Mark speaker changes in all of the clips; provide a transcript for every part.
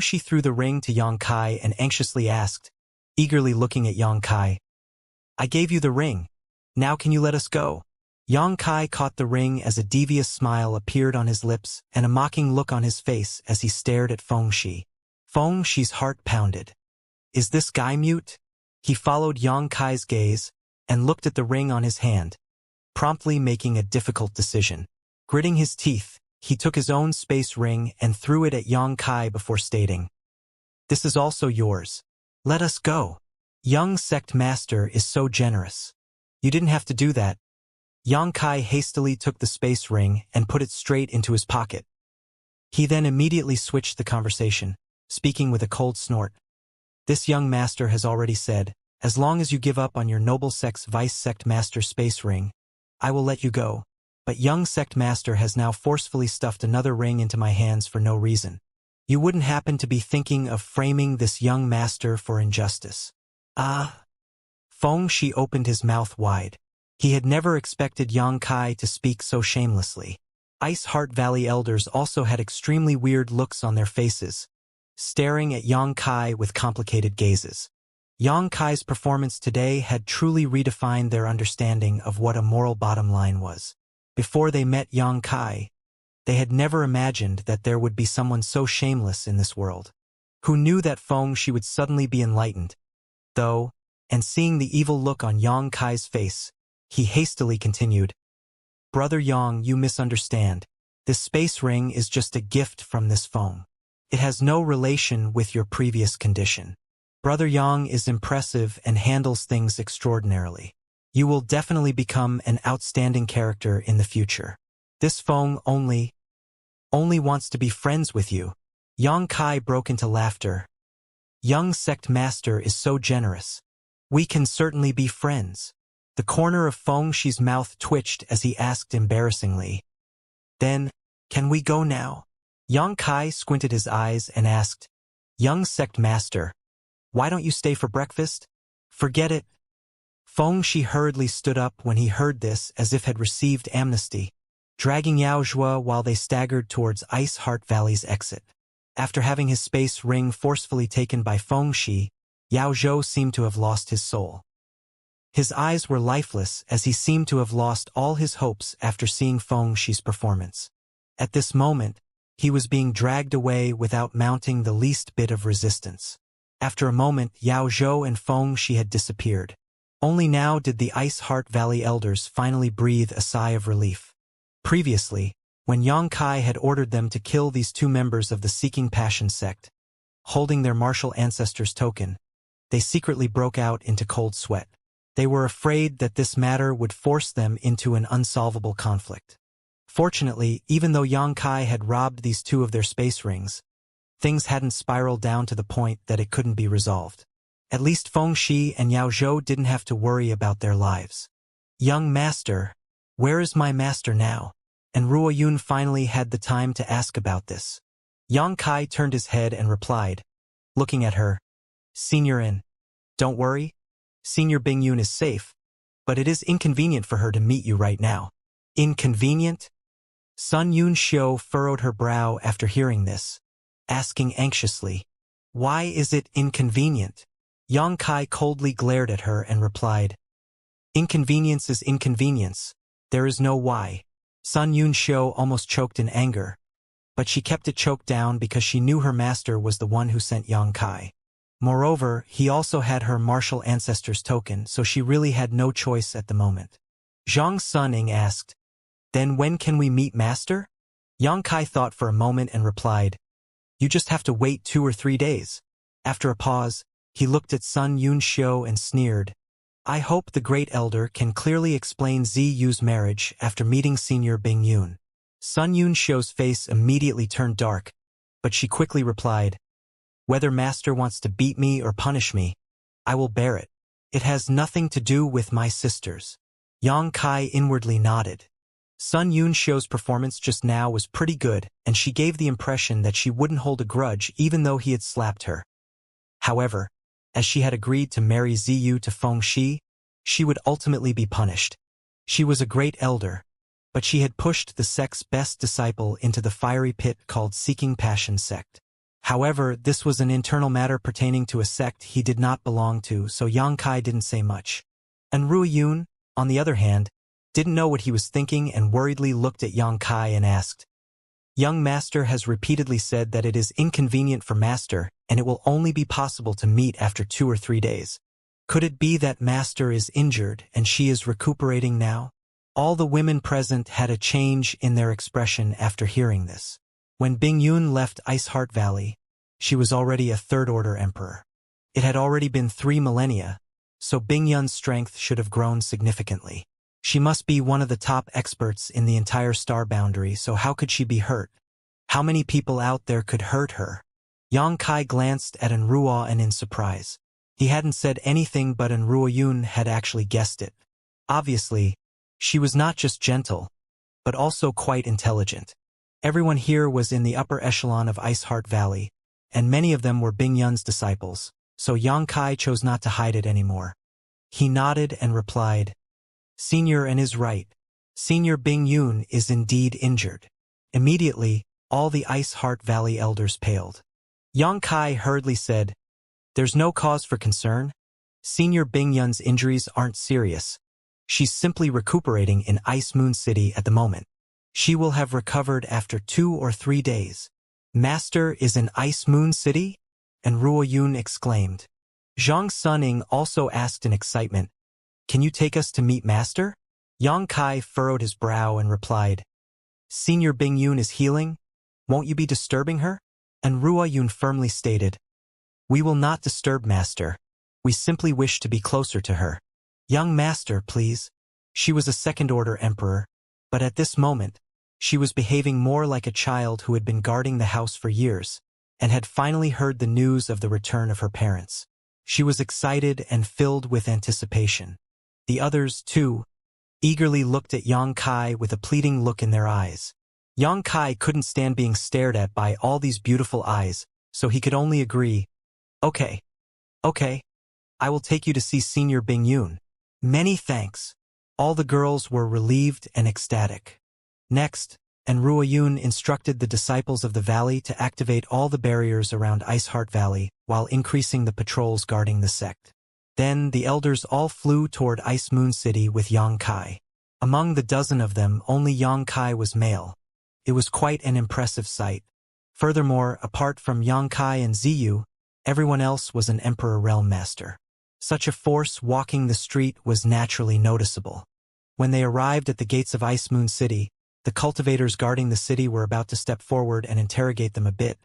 Speaker 1: Shi threw the ring to Yang Kai and anxiously asked, eagerly looking at Yang Kai. I gave you the ring. Now can you let us go? Yang Kai caught the ring as a devious smile appeared on his lips and a mocking look on his face as he stared at Shi. Shi's heart pounded. Is this guy mute? He followed Yang Kai's gaze and looked at the ring on his hand, promptly making a difficult decision. Gritting his teeth, he took his own space ring and threw it at Yang Kai before stating, This is also yours. Let us go. Young sect master is so generous. You didn't have to do that. Yang Kai hastily took the space ring and put it straight into his pocket. He then immediately switched the conversation, speaking with a cold snort. This young master has already said, as long as you give up on your noble sect's vice sect master space ring, I will let you go. But young sect master has now forcefully stuffed another ring into my hands for no reason. You wouldn't happen to be thinking of framing this young master for injustice. Shi opened his mouth wide. He had never expected Yang Kai to speak so shamelessly. Ice Heart Valley elders also had extremely weird looks on their faces, staring at Yang Kai with complicated gazes. Yang Kai's performance today had truly redefined their understanding of what a moral bottom line was. Before they met Yang Kai, they had never imagined that there would be someone so shameless in this world. Who knew that Shi would suddenly be enlightened, though, and seeing the evil look on Yang Kai's face, he hastily continued, Brother Yang, you misunderstand. This space ring is just a gift from this Feng. It has no relation with your previous condition. Brother Yang is impressive and handles things extraordinarily. You will definitely become an outstanding character in the future. This Feng only wants to be friends with you. Yang Kai broke into laughter. Young sect master is so generous. We can certainly be friends. The corner of Shi's mouth twitched as he asked embarrassingly, Then, can we go now? Yang Kai squinted his eyes and asked, Young sect master, why don't you stay for breakfast? Forget it. Shi hurriedly stood up when he heard this as if had received amnesty, dragging Yao Zhua while they staggered towards Ice Heart Valley's exit. After having his space ring forcefully taken by Shi, Yao Zhou seemed to have lost his soul. His eyes were lifeless as he seemed to have lost all his hopes after seeing Shi's performance. At this moment, he was being dragged away without mounting the least bit of resistance. After a moment, Yao Zhou and Shi had disappeared. Only now did the Ice Heart Valley elders finally breathe a sigh of relief. Previously, when Yang Kai had ordered them to kill these two members of the Seeking Passion sect, holding their martial ancestors' token, they secretly broke out into cold sweat. They were afraid that this matter would force them into an unsolvable conflict. Fortunately, even though Yang Kai had robbed these two of their space rings, things hadn't spiraled down to the point that it couldn't be resolved. At least Shi and Yao Zhou didn't have to worry about their lives. Young master, where is my master now? And Ruo Yun finally had the time to ask about this. Yang Kai turned his head and replied, looking at her, Senior In. Don't worry. Senior Bing Yun is safe, but it is inconvenient for her to meet you right now. Inconvenient? Sun Yun Xiu furrowed her brow after hearing this, asking anxiously, Why is it inconvenient? Yang Kai coldly glared at her and replied, Inconvenience is inconvenience. There is no why. Sun Yun Xiu almost choked in anger, but she kept it choked down because she knew her master was the one who sent Yang Kai. Moreover, he also had her martial ancestors' token, so she really had no choice at the moment. Zhang Suning asked, Then when can we meet master? Yang Kai thought for a moment and replied, You just have to wait 2 or 3 days. After a pause, he looked at Sun Yun Xiu and sneered, I hope the Great Elder can clearly explain Ziyu's marriage after meeting Senior Bing Yun. Sun Yun Xiu's face immediately turned dark, but she quickly replied, Whether master wants to beat me or punish me, I will bear it. It has nothing to do with my sisters. Yang Kai inwardly nodded. Sun Yun Xiu's performance just now was pretty good, and she gave the impression that she wouldn't hold a grudge even though he had slapped her. However, as she had agreed to marry Ziyu to Shi, she would ultimately be punished. She was a great elder, but she had pushed the sect's best disciple into the fiery pit called Seeking Passion sect. However, this was an internal matter pertaining to a sect he did not belong to, so Yang Kai didn't say much. And Ruo Yun, on the other hand, didn't know what he was thinking and worriedly looked at Yang Kai and asked, "Young Master has repeatedly said that it is inconvenient for Master and it will only be possible to meet after 2 or 3 days. Could it be that Master is injured and she is recuperating now?" All the women present had a change in their expression after hearing this. When Bing Yun left Ice Heart Valley, she was already a third-order emperor. It had already been 3 millennia, so Bing Yun's strength should have grown significantly. She must be one of the top experts in the entire star boundary, so how could she be hurt? How many people out there could hurt her? Yang Kai glanced at Enruo and in surprise. He hadn't said anything, but Enruo Yun had actually guessed it. Obviously, she was not just gentle, but also quite intelligent. Everyone here was in the upper echelon of Ice Heart Valley, and many of them were Bing Yun's disciples, so Yang Kai chose not to hide it anymore. He nodded and replied, "Senior and is right. Senior Bing Yun is indeed injured." Immediately, all the Ice Heart Valley elders paled. Yang Kai hurriedly said, "There's no cause for concern. Senior Bing Yun's injuries aren't serious. She's simply recuperating in Ice Moon City at the moment. She will have recovered after 2 or 3 days. Master is in Ice Moon City?" And Ruo Yun exclaimed. Zhang Suning also asked in excitement, "Can you take us to meet Master?" Yang Kai furrowed his brow and replied, "Senior Bing Yun is healing. Won't you be disturbing her?" And Ruo Yun firmly stated, "We will not disturb Master. We simply wish to be closer to her. Young Master, please." She was a second-order emperor, but at this moment, she was behaving more like a child who had been guarding the house for years, and had finally heard the news of the return of her parents. She was excited and filled with anticipation. The others, too, eagerly looked at Yang Kai with a pleading look in their eyes. Yang Kai couldn't stand being stared at by all these beautiful eyes, so he could only agree, Okay, I will take you to see Senior Bing Yun. Many thanks." All the girls were relieved and ecstatic. Next, Enruo Yun instructed the disciples of the valley to activate all the barriers around Ice Heart Valley while increasing the patrols guarding the sect. Then the elders all flew toward Ice Moon City with Yang Kai. Among the dozen of them, only Yang Kai was male. It was quite an impressive sight. Furthermore, apart from Yang Kai and Ziyu, everyone else was an Emperor Realm Master. Such a force walking the street was naturally noticeable. When they arrived at the gates of Ice Moon City, the cultivators guarding the city were about to step forward and interrogate them a bit.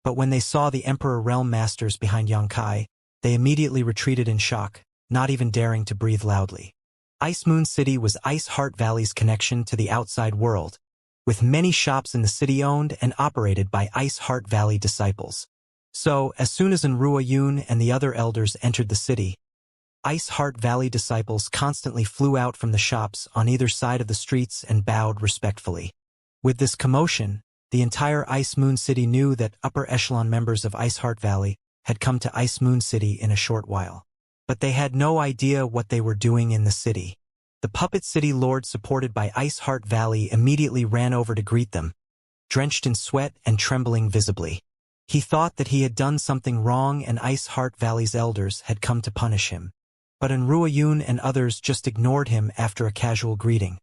Speaker 1: But when they saw the Emperor Realm Masters behind Yang Kai, they immediately retreated in shock, not even daring to breathe loudly. Ice Moon City was Ice Heart Valley's connection to the outside world, with many shops in the city owned and operated by Ice Heart Valley disciples. So, as soon as Enruo Yun and the other elders entered the city, Ice Heart Valley disciples constantly flew out from the shops on either side of the streets and bowed respectfully. With this commotion, the entire Ice Moon City knew that upper echelon members of Ice Heart Valley had come to Ice Moon City in a short while. But they had no idea what they were doing in the city. The Puppet City Lord, supported by Ice Heart Valley, immediately ran over to greet them, drenched in sweat and trembling visibly. He thought that he had done something wrong and Ice Heart Valley's elders had come to punish him. But Enruo Yun and others just ignored him after a casual greeting,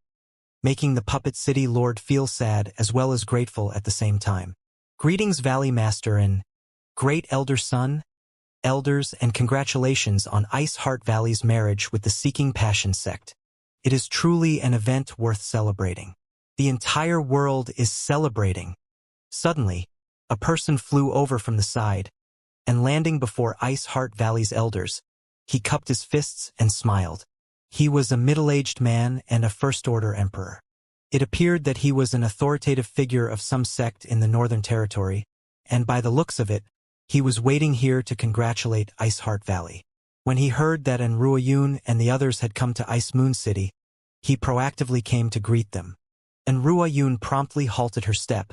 Speaker 1: making the Puppet City Lord feel sad as well as grateful at the same time. "Greetings, Valley Master and Great Elder Son, elders, and congratulations on Ice Heart Valley's marriage with the Seeking Passion sect. It is truly an event worth celebrating. The entire world is celebrating." Suddenly, a person flew over from the side, and landing before Ice Heart Valley's elders, he cupped his fists and smiled. He was a middle-aged man and a first-order emperor. It appeared that he was an authoritative figure of some sect in the Northern Territory, and by the looks of it, he was waiting here to congratulate Ice Heart Valley. When he heard that Enruo Yun and the others had come to Ice Moon City, he proactively came to greet them. Enruo Yun promptly halted her step,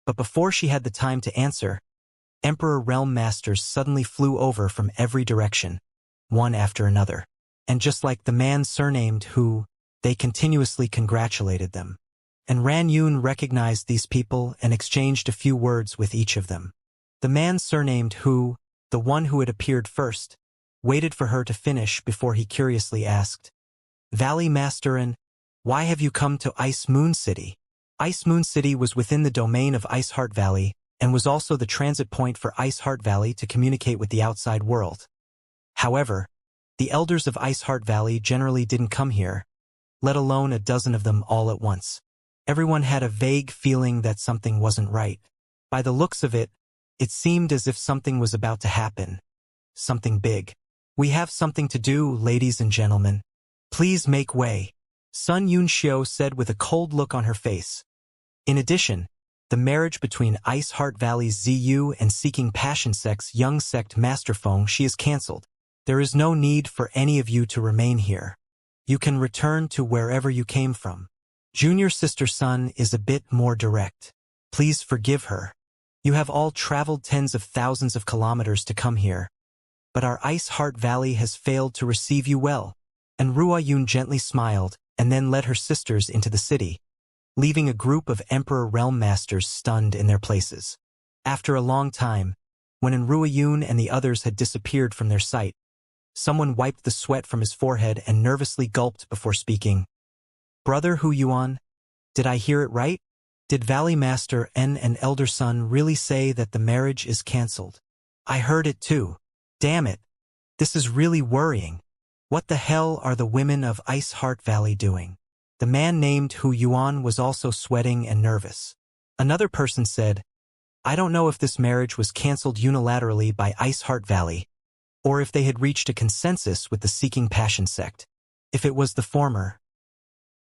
Speaker 1: but before she had the time to answer, Emperor Realm Masters suddenly flew over from every direction, one after another, and just like the man surnamed Hu, they continuously congratulated them. And Ran Yun recognized these people and exchanged a few words with each of them. The man surnamed Hu, the one who had appeared first, waited for her to finish before he curiously asked, "Valley Masterin, why have you come to Ice Moon City?" Ice Moon City was within the domain of Ice Heart Valley and was also the transit point for Ice Heart Valley to communicate with the outside world. However, the elders of Ice Heart Valley generally didn't come here, let alone a dozen of them all at once. Everyone had a vague feeling that something wasn't right. By the looks of it, it seemed as if something was about to happen. Something big. "We have something to do, ladies and gentlemen. Please make way," Sun Yunxiu said with a cold look on her face. In addition, the marriage between Ice Heart Valley's ZU and Seeking Passion Sect's young sect Master Feng Shi is cancelled. There is no need for any of you to remain here. You can return to wherever you came from. Junior Sister Sun is a bit more direct. Please forgive her. You have all traveled tens of thousands of kilometers to come here. But our Ice Heart Valley has failed to receive you well. And Ruo Yun gently smiled and then led her sisters into the city, leaving a group of Emperor Realm Masters stunned in their places. After a long time, when Ruo Yun and the others had disappeared from their sight, someone wiped the sweat from his forehead and nervously gulped before speaking. "Brother Hu Yuan, did I hear it right? Did Valley Master N and Elder Sun really say that the marriage is cancelled?" "I heard it too. Damn it. This is really worrying. What the hell are the women of Ice Heart Valley doing?" The man named Hu Yuan was also sweating and nervous. Another person said, "I don't know if this marriage was cancelled unilaterally by Ice Heart Valley, or if they had reached a consensus with the Seeking Passion sect. If it was the former..."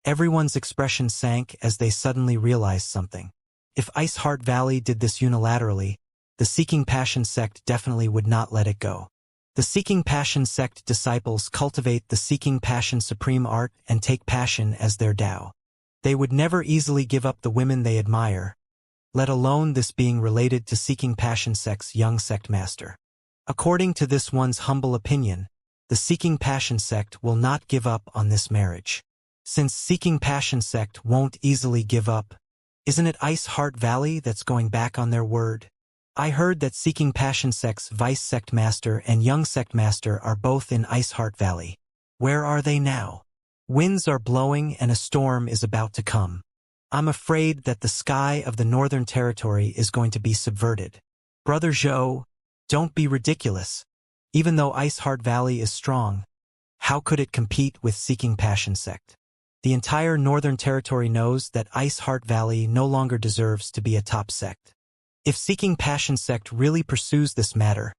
Speaker 1: Everyone's expression sank as they suddenly realized something. If Ice Heart Valley did this unilaterally, the Seeking Passion sect definitely would not let it go. The Seeking Passion sect disciples cultivate the Seeking Passion supreme art and take passion as their Tao. They would never easily give up the women they admire, let alone this being related to Seeking Passion sect's young sect master. According to this one's humble opinion, the Seeking Passion sect will not give up on this marriage. Since Seeking Passion sect won't easily give up, isn't it Ice Heart Valley that's going back on their word? I heard that Seeking Passion sect's vice sect master and young sect master are both in Ice Heart Valley. Where are they now? Winds are blowing and a storm is about to come. I'm afraid that the sky of the Northern Territory is going to be subverted. Brother Zhou, don't be ridiculous. Even though Ice Heart Valley is strong, how could it compete with Seeking Passion sect? The entire Northern Territory knows that Ice Heart Valley no longer deserves to be a top sect. If Seeking Passion sect really pursues this matter,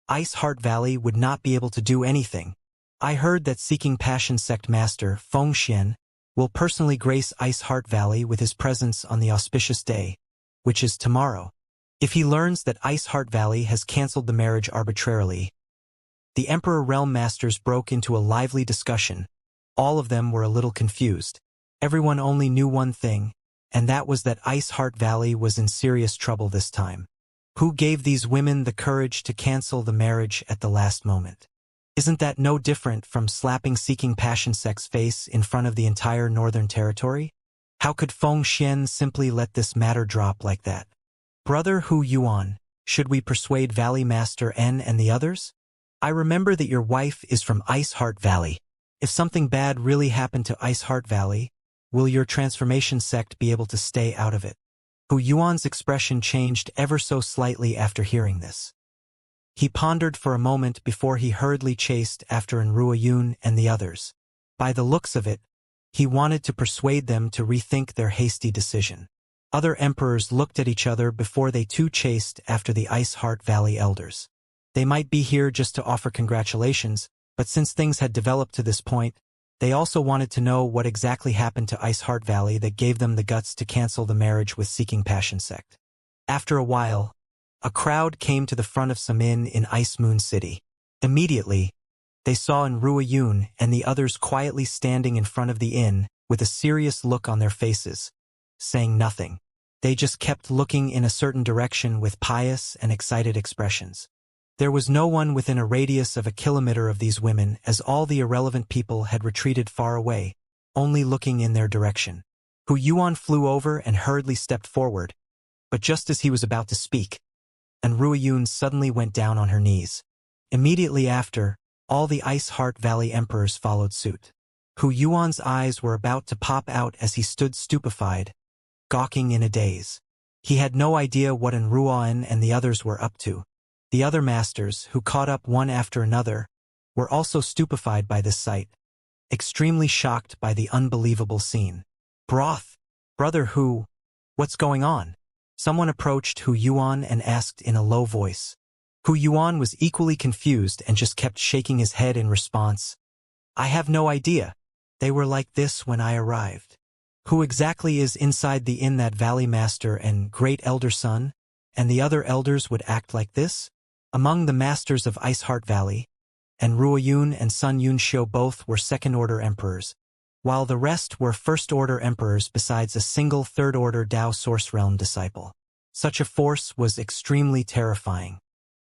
Speaker 1: Ice Heart Valley would not be able to do anything. I heard that Seeking Passion sect master Feng Xian will personally grace Ice Heart Valley with his presence on the auspicious day, which is tomorrow. If he learns that Ice Heart Valley has cancelled the marriage arbitrarily, the Emperor Realm Masters broke into a lively discussion. All of them were a little confused. Everyone only knew one thing, and that was that Ice Heart Valley was in serious trouble this time. Who gave these women the courage to cancel the marriage at the last moment? Isn't that no different from slapping Seeking Passion sect's face in front of the entire Northern Territory? How could Feng Xian simply let this matter drop like that? Brother Hu Yuan, should we persuade Valley Master N and the others? I remember that your wife is from Ice Heart Valley. If something bad really happened to Ice Heart Valley, will your transformation sect be able to stay out of it? Hu Yuan's expression changed ever so slightly after hearing this. He pondered for a moment before he hurriedly chased after Ruo Yun and the others. By the looks of it, he wanted to persuade them to rethink their hasty decision. Other emperors looked at each other before they too chased after the Ice Heart Valley elders. They might be here just to offer congratulations, but since things had developed to this point, they also wanted to know what exactly happened to Ice Heart Valley that gave them the guts to cancel the marriage with Seeking Passion sect. After a while, a crowd came to the front of some inn in Ice Moon City. Immediately, they saw Ruo Yun and the others quietly standing in front of the inn with a serious look on their faces, saying nothing. They just kept looking in a certain direction with pious and excited expressions. There was no one within a radius of a kilometer of these women, as all the irrelevant people had retreated far away, only looking in their direction. Hu Yuan flew over and hurriedly stepped forward, but just as he was about to speak, and Ruoyun suddenly went down on her knees. Immediately after, all the Ice Heart Valley emperors followed suit. Hu Yuan's eyes were about to pop out as he stood stupefied, gawking in a daze. He had no idea what Ruoan and the others were up to. The other masters, who caught up one after another, were also stupefied by this sight, extremely shocked by the unbelievable scene. Broth! Brother Hu, what's going on? Someone approached Hu Yuan and asked in a low voice. Hu Yuan was equally confused and just kept shaking his head in response. I have no idea. They were like this when I arrived. Who exactly is inside the inn? That Valley Master and Great Elder Son, and the other elders would act like this? Among the masters of Ice Heart Valley, and Ruoyun and Sun Yunxiu both were second-order emperors, while the rest were first-order emperors besides a single third-order Dao Source Realm disciple. Such a force was extremely terrifying.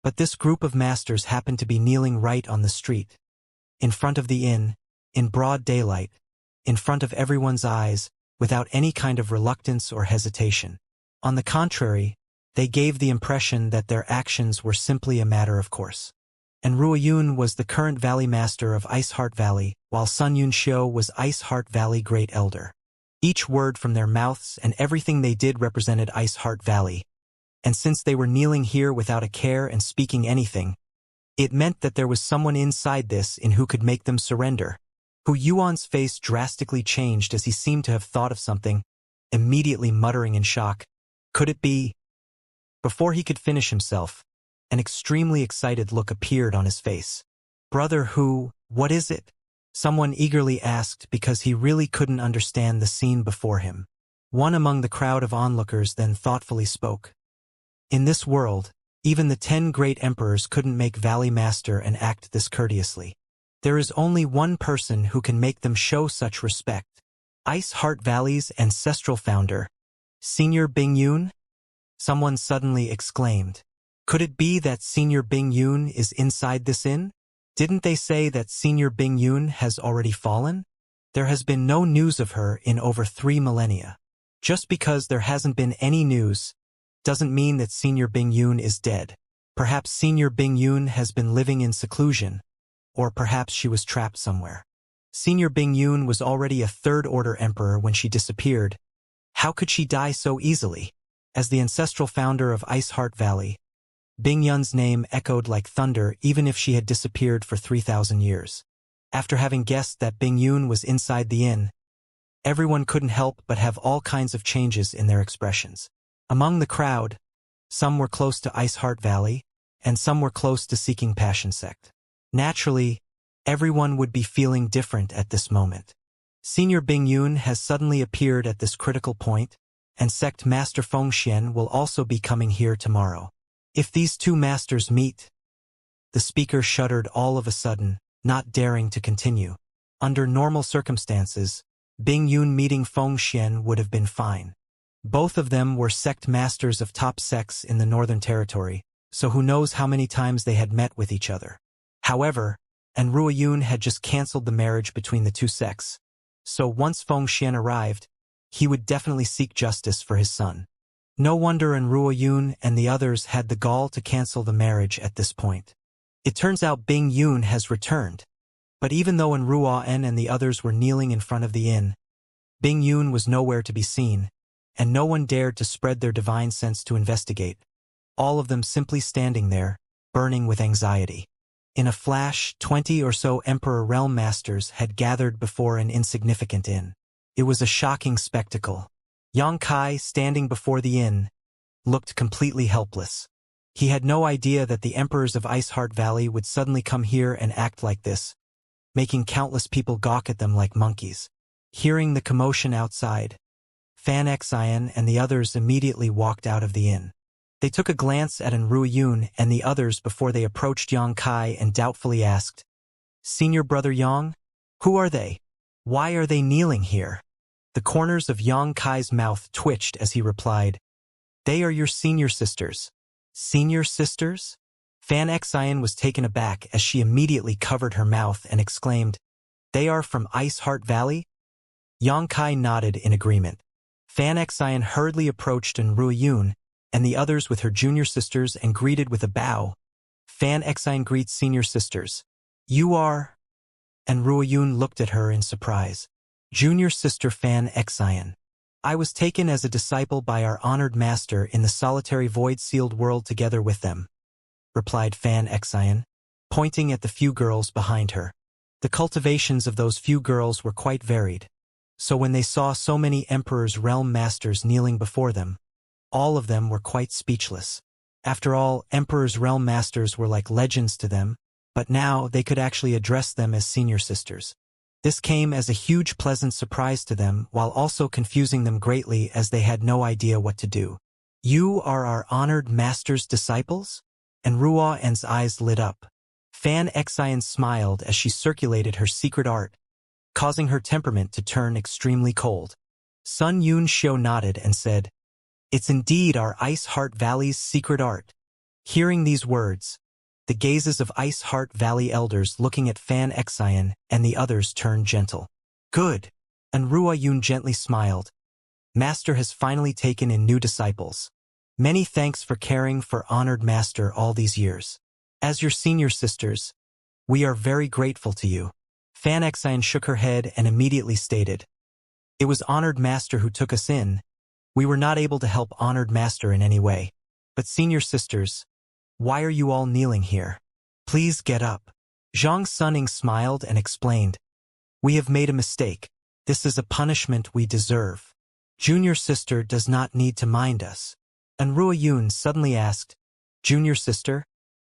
Speaker 1: But this group of masters happened to be kneeling right on the street, in front of the inn, in broad daylight, in front of everyone's eyes, without any kind of reluctance or hesitation. On the contrary, they gave the impression that their actions were simply a matter of course. And Ruoyun was the current Valley Master of Ice Heart Valley, while Sun Yunxiu was Ice Heart Valley Great Elder. Each word from their mouths and everything they did represented Ice Heart Valley, and since they were kneeling here without a care and speaking anything, it meant that there was someone inside this in who could make them surrender. Hu Yuan's face drastically changed as he seemed to have thought of something, immediately muttering in shock, "Could it be?" Before he could finish himself, an extremely excited look appeared on his face. "Brother Hu, what is it?" Someone eagerly asked because he really couldn't understand the scene before him. One among the crowd of onlookers then thoughtfully spoke. In this world, even the 10 great emperors couldn't make Valley Master and act this courteously. There is only one person who can make them show such respect. Ice Heart Valley's ancestral founder, Senior Bing Yun? Someone suddenly exclaimed. Could it be that Senior Bing Yun is inside this inn? Didn't they say that Senior Bing Yun has already fallen? There has been no news of her in over 3 millennia. Just because there hasn't been any news doesn't mean that Senior Bing Yun is dead. Perhaps Senior Bing Yun has been living in seclusion, or perhaps she was trapped somewhere. Senior Bing Yun was already a third-order emperor when she disappeared. How could she die so easily? As the ancestral founder of Ice Heart Valley, Bing Yun's name echoed like thunder even if she had disappeared for 3,000 years. After having guessed that Bing Yun was inside the inn, everyone couldn't help but have all kinds of changes in their expressions. Among the crowd, some were close to Ice Heart Valley, and some were close to Seeking Passion Sect. Naturally, everyone would be feeling different at this moment. Senior Bing Yun has suddenly appeared at this critical point, and Sect Master Fengxian will also be coming here tomorrow. If these two masters meet... The speaker shuddered all of a sudden, not daring to continue. Under normal circumstances, Bing Yun meeting Fengxian would have been fine. Both of them were sect masters of top sects in the Northern Territory, so who knows how many times they had met with each other. However, and Ruoyun had just cancelled the marriage between the two sects, so once Fengxian arrived, he would definitely seek justice for his son. No wonder Ruoyun and the others had the gall to cancel the marriage at this point. It turns out Bing Yun has returned, but even though Ruoan and the others were kneeling in front of the inn, Bing Yun was nowhere to be seen, and no one dared to spread their divine sense to investigate, all of them simply standing there, burning with anxiety. In a flash, 20 or so Emperor Realm Masters had gathered before an insignificant inn. It was a shocking spectacle. Yang Kai, standing before the inn, looked completely helpless. He had no idea that the emperors of Ice Heart Valley would suddenly come here and act like this, making countless people gawk at them like monkeys. Hearing the commotion outside, Xianxia and the others immediately walked out of the inn. They took a glance at Ruoyun and the others before they approached Yang Kai and doubtfully asked, Senior Brother Yang? Who are they? Why are they kneeling here? The corners of Yang Kai's mouth twitched as he replied, They are your senior sisters. Senior sisters? Xianxia was taken aback as she immediately covered her mouth and exclaimed, They are from Ice Heart Valley? Yang Kai nodded in agreement. Xianxia hurriedly approached Ruoyun and the others with her junior sisters and greeted with a bow. Fan Xian greets senior sisters. You are? And Ruoyun looked at her in surprise. Junior sister Fan Xian. I was taken as a disciple by our honored master in the solitary void-sealed world together with them, replied Fan Xian, pointing at the few girls behind her. The cultivations of those few girls were quite varied. So when they saw so many Emperor's realm masters kneeling before them, all of them were quite speechless. After all, Emperor's realm masters were like legends to them, but now they could actually address them as senior sisters. This came as a huge pleasant surprise to them while also confusing them greatly as they had no idea what to do. You are our honored master's disciples? And Ruoyun's eyes lit up. Fan Xian smiled as she circulated her secret art, causing her temperament to turn extremely cold. Sun Yun Xiu nodded and said, It's indeed our Ice Heart Valley's secret art. Hearing these words, the gazes of Ice Heart Valley elders looking at Fan Xian and the others turned gentle. Good. And Ruoyun gently smiled. Master has finally taken in new disciples. Many thanks for caring for honored master all these years. As your senior sisters, we are very grateful to you. Fan Xian shook her head and immediately stated, It was honored master who took us in. We were not able to help honored master in any way. But senior sisters, why are you all kneeling here? Please get up. Zhang Suning smiled and explained, We have made a mistake. This is a punishment we deserve. Junior sister does not need to mind us. And Ruoyun suddenly asked, Junior sister,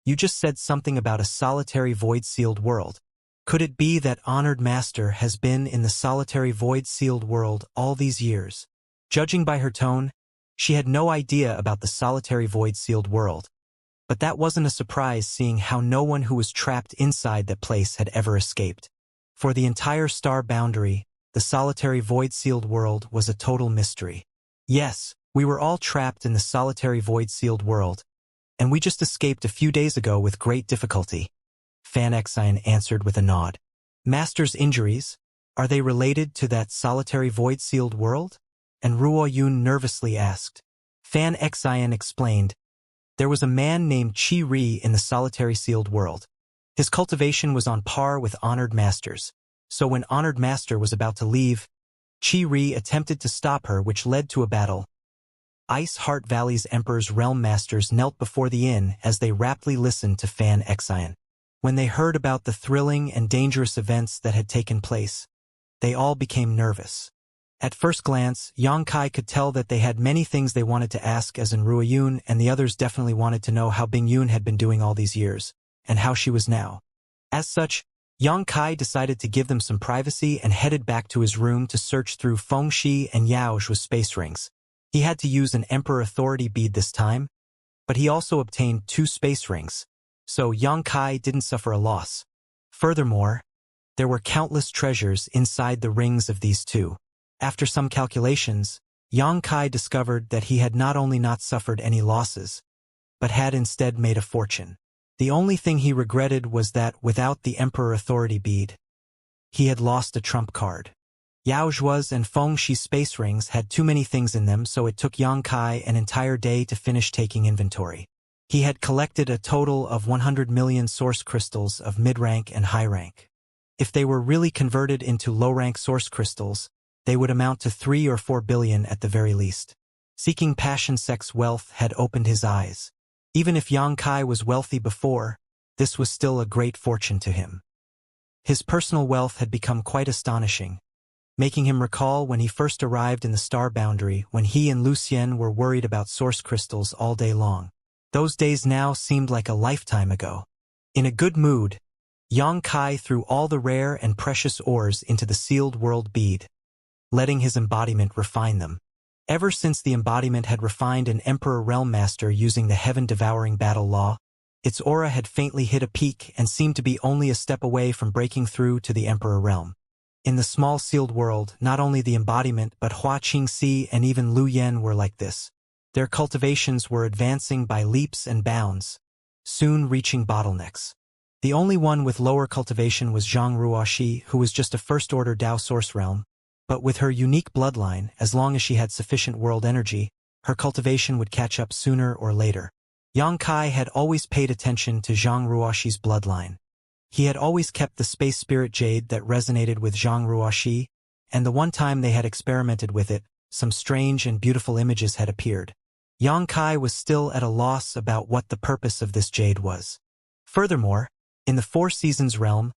Speaker 1: you just said something about a solitary void-sealed world. Could it be that honored master has been in the solitary void-sealed world all these years? Judging by her tone, she had no idea about the solitary void-sealed world. But that wasn't a surprise seeing how no one who was trapped inside that place had ever escaped. For the entire star boundary, the solitary void-sealed world was a total mystery. Yes, we were all trapped in the solitary void-sealed world, and we just escaped a few days ago with great difficulty. Fan Xian answered with a nod. Master's injuries, are they related to that solitary void-sealed world? And Ruoyun nervously asked. Fan Xian explained, There was a man named Qi Ri in the solitary sealed world. His cultivation was on par with honored masters. So when honored master was about to leave, Qi Ri attempted to stop her, which led to a battle. Ice Heart Valley's Emperor's realm masters knelt before the inn as they raptly listened to Fan Xian. When they heard about the thrilling and dangerous events that had taken place, they all became nervous. At first glance, Yang Kai could tell that they had many things they wanted to ask, as in Ruoyun and the others definitely wanted to know how Bing Yun had been doing all these years, and how she was now. As such, Yang Kai decided to give them some privacy and headed back to his room to search through Feng Shi and Yaozhu's space rings. He had to use an Emperor Authority bead this time, but he also obtained 2 space rings, so Yang Kai didn't suffer a loss. Furthermore, there were countless treasures inside the rings of these two. After some calculations, Yang Kai discovered that he had not only not suffered any losses, but had instead made a fortune. The only thing he regretted was that without the Emperor Authority bead, he had lost a trump card. Yaozhua's and Feng Shi's space rings had too many things in them, so it took Yang Kai an entire day to finish taking inventory. He had collected a total of 100 million source crystals of mid-rank and high-rank. If they were really converted into low-rank source crystals, they would amount to 3 or 4 billion at the very least. Seeking passion sex wealth had opened his eyes. Even if Yang Kai was wealthy before, this was still a great fortune to him. His personal wealth had become quite astonishing, making him recall when he first arrived in the star boundary when he and Lucien were worried about source crystals all day long. Those days now seemed like a lifetime ago. In a good mood, Yang Kai threw all the rare and precious ores into the sealed world bead, letting his embodiment refine them. Ever since the embodiment had refined an Emperor Realm Master using the heaven-devouring battle law, its aura had faintly hit a peak and seemed to be only a step away from breaking through to the Emperor Realm. In the small sealed world, not only the embodiment but Hua Qingxi and even Lu Yen were like this. Their cultivations were advancing by leaps and bounds, soon reaching bottlenecks. The only one with lower cultivation was Zhang Ruoxi, who was just a first-order Dao source realm, but with her unique bloodline, as long as she had sufficient world energy, her cultivation would catch up sooner or later. Yang Kai had always paid attention to Zhang Ruoxi's bloodline. He had always kept the space spirit jade that resonated with Zhang Ruoxi, and the one time they had experimented with it, some strange and beautiful images had appeared. Yang Kai was still at a loss about what the purpose of this jade was. Furthermore, in the Four Seasons realm,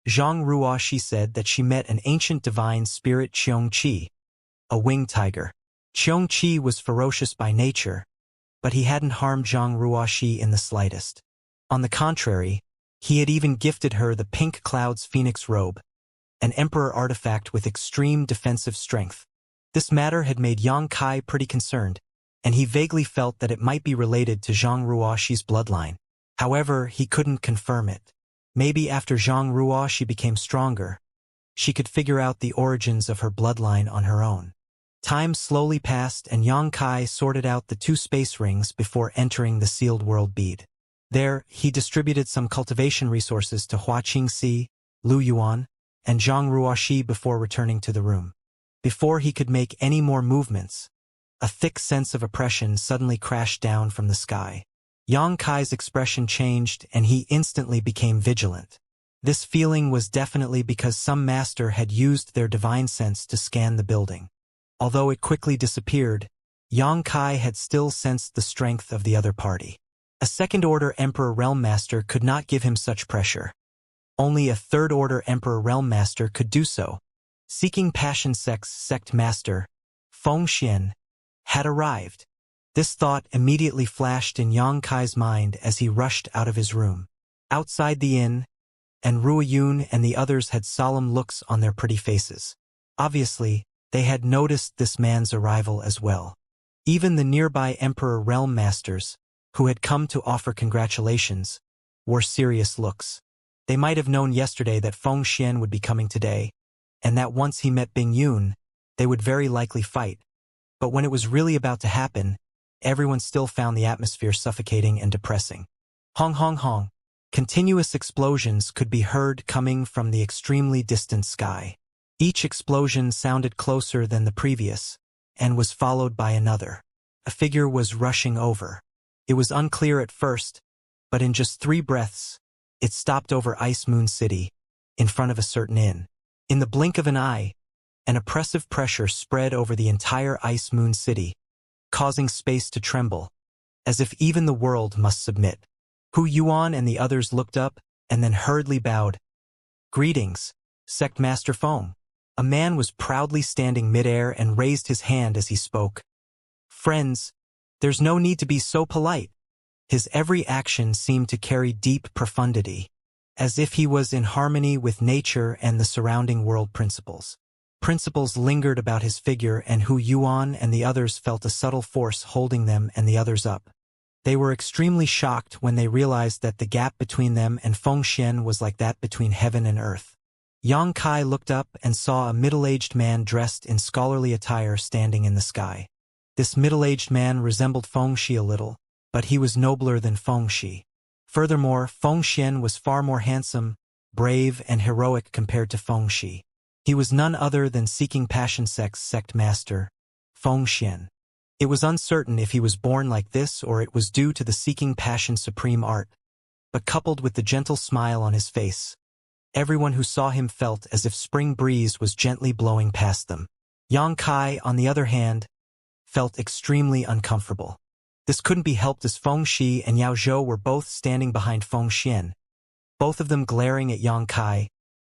Speaker 1: Zhang Ruoxi said that she met an ancient divine spirit Xianxia, a winged tiger. Xianxia was ferocious by nature, but he hadn't harmed Zhang Ruoxi in the slightest. On the contrary, he had even gifted her the Pink Cloud's Phoenix robe, an emperor artifact with extreme defensive strength. This matter had made Yang Kai pretty concerned, and he vaguely felt that it might be related to Zhang Ruoxi's bloodline. However, he couldn't confirm it. Maybe after Zhang Ruoxi became stronger, she could figure out the origins of her bloodline on her own. Time slowly passed and Yang Kai sorted out the 2 space rings before entering the sealed world bead. There, he distributed some cultivation resources to Hua Qingxi, Lu Yuan, and Zhang Ruoxi before returning to the room. Before he could make any more movements, a thick sense of oppression suddenly crashed down from the sky. Yang Kai's expression changed and he instantly became vigilant. This feeling was definitely because some master had used their divine sense to scan the building. Although it quickly disappeared, Yang Kai had still sensed the strength of the other party. A second-order Emperor Realm Master could not give him such pressure. Only a third-order Emperor Realm Master could do so. Seeking Passion Sect Master, Feng Xian, had arrived. This thought immediately flashed in Yang Kai's mind as he rushed out of his room. Outside the inn, and Ruo Yun and the others had solemn looks on their pretty faces. Obviously, they had noticed this man's arrival as well. Even the nearby Emperor Realm Masters, who had come to offer congratulations, wore serious looks. They might have known yesterday that Feng Xian would be coming today, and that once he met Bing Yun, they would very likely fight. But when it was really about to happen, everyone still found the atmosphere suffocating and depressing. Hong hong hong. Continuous explosions could be heard coming from the extremely distant sky. Each explosion sounded closer than the previous, and was followed by another. A figure was rushing over. It was unclear at first, but in just 3 breaths, it stopped over Ice Moon City, in front of a certain inn. In the blink of an eye, an oppressive pressure spread over the entire Ice Moon City, causing space to tremble, as if even the world must submit. Hu Yuan and the others looked up, and then hurriedly bowed. "Greetings, Sect Master Feng." A man was proudly standing midair and raised his hand as he spoke. "Friends, there's no need to be so polite." His every action seemed to carry deep profundity, as if he was in harmony with nature and the surrounding world principles. Principles lingered about his figure, and Hu Yuan and the others felt a subtle force holding them and the others up. They were extremely shocked when they realized that the gap between them and Feng Xian was like that between heaven and earth. Yang Kai looked up and saw a middle-aged man dressed in scholarly attire standing in the sky. This middle-aged man resembled Feng Xi a little, but he was nobler than Feng Xi. Furthermore, Feng Xian was far more handsome, brave, and heroic compared to Feng Xi. He was none other than Seeking Passion Sect Master, Feng Xian. It was uncertain if he was born like this or it was due to the Seeking Passion Supreme art, but coupled with the gentle smile on his face, everyone who saw him felt as if spring breeze was gently blowing past them. Yang Kai, on the other hand, felt extremely uncomfortable. This couldn't be helped as Feng Xi and Yao Zhou were both standing behind Feng Xian, both of them glaring at Yang Kai,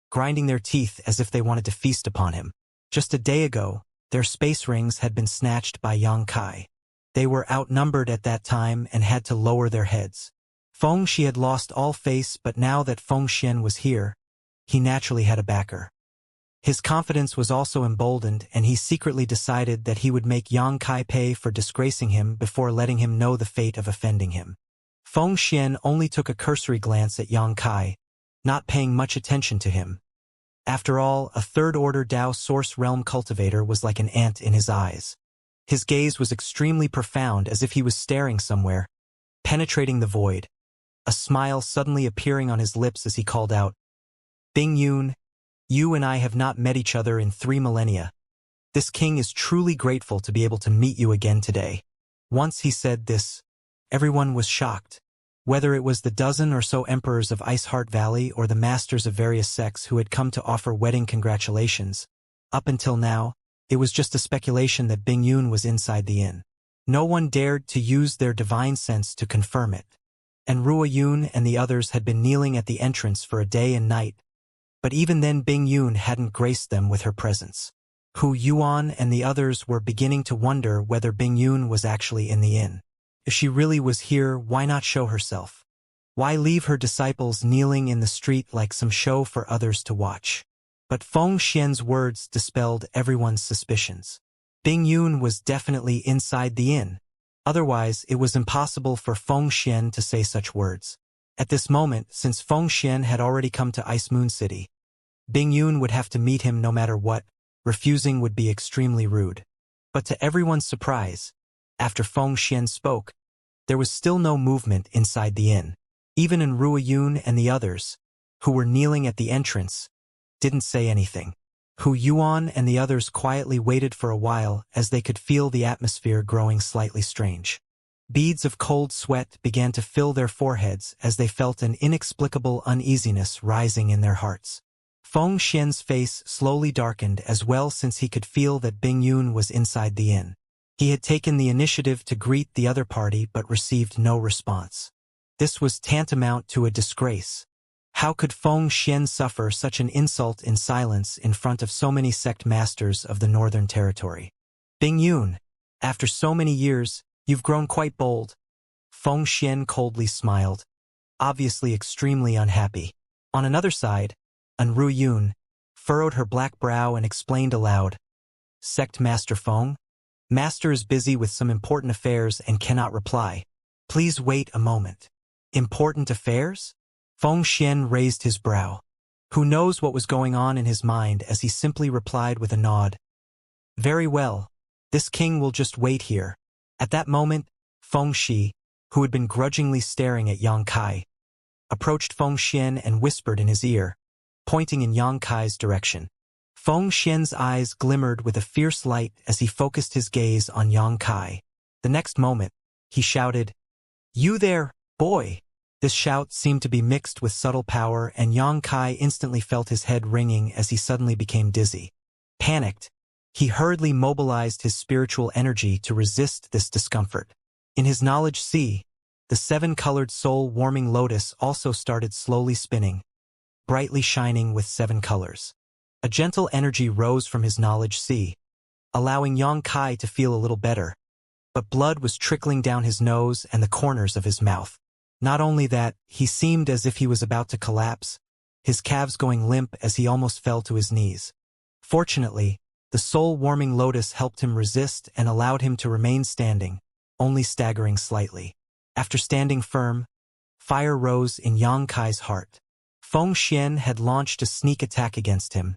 Speaker 1: grinding their teeth as if they wanted to feast upon him. Just a day ago, their space rings had been snatched by Yang Kai. They were outnumbered at that time and had to lower their heads. Feng Xi had lost all face, but now that Feng Xian was here, he naturally had a backer. His confidence was also emboldened, and he secretly decided that he would make Yang Kai pay for disgracing him before letting him know the fate of offending him. Feng Xian only took a cursory glance at Yang Kai, not paying much attention to him. After all, a third-order Dao Source Realm cultivator was like an ant in his eyes. His gaze was extremely profound, as if he was staring somewhere, penetrating the void, a smile suddenly appearing on his lips as he called out, "Bing Yun, you and I have not met each other in 3 millennia. This king is truly grateful to be able to meet you again today." Once he said this, everyone was shocked. Whether it was the dozen or so emperors of Ice Heart Valley or the masters of various sects who had come to offer wedding congratulations, up until now, it was just a speculation that Bing Yun was inside the inn. No one dared to use their divine sense to confirm it. And Ruo Yun and the others had been kneeling at the entrance for a day and night, but even then Bing Yun hadn't graced them with her presence. Hu Yuan and the others were beginning to wonder whether Bing Yun was actually in the inn. If she really was here, why not show herself? Why leave her disciples kneeling in the street like some show for others to watch? But Feng Xian's words dispelled everyone's suspicions. Bing Yun was definitely inside the inn. Otherwise, it was impossible for Feng Xian to say such words. At this moment, since Feng Xian had already come to Ice Moon City, Bing Yun would have to meet him no matter what. Refusing would be extremely rude. But to everyone's surprise, after Feng Xian spoke, there was still no movement inside the inn. Even in Ruo Yun and the others, who were kneeling at the entrance, didn't say anything. Hu Yuan and the others quietly waited for a while as they could feel the atmosphere growing slightly strange. Beads of cold sweat began to fill their foreheads as they felt an inexplicable uneasiness rising in their hearts. Feng Xian's face slowly darkened as well since he could feel that Bing Yun was inside the inn. He had taken the initiative to greet the other party but received no response. This was tantamount to a disgrace. How could Feng Xian suffer such an insult in silence in front of so many sect masters of the Northern Territory? Bing Yun, after so many years, you've grown quite bold. Feng Xian coldly smiled, obviously extremely unhappy. On another side, Ruo Yun furrowed her black brow and explained aloud, Sect Master Feng? Master is busy with some important affairs and cannot reply. Please wait a moment. Important affairs? Feng Xian raised his brow. Who knows what was going on in his mind as he simply replied with a nod. Very well. This king will just wait here. At that moment, Feng Shi, who had been grudgingly staring at Yang Kai, approached Feng Xian and whispered in his ear, pointing in Yang Kai's direction. Feng Xian's eyes glimmered with a fierce light as he focused his gaze on Yang Kai. The next moment, he shouted, You there, boy! This shout seemed to be mixed with subtle power, and Yang Kai instantly felt his head ringing as he suddenly became dizzy. Panicked, he hurriedly mobilized his spiritual energy to resist this discomfort. In his knowledge sea, the seven-colored soul-warming lotus also started slowly spinning, brightly shining with 7 colors. A gentle energy rose from his knowledge sea, allowing Yang Kai to feel a little better, but blood was trickling down his nose and the corners of his mouth. Not only that, he seemed as if he was about to collapse, his calves going limp as he almost fell to his knees. Fortunately, the soul-warming lotus helped him resist and allowed him to remain standing, only staggering slightly. After standing firm, fire rose in Yang Kai's heart. Feng Xian had launched a sneak attack against him,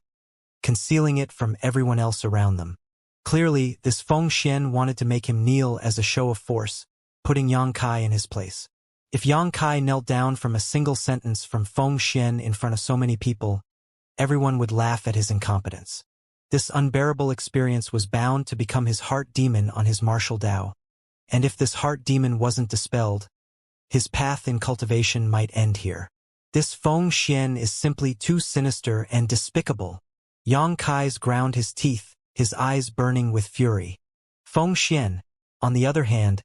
Speaker 1: concealing it from everyone else around them. Clearly, this Feng Xian wanted to make him kneel as a show of force, putting Yang Kai in his place. If Yang Kai knelt down from a single sentence from Feng Xian in front of so many people, everyone would laugh at his incompetence. This unbearable experience was bound to become his heart demon on his martial Tao. And if this heart demon wasn't dispelled, his path in cultivation might end here. This Feng Xian is simply too sinister and despicable. Yang Kai's ground his teeth, his eyes burning with fury. Feng Xian, on the other hand,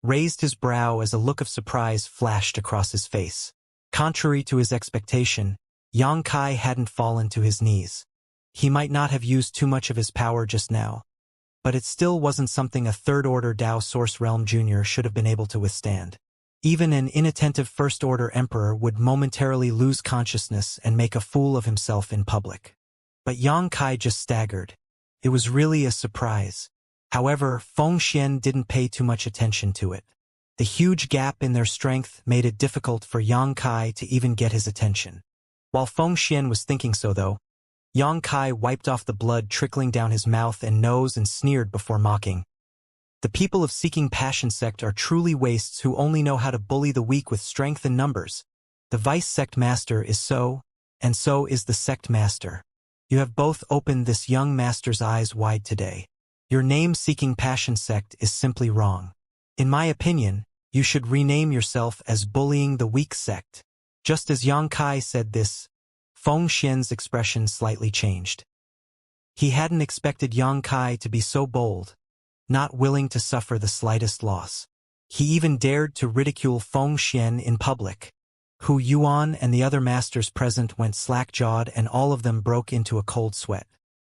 Speaker 1: raised his brow as a look of surprise flashed across his face. Contrary to his expectation, Yang Kai hadn't fallen to his knees. He might not have used too much of his power just now, but it still wasn't something a third-order Tao Source Realm Jr. should have been able to withstand. Even an inattentive first-order emperor would momentarily lose consciousness and make a fool of himself in public. But Yang Kai just staggered. It was really a surprise. However, Feng Xian didn't pay too much attention to it. The huge gap in their strength made it difficult for Yang Kai to even get his attention. While Feng Xian was thinking so though, Yang Kai wiped off the blood trickling down his mouth and nose and sneered before mocking. The people of Seeking Passion sect are truly wastes who only know how to bully the weak with strength and numbers. The vice sect master is so, and so is the sect master. You have both opened this young master's eyes wide today. Your name Seeking Passion sect is simply wrong. In my opinion, you should rename yourself as Bullying the Weak Sect. Just as Yang Kai said this, Feng Xian's expression slightly changed. He hadn't expected Yang Kai to be so bold, not willing to suffer the slightest loss. He even dared to ridicule Feng Xian in public. Hu Yuan and the other masters present went slack-jawed, and all of them broke into a cold sweat.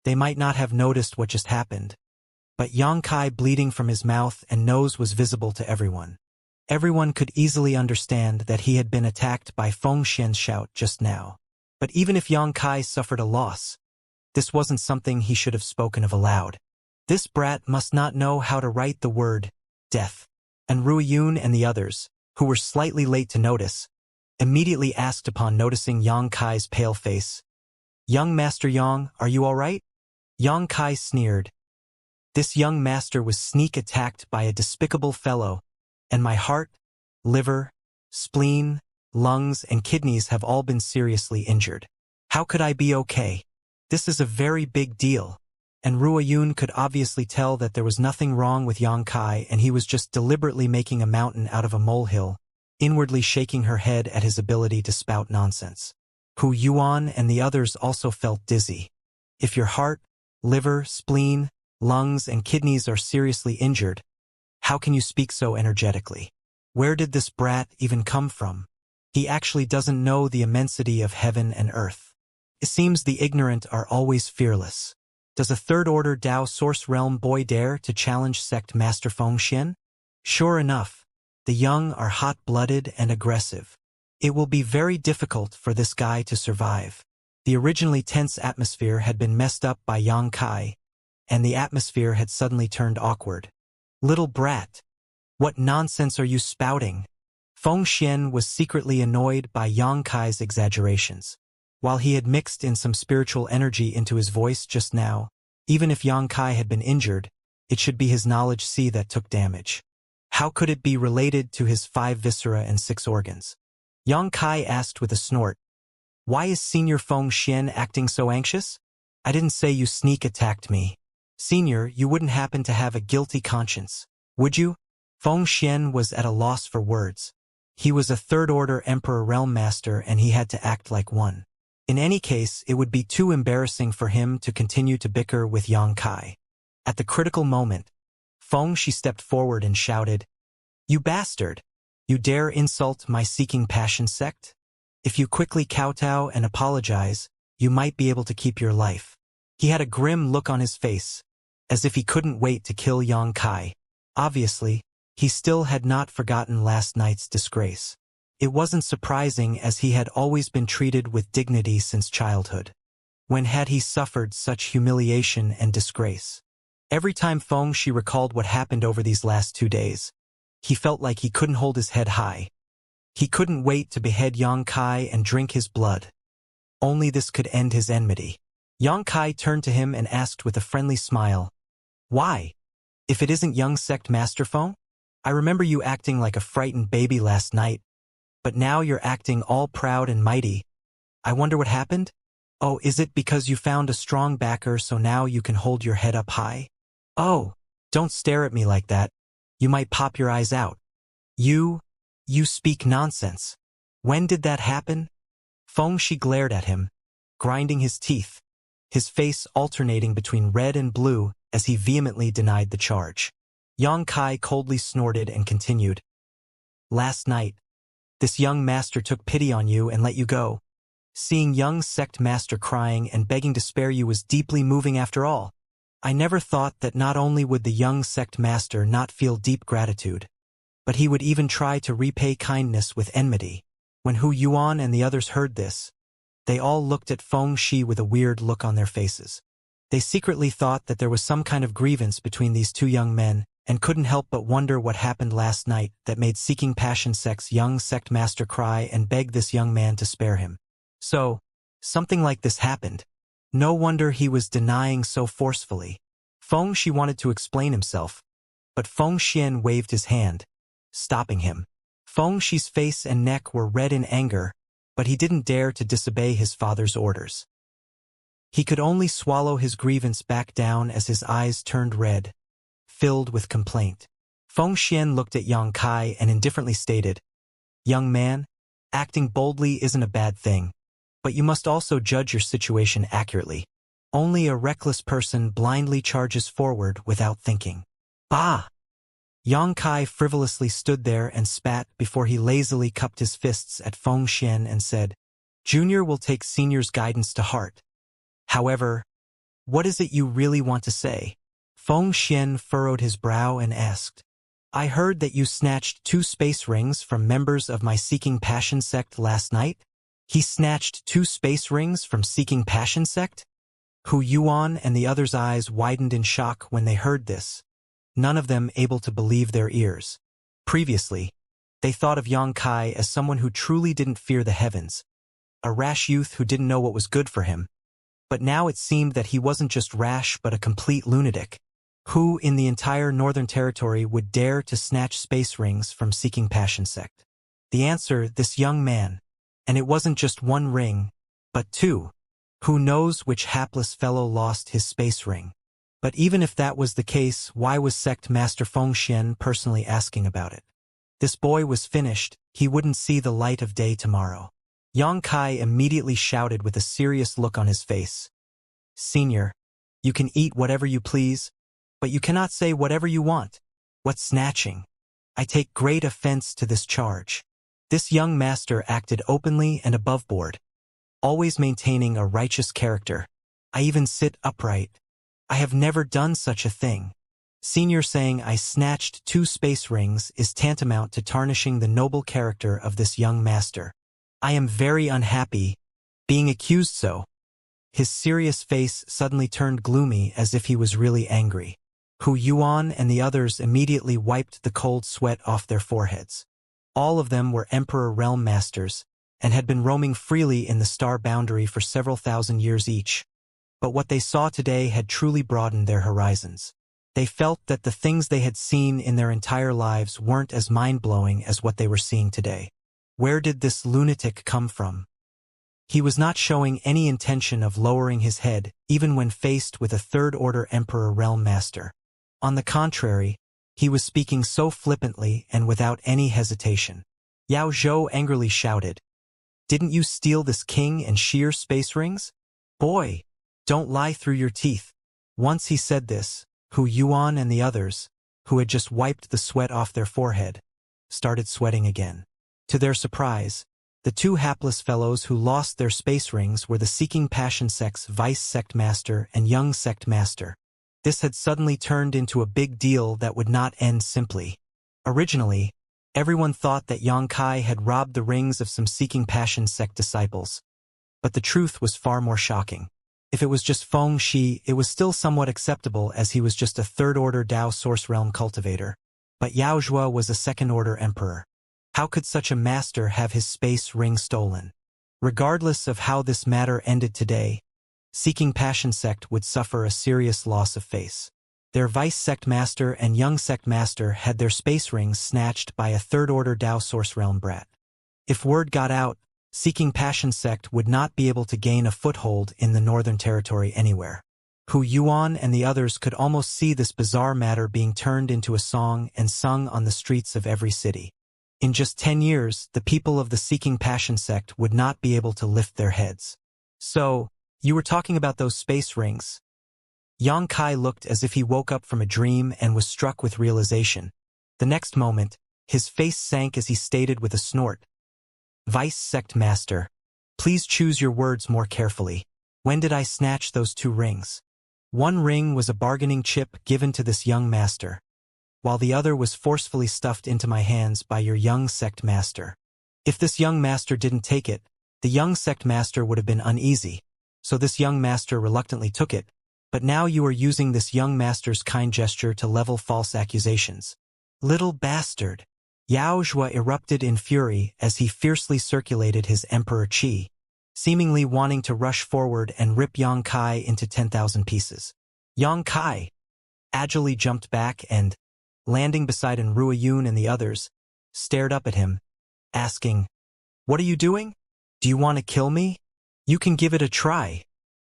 Speaker 1: They might not have noticed what just happened, but Yang Kai bleeding from his mouth and nose was visible to everyone. Everyone could easily understand that he had been attacked by Feng Xian's shout just now. But even if Yang Kai suffered a loss, this wasn't something he should have spoken of aloud. This brat must not know how to write the word death. And Ruiyun and the others, who were slightly late to notice, immediately asked upon noticing Yang Kai's pale face, "Young Master Yang, are you all right?" Yang Kai sneered. This young master was sneak attacked by a despicable fellow, and my heart, liver, spleen, lungs, and kidneys have all been seriously injured. How could I be okay? This is a very big deal. And Ruiyun could obviously tell that there was nothing wrong with Yang Kai, and he was just deliberately making a mountain out of a molehill, inwardly shaking her head at his ability to spout nonsense. Hu Yuan and the others also felt dizzy. If your heart, liver, spleen, lungs, and kidneys are seriously injured, how can you speak so energetically? Where did this brat even come from? He actually doesn't know the immensity of heaven and earth. It seems the ignorant are always fearless. Does a third-order Dao Source Realm boy dare to challenge Sect Master Feng Xian? Sure enough, the young are hot-blooded and aggressive. It will be very difficult for this guy to survive. The originally tense atmosphere had been messed up by Yang Kai, and the atmosphere had suddenly turned awkward. Little brat, what nonsense are you spouting? Feng Xian was secretly annoyed by Yang Kai's exaggerations. While he had mixed in some spiritual energy into his voice just now, even if Yang Kai had been injured, it should be his knowledge C that took damage. How could it be related to his 5 viscera and 6 organs? Yang Kai asked with a snort, "Why is Senior Feng Xian acting so anxious? I didn't say you sneak attacked me. Senior, you wouldn't happen to have a guilty conscience, would you?" Feng Xian was at a loss for words. He was a third-order Emperor Realm Master, and he had to act like one. In any case, it would be too embarrassing for him to continue to bicker with Yang Kai. At the critical moment, Feng Shi stepped forward and shouted, "You bastard! You dare insult my Seeking Passion sect? If you quickly kowtow and apologize, you might be able to keep your life." He had a grim look on his face, as if he couldn't wait to kill Yang Kai. Obviously, he still had not forgotten last night's disgrace. It wasn't surprising, as he had always been treated with dignity since childhood. When had he suffered such humiliation and disgrace? Every time Feng Shi recalled what happened over these last 2 days, he felt like he couldn't hold his head high. He couldn't wait to behead Yang Kai and drink his blood. Only this could end his enmity. Yang Kai turned to him and asked with a friendly smile, "Why? If it isn't young Sect Master Feng? I remember you acting like a frightened baby last night, but now you're acting all proud and mighty. I wonder what happened? Oh, is it because you found a strong backer, so now you can hold your head up high? Oh, don't stare at me like that. You might pop your eyes out. You speak nonsense. When did that happen?" Feng Shi glared at him, grinding his teeth, his face alternating between red and blue as he vehemently denied the charge. Yang Kai coldly snorted and continued, "Last night, this young master took pity on you and let you go. Seeing young sect master crying and begging to spare you was deeply moving after all. I never thought that not only would the young sect master not feel deep gratitude, but he would even try to repay kindness with enmity." When Hu Yuan and the others heard this, they all looked at Feng Shi with a weird look on their faces. They secretly thought that there was some kind of grievance between these 2 young men, and couldn't help but wonder what happened last night that made Seeking Passion Sect's young sect master cry and beg this young man to spare him. So, something like this happened. No wonder he was denying so forcefully. Feng Shi wanted to explain himself, but Feng Xian waved his hand, stopping him. Feng Shi's face and neck were red in anger, but he didn't dare to disobey his father's orders. He could only swallow his grievance back down as his eyes turned red, filled with complaint. Feng Xian looked at Yang Kai and indifferently stated, "Young man, acting boldly isn't a bad thing, but you must also judge your situation accurately. Only a reckless person blindly charges forward without thinking." Bah! Yang Kai frivolously stood there and spat before he lazily cupped his fists at Feng Xian and said, "Junior will take senior's guidance to heart. However, what is it you really want to say?" Feng Xian furrowed his brow and asked, "I heard that you snatched 2 space rings from members of my Seeking Passion sect last night?" He snatched 2 space rings from Seeking Passion sect? Hu Yuan and the others' eyes widened in shock when they heard this, none of them able to believe their ears. Previously, they thought of Yang Kai as someone who truly didn't fear the heavens, a rash youth who didn't know what was good for him. But now it seemed that he wasn't just rash but a complete lunatic. Who in the entire Northern Territory would dare to snatch space rings from Seeking Passion sect? The answer, this young man. And it wasn't just 1 ring, but 2. Who knows which hapless fellow lost his space ring? But even if that was the case, why was Sect Master Feng Xian personally asking about it? This boy was finished, he wouldn't see the light of day tomorrow. Yang Kai immediately shouted with a serious look on his face, "Senior, you can eat whatever you please, but you cannot say whatever you want. What's snatching? I take great offense to this charge." This young master acted openly and above board, always maintaining a righteous character. "I even sit upright. I have never done such a thing." Senior saying I snatched 2 space rings is tantamount to tarnishing the noble character of this young master. I am very unhappy, being accused so. His serious face suddenly turned gloomy as if he was really angry. Hu Yuan and the others immediately wiped the cold sweat off their foreheads. All of them were Emperor Realm Masters, and had been roaming freely in the star boundary for several thousand years each. But what they saw today had truly broadened their horizons. They felt that the things they had seen in their entire lives weren't as mind-blowing as what they were seeing today. Where did this lunatic come from? He was not showing any intention of lowering his head, even when faced with a third-order Emperor Realm Master. On the contrary, he was speaking so flippantly and without any hesitation. Yao Zhou angrily shouted, "Didn't you steal this king and sheer space rings? Boy, don't lie through your teeth." Once he said this, Hu Yuan and the others, who had just wiped the sweat off their forehead, started sweating again. To their surprise, the 2 hapless fellows who lost their space rings were the Seeking Passion sect's Vice Sect Master and Young Sect Master. This had suddenly turned into a big deal that would not end simply. Originally, everyone thought that Yang Kai had robbed the rings of some Seeking Passion sect disciples. But the truth was far more shocking. If it was just Feng Shi, it was still somewhat acceptable as he was just a third-order Dao Source Realm cultivator. But Yao Zhua was a second-order emperor. How could such a master have his space ring stolen? Regardless of how this matter ended today, Seeking Passion sect would suffer a serious loss of face. Their Vice Sect Master and Young Sect Master had their space rings snatched by a third-order Dao Source Realm brat. If word got out, Seeking Passion sect would not be able to gain a foothold in the Northern Territory anywhere. Hu Yuan and the others could almost see this bizarre matter being turned into a song and sung on the streets of every city. In just 10 years, the people of the Seeking Passion sect would not be able to lift their heads. "So, you were talking about those space rings?" Yang Kai looked as if he woke up from a dream and was struck with realization. The next moment, his face sank as he stated with a snort, "Vice Sect Master, please choose your words more carefully. When did I snatch those 2 rings? 1 ring was a bargaining chip given to this young master, while the other was forcefully stuffed into my hands by your young sect master. If this young master didn't take it, the young sect master would have been uneasy, so this young master reluctantly took it, but now you are using this young master's kind gesture to level false accusations. Little bastard!" Yao Zhua erupted in fury as he fiercely circulated his emperor chi, seemingly wanting to rush forward and rip Yang Kai into 10,000 pieces. Yang Kai agilely jumped back and, landing beside Ruiyun and the others, stared up at him, asking, "What are you doing? Do you want to kill me? You can give it a try."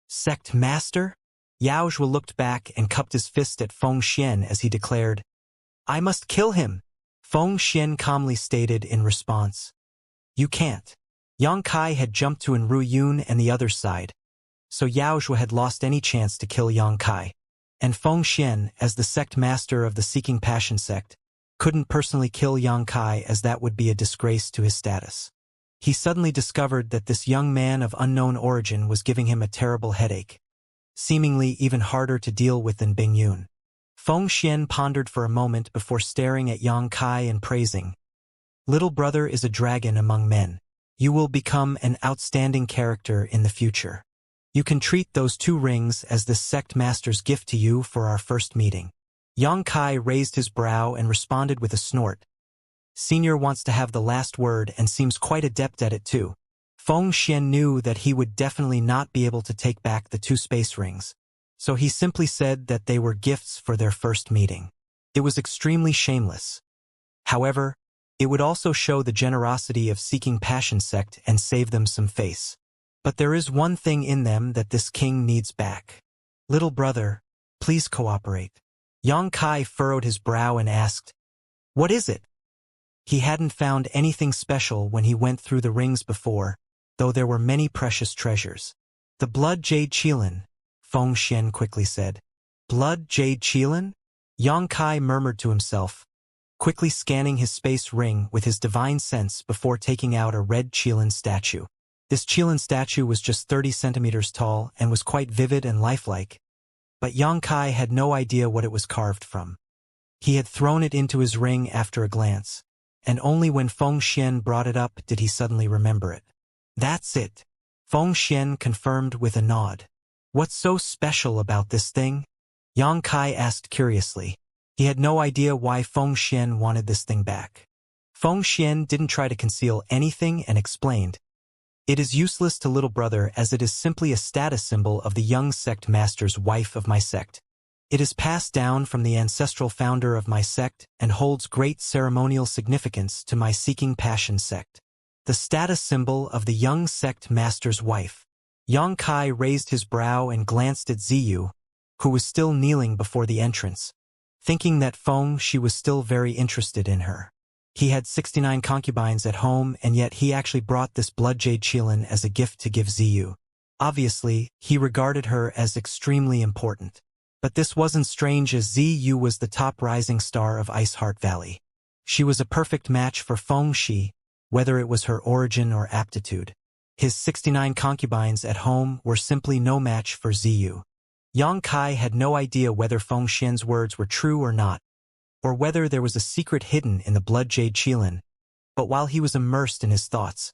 Speaker 1: "Sect Master?" Yao Zhua looked back and cupped his fist at Feng Xian as he declared, I must kill him, Feng Xian calmly stated in response. You can't. Yang Kai had jumped to Enru Yun and the other side, so Yao Zhuo had lost any chance to kill Yang Kai. And Feng Xian, as the sect master of the Seeking Passion sect, couldn't personally kill Yang Kai as that would be a disgrace to his status. He suddenly discovered that this young man of unknown origin was giving him a terrible headache, seemingly even harder to deal with than Bing Yun. Feng Xian pondered for a moment before staring at Yang Kai and praising, Little brother is a dragon among men. You will become an outstanding character in the future. You can treat those 2 rings as the sect master's gift to you for our first meeting. Yang Kai raised his brow and responded with a snort. Senior wants to have the last word and seems quite adept at it too. Feng Xian knew that he would definitely not be able to take back the 2 space rings, so he simply said that they were gifts for their first meeting. It was extremely shameless. However, it would also show the generosity of Seeking Passion sect and save them some face. But there is one thing in them that this king needs back. Little brother, please cooperate. Yang Kai furrowed his brow and asked, What is it? He hadn't found anything special when he went through the rings before, though there were many precious treasures. The blood jade qilin, Feng Xian quickly said. Blood jade qilin? Yang Kai murmured to himself, quickly scanning his space ring with his divine sense before taking out a red qilin statue. This qilin statue was just 30 centimeters tall and was quite vivid and lifelike, but Yang Kai had no idea what it was carved from. He had thrown it into his ring after a glance, and only when Feng Xian brought it up did he suddenly remember it. That's it, Feng Xian confirmed with a nod. What's so special about this thing? Yang Kai asked curiously. He had no idea why Feng Xian wanted this thing back. Feng Xian didn't try to conceal anything and explained, It is useless to little brother as it is simply a status symbol of the young sect master's wife of my sect. It is passed down from the ancestral founder of my sect and holds great ceremonial significance to my Seeking Passion sect. The status symbol of the young sect master's wife. Yang Kai raised his brow and glanced at Ziyu, who was still kneeling before the entrance, thinking that she was still very interested in her. He had 69 concubines at home, and yet he actually brought this blood jade qilin as a gift to give Ziyu. Obviously, he regarded her as extremely important. But this wasn't strange as Ziyu was the top rising star of Ice Heart Valley. She was a perfect match for Feng Shi, whether it was her origin or aptitude. His 69 concubines at home were simply no match for Ziyu. Yang Kai had no idea whether Feng Xian's words were true or not, or whether there was a secret hidden in the blood jade qilin. But while he was immersed in his thoughts,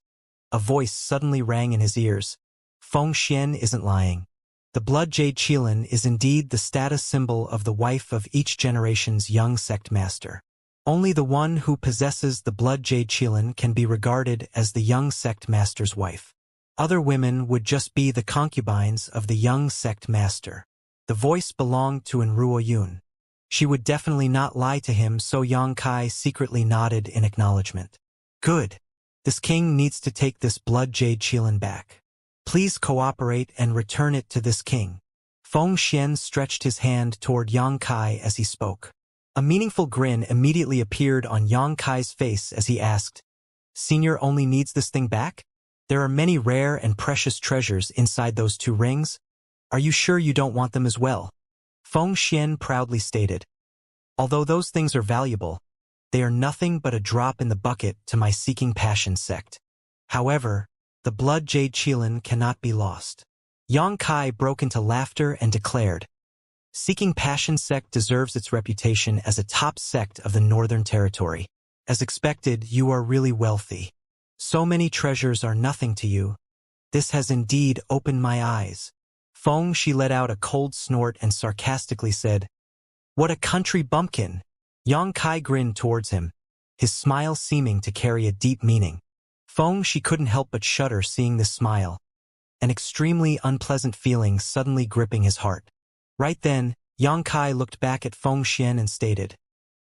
Speaker 1: a voice suddenly rang in his ears. Feng Xian isn't lying. The blood jade qilin is indeed the status symbol of the wife of each generation's young sect master. Only the one who possesses the blood jade qilin can be regarded as the young sect master's wife. Other women would just be the concubines of the young sect master. The voice belonged to Enruo Yun. She would definitely not lie to him, so Yang Kai secretly nodded in acknowledgement. Good. This king needs to take this blood jade qilin back. Please cooperate and return it to this king. Feng Xian stretched his hand toward Yang Kai as he spoke. A meaningful grin immediately appeared on Yang Kai's face as he asked, Senior only needs this thing back? There are many rare and precious treasures inside those 2 rings. Are you sure you don't want them as well? Feng Xian proudly stated, Although those things are valuable, they are nothing but a drop in the bucket to my Seeking Passion sect. However, the blood jade qilin cannot be lost. Yang Kai broke into laughter and declared, Seeking Passion sect deserves its reputation as a top sect of the Northern Territory. As expected, you are really wealthy. So many treasures are nothing to you. This has indeed opened my eyes. Feng Shi let out a cold snort and sarcastically said, What a country bumpkin! Yang Kai grinned towards him, his smile seeming to carry a deep meaning. Feng Shi couldn't help but shudder seeing this smile, an extremely unpleasant feeling suddenly gripping his heart. Right then, Yang Kai looked back at Feng Xian and stated,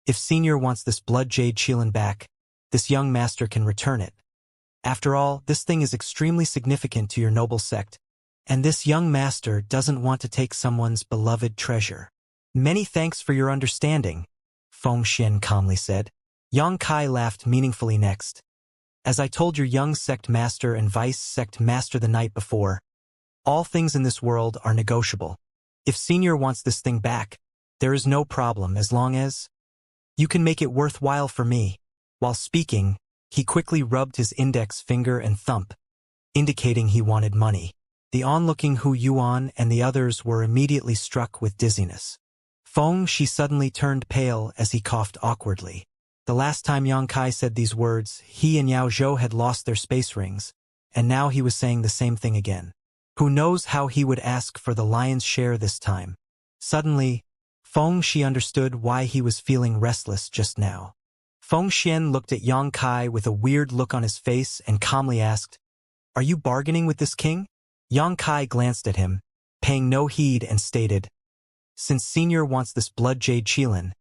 Speaker 1: If Senior wants this blood jade qilin back, this young master can return it. After all, this thing is extremely significant to your noble sect, and this young master doesn't want to take someone's beloved treasure. Many thanks for your understanding. Feng Xian calmly said. Yang Kai laughed meaningfully next. As I told your young sect master and vice sect master the night before, all things in this world are negotiable. If Senior wants this thing back, there is no problem as long as you can make it worthwhile for me. While speaking, he quickly rubbed his index finger and thumb, indicating he wanted money. The onlooking Hu Yuan and the others were immediately struck with dizziness. Feng Shi suddenly turned pale as he coughed awkwardly. The last time Yang Kai said these words, he and Yao Zhou had lost their space rings, and now he was saying the same thing again. Who knows how he would ask for the lion's share this time? Suddenly, Feng Shi understood why he was feeling restless just now. Feng Xian looked at Yang Kai with a weird look on his face and calmly asked, "Are you bargaining with this king?" Yang Kai glanced at him, paying no heed, and stated, "Since Senior wants this blood jade Qilin,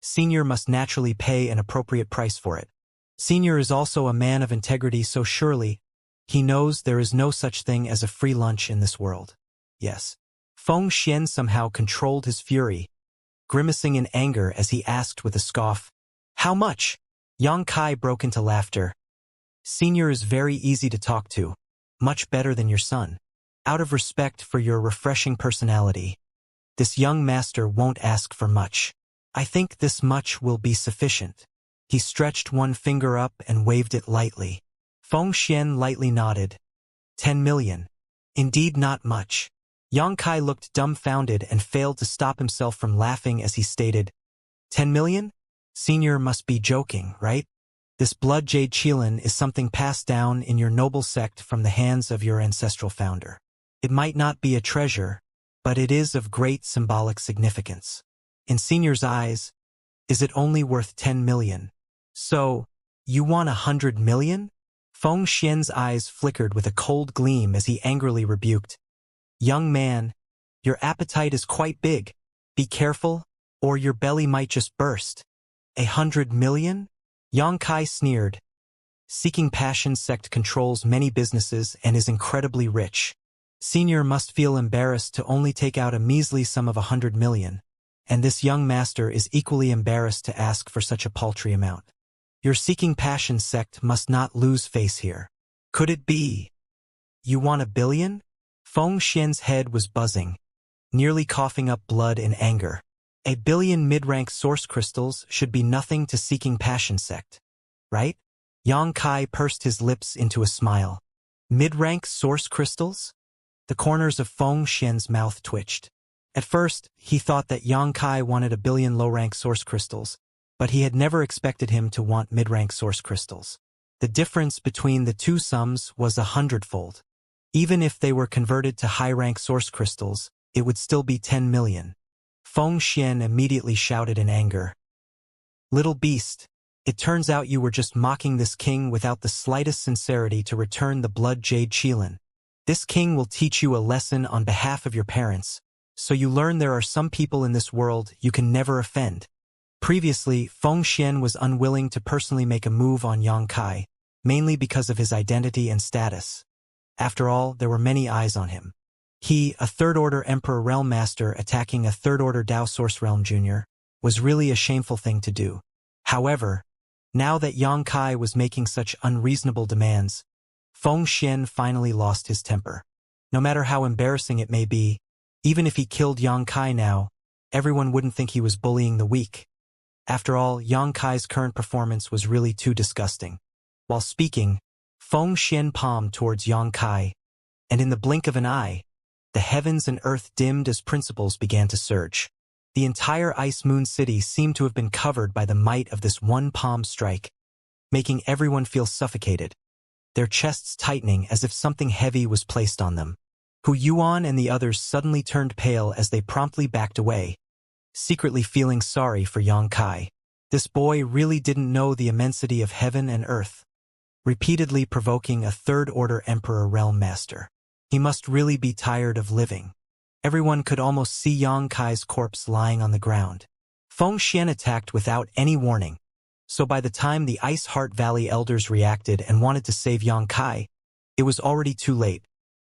Speaker 1: Senior must naturally pay an appropriate price for it. Senior is also a man of integrity, so surely he knows there is no such thing as a free lunch in this world." Yes. Feng Xian somehow controlled his fury, grimacing in anger as he asked with a scoff, "How much?" Yang Kai broke into laughter. "Senior is very easy to talk to, much better than your son. Out of respect for your refreshing personality, this young master won't ask for much. I think this much will be sufficient." He stretched one finger up and waved it lightly. Feng Xian lightly nodded. 10 million. Indeed not much. Yang Kai looked dumbfounded and failed to stop himself from laughing as he stated, 10 million? Senior must be joking, right? This blood jade Qilin is something passed down in your noble sect from the hands of your ancestral founder. It might not be a treasure, but it is of great symbolic significance. In Senior's eyes, is it only worth 10 million? So, you want 100 million? Feng Xian's eyes flickered with a cold gleam as he angrily rebuked, "Young man, your appetite is quite big. Be careful, or your belly might just burst." 100 million? Yang Kai sneered. Seeking Passion sect controls many businesses and is incredibly rich. Senior must feel embarrassed to only take out a measly sum of 100 million, and this young master is equally embarrassed to ask for such a paltry amount. Your Seeking Passion sect must not lose face here. Could it be you want 1 billion? Feng Xian's head was buzzing, nearly coughing up blood in anger. 1 billion mid-rank source crystals should be nothing to Seeking Passion sect, right? Yang Kai pursed his lips into a smile. Mid-rank source crystals? The corners of Feng Xian's mouth twitched. At first, he thought that Yang Kai wanted 1 billion low-rank source crystals, but he had never expected him to want mid-rank source crystals. The difference between the two sums was 100-fold. Even if they were converted to high-rank source crystals, it would still be 10 million. Feng Xian immediately shouted in anger. "Little beast, it turns out you were just mocking this king without the slightest sincerity to return the blood jade Qilin. This king will teach you a lesson on behalf of your parents, so you learn there are some people in this world you can never offend." Previously, Feng Xian was unwilling to personally make a move on Yang Kai, mainly because of his identity and status. After all, there were many eyes on him. He, a third-order Emperor Realm Master attacking a third-order Dao Source Realm Junior, was really a shameful thing to do. However, now that Yang Kai was making such unreasonable demands, Feng Xian finally lost his temper. No matter how embarrassing it may be, even if he killed Yang Kai now, everyone wouldn't think he was bullying the weak. After all, Yang Kai's current performance was really too disgusting. While speaking, Feng Xian palmed towards Yang Kai, and in the blink of an eye, the heavens and earth dimmed as principles began to surge. The entire Ice Moon City seemed to have been covered by the might of this one palm strike, making everyone feel suffocated, their chests tightening as if something heavy was placed on them. Hu Yuan and the others suddenly turned pale as they promptly backed away, secretly feeling sorry for Yang Kai. This boy really didn't know the immensity of heaven and earth, repeatedly provoking a third-order Emperor Realm Master. He must really be tired of living. Everyone could almost see Yang Kai's corpse lying on the ground. Feng Xian attacked without any warning, so by the time the Ice Heart Valley elders reacted and wanted to save Yang Kai, it was already too late.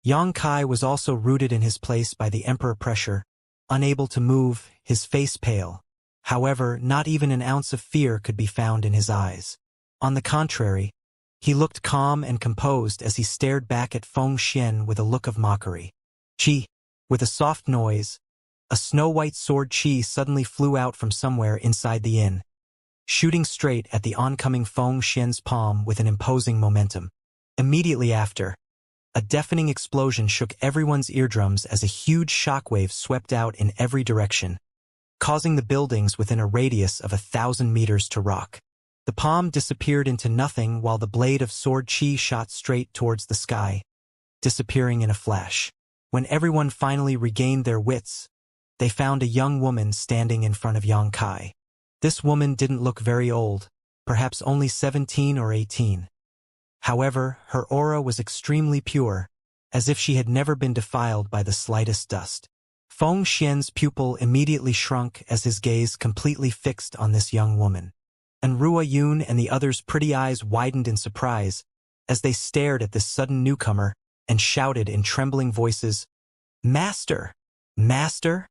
Speaker 1: Yang Kai was also rooted in his place by the Emperor pressure, unable to move, his face pale, However, not even an ounce of fear could be found in his eyes. On the contrary, he looked calm and composed as he stared back at Feng Xian with a look of mockery. Chi. With a soft noise, a snow-white sword Chi suddenly flew out from somewhere inside the inn, shooting straight at the oncoming Feng Xian's palm with an imposing momentum. Immediately after, a deafening explosion shook everyone's eardrums as a huge shockwave swept out in every direction, causing the buildings within a radius of 1,000 meters to rock. The palm disappeared into nothing while the blade of sword Chi shot straight towards the sky, disappearing in a flash. When everyone finally regained their wits, they found a young woman standing in front of Yang Kai. This woman didn't look very old, perhaps only 17 or 18. However, her aura was extremely pure, as if she had never been defiled by the slightest dust. Feng Xian's pupil immediately shrunk as his gaze completely fixed on this young woman. And Ruo Yun and the others' pretty eyes widened in surprise as they stared at this sudden newcomer and shouted in trembling voices, "Master! Master!"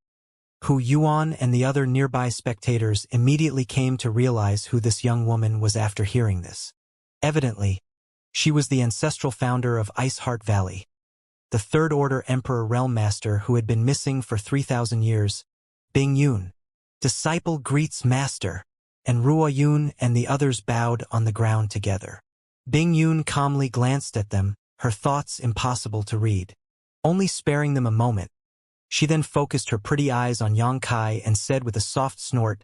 Speaker 1: Hu Yuan and the other nearby spectators immediately came to realize who this young woman was after hearing this. Evidently, she was the ancestral founder of Ice Heart Valley, the Third Order Emperor Realm Master who had been missing for 3,000 years. Bing Yun. Disciple greets Master, and Ruo Yun and the others bowed on the ground together. Bing Yun calmly glanced at them, her thoughts impossible to read. Only sparing them a moment, she then focused her pretty eyes on Yang Kai and said with a soft snort,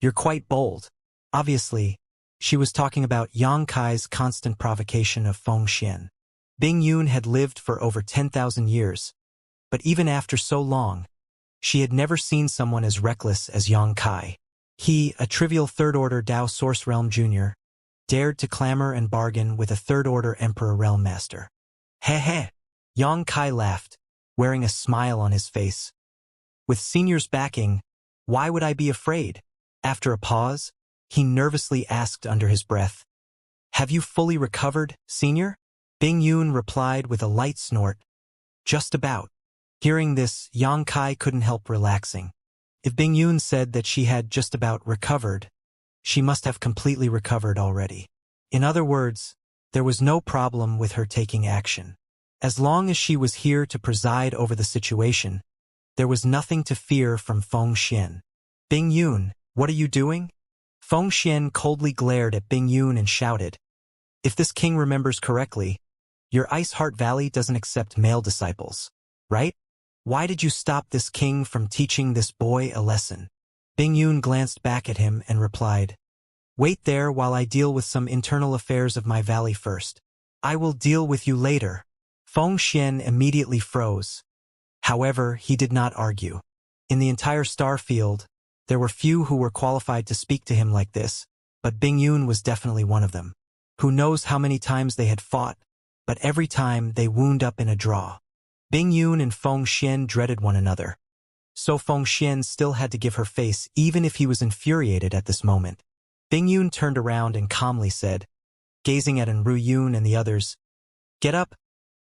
Speaker 1: "You're quite bold." Obviously, she was talking about Yang Kai's constant provocation of Feng Xian. Bing Yun had lived for over 10,000 years, but even after so long, she had never seen someone as reckless as Yang Kai. He, a trivial Third-Order Dao Source Realm Junior, dared to clamor and bargain with a Third-Order Emperor Realm Master. Heh heh. Yang Kai laughed, wearing a smile on his face. With Senior's backing, why would I be afraid? After a pause, he nervously asked under his breath, "Have you fully recovered, Senior?" Bing Yun replied with a light snort, "Just about." Hearing this, Yang Kai couldn't help relaxing. If Bing Yun said that she had just about recovered, she must have completely recovered already. In other words, there was no problem with her taking action. As long as she was here to preside over the situation, there was nothing to fear from Feng Xian. "Bing Yun, what are you doing?" Feng Xian coldly glared at Bing Yun and shouted, "If this king remembers correctly, your Ice Heart Valley doesn't accept male disciples, right? Why did you stop this king from teaching this boy a lesson?" Bing Yun glanced back at him and replied, "Wait there while I deal with some internal affairs of my valley first. I will deal with you later." Feng Xian immediately froze. However, he did not argue. In the entire star field, there were few who were qualified to speak to him like this, but Bing Yun was definitely one of them. Who knows how many times they had fought, but every time they wound up in a draw. Bing Yun and Feng Xian dreaded one another, so Feng Xian still had to give her face even if he was infuriated at this moment. Bing Yun turned around and calmly said, gazing at Ruo Yun and the others, "Get up.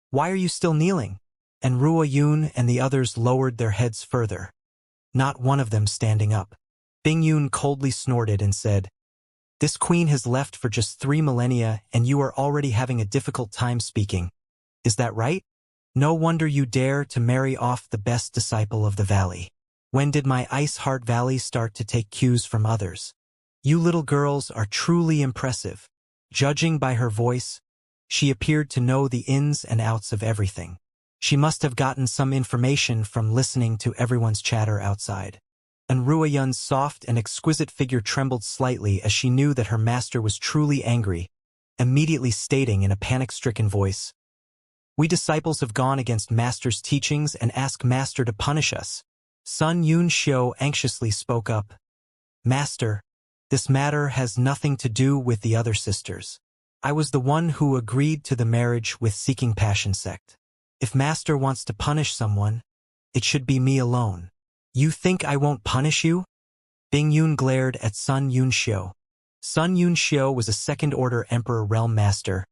Speaker 1: Why are you still kneeling?" And Ruo Yun and the others lowered their heads further, not one of them standing up. Bing Yun coldly snorted and said, "This queen has left for just 3 millennia and you are already having a difficult time speaking. Is that right? No wonder you dare to marry off the best disciple of the valley. When did my Ice Heart Valley start to take cues from others? You little girls are truly impressive." Judging by her voice, she appeared to know the ins and outs of everything. She must have gotten some information from listening to everyone's chatter outside. And Ruo Yun's soft and exquisite figure trembled slightly as she knew that her master was truly angry, immediately stating in a panic-stricken voice, "We disciples have gone against Master's teachings and ask Master to punish us." Sun Yun Xiu anxiously spoke up, "Master, this matter has nothing to do with the other sisters. I was the one who agreed to the marriage with Seeking Passion sect. If Master wants to punish someone, it should be me alone." "You think I won't punish you?" Bing Yun glared at Sun Yun Xiu. Sun Yun Xiu was a second-order Emperor Realm Master,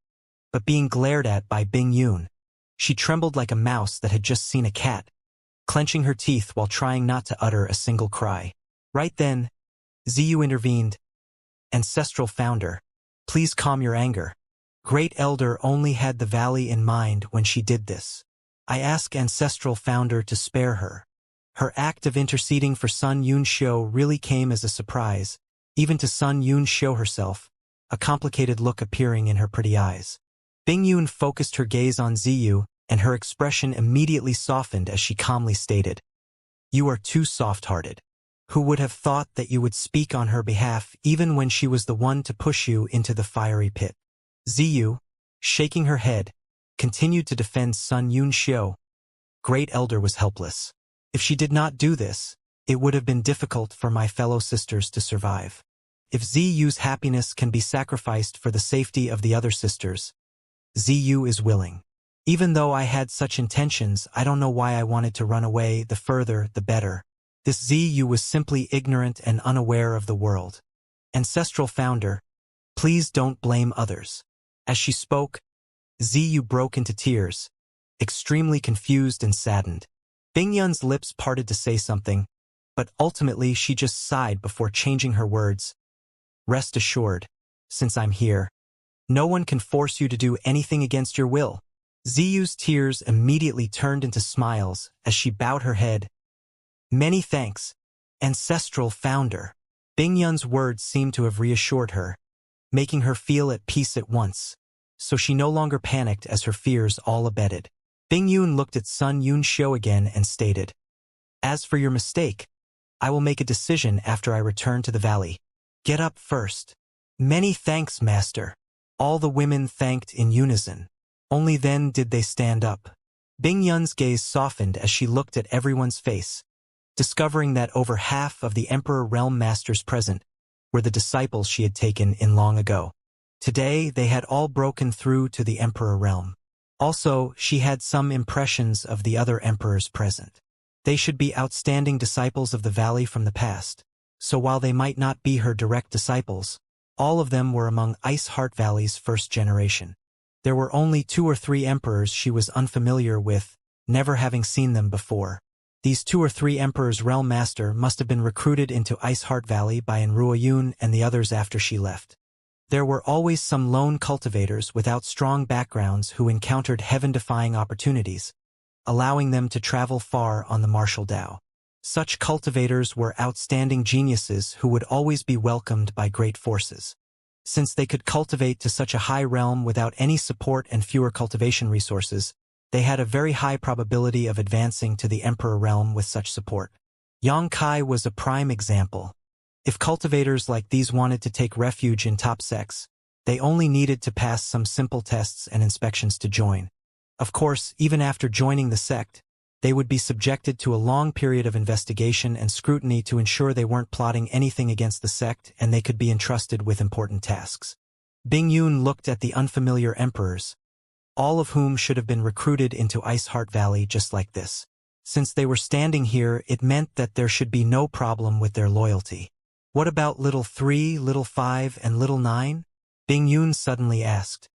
Speaker 1: but being glared at by Bing Yun, she trembled like a mouse that had just seen a cat, clenching her teeth while trying not to utter a single cry. Right then, Ziyu intervened. Ancestral founder, please calm your anger. Great Elder only had the valley in mind when she did this. I ask Ancestral Founder to spare her. Her act of interceding for Sun Yunxiu really came as a surprise, even to Sun Yunxiu herself, a complicated look appearing in her pretty eyes. Bing Yun focused her gaze on Ziyu, and her expression immediately softened as she calmly stated, "You are too soft-hearted. Who would have thought that you would speak on her behalf even when she was the one to push you into the fiery pit?" Ziyu, shaking her head, continued to defend Sun Yunxiu. Great Elder was helpless. If she did not do this, it would have been difficult for my fellow sisters to survive. If Ziyu's happiness can be sacrificed for the safety of the other sisters, Ziyu is willing. Even though I had such intentions, I don't know why I wanted to run away. The further, the better. This Ziyu was simply ignorant and unaware of the world. Ancestral Founder, please don't blame others. As she spoke, Ziyu broke into tears, extremely confused and saddened. Bing Yun's lips parted to say something, but ultimately she just sighed before changing her words. Rest assured, since I'm here, no one can force you to do anything against your will. Ziyu's tears immediately turned into smiles as she bowed her head. Many thanks, Ancestral Founder. Bing Yun's words seemed to have reassured her, making her feel at peace at once, so she no longer panicked as her fears all abated. Bing Yun looked at Sun Yunxiu again and stated, "As for your mistake, I will make a decision after I return to the valley. Get up first." "Many thanks, Master." All the women thanked in unison. Only then did they stand up. Bing Yun's gaze softened as she looked at everyone's face, discovering that over half of the Emperor Realm Masters present were the disciples she had taken in long ago. Today, they had all broken through to the Emperor Realm. Also, she had some impressions of the other emperors present. They should be outstanding disciples of the valley from the past, so while they might not be her direct disciples, all of them were among Ice Heart Valley's first generation. There were only 2 or 3 emperors she was unfamiliar with, never having seen them before. These 2 or 3 emperors' realm master must have been recruited into Ice Heart Valley by Enrua Yun and the others after she left. There were always some lone cultivators without strong backgrounds who encountered heaven-defying opportunities, allowing them to travel far on the martial Tao. Such cultivators were outstanding geniuses who would always be welcomed by great forces. Since they could cultivate to such a high realm without any support and fewer cultivation resources, they had a very high probability of advancing to the Emperor realm with such support. Yang Kai was a prime example. If cultivators like these wanted to take refuge in top sects, they only needed to pass some simple tests and inspections to join. Of course, even after joining the sect, they would be subjected to a long period of investigation and scrutiny to ensure they weren't plotting anything against the sect, and they could be entrusted with important tasks. Bing Yun looked at the unfamiliar emperors, all of whom should have been recruited into Ice Heart Valley just like this. Since they were standing here, it meant that there should be no problem with their loyalty. What about Little 3, Little 5, and Little 9? Bing Yun suddenly asked.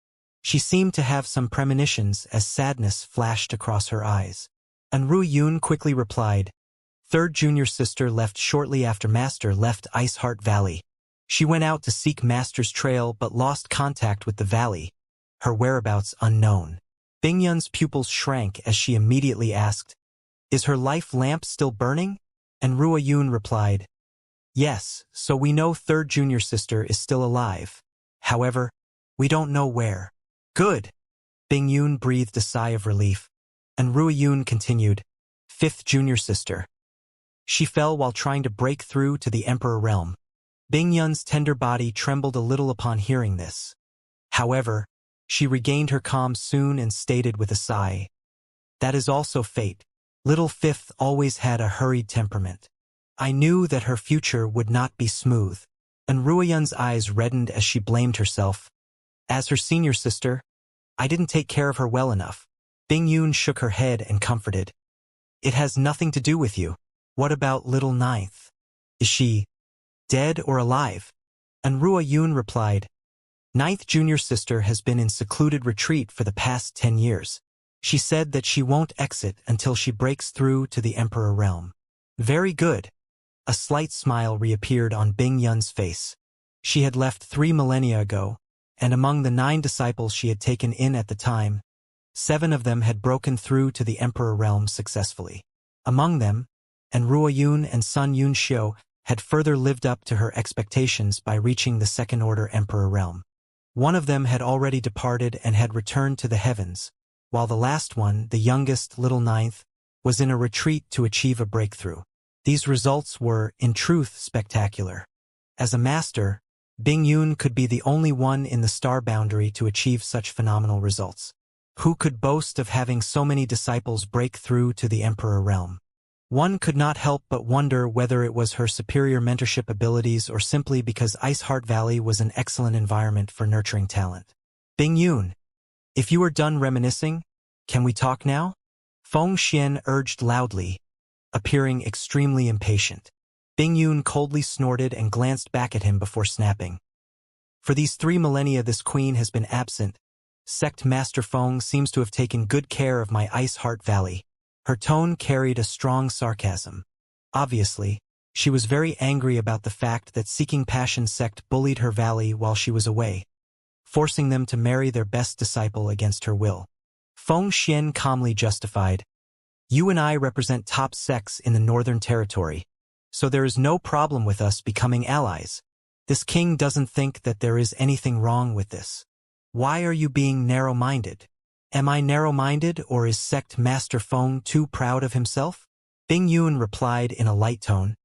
Speaker 1: She seemed to have some premonitions as sadness flashed across her eyes. Enru Yun quickly replied, "Third junior sister left shortly after Master left Ice Heart Valley. She went out to seek Master's trail but lost contact with the valley, her whereabouts unknown." Bing Yun's pupils shrank as she immediately asked, "Is her life lamp still burning?" Enru Yun replied, "Yes, so we know third junior sister is still alive. However, we don't know where." "Good." Bing Yun breathed a sigh of relief, and Rui Yun continued, "Fifth junior sister. She fell while trying to break through to the Emperor realm." Bing Yun's tender body trembled a little upon hearing this. However, she regained her calm soon and stated with a sigh, "That is also fate. Little Fifth always had a hurried temperament. I knew that her future would not be smooth." And Ruoyun's eyes reddened as she blamed herself. "As her senior sister, I didn't take care of her well enough." Bing Yun shook her head and comforted. "It has nothing to do with you. What about Little Ninth? Is she dead or alive?" And Ruo Yun replied, "Ninth junior sister has been in secluded retreat for the past 10 years. She said that she won't exit until she breaks through to the Emperor realm." "Very good." A slight smile reappeared on Bing Yun's face. She had left 3 millennia ago, and among the 9 disciples she had taken in at the time, 7 of them had broken through to the Emperor realm successfully. Among them, and Ruo Yun and Sun Yun Xiu had further lived up to her expectations by reaching the second-order Emperor realm. One of them had already departed and had returned to the heavens, while the last one, the youngest, little ninth, was in a retreat to achieve a breakthrough. These results were, in truth, spectacular. As a master, Bing Yun could be the only one in the star boundary to achieve such phenomenal results. Who could boast of having so many disciples break through to the Emperor realm? One could not help but wonder whether it was her superior mentorship abilities or simply because Ice Heart Valley was an excellent environment for nurturing talent. Bing Yun, if you are done reminiscing, can we talk now? Feng Xian urged loudly, appearing extremely impatient. Bing Yun coldly snorted and glanced back at him before snapping. For these 3 millennia this queen has been absent. Sect Master Feng seems to have taken good care of my Ice Heart Valley. Her tone carried a strong sarcasm. Obviously, she was very angry about the fact that Seeking Passion sect bullied her valley while she was away, forcing them to marry their best disciple against her will. Feng Xian calmly justified, "You and I represent top sects in the Northern Territory, so there is no problem with us becoming allies. This king doesn't think that there is anything wrong with this. Why are you being narrow-minded? Am I narrow-minded, or is Sect Master Feng too proud of himself?" Bing Yun replied in a light tone,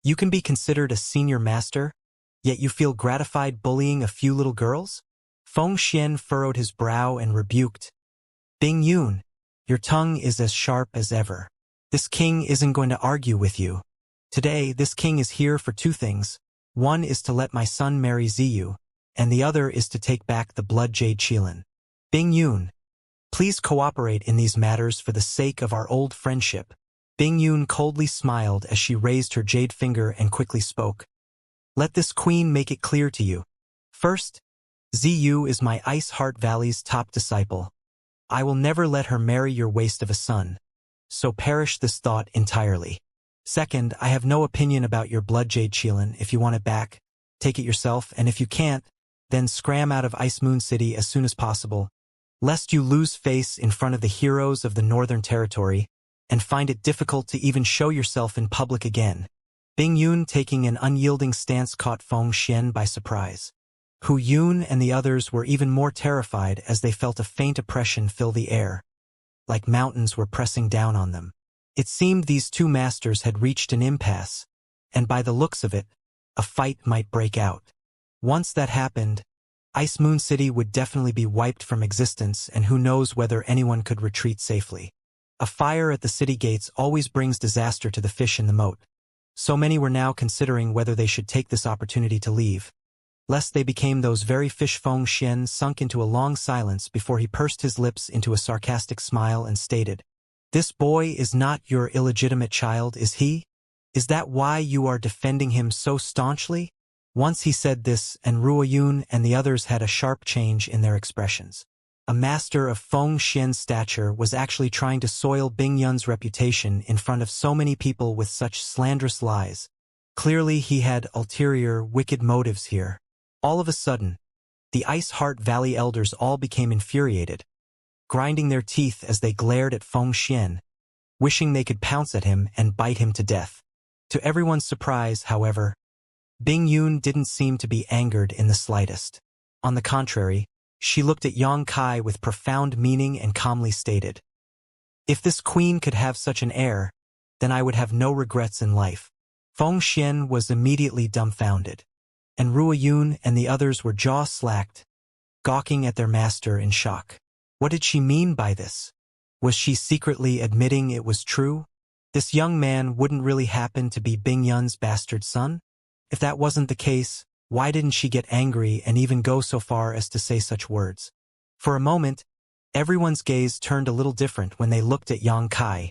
Speaker 1: "You can be considered a senior master, yet you feel gratified bullying a few little girls?" Feng Xian furrowed his brow and rebuked, "Bing Yun, your tongue is as sharp as ever. This king isn't going to argue with you. Today, this king is here for 2 things. One is to let my son marry Ziyu, and the other is to take back the Blood Jade Qilin. Bing Yun, please cooperate in these matters for the sake of our old friendship." Bing Yun coldly smiled as she raised her jade finger and quickly spoke. "Let this queen make it clear to you. First, Ziyu is my Ice Heart Valley's top disciple. I will never let her marry your waste of a son, so perish this thought entirely. Second, I have no opinion about your Blood Jade Qilin. If you want it back, take it yourself, and if you can't, then scram out of Ice Moon City as soon as possible, lest you lose face in front of the heroes of the Northern Territory and find it difficult to even show yourself in public again." Bing Yun, taking an unyielding stance, caught Feng Xian by surprise. Hu Yun and the others were even more terrified as they felt a faint oppression fill the air, like mountains were pressing down on them. It seemed these 2 masters had reached an impasse, and by the looks of it, a fight might break out. Once that happened, Ice Moon City would definitely be wiped from existence, and who knows whether anyone could retreat safely. A fire at the city gates always brings disaster to the fish in the moat. So many were now considering whether they should take this opportunity to leave, lest they became those very fish. Feng Xian sunk into a long silence before he pursed his lips into a sarcastic smile and stated, "This boy is not your illegitimate child, is he? Is that why you are defending him so staunchly?" Once he said this, and Ruo Yun and the others had a sharp change in their expressions. A master of Feng Xian's stature was actually trying to soil Bing Yun's reputation in front of so many people with such slanderous lies. Clearly he had ulterior, wicked motives here. All of a sudden, the Ice Heart Valley elders all became infuriated, grinding their teeth as they glared at Feng Xian, wishing they could pounce at him and bite him to death. To everyone's surprise, however, Bing Yun didn't seem to be angered in the slightest. On the contrary, she looked at Yang Kai with profound meaning and calmly stated, "If this queen could have such an heir, then I would have no regrets in life." Feng Xian was immediately dumbfounded, and Ruo Yun and the others were jaw-slacked, gawking at their master in shock. What did she mean by this? Was she secretly admitting it was true? This young man wouldn't really happen to be Bing Yun's bastard son? If that wasn't the case, why didn't she get angry and even go so far as to say such words? For a moment, everyone's gaze turned a little different when they looked at Yang Kai,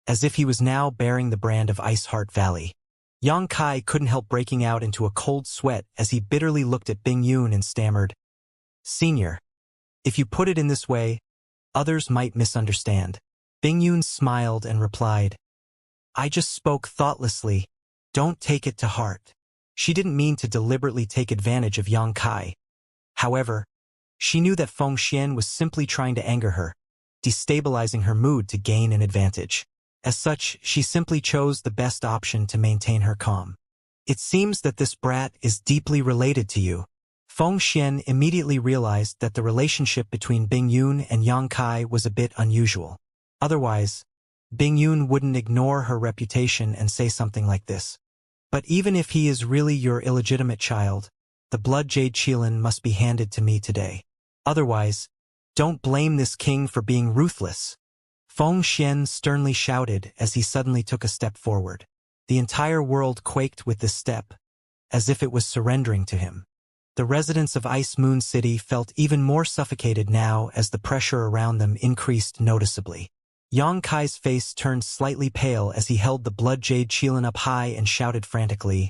Speaker 1: as if he was now bearing the brand of Ice Heart Valley. Yang Kai couldn't help breaking out into a cold sweat as he bitterly looked at Bing Yun and stammered, "Senior, if you put it in this way, others might misunderstand." Bing Yun smiled and replied, "I just spoke thoughtlessly. Don't take it to heart. She didn't mean to deliberately take advantage of Yang Kai. However, she knew that Feng Xian was simply trying to anger her, destabilizing her mood to gain an advantage. As such, she simply chose the best option to maintain her calm. It seems that this brat is deeply related to you. Feng Xian immediately realized that the relationship between Bing Yun and Yang Kai was a bit unusual. Otherwise, Bing Yun wouldn't ignore her reputation and say something like this. But even if he is really your illegitimate child, the blood jade Qilin must be handed to me today. Otherwise, don't blame this king for being ruthless. Feng Xian sternly shouted as he suddenly took a step forward. The entire world quaked with this step, as if it was surrendering to him. The residents of Ice Moon City felt even more suffocated now as the pressure around them increased noticeably. Yang Kai's face turned slightly pale as he held the blood jade Qilin up high and shouted frantically,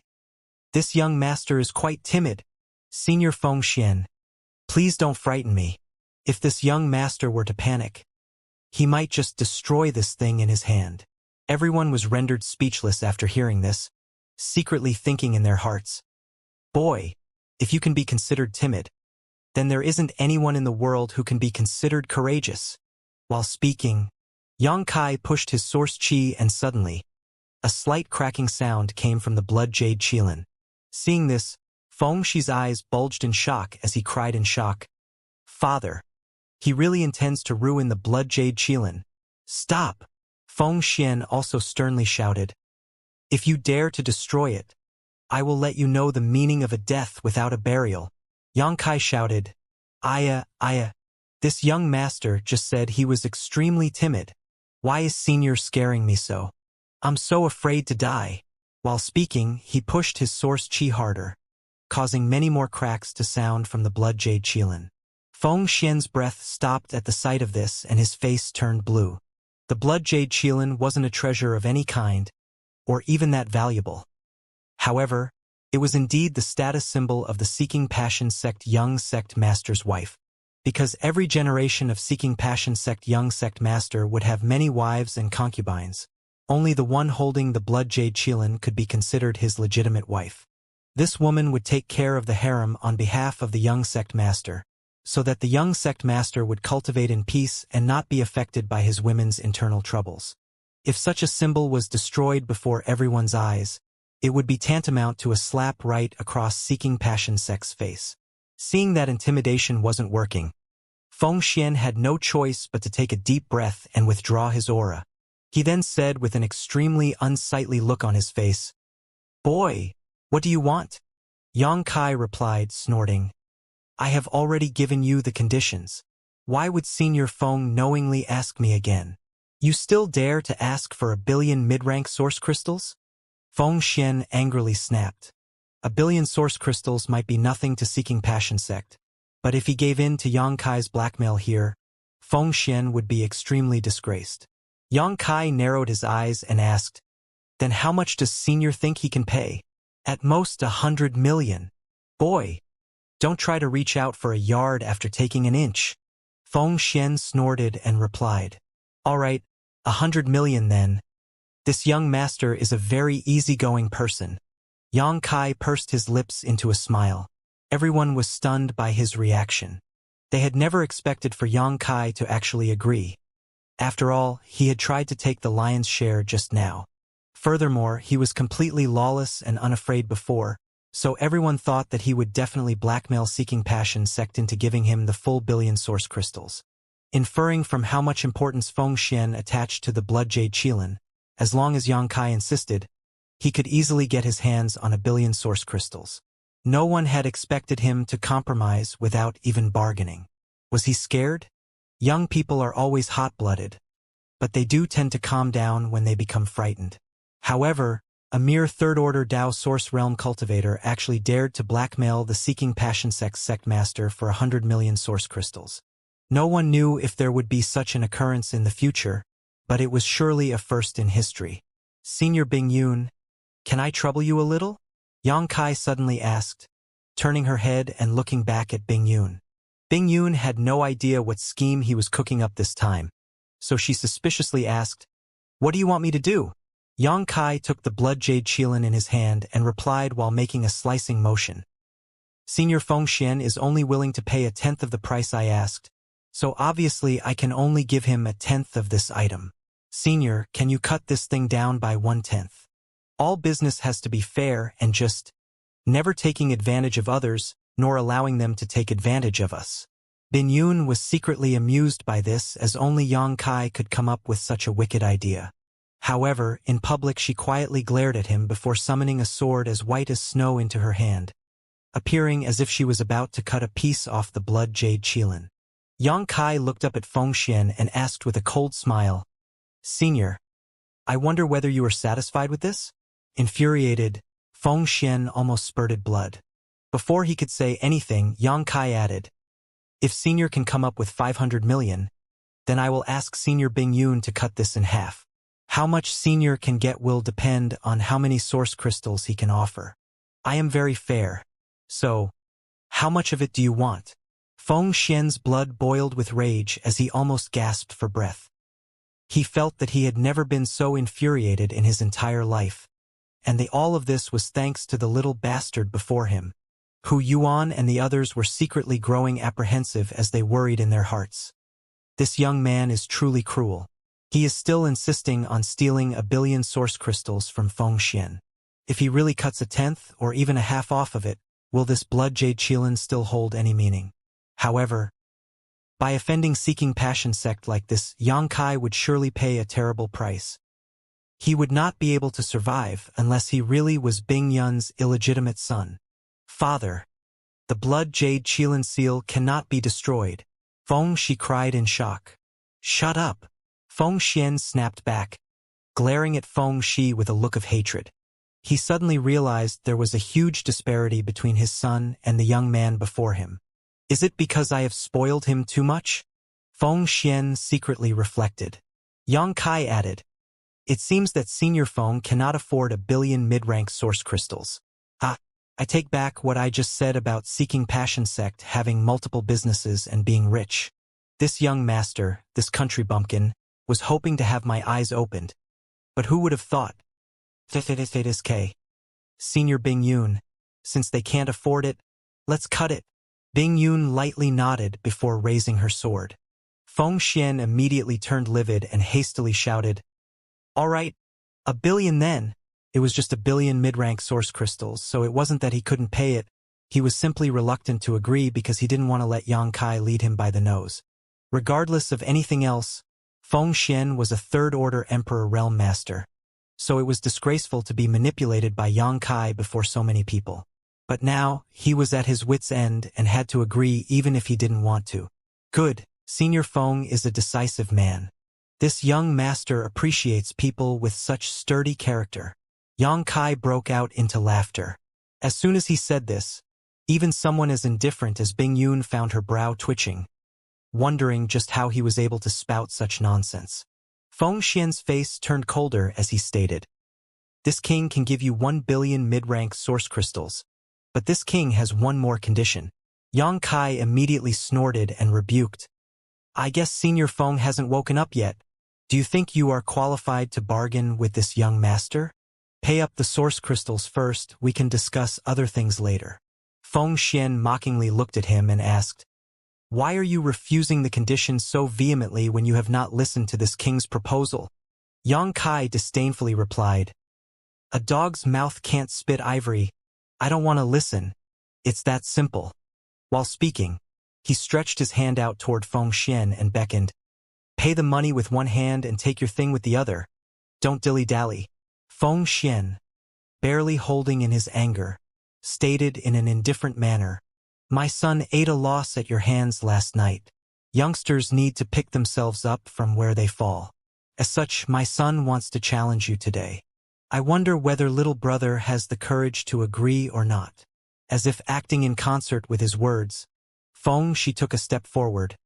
Speaker 1: "This young master is quite timid. Senior Feng Xian, please don't frighten me. If this young master were to panic, he might just destroy this thing in his hand." Everyone was rendered speechless after hearing this, secretly thinking in their hearts, "Boy, if you can be considered timid, then there isn't anyone in the world who can be considered courageous." While speaking, Yang Kai pushed his source chi and suddenly, a slight cracking sound came from the blood jade Qilin. Seeing this, Feng Xi's eyes bulged in shock as he cried in shock, "Father, he really intends to ruin the blood jade Qilin. Stop!" Feng Xian also sternly shouted, "If you dare to destroy it, I will let you know the meaning of a death without a burial." Yang Kai shouted, Aya, this young master just said he was extremely timid. Why is Senior scaring me so? I'm so afraid to die." While speaking, he pushed his source chi harder, causing many more cracks to sound from the blood jade Qilin. Feng Xian's breath stopped at the sight of this and his face turned blue. The blood jade Qilin wasn't a treasure of any kind, or even that valuable. However, it was indeed the status symbol of the Seeking Passion Sect young sect master's wife. Because every generation of Seeking Passion Sect young sect master would have many wives and concubines, only the one holding the blood jade Qilin could be considered his legitimate wife. This woman would take care of the harem on behalf of the young sect master, so that the young sect master would cultivate in peace and not be affected by his women's internal troubles. If such a symbol was destroyed before everyone's eyes, it would be tantamount to a slap right across Seeking Passion Sect's face. Seeing that intimidation wasn't working, Feng Xian had no choice but to take a deep breath and withdraw his aura. He then said with an extremely unsightly look on his face, "Boy, what do you want?" Yang Kai replied, snorting, "I have already given you the conditions. Why would Senior Feng knowingly ask me again? You still dare to ask for 1,000,000,000 mid-rank source crystals?" Feng Xian angrily snapped. 1,000,000,000 source crystals might be nothing to Seeking Passion Sect, but if he gave in to Yang Kai's blackmail here, Feng Xian would be extremely disgraced. Yang Kai narrowed his eyes and asked, "Then how much does Senior think he can pay?" "At most 100,000,000. Boy, don't try to reach out for a yard after taking an inch." Feng Xian snorted and replied, "All right, 100,000,000 then. This young master is a very easygoing person." Yang Kai pursed his lips into a smile. Everyone was stunned by his reaction. They had never expected for Yang Kai to actually agree. After all, he had tried to take the lion's share just now. Furthermore, he was completely lawless and unafraid before, so everyone thought that he would definitely blackmail Seeking Passion Sect into giving him the full 1,000,000,000 source crystals. Inferring from how much importance Feng Xian attached to the blood jade Qilin, as long as Yang Kai insisted, he could easily get his hands on 1,000,000,000 source crystals. No one had expected him to compromise without even bargaining. Was he scared? Young people are always hot-blooded, but they do tend to calm down when they become frightened. However, a mere third-order Dao Source Realm cultivator actually dared to blackmail the Seeking Passion sect master for 100,000,000 source crystals. No one knew if there would be such an occurrence in the future, but it was surely a first in history. "Senior Bing Yun, can I trouble you a little?" Yang Kai suddenly asked, turning her head and looking back at Bing Yun. Bing Yun had no idea what scheme he was cooking up this time, so she suspiciously asked, "What do you want me to do?" Yang Kai took the blood jade qilin in his hand and replied while making a slicing motion. Senior Feng Xian is only willing to pay a tenth of the price I asked, so obviously I can only give him a tenth of this item. Senior, can you cut this thing down by 1/10? All business has to be fair and just, never taking advantage of others, nor allowing them to take advantage of us. Bin Yun was secretly amused by this, as only Yang Kai could come up with such a wicked idea. However, in public she quietly glared at him before summoning a sword as white as snow into her hand, appearing as if she was about to cut a piece off the blood jade qilin. Yang Kai looked up at Feng Xian and asked with a cold smile, "Senior, I wonder whether you are satisfied with this?" Infuriated, Feng Xian almost spurted blood. Before he could say anything, Yang Kai added, "If Senior can come up with 500 million, then I will ask Senior Bing Yun to cut this in half. How much Senior can get will depend on how many source crystals he can offer. I am very fair. So, how much of it do you want?" Feng Xian's blood boiled with rage as he almost gasped for breath. He felt that he had never been so infuriated in his entire life, and all of this was thanks to the little bastard before him. Hu Yuan and the others were secretly growing apprehensive as they worried in their hearts. This young man is truly cruel. He is still insisting on stealing 1 billion source crystals from Feng Xian. If he really cuts a tenth or even a half off of it, will this blood jade qilin still hold any meaning? However, by offending Seeking Passion sect like this, Yang Kai would surely pay a terrible price. He would not be able to survive unless he really was Bing Yun's illegitimate son. "Father, the blood jade qilin seal cannot be destroyed," Feng Shi cried in shock. "Shut up!" Feng Xian snapped back, glaring at Feng Shi with a look of hatred. He suddenly realized there was a huge disparity between his son and the young man before him. Is it because I have spoiled him too much? Feng Xian secretly reflected. Yang Kai added, "It seems that Senior Feng cannot afford 1 billion mid-rank source crystals. I take back what I just said about Seeking Passion sect having multiple businesses and being rich. This young master, this country bumpkin, was hoping to have my eyes opened. But who would have thought? Senior Bing Yun, since they can't afford it, let's cut it." Bing Yun lightly nodded before raising her sword. Feng Xian immediately turned livid and hastily shouted, "All right, 1 billion then." It was just 1 billion mid-rank source crystals, so it wasn't that he couldn't pay it. He was simply reluctant to agree because he didn't want to let Yang Kai lead him by the nose. Regardless of anything else, Feng Xian was a third-order Emperor Realm Master, so it was disgraceful to be manipulated by Yang Kai before so many people. But now, he was at his wit's end and had to agree even if he didn't want to. Good, Senior Feng is a decisive man. This young master appreciates people with such sturdy character. Yang Kai broke out into laughter. As soon as he said this, even someone as indifferent as Bing Yun found her brow twitching, wondering just how he was able to spout such nonsense. Feng Xian's face turned colder as he stated, "This king can give you 1 billion mid-rank source crystals, but this king has one more condition." Yang Kai immediately snorted and rebuked, "I guess Senior Feng hasn't woken up yet. Do you think you are qualified to bargain with this young master? Pay up the source crystals first, we can discuss other things later." Feng Xian mockingly looked at him and asked, "Why are you refusing the conditions so vehemently when you have not listened to this king's proposal?" Yang Kai disdainfully replied, "A dog's mouth can't spit ivory. I don't want to listen. It's that simple." While speaking, he stretched his hand out toward Feng Xian and beckoned, "Pay the money with one hand and take your thing with the other. Don't dilly-dally." Feng Xian, barely holding in his anger, stated in an indifferent manner, "My son ate a loss at your hands last night. Youngsters need to pick themselves up from where they fall. As such, my son wants to challenge you today. I wonder whether little brother has the courage to agree or not." As if acting in concert with his words, Feng Shi took a step forward,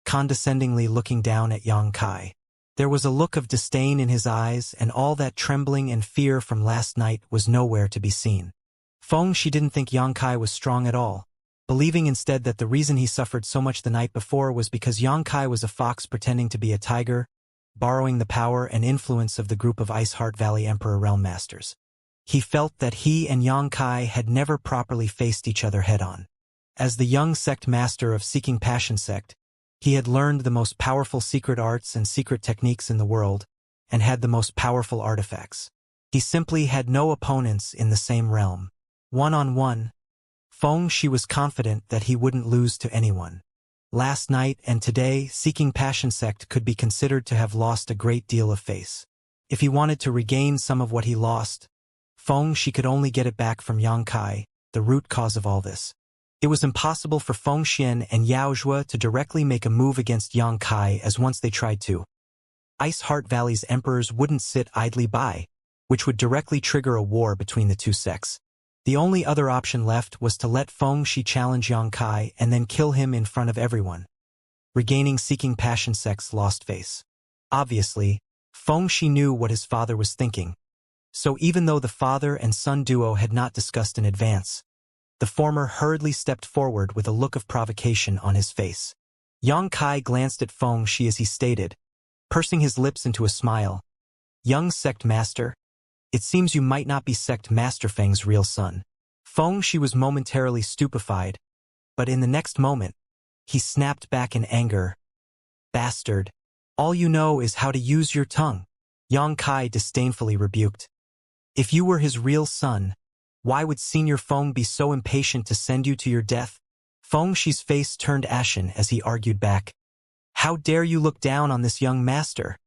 Speaker 1: condescendingly looking down at Yang Kai. There was a look of disdain in his eyes, and all that trembling and fear from last night was nowhere to be seen. Feng Shi didn't think Yang Kai was strong at all, believing instead that the reason he suffered so much the night before was because Yang Kai was a fox pretending to be a tiger, borrowing the power and influence of the group of Ice Heart Valley Emperor Realm Masters. He felt that he and Yang Kai had never properly faced each other head-on. As the young sect master of Seeking Passion sect, he had learned the most powerful secret arts and secret techniques in the world, and had the most powerful artifacts. He simply had no opponents in the same realm. One-on-one, Feng-Shi was confident that he wouldn't lose to anyone. Last night and today, Seeking Passion sect could be considered to have lost a great deal of face. If he wanted to regain some of what he lost, Feng-Shi could only get it back from Yang Kai, the root cause of all this. It was impossible for Feng Xian and Yao Zhua to directly make a move against Yang Kai, as once they tried to, Ice Heart Valley's emperors wouldn't sit idly by, which would directly trigger a war between the two sects. The only other option left was to let Feng-Shi challenge Yang Kai and then kill him in front of everyone, regaining Seeking Passion sect's lost face. Obviously, Feng-Shi knew what his father was thinking, so even though the father and son duo had not discussed in advance, the former hurriedly stepped forward with a look of provocation on his face. Yang Kai glanced at Feng-Shi as he stated, pursing his lips into a smile, "Young sect master, it seems you might not be sect Master Feng's real son." Feng-Shi was momentarily stupefied, but in the next moment, he snapped back in anger. "Bastard, all you know is how to use your tongue," Yang Kai disdainfully rebuked. "If you were his real son, why would Senior Feng be so impatient to send you to your death?" Feng-Shi's face turned ashen as he argued back. "How dare you look down on this young master?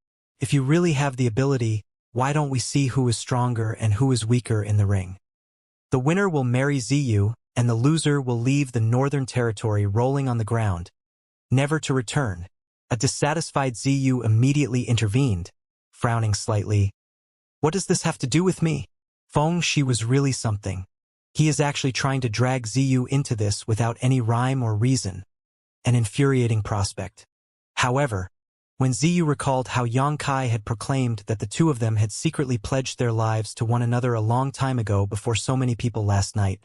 Speaker 1: If you really have the ability, why don't we see who is stronger and who is weaker in the ring? The winner will marry Ziyu, and the loser will leave the northern territory rolling on the ground, never to return." A dissatisfied Ziyu immediately intervened, frowning slightly. "What does this have to do with me?" Feng-Shi was really something. He is actually trying to drag Ziyu into this without any rhyme or reason. An infuriating prospect. However, when Ziyu recalled how Yang Kai had proclaimed that the two of them had secretly pledged their lives to one another a long time ago before so many people last night,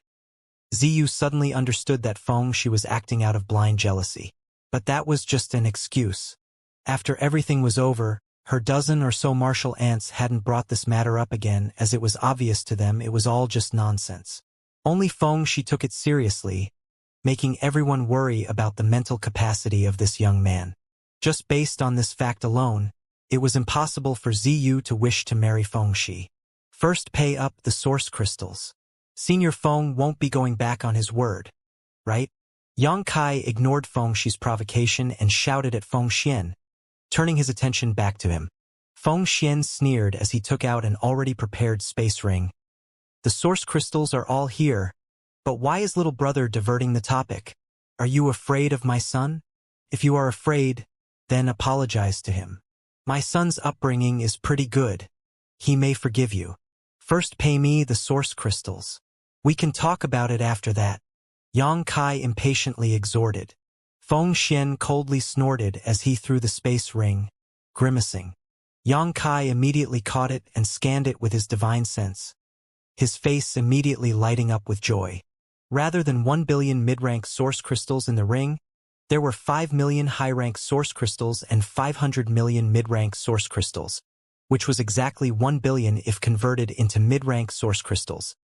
Speaker 1: Ziyu suddenly understood that Feng-Shi was acting out of blind jealousy. But that was just an excuse. After everything was over, her dozen or so martial aunts hadn't brought this matter up again, as it was obvious to them it was all just nonsense. Only Feng-Shi took it seriously, making everyone worry about the mental capacity of this young man. Just based on this fact alone, it was impossible for Ziyu to wish to marry Feng-Shi. First pay up the source crystals. Senior Feng won't be going back on his word, right? Yang Kai ignored Feng-Shi's provocation and shouted at Feng Xian, turning his attention back to him. Feng Xian sneered as he took out an already prepared space ring. "The source crystals are all here, but why is little brother diverting the topic? Are you afraid of my son? If you are afraid, then apologize to him. My son's upbringing is pretty good. He may forgive you. First pay me the source crystals. We can talk about it after that," Yang Kai impatiently exhorted. Feng Xian coldly snorted as he threw the space ring, grimacing. Yang Kai immediately caught it and scanned it with his divine sense, his face immediately lighting up with joy. Rather than 1 billion mid-rank source crystals in the ring, there were 5 million high-rank source crystals and 500 million mid-rank source crystals, which was exactly 1 billion if converted into mid-rank source crystals.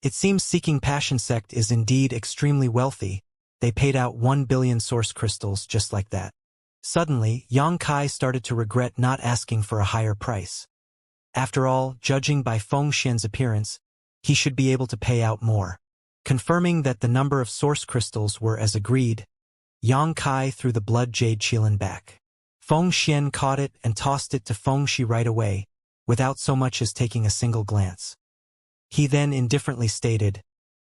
Speaker 1: It seems Seeking Passion sect is indeed extremely wealthy. They paid out 1 billion source crystals just like that. Suddenly, Yang Kai started to regret not asking for a higher price. After all, judging by Feng Xian's appearance, he should be able to pay out more. Confirming that the number of source crystals were as agreed, Yang Kai threw the blood jade qilin back. Feng Xian caught it and tossed it to Feng-Shi right away, without so much as taking a single glance. He then indifferently stated,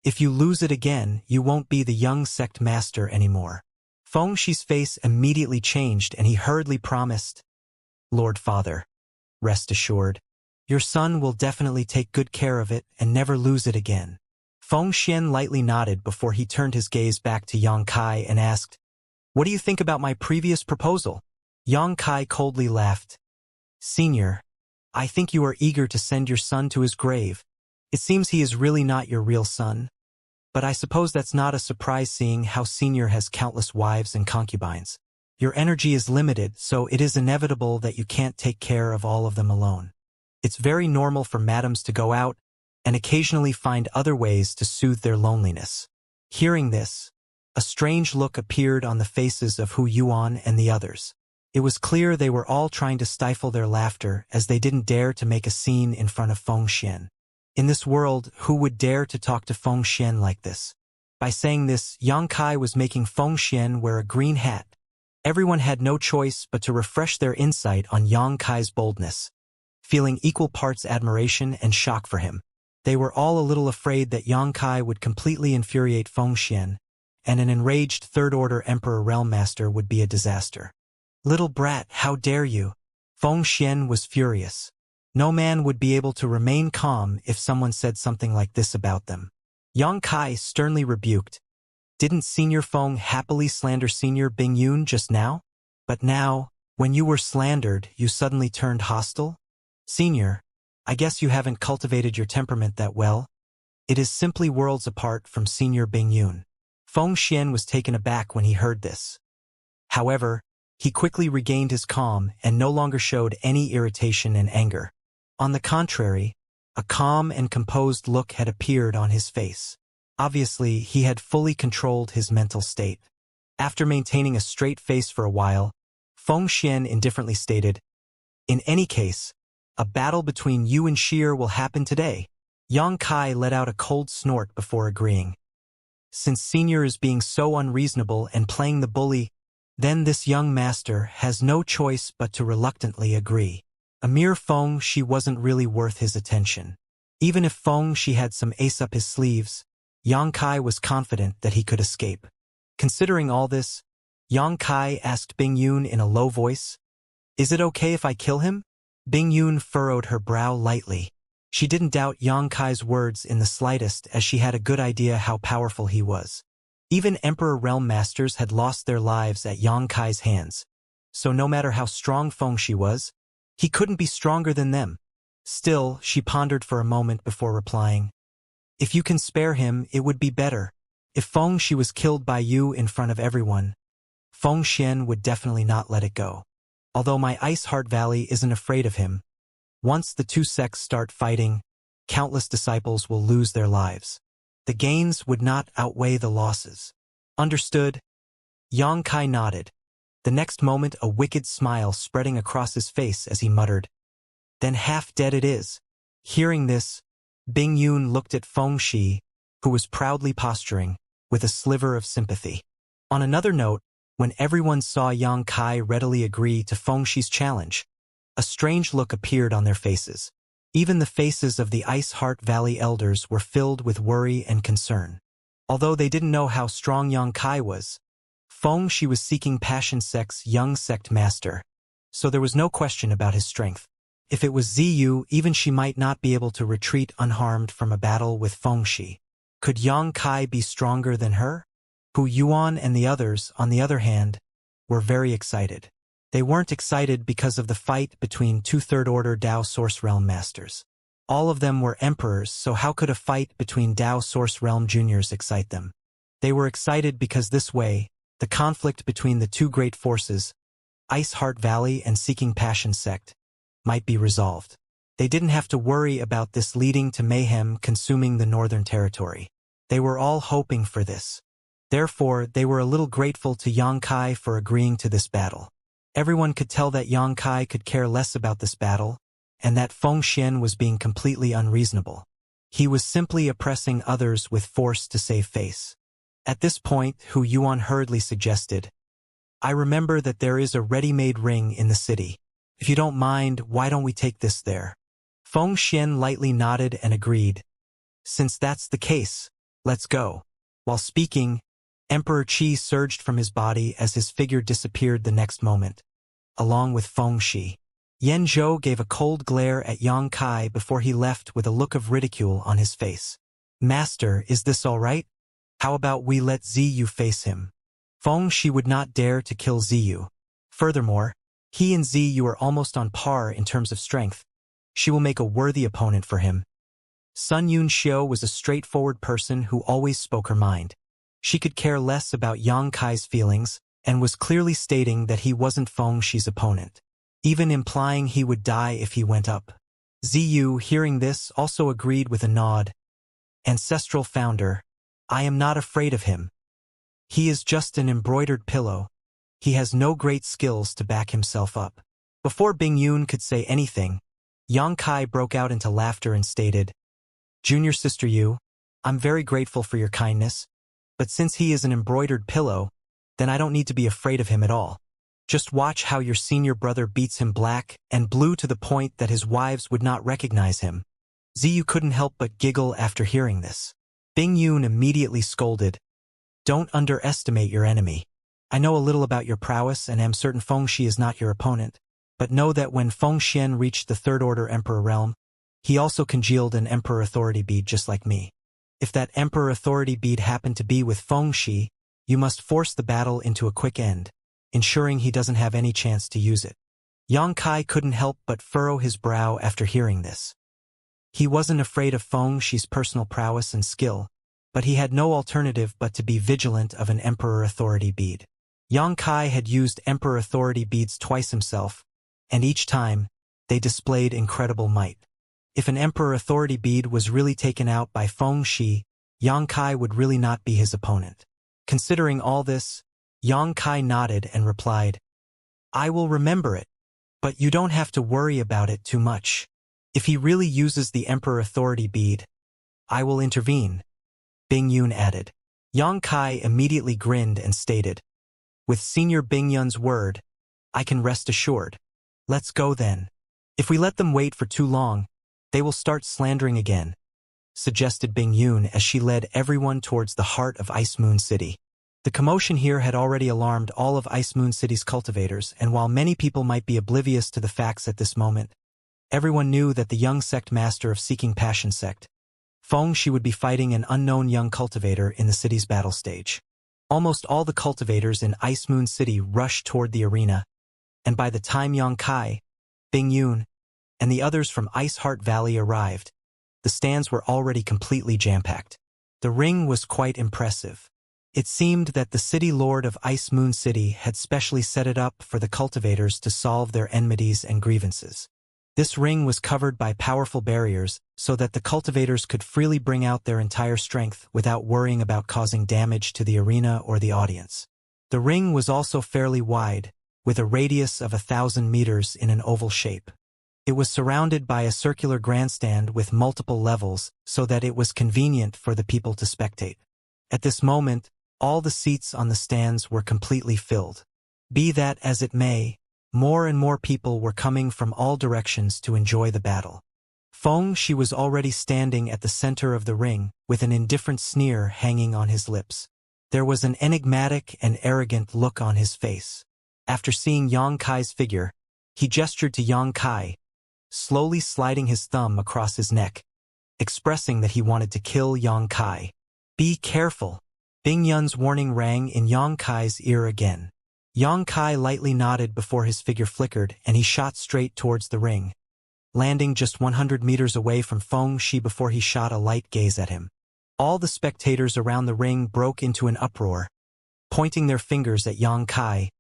Speaker 1: "If you lose it again, you won't be the young sect master anymore." Feng-Shi's face immediately changed and he hurriedly promised, "Lord Father, rest assured, your son will definitely take good care of it and never lose it again." Feng Xian lightly nodded before he turned his gaze back to Yang Kai and asked, "What do you think about my previous proposal?" Yang Kai coldly laughed. "Senior, I think you are eager to send your son to his grave. It seems he is really not your real son. But I suppose that's not a surprise seeing how Senior has countless wives and concubines." Your energy is limited, so it is inevitable that you can't take care of all of them alone. It's very normal for madams to go out and occasionally find other ways to soothe their loneliness. Hearing this, a strange look appeared on the faces of Hu Yuan and the others. It was clear they were all trying to stifle their laughter as they didn't dare to make a scene in front of Feng Xian. In this world, who would dare to talk to Feng Xian like this? By saying this, Yang Kai was making Feng Xian wear a green hat. Everyone had no choice but to refresh their insight on Yang Kai's boldness, feeling equal parts admiration and shock for him. They were all a little afraid that Yang Kai would completely infuriate Feng Xian, and an enraged Third-Order Emperor Realm Master would be a disaster. Little brat, how dare you? Feng Xian was furious. No man would be able to remain calm if someone said something like this about them. Yang Kai sternly rebuked. Didn't Senior Feng happily slander Senior Bing Yun just now? But now, when you were slandered, you suddenly turned hostile? Senior, I guess you haven't cultivated your temperament that well. It is simply worlds apart from Senior Bing Yun. Feng Xian was taken aback when he heard this. However, he quickly regained his calm and no longer showed any irritation and anger. On the contrary, a calm and composed look had appeared on his face. Obviously, he had fully controlled his mental state. After maintaining a straight face for a while, Feng Xian indifferently stated, "In any case, a battle between you and Sheer will happen today." Yang Kai let out a cold snort before agreeing. Since Senior is being so unreasonable and playing the bully, then this young master has no choice but to reluctantly agree. A mere Feng Shi wasn't really worth his attention. Even if Feng Shi had some ace up his sleeves, Yang Kai was confident that he could escape. Considering all this, Yang Kai asked Bing Yun in a low voice, "Is it okay if I kill him?" Bing Yun furrowed her brow lightly. She didn't doubt Yang Kai's words in the slightest, as she had a good idea how powerful he was. Even Emperor Realm Masters had lost their lives at Yang Kai's hands, so no matter how strong Feng Shi was, he couldn't be stronger than them. Still, she pondered for a moment before replying, "If you can spare him, it would be better. If Feng Shi was killed by you in front of everyone, Feng Xian would definitely not let it go. Although my Ice Heart Valley isn't afraid of him, once the two sects start fighting, countless disciples will lose their lives. The gains would not outweigh the losses." Understood? Yang Kai nodded. The next moment a wicked smile spreading across his face as he muttered, "Then half dead it is." Hearing this, Bing Yun looked at Feng Shi, who was proudly posturing, with a sliver of sympathy. On another note, when everyone saw Yang Kai readily agree to Feng Shi's challenge, a strange look appeared on their faces. Even the faces of the Ice Heart Valley elders were filled with worry and concern. Although they didn't know how strong Yang Kai was, Feng Shi was seeking Passion Sect's young sect master, so there was no question about his strength. If it was Ziyu, even she might not be able to retreat unharmed from a battle with Feng Shi. Could Yang Kai be stronger than her? Hu Yuan and the others, on the other hand, were very excited. They weren't excited because of the fight between two Third-Order Dao Source Realm Masters. All of them were emperors, so how could a fight between Dao Source Realm Juniors excite them? They were excited because this way, the conflict between the two great forces, Ice Heart Valley and Seeking Passion Sect, might be resolved. They didn't have to worry about this leading to mayhem consuming the Northern Territory. They were all hoping for this. Therefore, they were a little grateful to Yang Kai for agreeing to this battle. Everyone could tell that Yang Kai could care less about this battle, and that Feng Xian was being completely unreasonable. He was simply oppressing others with force to save face. At this point, Hu Yuan hurriedly suggested, "I remember that there is a ready-made ring in the city. If you don't mind, why don't we take this there?" Feng Xian lightly nodded and agreed. "Since that's the case, let's go." While speaking, Emperor Qi surged from his body as his figure disappeared the next moment, along with Feng Shi. Yan Zhou gave a cold glare at Yang Kai before he left with a look of ridicule on his face. "Master, is this all right? How about we let Ziyu face him?" Feng Shi would not dare to kill Ziyu. Furthermore, he and Ziyu are almost on par in terms of strength. She will make a worthy opponent for him. Sun Yun Xiu was a straightforward person who always spoke her mind. She could care less about Yang Kai's feelings, and was clearly stating that he wasn't Feng Shi's opponent, even implying he would die if he went up. Ziyu, hearing this, also agreed with a nod. Ancestral founder, I am not afraid of him. He is just an embroidered pillow. He has no great skills to back himself up. Before Bing Yun could say anything, Yang Kai broke out into laughter and stated, Junior Sister Yu, I'm very grateful for your kindness, but since he is an embroidered pillow, then I don't need to be afraid of him at all. Just watch how your senior brother beats him black and blue to the point that his wives would not recognize him. Ziyu couldn't help but giggle after hearing this. Bing Yun immediately scolded, Don't underestimate your enemy. I know a little about your prowess and am certain Feng Shi is not your opponent, but know that when Feng Xian reached the Third Order Emperor realm, he also congealed an Emperor Authority bead just like me. If that Emperor Authority bead happened to be with Feng Shi, you must force the battle into a quick end, ensuring he doesn't have any chance to use it. Yang Kai couldn't help but furrow his brow after hearing this. He wasn't afraid of Feng Shi's personal prowess and skill, but he had no alternative but to be vigilant of an Emperor Authority bead. Yang Kai had used Emperor Authority beads twice himself, and each time, they displayed incredible might. If an Emperor Authority bead was really taken out by Feng Shi, Yang Kai would really not be his opponent. Considering all this, Yang Kai nodded and replied, I will remember it, but you don't have to worry about it too much. If he really uses the Emperor Authority bead, I will intervene, Bing Yun added. Yang Kai immediately grinned and stated, With Senior Bing Yun's word, I can rest assured. Let's go then. If we let them wait for too long, they will start slandering again, suggested Bing Yun as she led everyone towards the heart of Ice Moon City. The commotion here had already alarmed all of Ice Moon City's cultivators, and while many people might be oblivious to the facts at this moment, everyone knew that the young sect master of Seeking Passion sect, Feng Shi, would be fighting an unknown young cultivator in the city's battle stage. Almost all the cultivators in Ice Moon City rushed toward the arena, and by the time Yang Kai, Bing Yun, and the others from Ice Heart Valley arrived, the stands were already completely jam-packed. The ring was quite impressive. It seemed that the city lord of Ice Moon City had specially set it up for the cultivators to solve their enmities and grievances. This ring was covered by powerful barriers so that the cultivators could freely bring out their entire strength without worrying about causing damage to the arena or the audience. The ring was also fairly wide, with a radius of 1,000 meters in an oval shape. It was surrounded by a circular grandstand with multiple levels so that it was convenient for the people to spectate. At this moment, all the seats on the stands were completely filled. Be that as it may, more and more people were coming from all directions to enjoy the battle. Feng Shi was already standing at the center of the ring, with an indifferent sneer hanging on his lips. There was an enigmatic and arrogant look on his face. After seeing Yang Kai's figure, he gestured to Yang Kai, slowly sliding his thumb across his neck, expressing that he wanted to kill Yang Kai. Be careful. Bing Yun's warning rang in Yang Kai's ear again. Yang Kai lightly nodded before his figure flickered and he shot straight towards the ring, landing just 100 meters away from Feng Shi before he shot a light gaze at him. All the spectators around the ring broke into an uproar, pointing their fingers at Yang Kai,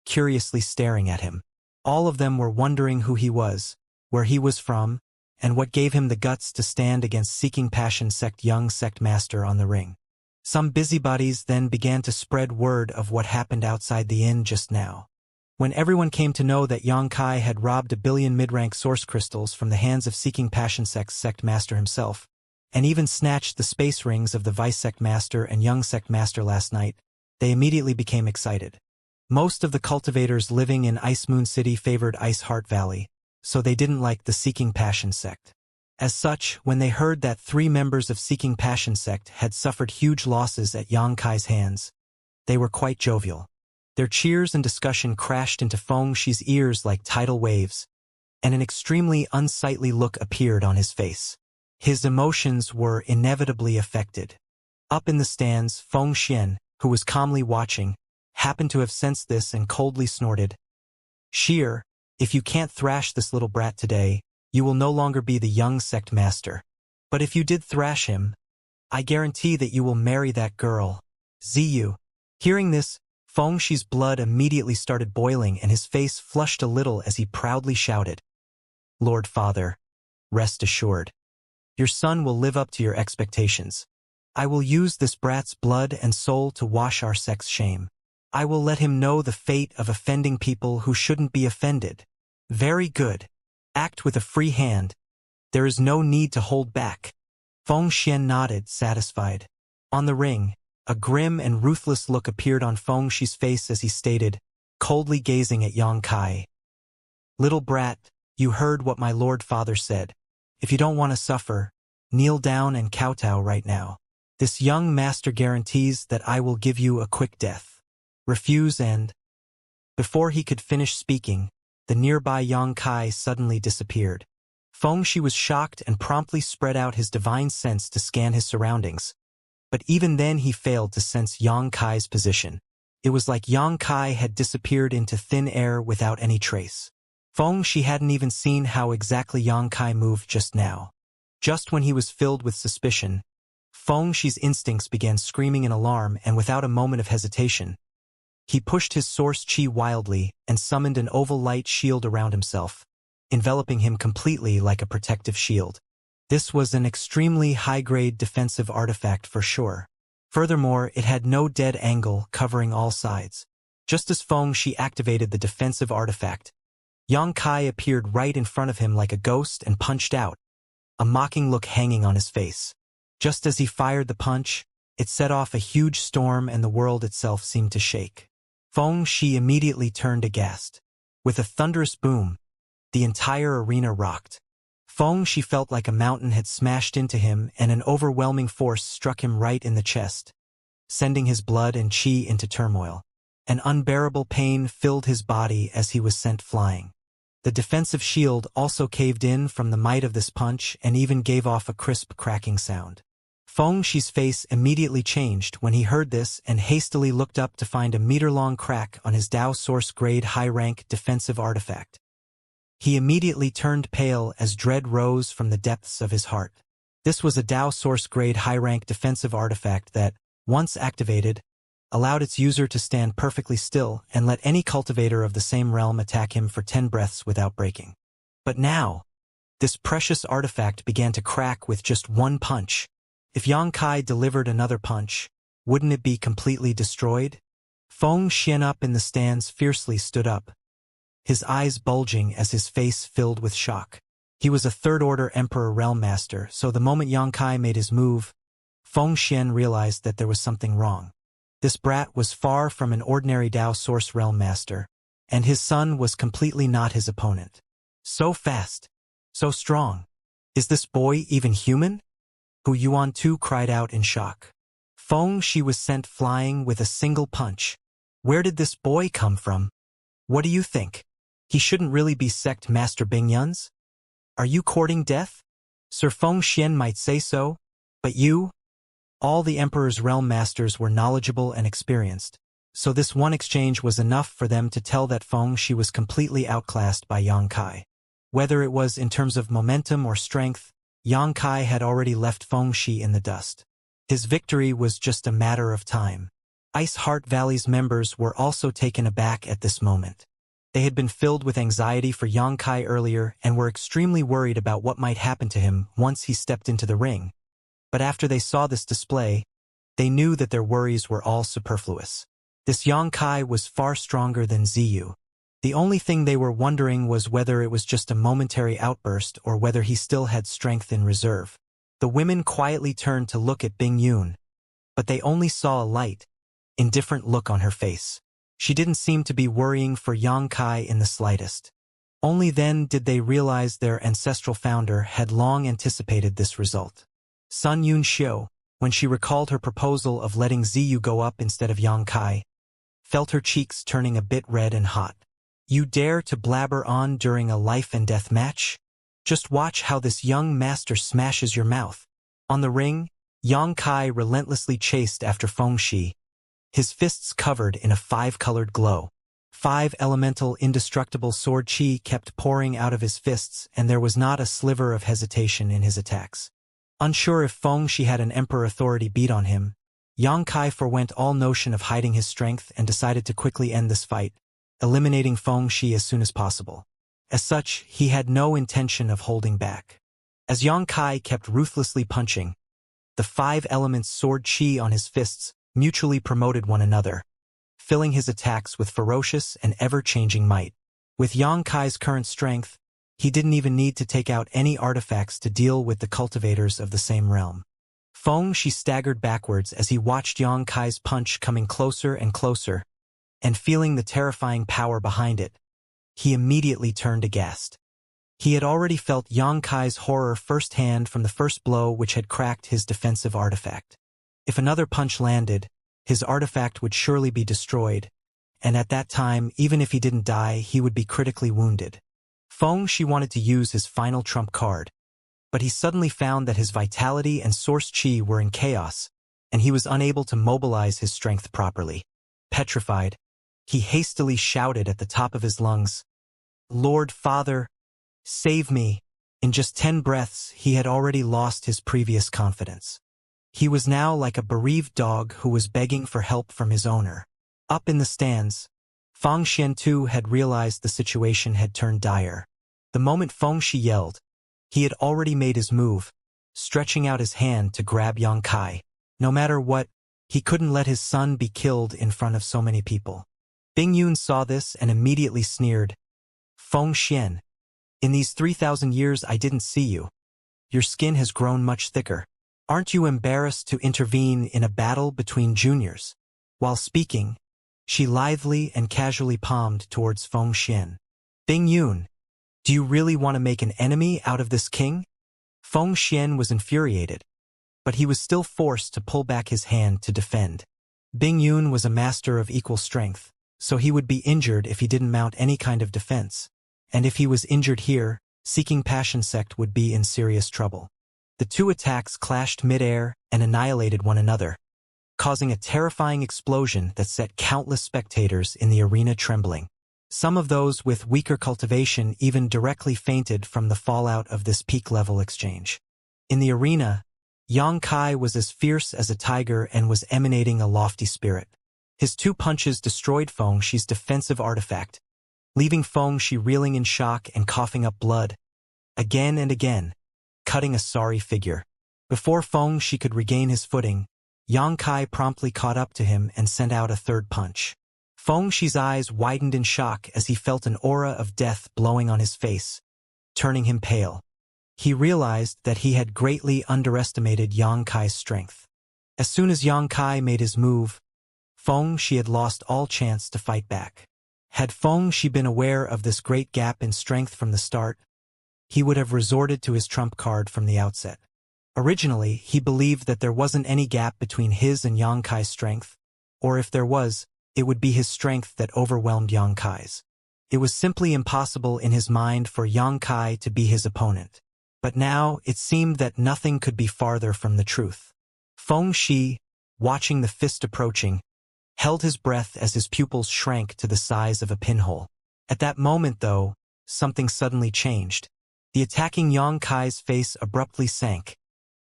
Speaker 1: curiously staring at him. All of them were wondering who he was, where he was from, and what gave him the guts to stand against Seeking Passion sect young sect master on the ring. Some busybodies then began to spread word of what happened outside the inn just now. When everyone came to know that Yang Kai had robbed 1 billion mid-rank source crystals from the hands of Seeking Passion sect's sect master himself, and even snatched the space rings of the vice sect master and young sect master last night, they immediately became excited. Most of the cultivators living in Ice Moon City favored Ice Heart Valley, so they didn't like the Seeking Passion sect. As such, when they heard that 3 members of Seeking Passion sect had suffered huge losses at Yang Kai's hands, they were quite jovial. Their cheers and discussion crashed into Feng Shi's ears like tidal waves, and an extremely unsightly look appeared on his face. His emotions were inevitably affected. Up in the stands, Feng Xian, who was calmly watching, happened to have sensed this and coldly snorted, "Sheer, if you can't thrash this little brat today, you will no longer be the young sect master. But if you did thrash him, I guarantee that you will marry that girl." Ziyu. Hearing this, Feng Shi's blood immediately started boiling and his face flushed a little as he proudly shouted, "Lord Father, rest assured. Your son will live up to your expectations. I will use this brat's blood and soul to wash our sex shame. I will let him know the fate of offending people who shouldn't be offended." Very good. Act with a free hand. There is no need to hold back. Feng Xian nodded, satisfied. On the ring, a grim and ruthless look appeared on Feng Shi's face as he stated, coldly gazing at Yang Kai. "Little brat, you heard what my Lord Father said. If you don't want to suffer, kneel down and kowtow right now. This young master guarantees that I will give you a quick death. Refuse and—" Before he could finish speaking, the nearby Yang Kai suddenly disappeared. Feng Shi was shocked and promptly spread out his divine sense to scan his surroundings. But even then he failed to sense Yang Kai's position. It was like Yang Kai had disappeared into thin air without any trace. Feng Shi hadn't even seen how exactly Yang Kai moved just now. Just when he was filled with suspicion, Feng Shi's instincts began screaming in alarm, and without a moment of hesitation, he pushed his source chi wildly and summoned an oval light shield around himself, enveloping him completely like a protective shield. This was an extremely high-grade defensive artifact for sure. Furthermore, it had no dead angle covering all sides. Just as Feng Shi activated the defensive artifact, Yang Kai appeared right in front of him like a ghost and punched out, a mocking look hanging on his face. Just as he fired the punch, it set off a huge storm and the world itself seemed to shake. Feng Shi immediately turned aghast. With a thunderous boom, the entire arena rocked. Feng Shi felt like a mountain had smashed into him and an overwhelming force struck him right in the chest, sending his blood and chi into turmoil. An unbearable pain filled his body as he was sent flying. The defensive shield also caved in from the might of this punch and even gave off a crisp cracking sound. Feng Shi's face immediately changed when he heard this and hastily looked up to find a meter-long crack on his Dao Source-grade high-rank defensive artifact. He immediately turned pale as dread rose from the depths of his heart. This was a Dao Source-grade high-rank defensive artifact that, once activated, allowed its user to stand perfectly still and let any cultivator of the same realm attack him for 10 breaths without breaking. But now, this precious artifact began to crack with just one punch. If Yang Kai delivered another punch, wouldn't it be completely destroyed? Feng Xian up in the stands fiercely stood up, his eyes bulging as his face filled with shock. He was a third-order Emperor Realm Master, so the moment Yang Kai made his move, Feng Xian realized that there was something wrong. This brat was far from an ordinary Dao Source Realm Master, and his son was completely not his opponent. So fast, so strong. Is this boy even human? Pu-Yuan-Tu cried out in shock. Feng Shi was sent flying with a single punch. Where did this boy come from? What do you think? He shouldn't really be sect Master Bingyun's? Are you courting death? Sir Feng Xian might say so, but you? All the Emperor's realm masters were knowledgeable and experienced, so this one exchange was enough for them to tell that Feng Shi was completely outclassed by Yang Kai. Whether it was in terms of momentum or strength, Yang Kai had already left Feng Shi in the dust. His victory was just a matter of time. Ice Heart Valley's members were also taken aback at this moment. They had been filled with anxiety for Yang Kai earlier and were extremely worried about what might happen to him once he stepped into the ring. But after they saw this display, they knew that their worries were all superfluous. This Yang Kai was far stronger than Ziyu. The only thing they were wondering was whether it was just a momentary outburst or whether he still had strength in reserve. The women quietly turned to look at Bing Yun, but they only saw a light, indifferent look on her face. She didn't seem to be worrying for Yang Kai in the slightest. Only then did they realize their ancestral founder had long anticipated this result. Sun Yun Xiu, when she recalled her proposal of letting Ziyu go up instead of Yang Kai, felt her cheeks turning a bit red and hot. You dare to blabber on during a life-and-death match? Just watch how this young master smashes your mouth. On the ring, Yang Kai relentlessly chased after Feng Shi, his fists covered in a 5-colored glow. 5 elemental indestructible sword chi kept pouring out of his fists, and there was not a sliver of hesitation in his attacks. Unsure if Feng Shi had an emperor authority beat on him, Yang Kai forwent all notion of hiding his strength and decided to quickly end this fight, eliminating Feng Shi as soon as possible. As such, he had no intention of holding back. As Yang Kai kept ruthlessly punching, the 5 elements sword chi on his fists mutually promoted one another, filling his attacks with ferocious and ever-changing might. With Yang Kai's current strength, he didn't even need to take out any artifacts to deal with the cultivators of the same realm. Feng Shi staggered backwards as he watched Yang Kai's punch coming closer and closer, and feeling the terrifying power behind it, he immediately turned aghast. He had already felt Yang Kai's horror firsthand from the first blow which had cracked his defensive artifact. If another punch landed, his artifact would surely be destroyed, and at that time, even if he didn't die, he would be critically wounded. Feng Shi wanted to use his final trump card, but he suddenly found that his vitality and source chi were in chaos, and he was unable to mobilize his strength properly. Petrified, he hastily shouted at the top of his lungs, "Lord Father, save me!" In just 10 breaths, he had already lost his previous confidence. He was now like a bereaved dog who was begging for help from his owner. Up in the stands, Feng Xiantu had realized the situation had turned dire. The moment Feng Shi yelled, he had already made his move, stretching out his hand to grab Yang Kai. No matter what, he couldn't let his son be killed in front of so many people. Bing Yun saw this and immediately sneered, "Feng Xian, in these 3,000 years I didn't see you. Your skin has grown much thicker. Aren't you embarrassed to intervene in a battle between juniors?" While speaking, she lithely and casually palmed towards Feng Xian. "Bing Yun, do you really want to make an enemy out of this king?" Feng Xian was infuriated, but he was still forced to pull back his hand to defend. Bing Yun was a master of equal strength, so he would be injured if he didn't mount any kind of defense, and if he was injured here, Seeking Passion Sect would be in serious trouble. The 2 attacks clashed mid-air and annihilated one another, causing a terrifying explosion that set countless spectators in the arena trembling. Some of those with weaker cultivation even directly fainted from the fallout of this peak-level exchange. In the arena, Yang Kai was as fierce as a tiger and was emanating a lofty spirit. His 2 punches destroyed Feng Shi's defensive artifact, leaving Feng Shi reeling in shock and coughing up blood, again and again, cutting a sorry figure. Before Feng Shi could regain his footing, Yang Kai promptly caught up to him and sent out a 3rd punch. Feng Shi's eyes widened in shock as he felt an aura of death blowing on his face, turning him pale. He realized that he had greatly underestimated Yang Kai's strength. As soon as Yang Kai made his move, Feng Shi had lost all chance to fight back. Had Feng Shi been aware of this great gap in strength from the start, he would have resorted to his trump card from the outset. Originally, he believed that there wasn't any gap between his and Yang Kai's strength, or if there was, it would be his strength that overwhelmed Yang Kai's. It was simply impossible in his mind for Yang Kai to be his opponent. But now, it seemed that nothing could be farther from the truth. Feng Shi, watching the fist approaching, held his breath as his pupils shrank to the size of a pinhole. At that moment, though, something suddenly changed. The attacking Yang Kai's face abruptly sank,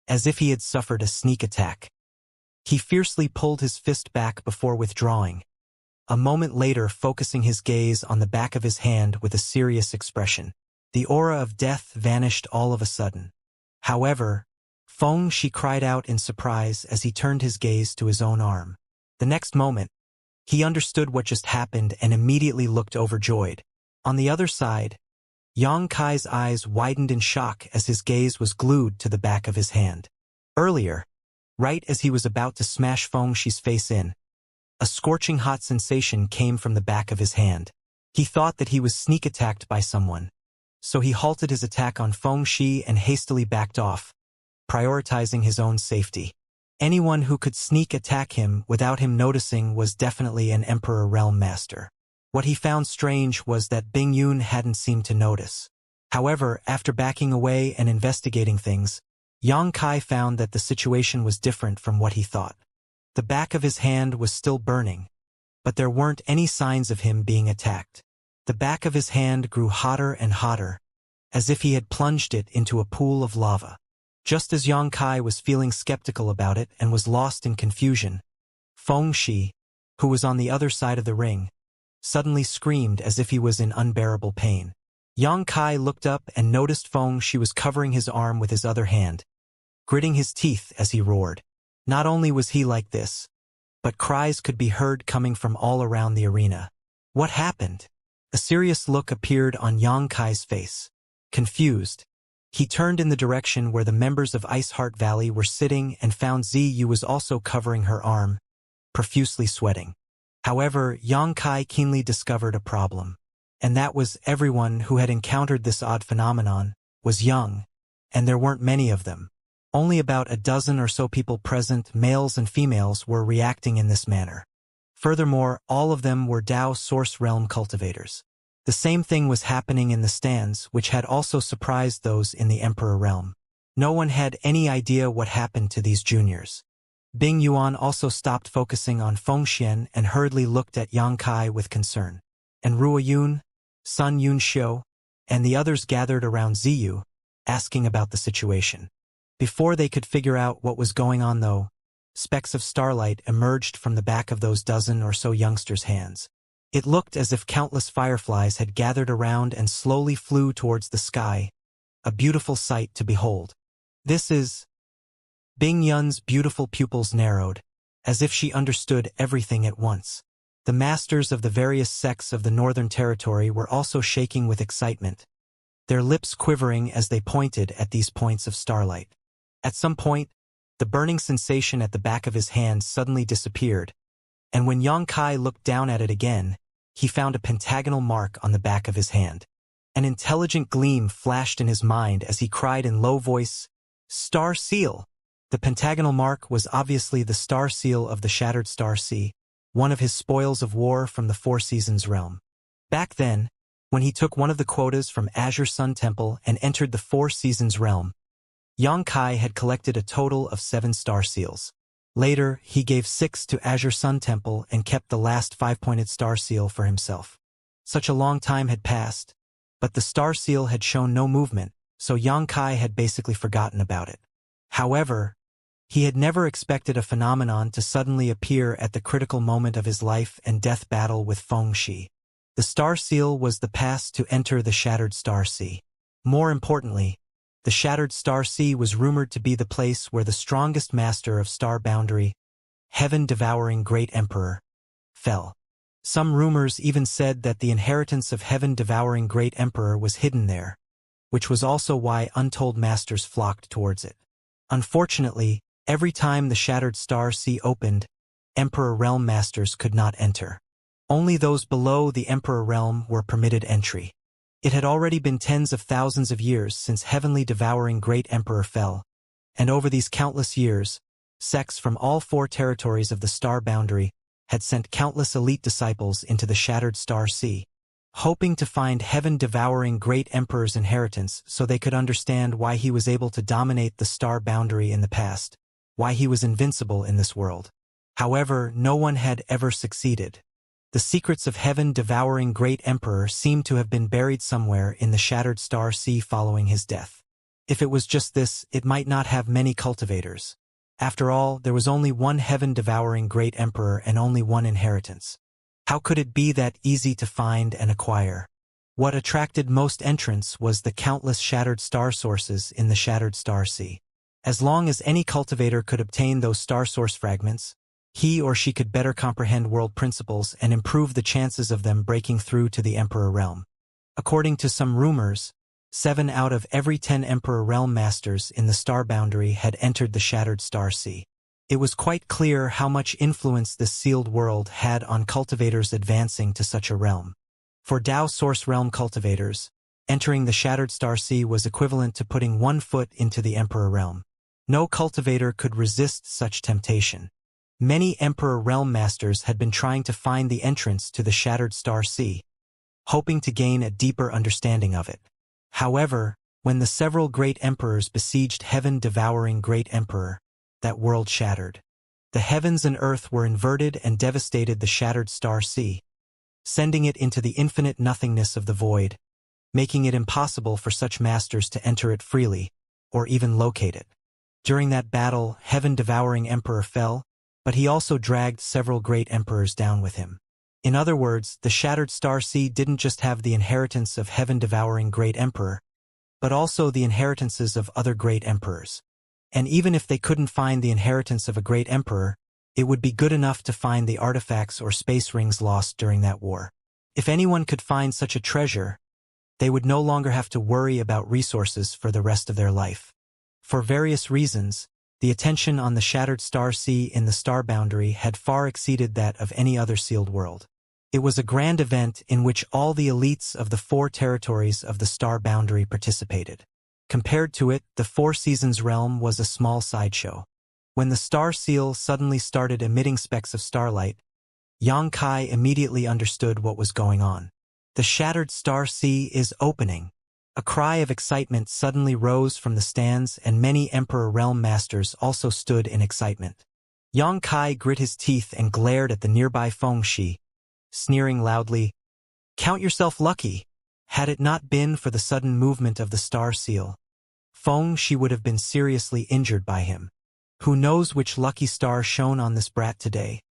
Speaker 1: as if he had suffered a sneak attack. He fiercely pulled his fist back before withdrawing, a moment later focusing his gaze on the back of his hand with a serious expression. The aura of death vanished all of a sudden. However, Feng Shi cried out in surprise as he turned his gaze to his own arm. The next moment, he understood what just happened and immediately looked overjoyed. On the other side, Yang Kai's eyes widened in shock as his gaze was glued to the back of his hand. Earlier, right as he was about to smash Feng Shi's face in, a scorching hot sensation came from the back of his hand. He thought that he was sneak attacked by someone, so he halted his attack on Feng Shi and hastily backed off, prioritizing his own safety. Anyone who could sneak attack him without him noticing was definitely an Emperor Realm Master. What he found strange was that Bing Yun hadn't seemed to notice. However, after backing away and investigating things, Yang Kai found that the situation was different from what he thought. The back of his hand was still burning, but there weren't any signs of him being attacked. The back of his hand grew hotter and hotter, as if he had plunged it into a pool of lava. Just as Yang Kai was feeling skeptical about it and was lost in confusion, Fengxi, who was on the other side of the ring, suddenly screamed as if he was in unbearable pain. Yang Kai looked up and noticed Fengxi was covering his arm with his other hand, gritting his teeth as he roared. Not only was he like this, but cries could be heard coming from all around the arena. What happened? A serious look appeared on Yang Kai's face. Confused, he turned in the direction where the members of Ice Heart Valley were sitting and found Ziyu was also covering her arm, profusely sweating. However, Yang Kai keenly discovered a problem, and that was everyone who had encountered this odd phenomenon was young, and there weren't many of them. Only about a dozen or so people present, males and females, were reacting in this manner. Furthermore, all of them were Dao Source Realm cultivators. The same thing was happening in the stands, which had also surprised those in the Emperor Realm. No one had any idea what happened to these juniors. Bing Yuan also stopped focusing on Fengxian and hurriedly looked at Yang Kai with concern. And Ruo Yun, Sun Yunxiu, and the others gathered around Ziyu, asking about the situation. Before they could figure out what was going on though, specks of starlight emerged from the back of those dozen or so youngsters' hands. It looked as if countless fireflies had gathered around and slowly flew towards the sky, a beautiful sight to behold. This is... Bing Yun's beautiful pupils narrowed, as if she understood everything at once. The masters of the various sects of the Northern Territory were also shaking with excitement, their lips quivering as they pointed at these points of starlight. At some point, the burning sensation at the back of his hand suddenly disappeared, and when Yang Kai looked down at it again, he found a pentagonal mark on the back of his hand. An intelligent gleam flashed in his mind as he cried in low voice, "Star Seal!" The pentagonal mark was obviously the star seal of the Shattered Star Sea, one of his spoils of war from the Four Seasons realm. Back then, when he took one of the quotas from Azure Sun Temple and entered the Four Seasons realm, Yang Kai had collected a total of 7 star seals. Later, he gave 6 to Azure Sun Temple and kept the last 5-pointed star seal for himself. Such a long time had passed, but the star seal had shown no movement, so Yang Kai had basically forgotten about it. However, he had never expected a phenomenon to suddenly appear at the critical moment of his life and death battle with Fengxi. The star seal was the pass to enter the Shattered Star Sea. More importantly, the Shattered Star Sea was rumored to be the place where the strongest master of Star Boundary, Heaven-devouring Great Emperor, fell. Some rumors even said that the inheritance of Heaven-devouring Great Emperor was hidden there, which was also why untold masters flocked towards it. Unfortunately, every time the Shattered Star Sea opened, Emperor Realm masters could not enter. Only those below the Emperor Realm were permitted entry. It had already been tens of thousands of years since Heavenly Devouring Great Emperor fell, and over these countless years, sects from all 4 territories of the Star Boundary had sent countless elite disciples into the Shattered Star Sea, hoping to find Heaven-devouring Great Emperor's inheritance so they could understand why he was able to dominate the Star Boundary in the past, why he was invincible in this world. However, no one had ever succeeded. The secrets of Heaven-devouring Great Emperor seemed to have been buried somewhere in the Shattered Star Sea following his death. If it was just this, it might not have many cultivators. After all, there was only one Heaven-devouring Great Emperor and only one inheritance. How could it be that easy to find and acquire? What attracted most entrants was the countless shattered star sources in the Shattered Star Sea. As long as any cultivator could obtain those star source fragments, he or she could better comprehend world principles and improve the chances of them breaking through to the Emperor Realm. According to some rumors, 7 out of every 10 Emperor Realm masters in the Star Boundary had entered the Shattered Star Sea. It was quite clear how much influence this sealed world had on cultivators advancing to such a realm. For Dao Source Realm cultivators, entering the Shattered Star Sea was equivalent to putting 1 foot into the Emperor Realm. No cultivator could resist such temptation. Many Emperor Realm masters had been trying to find the entrance to the Shattered Star Sea, hoping to gain a deeper understanding of it. However, when the several great emperors besieged Heaven-devouring Great Emperor, that world shattered. The heavens and earth were inverted and devastated the Shattered Star Sea, sending it into the infinite nothingness of the void, making it impossible for such masters to enter it freely, or even locate it. During that battle, Heaven-devouring Emperor fell, but he also dragged several great emperors down with him. In other words, the Shattered Star Sea didn't just have the inheritance of heaven-devouring great emperor, but also the inheritances of other great emperors. And even if they couldn't find the inheritance of a great emperor, it would be good enough to find the artifacts or space rings lost during that war. If anyone could find such a treasure, they would no longer have to worry about resources for the rest of their life. For various reasons, the attention on the Shattered Star Sea in the star boundary had far exceeded that of any other sealed world. It was a grand event in which all the elites of the 4 territories of the star boundary participated. Compared to it, the Four Seasons realm was a small sideshow. When the star seal suddenly started emitting specks of starlight, Xianxia immediately understood what was going on. The Shattered Star Sea is opening. A cry of excitement suddenly rose from the stands, and many Emperor Realm Masters also stood in excitement. Xianxia grit his teeth and glared at the nearby Fengxi, sneering loudly, "Count yourself lucky." Had it not been for the sudden movement of the star seal, Fengxi would have been seriously injured by him. Who knows which lucky star shone on this brat today,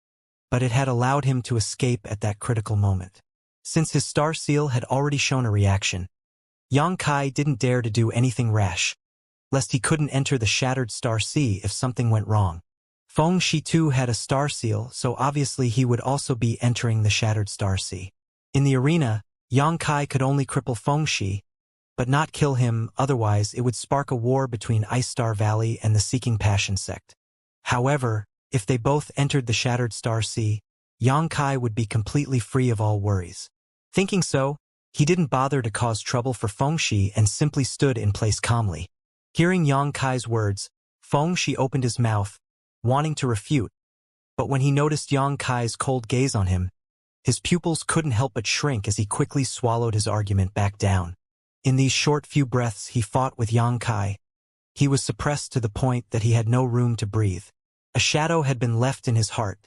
Speaker 1: but it had allowed him to escape at that critical moment. Since his star seal had already shown a reaction, Xianxia didn't dare to do anything rash, lest he couldn't enter the Shattered Star Sea if something went wrong. Fengxi too had a star seal, so obviously he would also be entering the Shattered Star Sea. In the arena, Xianxia could only cripple Fengxi, but not kill him, otherwise it would spark a war between Ice Star Valley and the Seeking Passion sect. However, if they both entered the Shattered Star Sea, Xianxia would be completely free of all worries. Thinking so, he didn't bother to cause trouble for Fengxi and simply stood in place calmly. Hearing Xianxia's words, Fengxi opened his mouth, wanting to refute, but when he noticed Xianxia's cold gaze on him, his pupils couldn't help but shrink as he quickly swallowed his argument back down. In these short few breaths he fought with Xianxia, he was suppressed to the point that he had no room to breathe. A shadow had been left in his heart,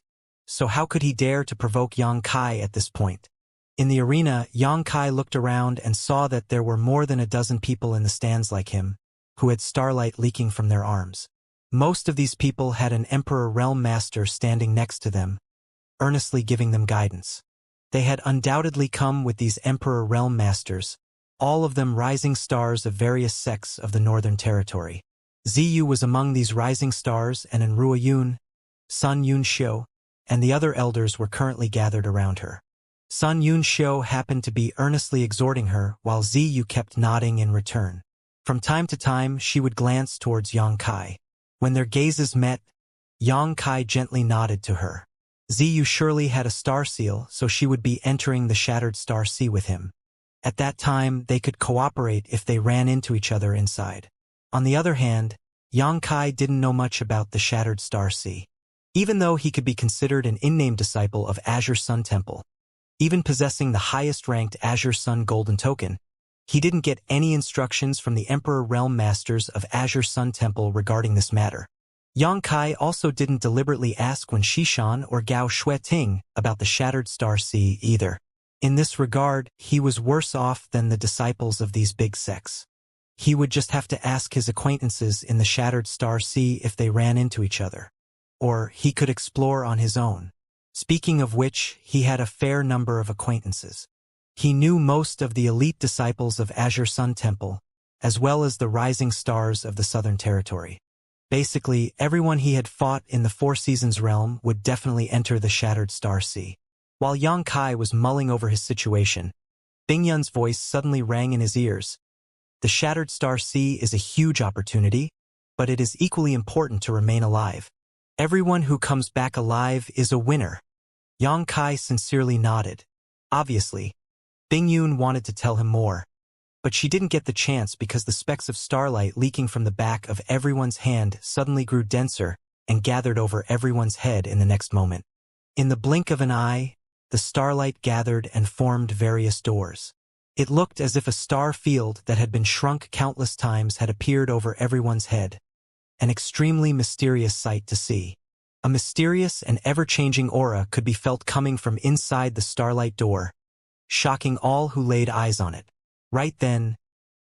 Speaker 1: so how could he dare to provoke Xianxia at this point? In the arena, Xianxia looked around and saw that there were more than a dozen people in the stands like him, who had starlight leaking from their arms. Most of these people had an Emperor Realm Master standing next to them, earnestly giving them guidance. They had undoubtedly come with these Emperor Realm Masters, all of them rising stars of various sects of the Northern Territory. Ziyu was among these rising stars, and Enrua Yun, Sun Yunxiu, and the other elders were currently gathered around her. Sun Yunxiu happened to be earnestly exhorting her, while Ziyu kept nodding in return. From time to time, she would glance towards Xianxia. When their gazes met, Xianxia gently nodded to her. Ziyu surely had a star seal, so she would be entering the Shattered Star Sea with him. At that time, they could cooperate if they ran into each other inside. On the other hand, Xianxia didn't know much about the Shattered Star Sea. Even though he could be considered an in-name disciple of Azure Sun Temple, even possessing the highest-ranked Azure Sun Golden Token, he didn't get any instructions from the Emperor Realm Masters of Azure Sun Temple regarding this matter. Xianxia also didn't deliberately ask Wen Xishan or Gao Xueting about the Shattered Star Sea either. In this regard, he was worse off than the disciples of these big sects. He would just have to ask his acquaintances in the Shattered Star Sea if they ran into each other. Or he could explore on his own. Speaking of which, he had a fair number of acquaintances. He knew most of the elite disciples of Azure Sun Temple, as well as the rising stars of the Southern Territory. Basically, everyone he had fought in the Four Seasons realm would definitely enter the Shattered Star Sea. While Xianxia was mulling over his situation, Bingyun's voice suddenly rang in his ears. The Shattered Star Sea is a huge opportunity, but it is equally important to remain alive. Everyone who comes back alive is a winner. Xianxia sincerely nodded. Obviously, Bingyun wanted to tell him more, but she didn't get the chance because the specks of starlight leaking from the back of everyone's hand suddenly grew denser and gathered over everyone's head in the next moment. In the blink of an eye, the starlight gathered and formed various doors. It looked as if a star field that had been shrunk countless times had appeared over everyone's head. An extremely mysterious sight to see. A mysterious and ever-changing aura could be felt coming from inside the starlight door, shocking all who laid eyes on it. Right then,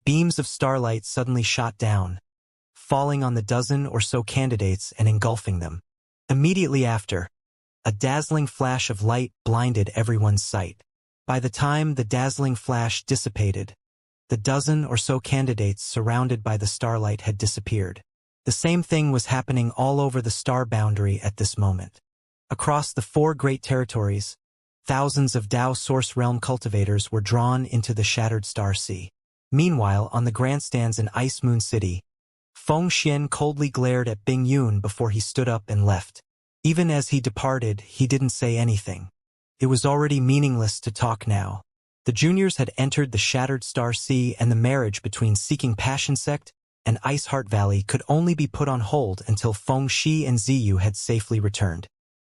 Speaker 1: beams of starlight suddenly shot down, falling on the dozen or so candidates and engulfing them. Immediately after, a dazzling flash of light blinded everyone's sight. By the time the dazzling flash dissipated, the dozen or so candidates surrounded by the starlight had disappeared. The same thing was happening all over the star boundary at this moment. Across the 4 great territories, thousands of Tao Source Realm cultivators were drawn into the shattered star sea. Meanwhile, on the grandstands in Ice Moon City, Feng Xian coldly glared at Bing Yun before he stood up and left. Even as he departed, he didn't say anything. It was already meaningless to talk now. The juniors had entered the shattered star sea, and the marriage between Seeking Passion Sect and Ice Heart Valley could only be put on hold until Feng Shi and Ziyu had safely returned.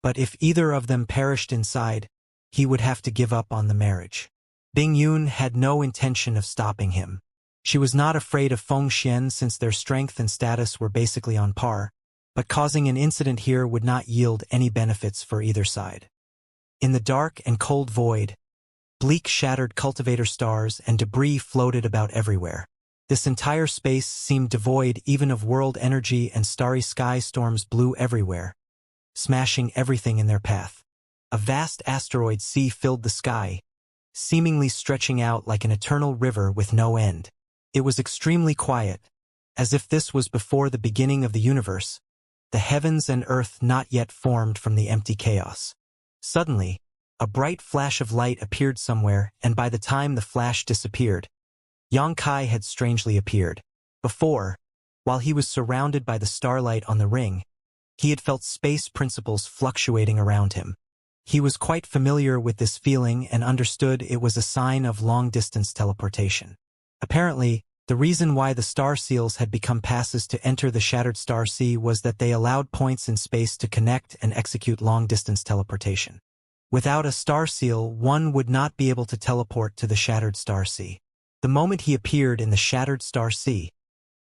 Speaker 1: But if either of them perished inside, he would have to give up on the marriage. Bing Yun had no intention of stopping him. She was not afraid of Feng Xian since their strength and status were basically on par, but causing an incident here would not yield any benefits for either side. In the dark and cold void, bleak shattered cultivator stars and debris floated about everywhere. This entire space seemed devoid even of world energy, and starry sky storms blew everywhere, smashing everything in their path. A vast asteroid sea filled the sky, seemingly stretching out like an eternal river with no end. It was extremely quiet, as if this was before the beginning of the universe, the heavens and earth not yet formed from the empty chaos. Suddenly, a bright flash of light appeared somewhere, and by the time the flash disappeared, Yang Kai had strangely appeared. Before, while he was surrounded by the starlight on the ring, he had felt space principles fluctuating around him. He was quite familiar with this feeling and understood it was a sign of long-distance teleportation. Apparently, the reason why the star seals had become passes to enter the shattered star sea was that they allowed points in space to connect and execute long-distance teleportation. Without a star seal, one would not be able to teleport to the shattered star sea. The moment he appeared in the shattered star sea,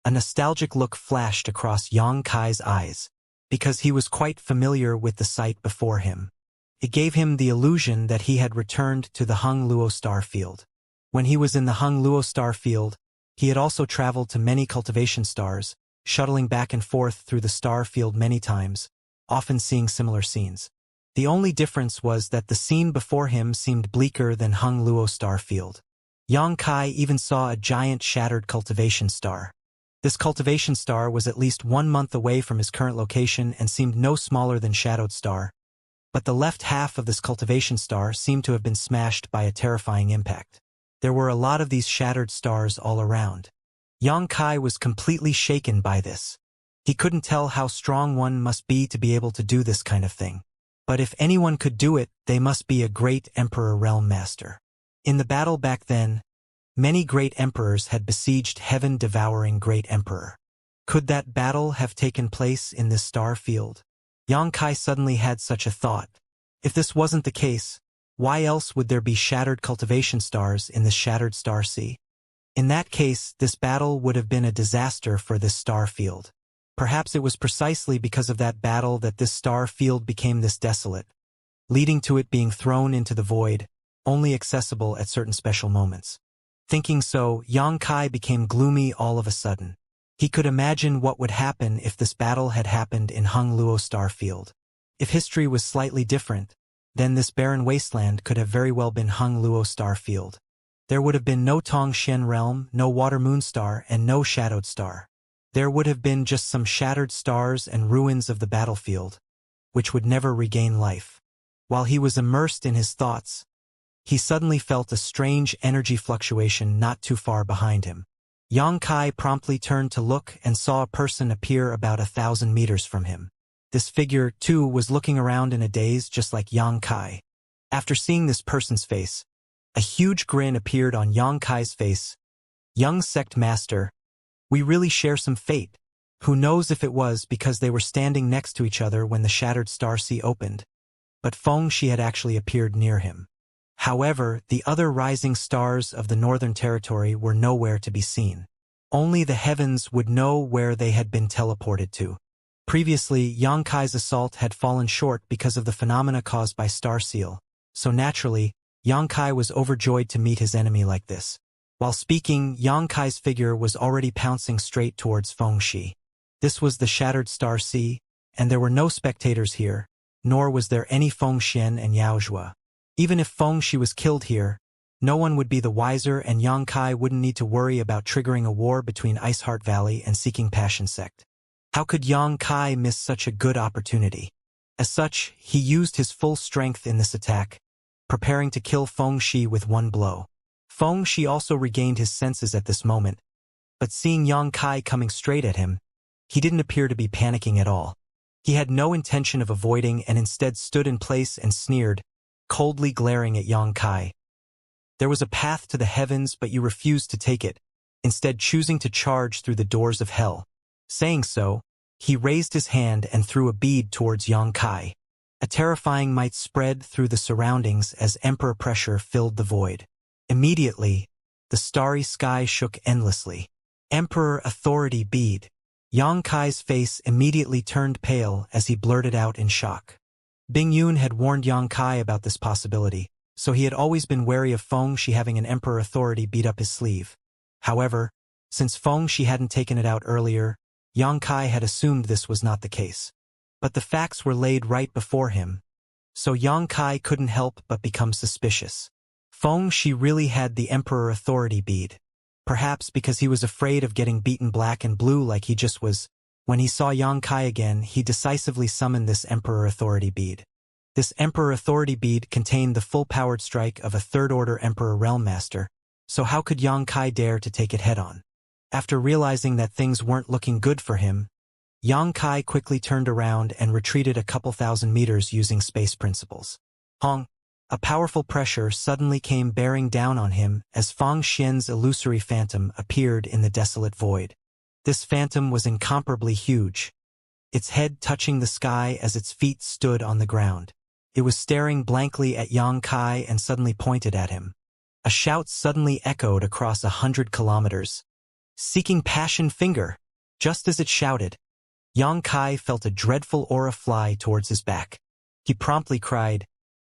Speaker 1: a nostalgic look flashed across Yang Kai's eyes, because he was quite familiar with the sight before him. It gave him the illusion that he had returned to the Hung Luo star field. When he was in the Hung Luo star field, he had also traveled to many cultivation stars, shuttling back and forth through the star field many times, often seeing similar scenes. The only difference was that the scene before him seemed bleaker than Hung Luo star field. Yang Kai even saw a giant shattered cultivation star. This cultivation star was at least 1 month away from his current location and seemed no smaller than Shadowed Star. But the left half of this cultivation star seemed to have been smashed by a terrifying impact. There were a lot of these shattered stars all around. Yang Kai was completely shaken by this. He couldn't tell how strong one must be to be able to do this kind of thing. But if anyone could do it, they must be a great Emperor Realm Master. In the battle back then, many great emperors had besieged heaven-devouring great emperor. Could that battle have taken place in this star field? Yang Kai suddenly had such a thought. If this wasn't the case, why else would there be shattered cultivation stars in the shattered star sea? In that case, this battle would have been a disaster for this star field. Perhaps it was precisely because of that battle that this star field became this desolate, leading to it being thrown into the void, only accessible at certain special moments. Thinking so, Yang Kai became gloomy all of a sudden. He could imagine what would happen if this battle had happened in Hung Luo star field. If history was slightly different, then this barren wasteland could have very well been Hung Luo star field. There would have been no Tong Shen realm, no Water Moon star, and no Shadowed Star. There would have been just some shattered stars and ruins of the battlefield, which would never regain life. While he was immersed in his thoughts, he suddenly felt a strange energy fluctuation not too far behind him. Yang Kai promptly turned to look and saw a person appear about 1,000 meters from him. This figure, too, was looking around in a daze just like Yang Kai. After seeing this person's face, a huge grin appeared on Yang Kai's face. Young sect master, we really share some fate. Who knows if it was because they were standing next to each other when the shattered star sea opened. But Feng Shi had actually appeared near him. However, the other rising stars of the Northern Territory were nowhere to be seen. Only the heavens would know where they had been teleported to. Previously, Yang Kai's assault had fallen short because of the phenomena caused by Starseal, so naturally, Yang Kai was overjoyed to meet his enemy like this. While speaking, Yang Kai's figure was already pouncing straight towards Feng Shi. This was the Shattered Star Sea, and there were no spectators here, nor was there any Feng Xian and Yao Zhua. Even if Feng Shi was killed here, no one would be the wiser, and Yang Kai wouldn't need to worry about triggering a war between Ice Heart Valley and Seeking Passion Sect. How could Yang Kai miss such a good opportunity? As such, he used his full strength in this attack, preparing to kill Feng Shi with one blow. Feng Shi also regained his senses at this moment, but seeing Yang Kai coming straight at him, he didn't appear to be panicking at all. He had no intention of avoiding and instead stood in place and sneered, coldly glaring at Yang Kai. There was a path to the heavens, but you refused to take it, instead choosing to charge through the doors of hell. Saying so, he raised his hand and threw a bead towards Yang Kai. A terrifying might spread through the surroundings as emperor pressure filled the void. Immediately, the starry sky shook endlessly. Emperor Authority Bead. Yang Kai's face immediately turned pale as he blurted out in shock. Bing Yun had warned Yang Kai about this possibility, so he had always been wary of Feng Shi having an Emperor Authority bead up his sleeve. However, since Feng Shi hadn't taken it out earlier, Yang Kai had assumed this was not the case. But the facts were laid right before him, so Yang Kai couldn't help but become suspicious. Feng Shi really had the Emperor Authority bead, perhaps because he was afraid of getting beaten black and blue like he just was. When he saw Yang Kai again, he decisively summoned this Emperor Authority bead. This Emperor Authority bead contained the full-powered strike of a third-order Emperor Realm Master, so how could Yang Kai dare to take it head-on? After realizing that things weren't looking good for him, Yang Kai quickly turned around and retreated a couple thousand meters using space principles. Hong! A powerful pressure suddenly came bearing down on him as Feng Xian's illusory phantom appeared in the desolate void. This phantom was incomparably huge, its head touching the sky as its feet stood on the ground. It was staring blankly at Yang Kai and suddenly pointed at him. A shout suddenly echoed across 100 kilometers. Seeking Passion Finger! Just as it shouted, Yang Kai felt a dreadful aura fly towards his back. He promptly cried,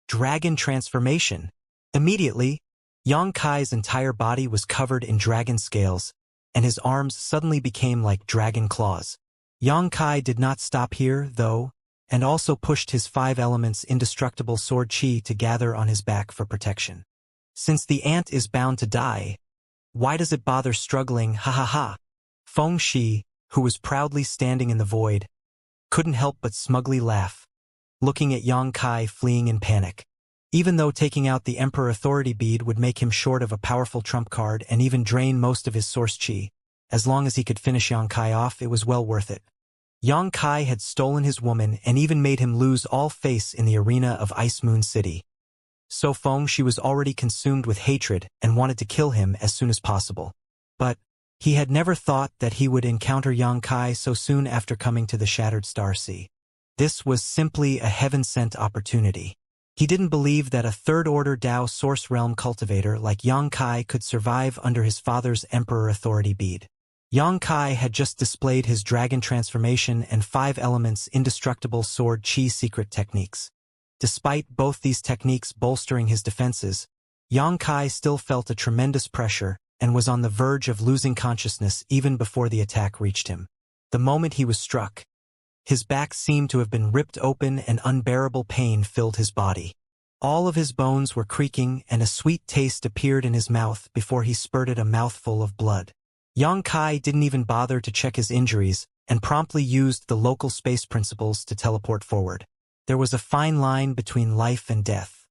Speaker 1: "Dragon Transformation!" Immediately, Yang Kai's entire body was covered in dragon scales, and his arms suddenly became like dragon claws. Yang Kai did not stop here, though, and also pushed his 5 elements indestructible sword chi to gather on his back for protection. Since the ant is bound to die, why does it bother struggling, ha ha ha? Feng Shi, who was proudly standing in the void, couldn't help but smugly laugh, looking at Yang Kai fleeing in panic. Even though taking out the Emperor Authority bead would make him short of a powerful trump card and even drain most of his source chi, as long as he could finish Yang Kai off, it was well worth it. Yang Kai had stolen his woman and even made him lose all face in the arena of Ice Moon City. So Feng Shi was already consumed with hatred and wanted to kill him as soon as possible. But he had never thought that he would encounter Yang Kai so soon after coming to the Shattered Star Sea. This was simply a heaven-sent opportunity. He didn't believe that a third-order Dao Source Realm cultivator like Yang Kai could survive under his father's Emperor Authority bead. Yang Kai had just displayed his Dragon Transformation and 5 elements indestructible sword chi secret techniques. Despite both these techniques bolstering his defenses, Yang Kai still felt a tremendous pressure and was on the verge of losing consciousness even before the attack reached him. The moment he was struck, his back seemed to have been ripped open and unbearable pain filled his body. All of his bones were creaking and a sweet taste appeared in his mouth before he spurted a mouthful of blood. Yang Kai didn't even bother to check his injuries and promptly used the local space principles to teleport forward. There was a fine line between life and death.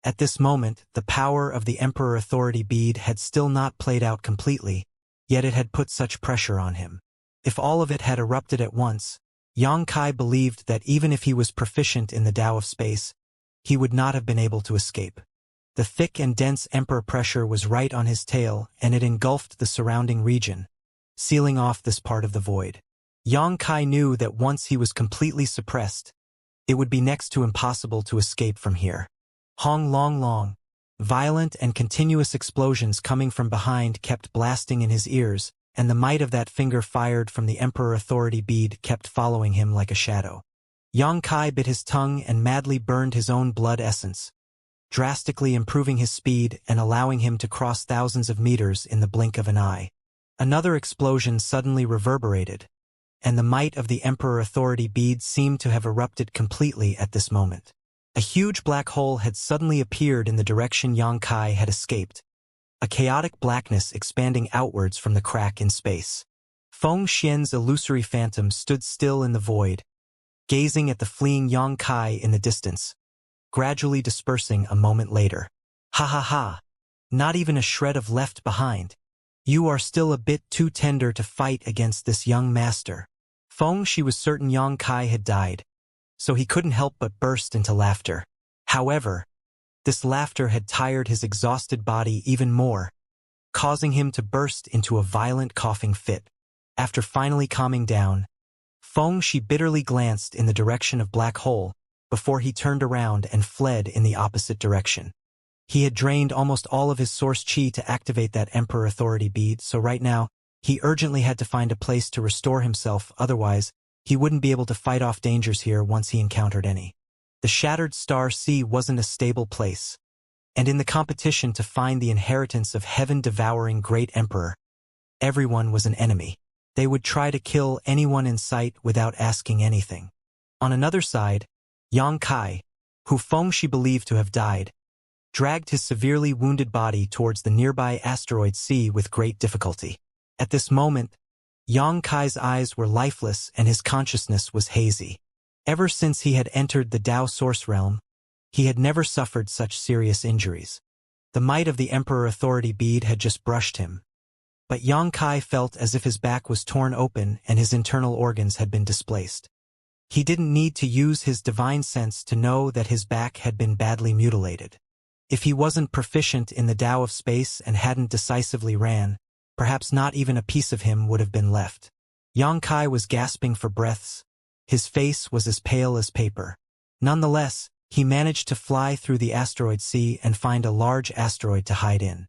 Speaker 1: At this moment, the power of the Emperor Authority bead had still not played out completely, yet it had put such pressure on him. If all of it had erupted at once, Yang Kai believed that even if he was proficient in the Tao of space, he would not have been able to escape. The thick and dense Emperor pressure was right on his tail, and it engulfed the surrounding region, sealing off this part of the void. Yang Kai knew that once he was completely suppressed, it would be next to impossible to escape from here. Hong long long. Violent and continuous explosions coming from behind kept blasting in his ears, and the might of that finger fired from the Emperor Authority bead kept following him like a shadow. Yang Kai bit his tongue and madly burned his own blood essence, drastically improving his speed and allowing him to cross thousands of meters in the blink of an eye. Another explosion suddenly reverberated, and the might of the Emperor Authority bead seemed to have erupted completely at this moment. A huge black hole had suddenly appeared in the direction Yang Kai had escaped, a chaotic blackness expanding outwards from the crack in space. Feng Xian's illusory phantom stood still in the void, gazing at the fleeing Yang Kai in the distance, gradually dispersing a moment later. Ha ha ha! Not even a shred of left behind. You are still a bit too tender to fight against this young master. Feng Shi was certain Yang Kai had died, so he couldn't help but burst into laughter. However, this laughter had tired his exhausted body even more, causing him to burst into a violent coughing fit. After finally calming down, Feng Shi bitterly glanced in the direction of Black Hole before he turned around and fled in the opposite direction. He had drained almost all of his source chi to activate that Emperor Authority bead, so right now, he urgently had to find a place to restore himself, otherwise, he wouldn't be able to fight off dangers here once he encountered any. The Shattered Star Sea wasn't a stable place, and in the competition to find the inheritance of heaven-devouring Great Emperor, everyone was an enemy. They would try to kill anyone in sight without asking anything. On another side, Yang Kai, who Feng Shi believed to have died, dragged his severely wounded body towards the nearby asteroid sea with great difficulty. At this moment, Yang Kai's eyes were lifeless and his consciousness was hazy. Ever since he had entered the Tao Source Realm, he had never suffered such serious injuries. The might of the Emperor Authority bead had just brushed him. But Yang Kai felt as if his back was torn open and his internal organs had been displaced. He didn't need to use his divine sense to know that his back had been badly mutilated. If he wasn't proficient in the Tao of space and hadn't decisively ran, perhaps not even a piece of him would have been left. Yang Kai was gasping for breaths. His face was as pale as paper. Nonetheless, he managed to fly through the asteroid sea and find a large asteroid to hide in.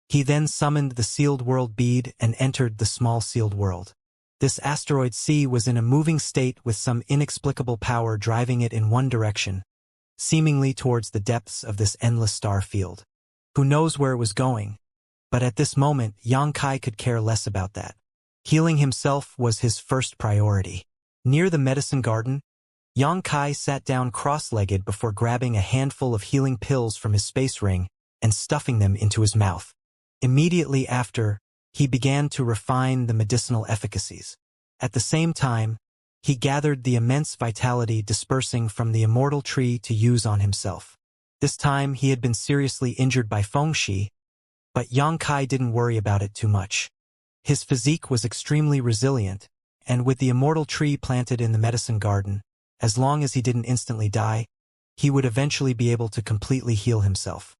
Speaker 1: He then summoned the sealed world bead and entered the small sealed world. This asteroid sea was in a moving state with some inexplicable power driving it in one direction, seemingly towards the depths of this endless star field. Who knows where it was going? But at this moment, Yang Kai could care less about that. Healing himself was his first priority. Near the medicine garden, Yang Kai sat down cross-legged before grabbing a handful of healing pills from his space ring and stuffing them into his mouth. Immediately after, he began to refine the medicinal efficacies. At the same time, he gathered the immense vitality dispersing from the immortal tree to use on himself. This time he had been seriously injured by Feng Shi, but Yang Kai didn't worry about it too much. His physique was extremely resilient, and with the immortal tree planted in the medicine garden, as long as he didn't instantly die, he would eventually be able to completely heal himself.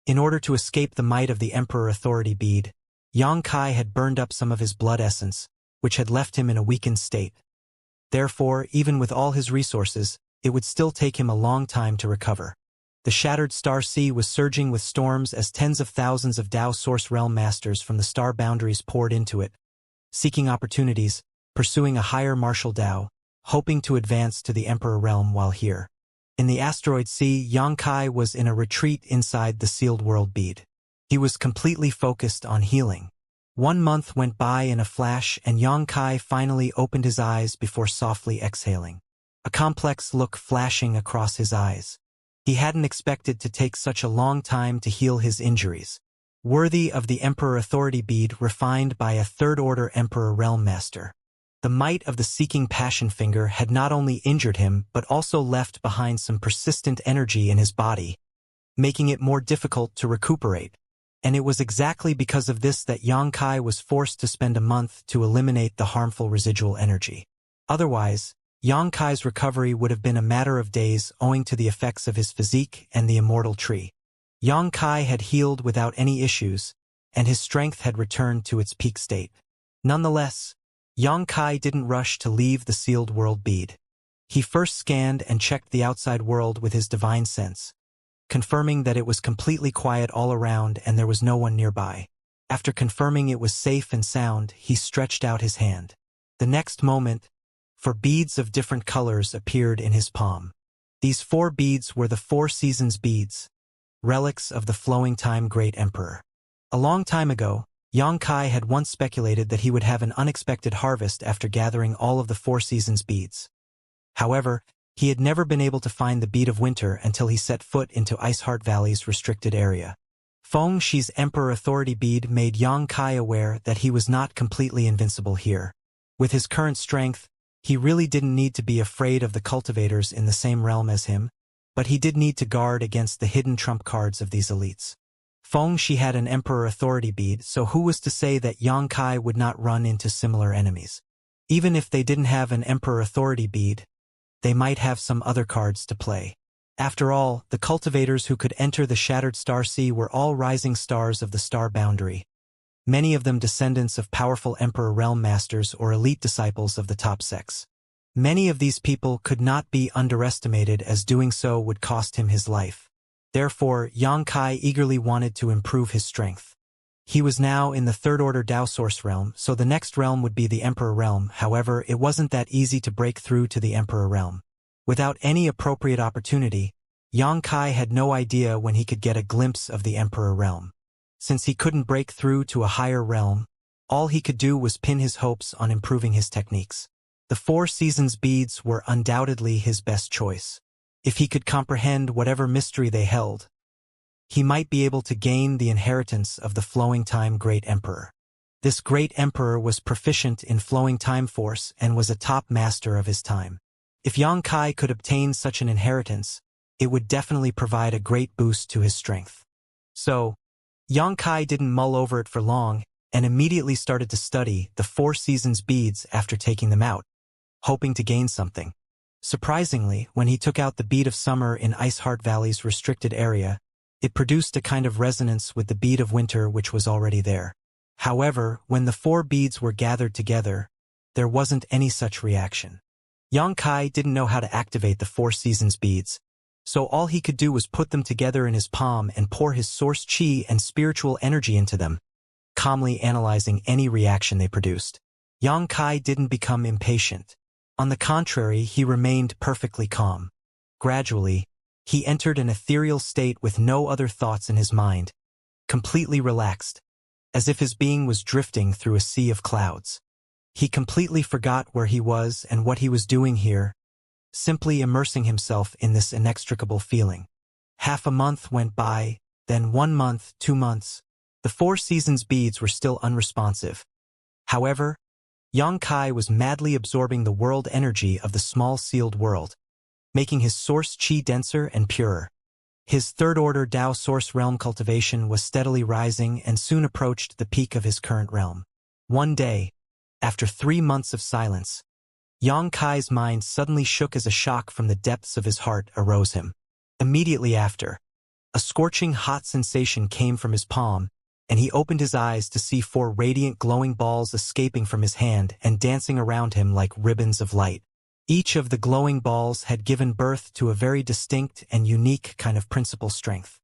Speaker 1: In order to escape the might of the Emperor Authority bead, Yang Kai had burned up some of his blood essence, which had left him in a weakened state. Therefore, even with all his resources, it would still take him a long time to recover. The Shattered Star Sea was surging with storms as tens of thousands of Tao Source Realm Masters from the star boundaries poured into it, seeking opportunities, pursuing a higher martial Tao, hoping to advance to the Emperor Realm while here. In the asteroid sea, Yang Kai was in a retreat inside the sealed world bead. He was completely focused on healing. 1 month went by in a flash and Yang Kai finally opened his eyes before softly exhaling. A complex look flashing across his eyes. He hadn't expected to take such a long time to heal his injuries. Worthy of the Emperor Authority bead refined by a third-order Emperor Realm Master. The might of the Seeking Passion Finger had not only injured him but also left behind some persistent energy in his body, making it more difficult to recuperate. And it was exactly because of this that Yang Kai was forced to spend a month to eliminate the harmful residual energy. Otherwise, Yang Kai's recovery would have been a matter of days owing to the effects of his physique and the immortal tree. Yang Kai had healed without any issues, and his strength had returned to its peak state. Nonetheless, Yang Kai didn't rush to leave the sealed world bead. He first scanned and checked the outside world with his divine sense, confirming that it was completely quiet all around and there was no one nearby. After confirming it was safe and sound, he stretched out his hand. The next moment, 4 beads of different colors appeared in his palm. These 4 beads were the 4 seasons beads, relics of the flowing time Great Emperor. A long time ago, Yang Kai had once speculated that he would have an unexpected harvest after gathering all of the 4 seasons beads. However, he had never been able to find the bead of winter until he set foot into Iceheart Valley's restricted area. Feng Shi's Emperor Authority bead made Yang Kai aware that he was not completely invincible here. With his current strength, he really didn't need to be afraid of the cultivators in the same realm as him, but he did need to guard against the hidden trump cards of these elites. Feng Shi had an Emperor Authority bead, so who was to say that Yang Kai would not run into similar enemies? Even if they didn't have an Emperor Authority bead, they might have some other cards to play. After all, the cultivators who could enter the Shattered Star Sea were all rising stars of the star boundary, many of them descendants of powerful Emperor Realm Masters or elite disciples of the top sex. Many of these people could not be underestimated, as doing so would cost him his life. Therefore, Yang Kai eagerly wanted to improve his strength. He was now in the Third Order Dao Source Realm, so the next realm would be the Emperor Realm. However, it wasn't that easy to break through to the Emperor Realm. Without any appropriate opportunity, Yang Kai had no idea when he could get a glimpse of the Emperor Realm. Since he couldn't break through to a higher realm, all he could do was pin his hopes on improving his techniques. The 4 seasons beads were undoubtedly his best choice. If he could comprehend whatever mystery they held, he might be able to gain the inheritance of the Flowing Time Great Emperor. This Great Emperor was proficient in flowing time force and was a top master of his time. If Yang Kai could obtain such an inheritance, it would definitely provide a great boost to his strength. So, Yang Kai didn't mull over it for long and immediately started to study the 4 seasons beads after taking them out, hoping to gain something. Surprisingly, when he took out the bead of summer in Iceheart Valley's restricted area, it produced a kind of resonance with the bead of winter which was already there. However, when the 4 beads were gathered together, there wasn't any such reaction. Yang Kai didn't know how to activate the 4 seasons beads, so all he could do was put them together in his palm and pour his source chi and spiritual energy into them, calmly analyzing any reaction they produced. Yang Kai didn't become impatient. On the contrary, he remained perfectly calm. Gradually, he entered an ethereal state with no other thoughts in his mind, completely relaxed, as if his being was drifting through a sea of clouds. He completely forgot where he was and what he was doing here, simply immersing himself in this inextricable feeling. Half a month went by, then 1 month, 2 months. The 4 seasons beads were still unresponsive. However, Yang Kai was madly absorbing the world energy of the small sealed world, making his source chi denser and purer. His Third Order Dao Source Realm cultivation was steadily rising and soon approached the peak of his current realm. One day, after 3 months of silence, Yang Kai's mind suddenly shook as a shock from the depths of his heart arose him. Immediately after, a scorching hot sensation came from his palm, and he opened his eyes to see 4 radiant glowing balls escaping from his hand and dancing around him like ribbons of light. Each of the glowing balls had given birth to a very distinct and unique kind of principle strength.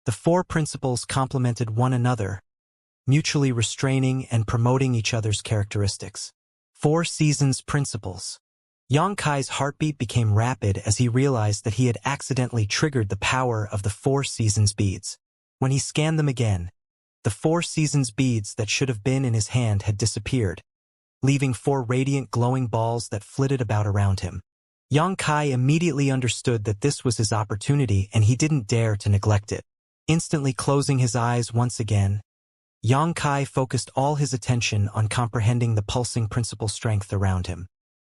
Speaker 1: The 4 principles complemented one another, mutually restraining and promoting each other's characteristics. 4 seasons principles. Yang Kai's heartbeat became rapid as he realized that he had accidentally triggered the power of the 4 seasons beads. When he scanned them again, the 4 seasons beads that should have been in his hand had disappeared, leaving 4 radiant glowing balls that flitted about around him. Yang Kai immediately understood that this was his opportunity and he didn't dare to neglect it. Instantly closing his eyes once again, Yang Kai focused all his attention on comprehending the pulsing principle strength around him.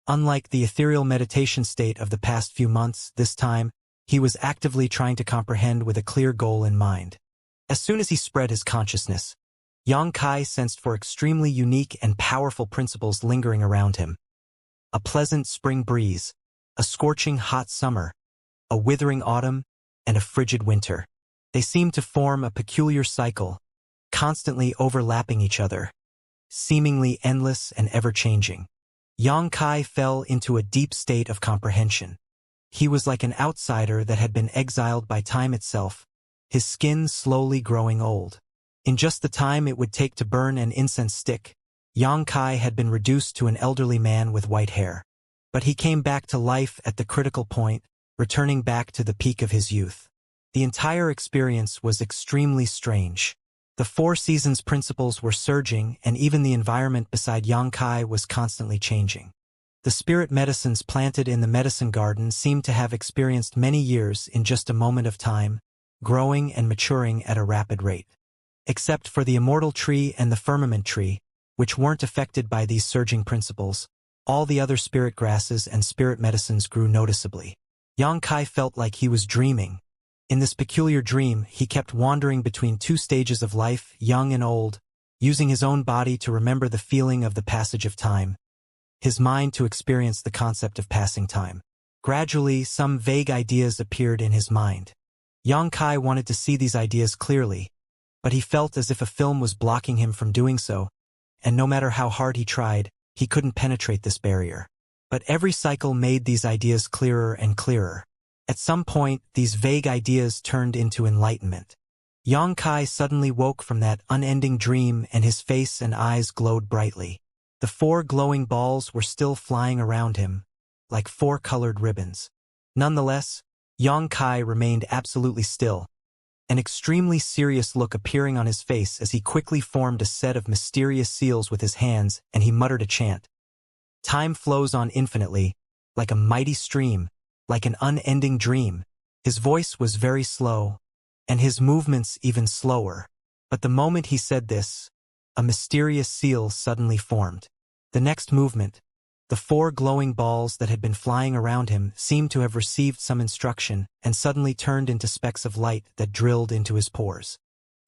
Speaker 1: Unlike the ethereal meditation state of the past few months, this time, he was actively trying to comprehend with a clear goal in mind. As soon as he spread his consciousness, Yang Kai sensed 4 extremely unique and powerful principles lingering around him. A pleasant spring breeze, a scorching hot summer, a withering autumn, and a frigid winter. They seemed to form a peculiar cycle, constantly overlapping each other, seemingly endless and ever-changing. Yang Kai fell into a deep state of comprehension. He was like an outsider that had been exiled by time itself, his skin slowly growing old. In just the time it would take to burn an incense stick, Yang Kai had been reduced to an elderly man with white hair. But he came back to life at the critical point, returning back to the peak of his youth. The entire experience was extremely strange. The Four Seasons principles were surging, and even the environment beside Yangkai was constantly changing. The spirit medicines planted in the medicine garden seemed to have experienced many years in just a moment of time, growing and maturing at a rapid rate. Except for the immortal tree and the firmament tree, which weren't affected by these surging principles, all the other spirit grasses and spirit medicines grew noticeably. Yangkai felt like he was dreaming. In this peculiar dream, he kept wandering between two stages of life, young and old, using his own body to remember the feeling of the passage of time, his mind to experience the concept of passing time. Gradually, some vague ideas appeared in his mind. Yangkai wanted to see these ideas clearly, but he felt as if a film was blocking him from doing so, and no matter how hard he tried, he couldn't penetrate this barrier. But every cycle made these ideas clearer and clearer. At some point, these vague ideas turned into enlightenment. Yangkai suddenly woke from that unending dream, and his face and eyes glowed brightly. The four glowing balls were still flying around him, like four colored ribbons. Nonetheless, Yangkai remained absolutely still, an extremely serious look appearing on his face as he quickly formed a set of mysterious seals with his hands, and he muttered a chant. Time flows on infinitely, like a mighty stream, like an unending dream. His voice was very slow, and his movements even slower. But the moment he said this, a mysterious seal suddenly formed. The next moment, the four glowing balls that had been flying around him seemed to have received some instruction and suddenly turned into specks of light that drilled into his pores.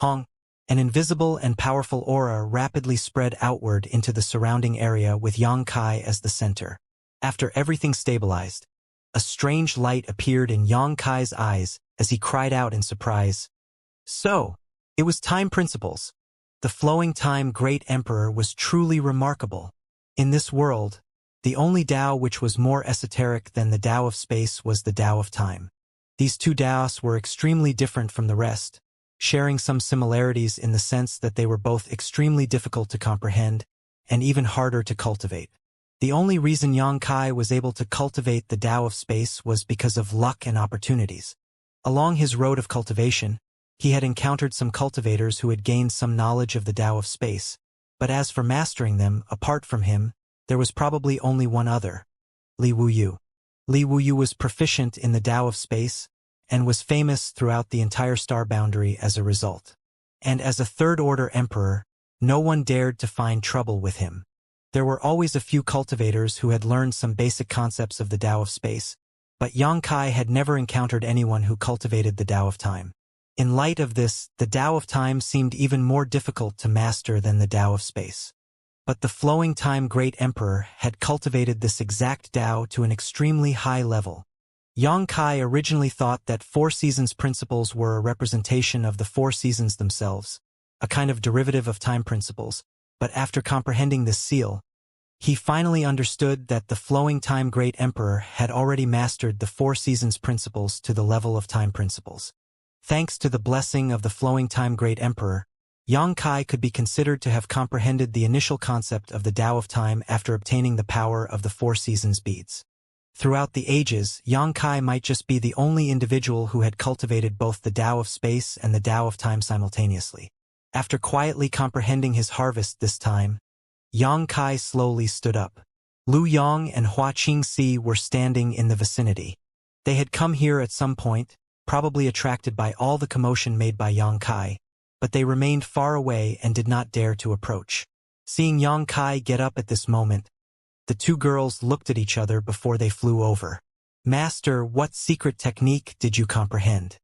Speaker 1: Hong! An invisible and powerful aura rapidly spread outward into the surrounding area with Yangkai as the center. After everything stabilized, a strange light appeared in Yangkai's eyes as he cried out in surprise. So, it was time principles. The flowing time great emperor was truly remarkable. In this world, the only Tao which was more esoteric than the Tao of space was the Tao of time. These two Taos were extremely different from the rest, sharing some similarities in the sense that they were both extremely difficult to comprehend and even harder to cultivate. The only reason Yangkai was able to cultivate the Tao of space was because of luck and opportunities. Along his road of cultivation, he had encountered some cultivators who had gained some knowledge of the Tao of space, but as for mastering them, apart from him, there was probably only one other, Li Wuyu. Li Wuyu was proficient in the Tao of space and was famous throughout the entire star boundary as a result. And as a third-order emperor, no one dared to find trouble with him. There were always a few cultivators who had learned some basic concepts of the Tao of space, but Yangkai had never encountered anyone who cultivated the Tao of time. In light of this, the Tao of time seemed even more difficult to master than the Tao of space. But the flowing time great emperor had cultivated this exact Tao to an extremely high level. Yangkai originally thought that Four Seasons principles were a representation of the Four Seasons themselves, a kind of derivative of time principles, but after comprehending this seal, he finally understood that the flowing time great emperor had already mastered the Four Seasons principles to the level of time principles. Thanks to the blessing of the flowing time great emperor, Yangkai could be considered to have comprehended the initial concept of the Tao of time after obtaining the power of the Four Seasons beads. Throughout the ages, Yangkai might just be the only individual who had cultivated both the Tao of space and the Tao of time simultaneously. After quietly comprehending his harvest this time, Yangkai slowly stood up. Lu Yong and Hua Qingxi were standing in the vicinity. They had come here at some point, probably attracted by all the commotion made by Yangkai, but they remained far away and did not dare to approach. Seeing Yangkai get up at this moment, the two girls looked at each other before they flew over. Master, what secret technique did you comprehend?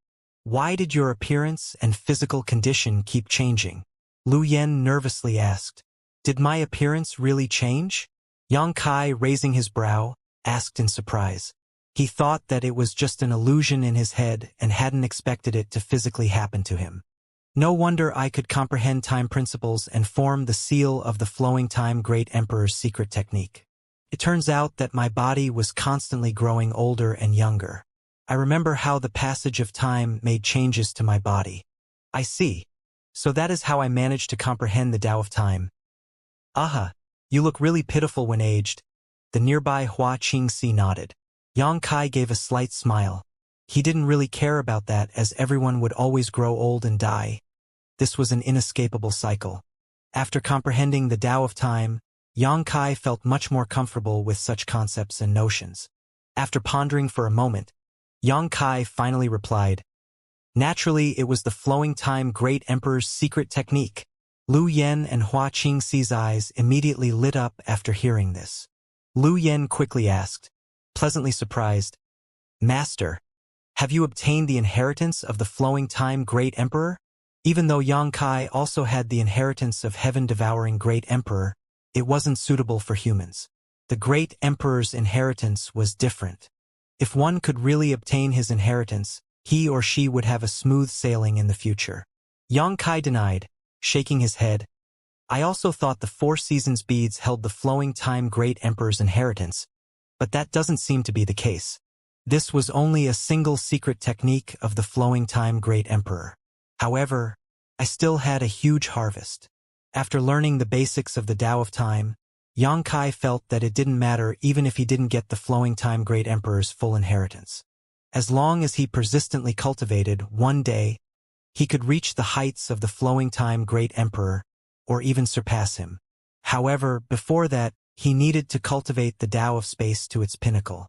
Speaker 1: Why did your appearance and physical condition keep changing? Lu Yen nervously asked. Did my appearance really change? Yangkai, raising his brow, asked in surprise. He thought that it was just an illusion in his head and hadn't expected it to physically happen to him. No wonder I could comprehend time principles and form the seal of the flowing time great emperor's secret technique. It turns out that my body was constantly growing older and younger. I remember how the passage of time made changes to my body. I see. So that is how I managed to comprehend the Tao of time. Aha, you look really pitiful when aged. The nearby Hua Qingxi nodded. Yangkai gave a slight smile. He didn't really care about that, as everyone would always grow old and die. this was an inescapable cycle. After comprehending the Tao of time, Yang Kai felt much more comfortable with such concepts and notions. After pondering for a moment, Yang Kai finally replied, "Naturally, it was the flowing time Great Emperor's secret technique." Lu Yen and Hua Qingxi's eyes immediately lit up after hearing this. Lu Yen quickly asked, pleasantly surprised, "Master, have you obtained the inheritance of the flowing time Great Emperor?" Even though Yang Kai also had the inheritance of heaven-devouring Great Emperor, it wasn't suitable for humans. The Great Emperor's inheritance was different. If one could really obtain his inheritance, he or she would have a smooth sailing in the future. Yang Kai denied, shaking his head. "I also thought the Four Seasons beads held the flowing time Great Emperor's inheritance, but that doesn't seem to be the case. This was only a single secret technique of the flowing time Great Emperor. However, I still had a huge harvest." After learning the basics of the Tao of time, Yang Kai felt that it didn't matter even if he didn't get the flowing time Great Emperor's full inheritance. As long as he persistently cultivated, one day, he could reach the heights of the flowing time Great Emperor, or even surpass him. However, before that, he needed to cultivate the Tao of space to its pinnacle.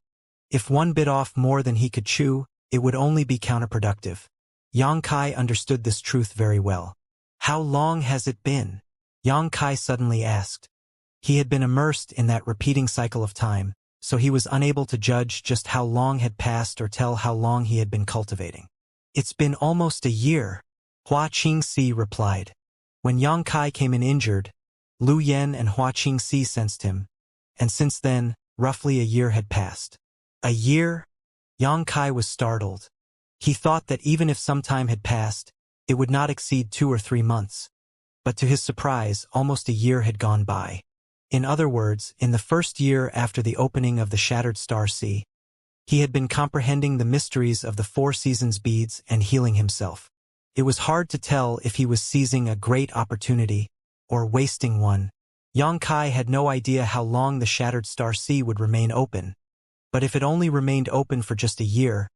Speaker 1: If one bit off more than he could chew, it would only be counterproductive. Yang Kai understood this truth very well. "How long has it been?" Yang Kai suddenly asked. He had been immersed in that repeating cycle of time, so he was unable to judge just how long had passed or tell how long he had been cultivating. "It's been almost a year," Hua Qingxi replied. When Yang Kai came in injured, Lu Yen and Hua Qingxi sensed him, and since then, roughly a year had passed. A year? Yang Kai was startled. He thought that even if some time had passed, it would not exceed 2 or 3 months. But to his surprise, almost a year had gone by. In other words, in the first year after the opening of the Shattered Star Sea, he had been comprehending the mysteries of the Four Seasons beads and healing himself. It was hard to tell if he was seizing a great opportunity or wasting one. Yang Kai had no idea how long the Shattered Star Sea would remain open, but if it only remained open for just a year,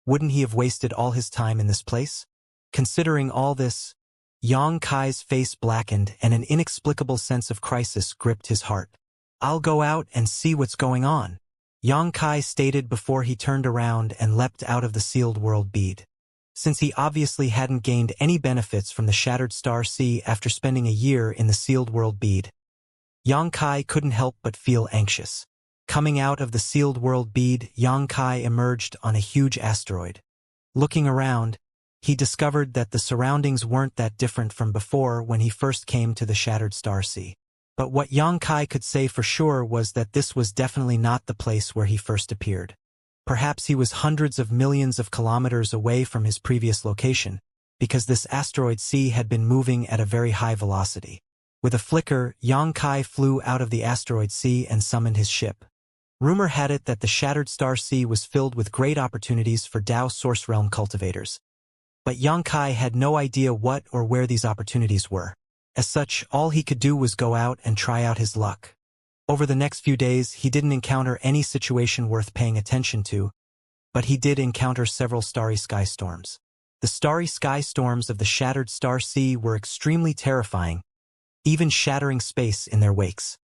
Speaker 1: wouldn't he have wasted all his time in this place? Considering all this, Yang Kai's face blackened and an inexplicable sense of crisis gripped his heart. "I'll go out and see what's going on," Yang Kai stated before he turned around and leapt out of the sealed world bead. Since he obviously hadn't gained any benefits from the Shattered Star Sea after spending a year in the sealed world bead, Yang Kai couldn't help but feel anxious. Coming out of the sealed world bead, Yang Kai emerged on a huge asteroid. Looking around, he discovered that the surroundings weren't that different from before when he first came to the Shattered Star Sea. But what Yang Kai could say for sure was that this was definitely not the place where he first appeared. Perhaps he was hundreds of millions of kilometers away from his previous location, because this asteroid sea had been moving at a very high velocity. With a flicker, Yang Kai flew out of the asteroid sea and summoned his ship. Rumor had it that the Shattered Star Sea was filled with great opportunities for Tao Source Realm cultivators. But Yang Kai had no idea what or where these opportunities were. As such, all he could do was go out and try out his luck. Over the next few days, he didn't encounter any situation worth paying attention to, but he did encounter several starry sky storms. The starry sky storms of the Shattered Star Sea were extremely terrifying, even shattering space in their wakes.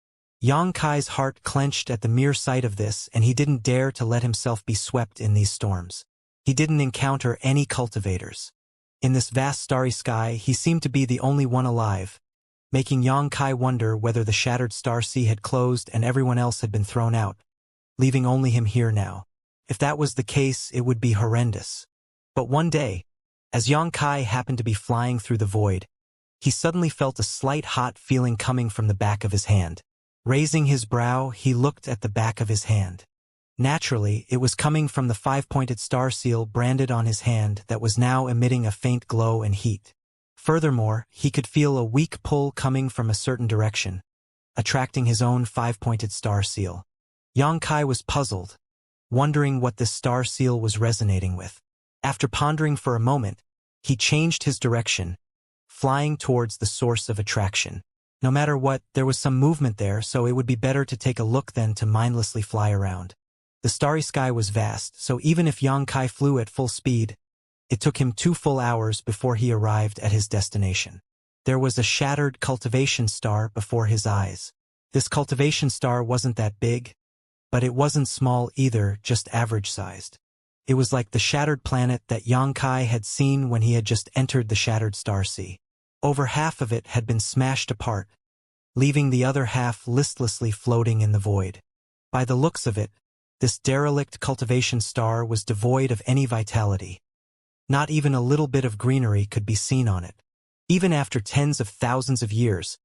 Speaker 1: Yang Kai's heart clenched at the mere sight of this, and he didn't dare to let himself be swept in these storms. He didn't encounter any cultivators. In this vast starry sky, he seemed to be the only one alive, making Yang Kai wonder whether the Shattered Star Sea had closed and everyone else had been thrown out, leaving only him here now. If that was the case, it would be horrendous. But one day, as Yang Kai happened to be flying through the void, he suddenly felt a slight hot feeling coming from the back of his hand. Raising his brow, he looked at the back of his hand. Naturally, it was coming from the 5-pointed star seal branded on his hand that was now emitting a faint glow and heat. Furthermore, he could feel a weak pull coming from a certain direction, attracting his own 5-pointed star seal. Yang Kai was puzzled, wondering what this star seal was resonating with. After pondering for a moment, he changed his direction, flying towards the source of attraction. No matter what, there was some movement there, so it would be better to take a look than to mindlessly fly around. The starry sky was vast, so even if Yang Kai flew at full speed, It took him 2 full hours before he arrived at his destination. There was a shattered cultivation star before his eyes. This cultivation star wasn't that big, but it wasn't small either, just average-sized. It was like the shattered planet that Xianxia had seen when he had just entered the shattered star sea. Over half of it had been smashed apart, leaving the other half listlessly floating in the void. By the looks of it, this derelict cultivation star was devoid of any vitality. Not even a little bit of greenery could be seen on it. Even after tens of thousands of years,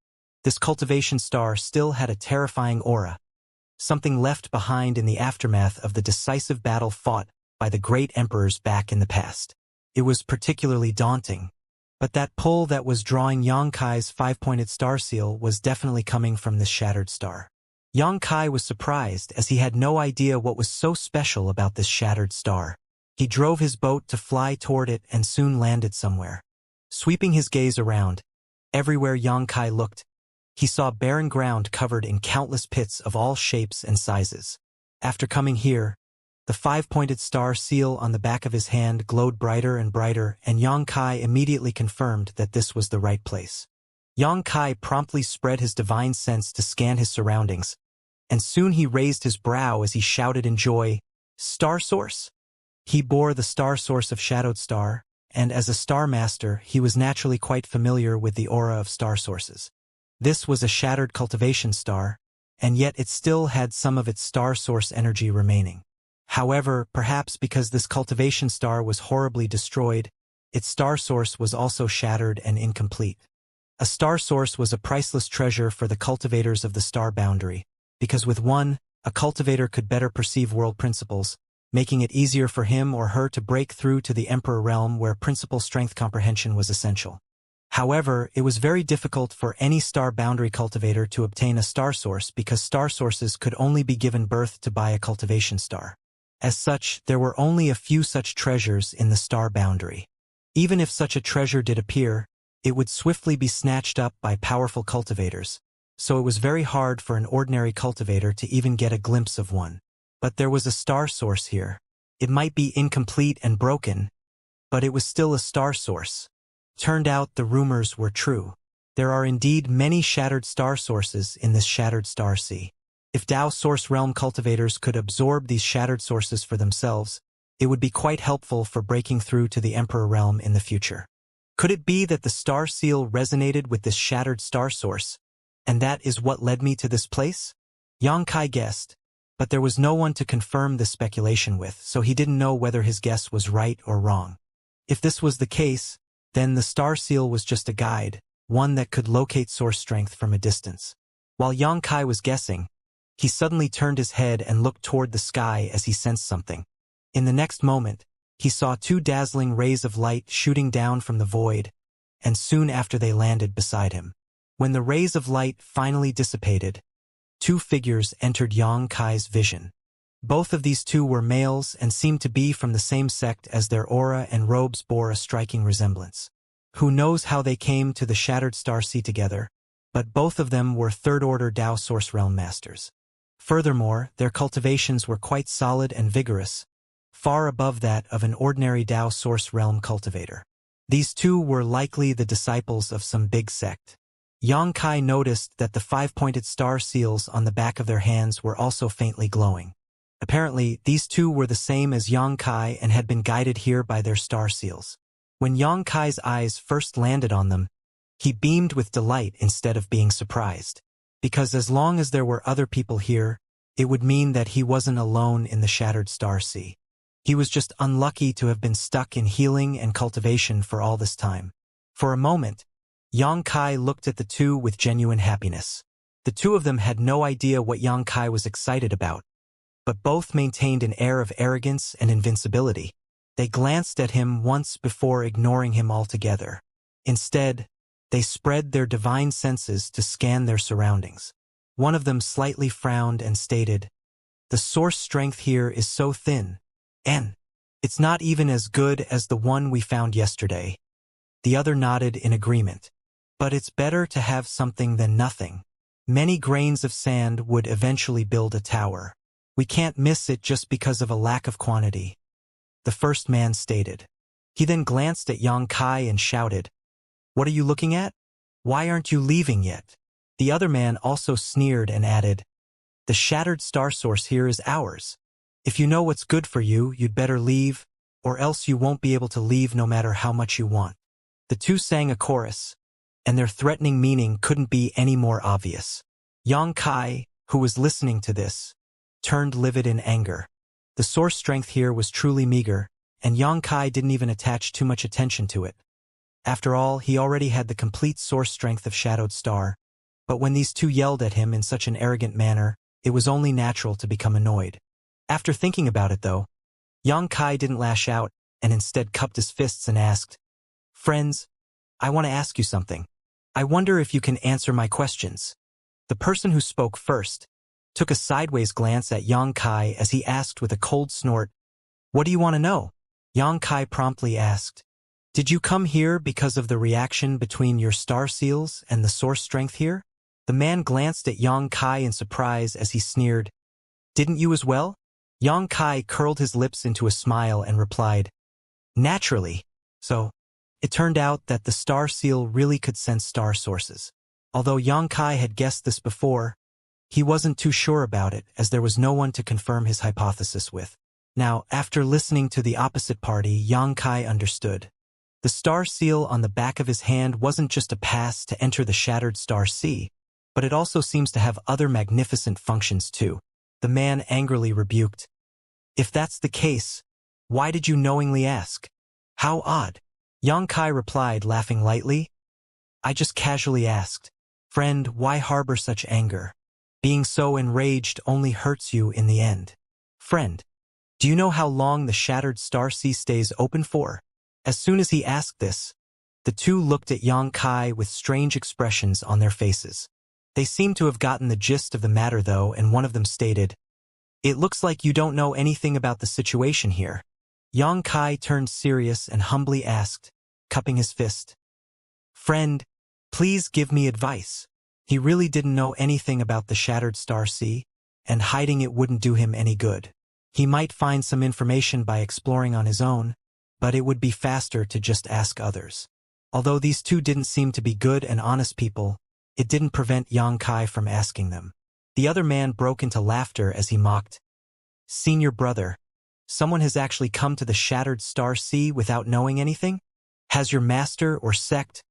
Speaker 1: this cultivation star still had a terrifying aura, something left behind in the aftermath of the decisive battle fought by the great emperors back in the past. It was particularly daunting, but that pull that was drawing Xianxia's 5-pointed star seal was definitely coming from this shattered star. Xianxia was surprised as he had no idea what was so special about this shattered star. He drove his boat to fly toward it and soon landed somewhere. Sweeping his gaze around, everywhere Xianxia looked, he saw barren ground covered in countless pits of all shapes and sizes. After coming here, the 5-pointed star seal on the back of his hand glowed brighter and brighter, and Xianxia immediately confirmed that this was the right place. Xianxia promptly spread his divine sense to scan his surroundings, and soon he raised his brow as he shouted in joy, "Star Source!" He bore the star source of Shadowed Star, and as a star master he was naturally quite familiar with the aura of star sources. This was a shattered cultivation star, and yet it still had some of its star source energy remaining. However, perhaps because this cultivation star was horribly destroyed, its star source was also shattered and incomplete. A star source was a priceless treasure for the cultivators of the star boundary, because with one, a cultivator could better perceive world principles, making it easier for him or her to break through to the Emperor realm where principle strength comprehension was essential. However, it was very difficult for any star boundary cultivator to obtain a star source because star sources could only be given birth to by a cultivation star. As such, there were only a few such treasures in the star boundary. Even if such a treasure did appear, it would swiftly be snatched up by powerful cultivators, so it was very hard for an ordinary cultivator to even get a glimpse of one. But there was a star source here. It might be incomplete and broken, but it was still a star source. Turned out the rumors were true. There are indeed many shattered star sources in this shattered star sea. If Tao Source Realm cultivators could absorb these shattered sources for themselves, it would be quite helpful for breaking through to the Emperor Realm in the future. Could it be that the star seal resonated with this shattered star source, and that is what led me to this place? Xianxia guessed, but there was no one to confirm this speculation with, so he didn't know whether his guess was right or wrong. If this was the case, then the star seal was just a guide, one that could locate source strength from a distance. While Xianxia was guessing, he suddenly turned his head and looked toward the sky as he sensed something. In the next moment, he saw 2 dazzling rays of light shooting down from the void, and soon after they landed beside him. When the rays of light finally dissipated, 2 figures entered Xianxia's vision. Both of these 2 were males and seemed to be from the same sect as their aura and robes bore a striking resemblance. Who knows how they came to the shattered star sea together, but both of them were third-order Tao Source Realm masters. Furthermore, their cultivations were quite solid and vigorous, far above that of an ordinary Tao Source Realm cultivator. These 2 were likely the disciples of some big sect. Xianxia noticed that the 5-pointed star seals on the back of their hands were also faintly glowing. Apparently, these 2 were the same as Xianxia and had been guided here by their star seals. When Xianxia's eyes first landed on them, he beamed with delight instead of being surprised, because as long as there were other people here, it would mean that he wasn't alone in the shattered star sea. He was just unlucky to have been stuck in healing and cultivation for all this time. For a moment, Xianxia looked at the 2 with genuine happiness. The 2 of them had no idea what Xianxia was excited about, but both maintained an air of arrogance and invincibility. They glanced at him once before ignoring him altogether. Instead, they spread their divine senses to scan their surroundings. One of them slightly frowned and stated, "The source strength here is so thin, and it's not even as good as the one we found yesterday." The other nodded in agreement. "But it's better to have something than nothing. Many grains of sand would eventually build a tower. We can't miss it just because of a lack of quantity," the first man stated. He then glanced at Yang Kai and shouted, "What are you looking at? Why aren't you leaving yet?" The other man also sneered and added, "The shattered star source here is ours. If you know what's good for you, you'd better leave, or else you won't be able to leave no matter how much you want." The two sang a chorus, and their threatening meaning couldn't be any more obvious. Yang Kai, who was listening to this, turned livid in anger. The source strength here was truly meager, and Yang Kai didn't even attach too much attention to it. After all, he already had the complete source strength of Shadowed Star, but when these two yelled at him in such an arrogant manner, it was only natural to become annoyed. After thinking about it though, Yang Kai didn't lash out and instead cupped his fists and asked, "Friends, I want to ask you something. I wonder if you can answer my questions." The person who spoke first took a sideways glance at Yang Kai as he asked with a cold snort, "What do you want to know?" Yang Kai promptly asked, "Did you come here because of the reaction between your star seals and the source strength here?" The man glanced at Yang Kai in surprise as he sneered, "Didn't you as well?" Yang Kai curled his lips into a smile and replied, "Naturally. So, it turned out that the star seal really could sense star sources. Although Yang Kai had guessed this before, he wasn't too sure about it as there was no one to confirm his hypothesis with. Now, after listening to the opposite party, Yang Kai understood. The star seal on the back of his hand wasn't just a pass to enter the Shattered Star Sea, but it also seems to have other magnificent functions too. The man angrily rebuked, "If that's the case, why did you knowingly ask? How odd." Yang Kai replied, laughing lightly, "I just casually asked. Friend, why harbor such anger? Being so enraged only hurts you in the end. Friend, do you know how long the Shattered Star Sea stays open for?" As soon as he asked this, the two looked at Yang Kai with strange expressions on their faces. They seemed to have gotten the gist of the matter though, and one of them stated, "It looks like you don't know anything about the situation here." Yang Kai turned serious and humbly asked, cupping his fist, "Friend, please give me advice." He really didn't know anything about the Shattered Star Sea, and hiding it wouldn't do him any good. He might find some information by exploring on his own, but it would be faster to just ask others. Although these two didn't seem to be good and honest people, it didn't prevent Yang Kai from asking them. The other man broke into laughter as he mocked, "Senior brother, someone has actually come to the Shattered Star Sea without knowing anything? Has your master or sect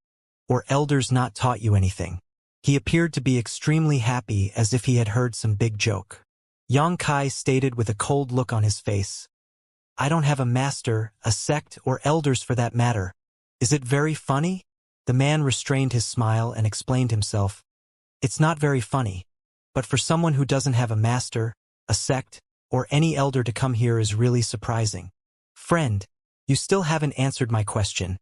Speaker 1: or elders not taught you anything?" He appeared to be extremely happy as if he had heard some big joke. Yang Kai stated with a cold look on his face, "I don't have a master, a sect, or elders for that matter. Is it very funny?" The man restrained his smile and explained himself, "It's not very funny, but for someone who doesn't have a master, a sect, or any elder to come here is really surprising." "Friend, you still haven't answered my question,"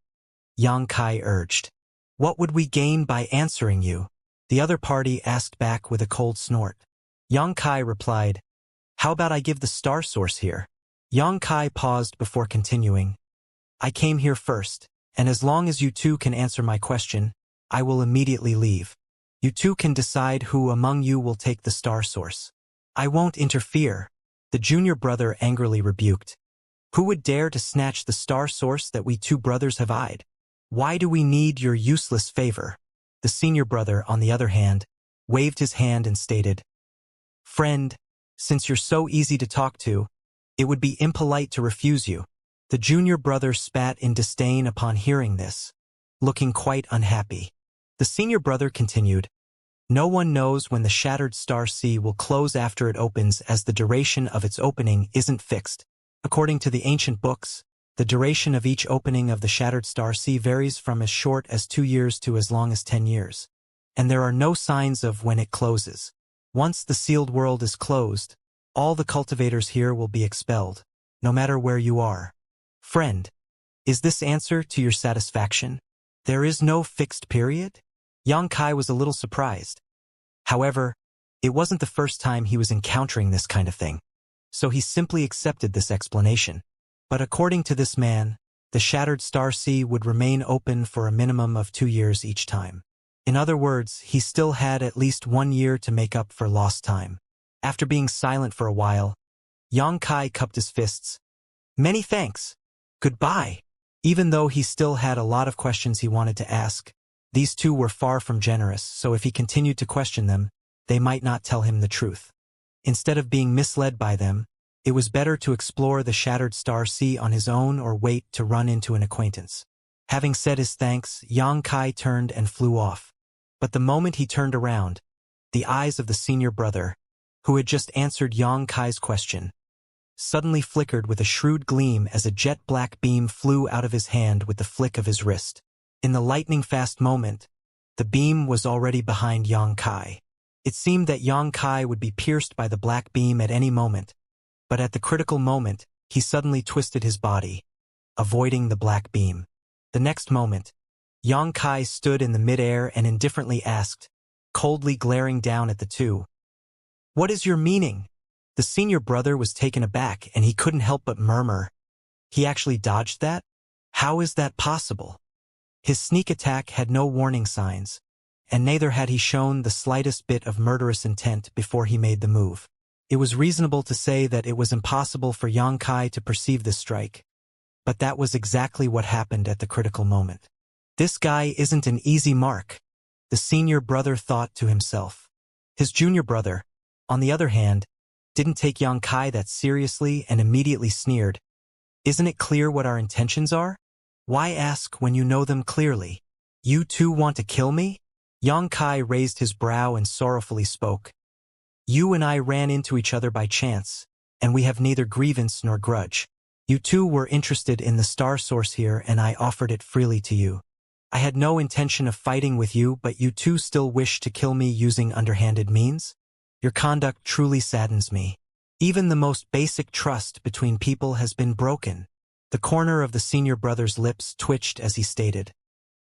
Speaker 1: Yang Kai urged. "What would we gain by answering you?" The other party asked back with a cold snort. Yang Kai replied, "How about I give the star source here?" Yang Kai paused before continuing, "I came here first, and as long as you two can answer my question, I will immediately leave. You two can decide who among you will take the star source. I won't interfere," the junior brother angrily rebuked. "Who would dare to snatch the star source that we two brothers have eyed? Why do we need your useless favor?" The senior brother, on the other hand, waved his hand and stated, "Friend, since you're so easy to talk to, it would be impolite to refuse you." The junior brother spat in disdain upon hearing this, looking quite unhappy. The senior brother continued, "No one knows when the Shattered Star Sea will close after it opens, as the duration of its opening isn't fixed. According to the ancient books, the duration of each opening of the Shattered Star Sea varies from as short as 2 years to as long as 10 years. And there are no signs of when it closes. Once the sealed world is closed, all the cultivators here will be expelled, no matter where you are. Friend, is this answer to your satisfaction? There is no fixed period?" Yang Kai was a little surprised. However, it wasn't the first time he was encountering this kind of thing, so he simply accepted this explanation. But according to this man, the Shattered Star Sea would remain open for a minimum of 2 years each time. In other words, he still had at least 1 year to make up for lost time. After being silent for a while, Yang Kai cupped his fists. "Many thanks. Goodbye." Even though he still had a lot of questions he wanted to ask, these two were far from generous, so if he continued to question them, they might not tell him the truth. Instead of being misled by them, it was better to explore the shattered star sea on his own or wait to run into an acquaintance. Having said his thanks, Yang Kai turned and flew off. But the moment he turned around, the eyes of the senior brother, who had just answered Yang Kai's question, suddenly flickered with a shrewd gleam as a jet-black beam flew out of his hand with the flick of his wrist. In the lightning-fast moment, the beam was already behind Yang Kai. It seemed that Yang Kai would be pierced by the black beam at any moment, but at the critical moment, he suddenly twisted his body, avoiding the black beam. The next moment, Yang Kai stood in the midair and indifferently asked, coldly glaring down at the two, "What is your meaning?" The senior brother was taken aback and he couldn't help but murmur, "He actually dodged that? How is that possible?" His sneak attack had no warning signs, and neither had he shown the slightest bit of murderous intent before he made the move. It was reasonable to say that it was impossible for Yang Kai to perceive this strike, but that was exactly what happened at the critical moment. This guy isn't an easy mark, the senior brother thought to himself. His junior brother, on the other hand, didn't take Yang Kai that seriously and immediately sneered, "Isn't it clear what our intentions are? Why ask when you know them clearly? You two want to kill me?" Yang Kai raised his brow and sorrowfully spoke. "You and I ran into each other by chance, and we have neither grievance nor grudge. You two were interested in the star source here and I offered it freely to you. I had no intention of fighting with you, but you two still wish to kill me using underhanded means? Your conduct truly saddens me. Even the most basic trust between people has been broken." The corner of the senior brother's lips twitched as he stated,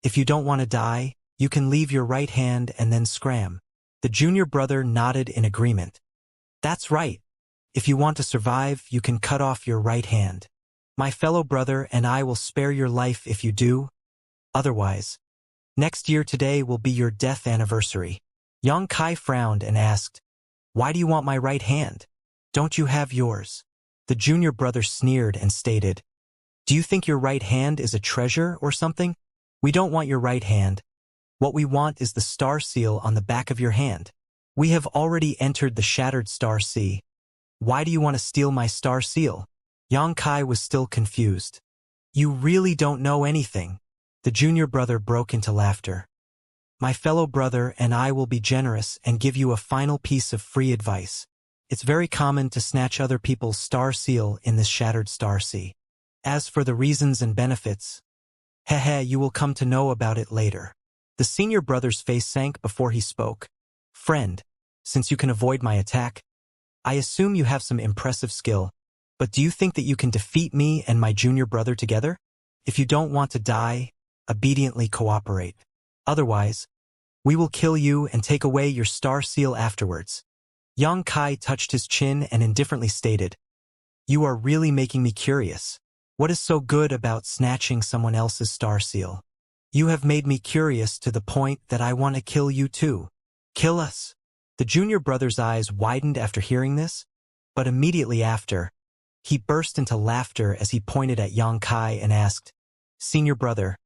Speaker 1: "If you don't want to die, you can leave your right hand and then scram." The junior brother nodded in agreement. "That's right. If you want to survive, you can cut off your right hand. My fellow brother and I will spare your life if you do. Otherwise, next year today will be your death anniversary." Yang Kai frowned and asked, "Why do you want my right hand? Don't you have yours?" The junior brother sneered and stated, "Do you think your right hand is a treasure or something? We don't want your right hand. What we want is the star seal on the back of your hand. We have already entered the shattered star sea. Why do you want to steal my star seal?" Yang Kai was still confused. "You really don't know anything." The junior brother broke into laughter. "My fellow brother and I will be generous and give you a final piece of free advice. It's very common to snatch other people's star seal in this shattered star sea. As for the reasons and benefits, you will come to know about it later." The senior brother's face sank before he spoke. "Friend, since you can avoid my attack, I assume you have some impressive skill, but do you think that you can defeat me and my junior brother together? If you don't want to die, obediently cooperate. Otherwise, we will kill you and take away your star seal afterwards." Yang Kai touched his chin and indifferently stated, "You are really making me curious. What is so good about snatching someone else's star seal? You have made me curious to the point that I want to kill you too. Kill us." The junior brother's eyes widened after hearing this, but immediately after, he burst into laughter as he pointed at Yang Kai and asked, "Senior brother,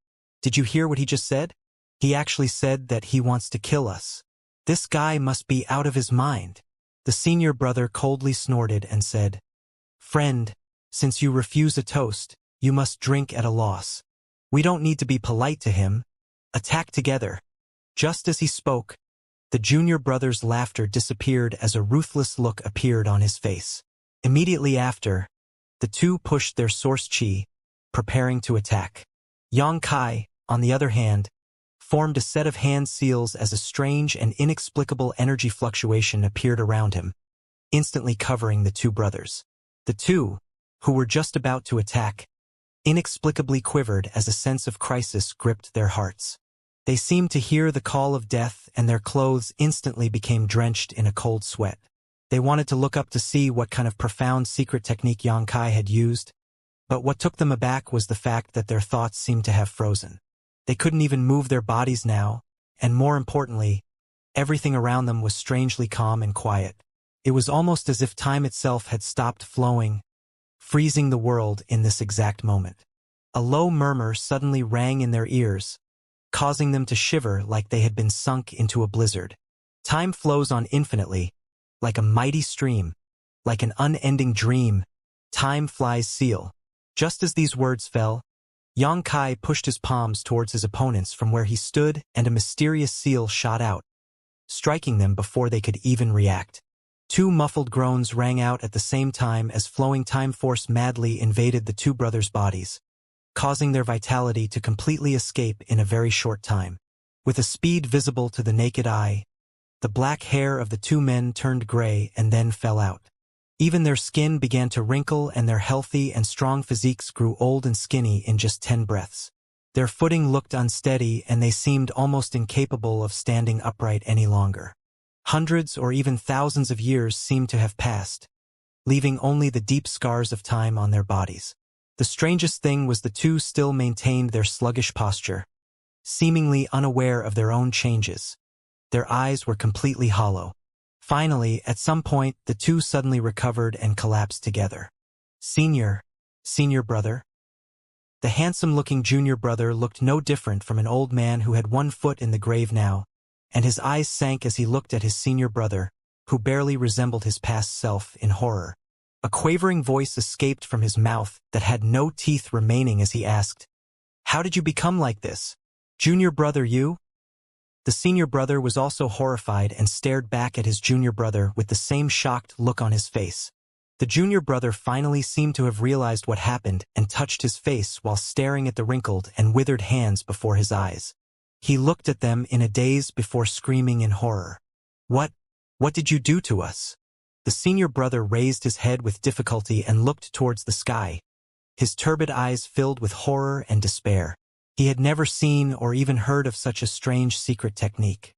Speaker 1: did you hear what he just said? He actually said that he wants to kill us. This guy must be out of his mind." The senior brother coldly snorted and said, "Friend, since you refuse a toast, you must drink at a loss. We don't need to be polite to him. Attack together." Just as he spoke, the junior brother's laughter disappeared as a ruthless look appeared on his face. Immediately after, the two pushed their source chi, preparing to attack. Yang Kai, on the other hand, formed a set of hand seals as a strange and inexplicable energy fluctuation appeared around him, instantly covering the two brothers. The two, who were just about to attack, inexplicably quivered as a sense of crisis gripped their hearts. They seemed to hear the call of death and their clothes instantly became drenched in a cold sweat. They wanted to look up to see what kind of profound secret technique Yang Kai had used, but what took them aback was the fact that their thoughts seemed to have frozen. They couldn't even move their bodies now, and more importantly, everything around them was strangely calm and quiet. It was almost as if time itself had stopped flowing, freezing the world in this exact moment. A low murmur suddenly rang in their ears, causing them to shiver like they had been sunk into a blizzard. Time flows on infinitely, like a mighty stream, like an unending dream. Time flies seal. Just as these words fell, Yang Kai pushed his palms towards his opponents from where he stood, and a mysterious seal shot out, striking them before they could even react. Two muffled groans rang out at the same time as flowing time force madly invaded the two brothers' bodies, causing their vitality to completely escape in a very short time. With a speed visible to the naked eye, the black hair of the two men turned gray and then fell out. Even their skin began to wrinkle and their healthy and strong physiques grew old and skinny in just 10 breaths. Their footing looked unsteady and they seemed almost incapable of standing upright any longer. Hundreds or even thousands of years seemed to have passed, leaving only the deep scars of time on their bodies. The strangest thing was the two still maintained their sluggish posture, seemingly unaware of their own changes. Their eyes were completely hollow. Finally, at some point, the two suddenly recovered and collapsed together. Senior brother? The handsome-looking junior brother looked no different from an old man who had one foot in the grave now, and his eyes sank as he looked at his senior brother, who barely resembled his past self, in horror. A quavering voice escaped from his mouth that had no teeth remaining as he asked, "How did you become like this? Junior brother, you?" The senior brother was also horrified and stared back at his junior brother with the same shocked look on his face. The junior brother finally seemed to have realized what happened and touched his face while staring at the wrinkled and withered hands before his eyes. He looked at them in a daze before screaming in horror. What did you do to us?" The senior brother raised his head with difficulty and looked towards the sky, his turbid eyes filled with horror and despair. He had never seen or even heard of such a strange secret technique.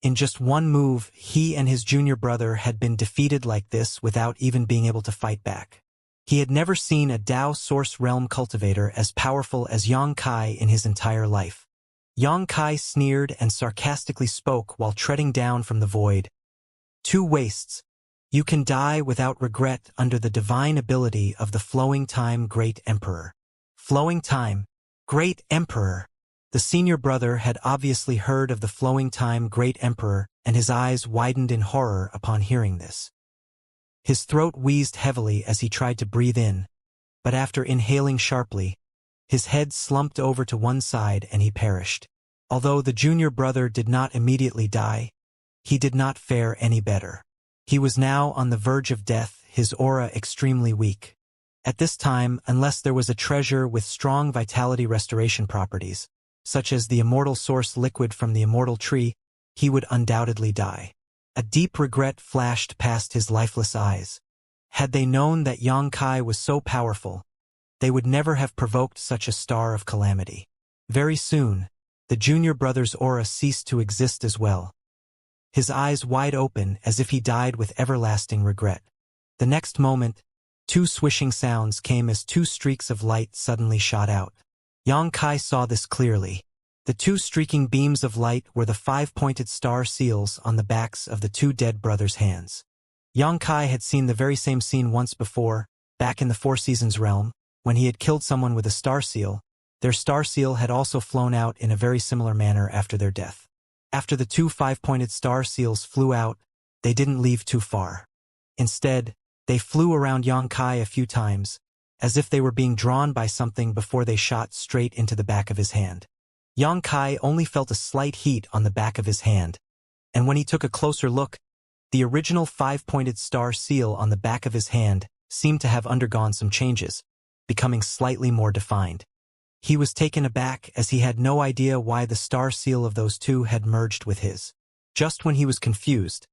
Speaker 1: In just one move, he and his junior brother had been defeated like this without even being able to fight back. He had never seen a Dao Source Realm cultivator as powerful as Yang Kai in his entire life. Yang Kai sneered and sarcastically spoke while treading down from the void. "Two wastes. You can die without regret under the divine ability of the Flowing Time Great Emperor." Flowing Time Great Emperor. The senior brother had obviously heard of the Flowing Time Great Emperor, and his eyes widened in horror upon hearing this. His throat wheezed heavily as he tried to breathe in, but after inhaling sharply, his head slumped over to one side and he perished. Although the junior brother did not immediately die, he did not fare any better. He was now on the verge of death, his aura extremely weak. At this time, unless there was a treasure with strong vitality restoration properties, such as the immortal source liquid from the immortal tree, he would undoubtedly die. A deep regret flashed past his lifeless eyes. Had they known that Yang Kai was so powerful, they would never have provoked such a star of calamity. Very soon, the junior brother's aura ceased to exist as well, his eyes wide open as if he died with everlasting regret. The next moment, two swishing sounds came as two streaks of light suddenly shot out. Yang Kai saw this clearly. The two streaking beams of light were the 5-pointed star seals on the backs of the two dead brothers' hands. Yang Kai had seen the very same scene once before, back in the Four Seasons realm, when he had killed someone with a star seal. Their star seal had also flown out in a very similar manner after their death. After the two 5-pointed star seals flew out, they didn't leave too far. Instead, they flew around Yang Kai a few times, as if they were being drawn by something before they shot straight into the back of his hand. Yang Kai only felt a slight heat on the back of his hand, and when he took a closer look, the original 5-pointed star seal on the back of his hand seemed to have undergone some changes, becoming slightly more defined. He was taken aback as he had no idea why the star seal of those two had merged with his. Just when he was confused,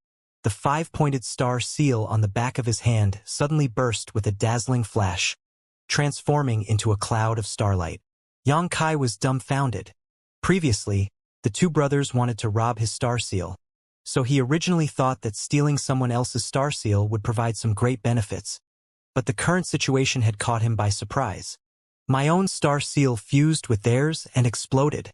Speaker 1: the 5-pointed star seal on the back of his hand suddenly burst with a dazzling flash, transforming into a cloud of starlight. Yang Kai was dumbfounded. Previously, the two brothers wanted to rob his star seal, so he originally thought that stealing someone else's star seal would provide some great benefits. But the current situation had caught him by surprise. My own star seal fused with theirs and exploded.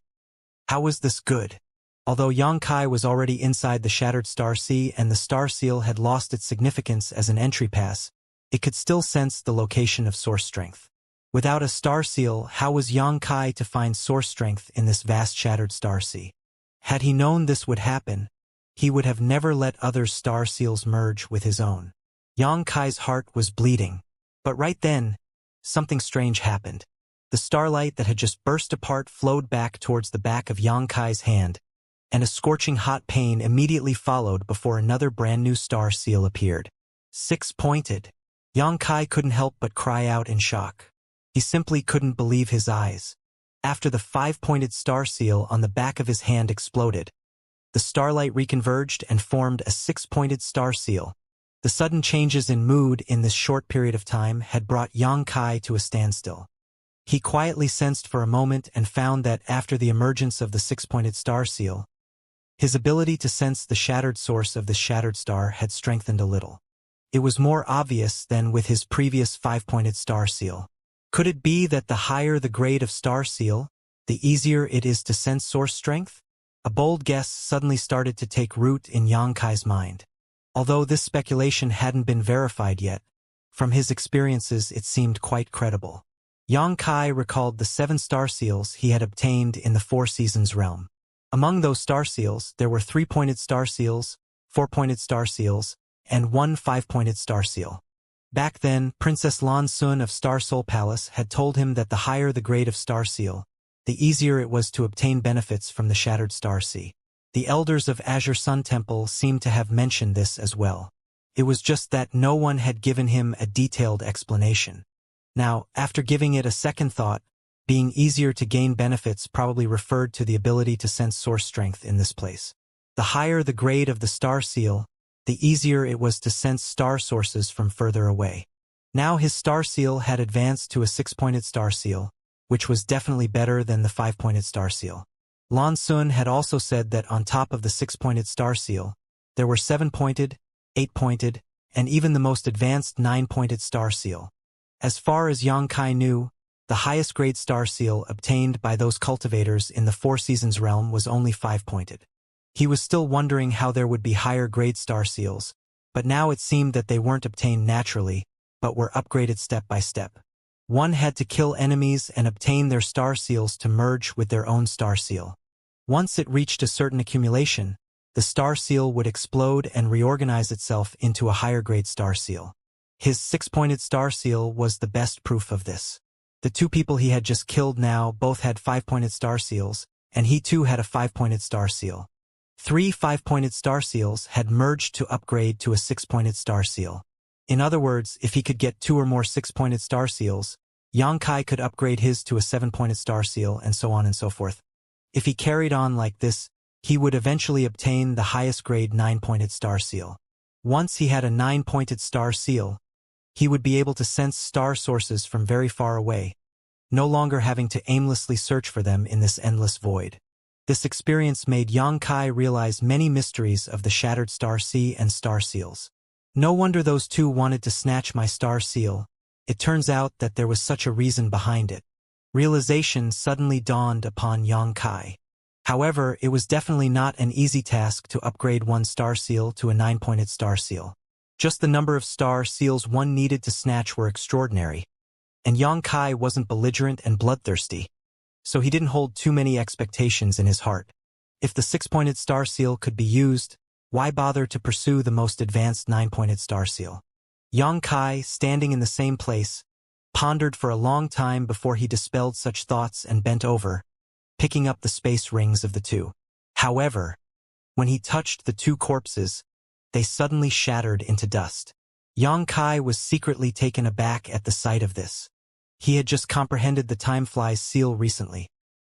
Speaker 1: How was this good? Although Yang Kai was already inside the shattered star sea and the star seal had lost its significance as an entry pass, it could still sense the location of source strength. Without a star seal, how was Yang Kai to find source strength in this vast shattered star sea? Had he known this would happen, he would have never let other star seals merge with his own. Yang Kai's heart was bleeding. But right then, something strange happened. The starlight that had just burst apart flowed back towards the back of Yang Kai's hand, and a scorching hot pain immediately followed before another brand new star seal appeared. 6-pointed. Yang Kai couldn't help but cry out in shock. He simply couldn't believe his eyes. After the 5-pointed star seal on the back of his hand exploded, the starlight reconverged and formed a 6-pointed star seal. The sudden changes in mood in this short period of time had brought Yang Kai to a standstill. He quietly sensed for a moment and found that after the emergence of the 6-pointed star seal, his ability to sense the shattered source of the shattered star had strengthened a little. It was more obvious than with his previous 5-pointed star seal. Could it be that the higher the grade of star seal, the easier it is to sense source strength? A bold guess suddenly started to take root in Yang Kai's mind. Although this speculation hadn't been verified yet, from his experiences it seemed quite credible. Yang Kai recalled the 7 star seals he had obtained in the Four Seasons realm. Among those star seals, there were 3-pointed star seals, 4-pointed star seals, and 1 5-pointed star seal. Back then, Princess Lan Sun of Star Soul Palace had told him that the higher the grade of star seal, the easier it was to obtain benefits from the shattered star sea. The elders of Azure Sun Temple seemed to have mentioned this as well. It was just that no one had given him a detailed explanation. Now, after giving it a second thought, being easier to gain benefits probably referred to the ability to sense source strength in this place. The higher the grade of the star seal, the easier it was to sense star sources from further away. Now his star seal had advanced to a 6-pointed star seal, which was definitely better than the 5-pointed star seal. Lan Sun had also said that on top of the 6-pointed star seal, there were 7-pointed, 8-pointed, and even the most advanced 9-pointed star seal. As far as Yang Kai knew, the highest grade star seal obtained by those cultivators in the Four Seasons realm was only 5-pointed. He was still wondering how there would be higher grade star seals, but now it seemed that they weren't obtained naturally, but were upgraded step by step. One had to kill enemies and obtain their star seals to merge with their own star seal. Once it reached a certain accumulation, the star seal would explode and reorganize itself into a higher grade star seal. His 6-pointed star seal was the best proof of this. The 2 people he had just killed now both had 5-pointed star seals, and he too had a 5-pointed star seal. 3 5-pointed star seals had merged to upgrade to a 6-pointed star seal. In other words, if he could get 2 or more 6-pointed star seals, Yang Kai could upgrade his to a 7-pointed star seal and so on and so forth. If he carried on like this, he would eventually obtain the highest grade 9-pointed star seal. Once he had a 9-pointed star seal, he would be able to sense star sources from very far away, no longer having to aimlessly search for them in this endless void. This experience made Yang Kai realize many mysteries of the shattered star sea and star seals. No wonder those 2 wanted to snatch my star seal. It turns out that there was such a reason behind it. Realization suddenly dawned upon Yang Kai. However, it was definitely not an easy task to upgrade one star seal to a 9-pointed star seal. Just the number of star seals one needed to snatch were extraordinary. And Yang Kai wasn't belligerent and bloodthirsty, so he didn't hold too many expectations in his heart. If the 6-pointed star seal could be used, why bother to pursue the most advanced 9-pointed star seal? Yang Kai, standing in the same place, pondered for a long time before he dispelled such thoughts and bent over, picking up the space rings of the 2. However, when he touched the 2 corpses, they suddenly shattered into dust. Yang Kai was secretly taken aback at the sight of this. He had just comprehended the Time Flies seal recently,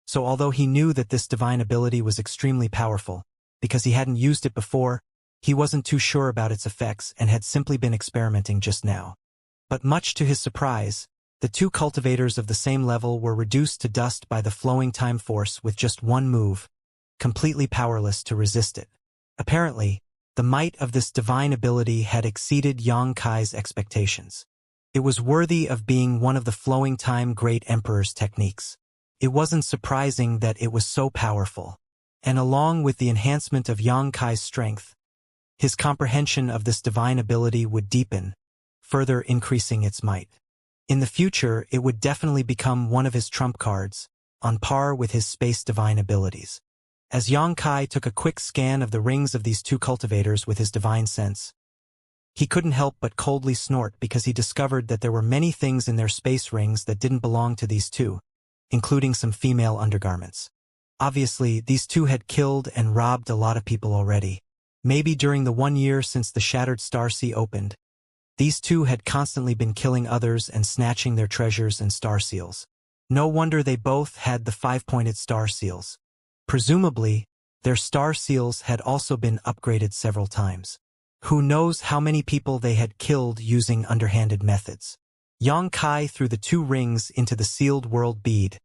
Speaker 1: so although he knew that this divine ability was extremely powerful, because he hadn't used it before, he wasn't too sure about its effects and had simply been experimenting just now. But much to his surprise, the 2 cultivators of the same level were reduced to dust by the flowing time force with just one move, completely powerless to resist it. Apparently, the might of this divine ability had exceeded Yang Kai's expectations. It was worthy of being one of the flowing time great emperor's techniques. It wasn't surprising that it was so powerful. And along with the enhancement of Yang Kai's strength, his comprehension of this divine ability would deepen, further increasing its might. In the future, it would definitely become one of his trump cards, on par with his space divine abilities. As Yang Kai took a quick scan of the rings of these two cultivators with his divine sense, he couldn't help but coldly snort because he discovered that there were many things in their space rings that didn't belong to these two, including some female undergarments. Obviously, these two had killed and robbed a lot of people already. Maybe during the 1 year since the Shattered Star Sea opened, these two had constantly been killing others and snatching their treasures and star seals. No wonder they both had the 5-pointed star seals. Presumably, their star seals had also been upgraded several times. Who knows how many people they had killed using underhanded methods. Yang Kai threw the 2 rings into the sealed world bead,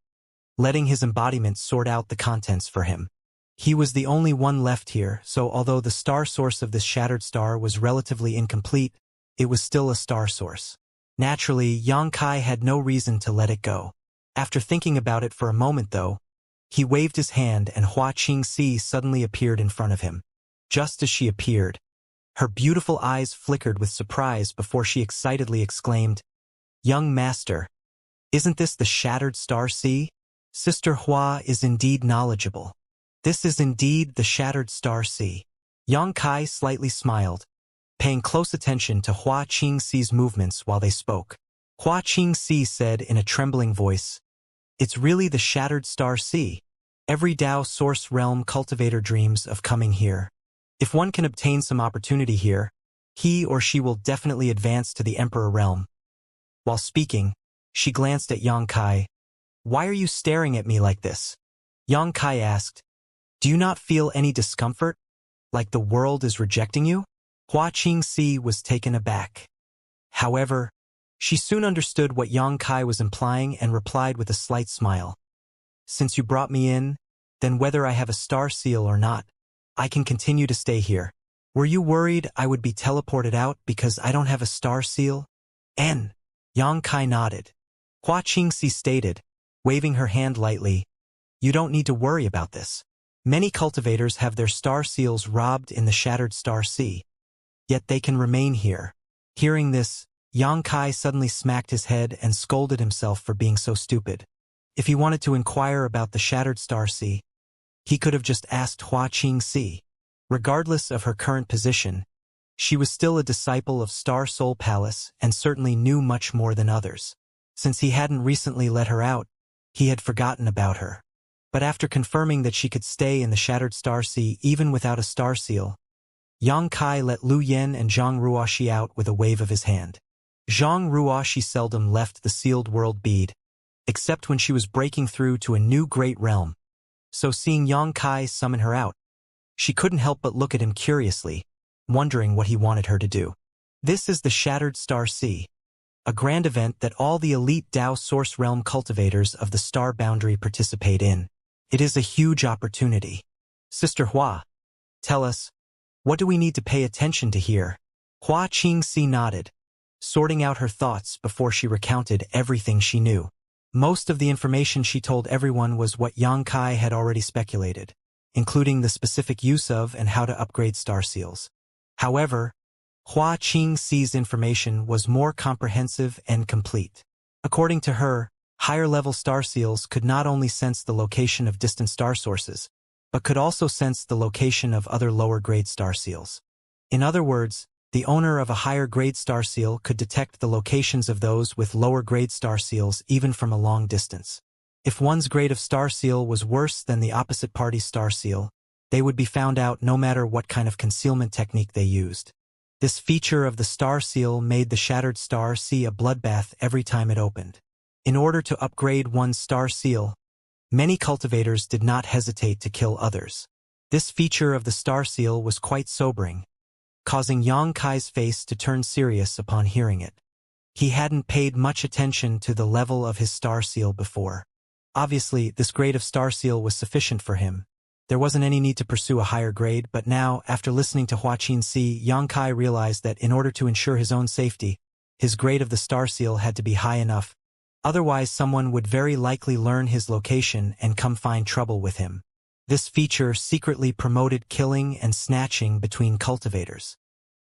Speaker 1: letting his embodiment sort out the contents for him. He was the only one left here, so although the star source of this shattered star was relatively incomplete, it was still a star source. Naturally, Yang Kai had no reason to let it go. After thinking about it for a moment though, he waved his hand and Hua Qingxi suddenly appeared in front of him. Just as she appeared, her beautiful eyes flickered with surprise before she excitedly exclaimed, "Young master, isn't this the Shattered Star Sea? Sister Hua is indeed knowledgeable. This is indeed the Shattered Star Sea." Yang Kai slightly smiled, paying close attention to Hua Qingxi's movements while they spoke. Hua Qingxi said in a trembling voice, "It's really the Shattered Star Sea. Every Dao Source Realm cultivator dreams of coming here. If one can obtain some opportunity here, he or she will definitely advance to the Emperor Realm." While speaking, she glanced at Yang Kai. "Why are you staring at me like this?" Yang Kai asked, "Do you not feel any discomfort? Like the world is rejecting you?" Hua Qingxi was taken aback. However, she soon understood what Yang Kai was implying and replied with a slight smile. "Since you brought me in, then whether I have a star seal or not, I can continue to stay here. Were you worried I would be teleported out because I don't have a star seal?" Yang Kai nodded. Hua Qingxi stated, waving her hand lightly, "You don't need to worry about this. Many cultivators have their star seals robbed in the Shattered Star Sea, yet they can remain here." Hearing this, Yang Kai suddenly smacked his head and scolded himself for being so stupid. If he wanted to inquire about the Shattered Star Sea, he could have just asked Hua Qingxi. Regardless of her current position, she was still a disciple of Star Soul Palace and certainly knew much more than others. Since he hadn't recently let her out, he had forgotten about her. But after confirming that she could stay in the Shattered Star Sea even without a star seal, Yang Kai let Lu Yen and Zhang Ruoxi out with a wave of his hand. Zhang Ruoxi seldom left the sealed world bead, except when she was breaking through to a new great realm. So seeing Yang Kai summon her out, she couldn't help but look at him curiously, wondering what he wanted her to do. This is the Shattered Star Sea, a grand event that all the elite Dao Source Realm cultivators of the Star Boundary participate in. It is a huge opportunity. Sister Hua, tell us, what do we need to pay attention to here? Hua Qingxi nodded, sorting out her thoughts before she recounted everything she knew. Most of the information she told everyone was what Yang Kai had already speculated, including the specific use of and how to upgrade star seals. However, Hua Qingxi's information was more comprehensive and complete. According to her, higher-level star seals could not only sense the location of distant star sources, but could also sense the location of other lower-grade star seals. In other words, the owner of a higher-grade star seal could detect the locations of those with lower-grade star seals even from a long distance. If one's grade of star seal was worse than the opposite party's star seal, they would be found out no matter what kind of concealment technique they used. This feature of the star seal made the Shattered Star Sea a bloodbath every time it opened. In order to upgrade one's star seal, many cultivators did not hesitate to kill others. This feature of the star seal was quite sobering, causing Yang Kai's face to turn serious upon hearing it. He hadn't paid much attention to the level of his star seal before. Obviously, this grade of star seal was sufficient for him. There wasn't any need to pursue a higher grade, but now, after listening to Hua Qingxi, Yang Kai realized that in order to ensure his own safety, his grade of the star seal had to be high enough. Otherwise, someone would very likely learn his location and come find trouble with him. This feature secretly promoted killing and snatching between cultivators.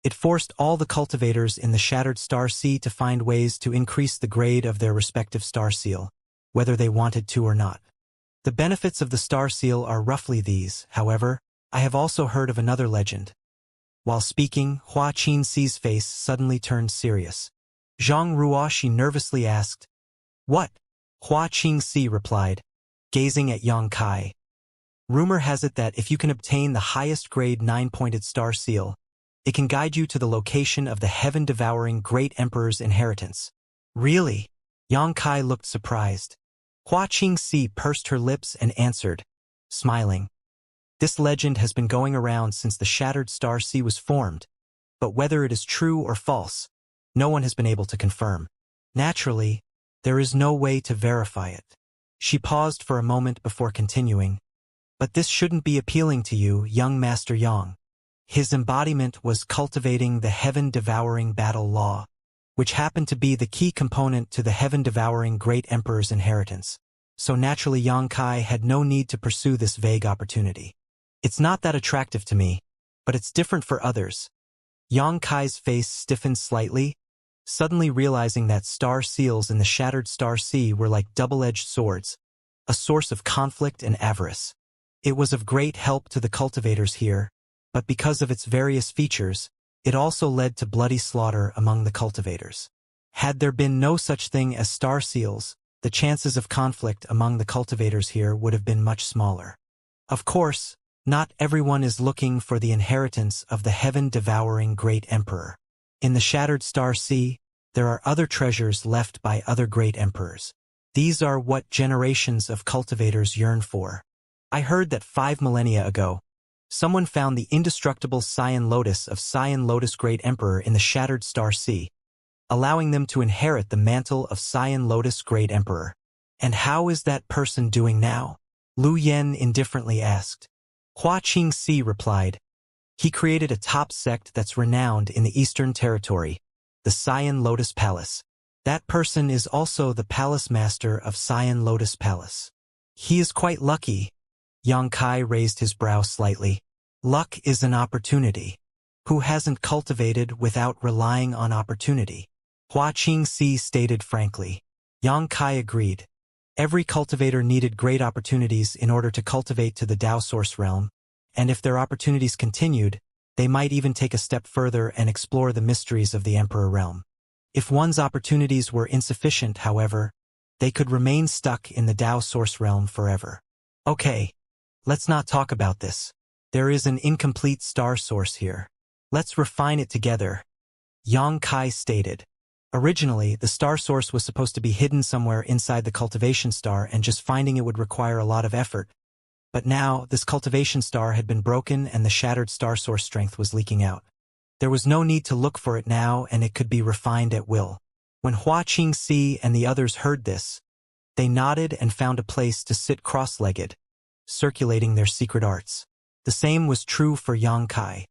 Speaker 1: It forced all the cultivators in the Shattered Star Sea to find ways to increase the grade of their respective star seal, whether they wanted to or not. The benefits of the star seal are roughly these. However, I have also heard of another legend. While speaking, Hua Qingxi's face suddenly turned serious. Zhang Ruoxi nervously asked, "What?" Hua Qingxi replied, gazing at Yang Kai. "Rumor has it that if you can obtain the highest grade 9-pointed star seal, it can guide you to the location of the heaven-devouring Great Emperor's inheritance." "Really?" Yang Kai looked surprised. Hua Qingxi pursed her lips and answered, smiling, "This legend has been going around since the Shattered Star Sea was formed, but whether it is true or false, no one has been able to confirm. Naturally, there is no way to verify it." She paused for a moment before continuing, "But this shouldn't be appealing to you, young Master Yang." His embodiment was cultivating the heaven-devouring battle law, which happened to be the key component to the heaven-devouring Great Emperor's inheritance. So naturally Yang Kai had no need to pursue this vague opportunity. "It's not that attractive to me, but it's different for others." Yang Kai's face stiffened slightly, suddenly realizing that star seals in the Shattered Star Sea were like double-edged swords, a source of conflict and avarice. It was of great help to the cultivators here, but because of its various features, it also led to bloody slaughter among the cultivators. Had there been no such thing as star seals, the chances of conflict among the cultivators here would have been much smaller. Of course, not everyone is looking for the inheritance of the heaven-devouring Great Emperor. In the Shattered Star Sea, there are other treasures left by other great emperors. These are what generations of cultivators yearn for. I heard that 5 millennia ago, someone found the indestructible Cyan Lotus of Cyan Lotus Great Emperor in the Shattered Star Sea, allowing them to inherit the mantle of Cyan Lotus Great Emperor. "And how is that person doing now?" Lu Yen indifferently asked. Hua Qingxi replied, "He created a top sect that's renowned in the Eastern Territory, the Cyan Lotus Palace. That person is also the palace master of Cyan Lotus Palace." "He is quite lucky." Yang Kai raised his brow slightly. "Luck is an opportunity. Who hasn't cultivated without relying on opportunity?" Hua Qingxi stated frankly. Yang Kai agreed. Every cultivator needed great opportunities in order to cultivate to the Tao Source realm, and if their opportunities continued, they might even take a step further and explore the mysteries of the Emperor realm. If one's opportunities were insufficient, however, they could remain stuck in the Tao Source realm forever. "Okay, let's not talk about this. There is an incomplete star source here. Let's refine it together," Yang Kai stated. Originally, the star source was supposed to be hidden somewhere inside the cultivation star, and just finding it would require a lot of effort. But now, this cultivation star had been broken and the shattered star source strength was leaking out. There was no need to look for it now, and it could be refined at will. When Hua Qingxi and the others heard this, they nodded and found a place to sit cross-legged, circulating their secret arts. The same was true for Yang Kai.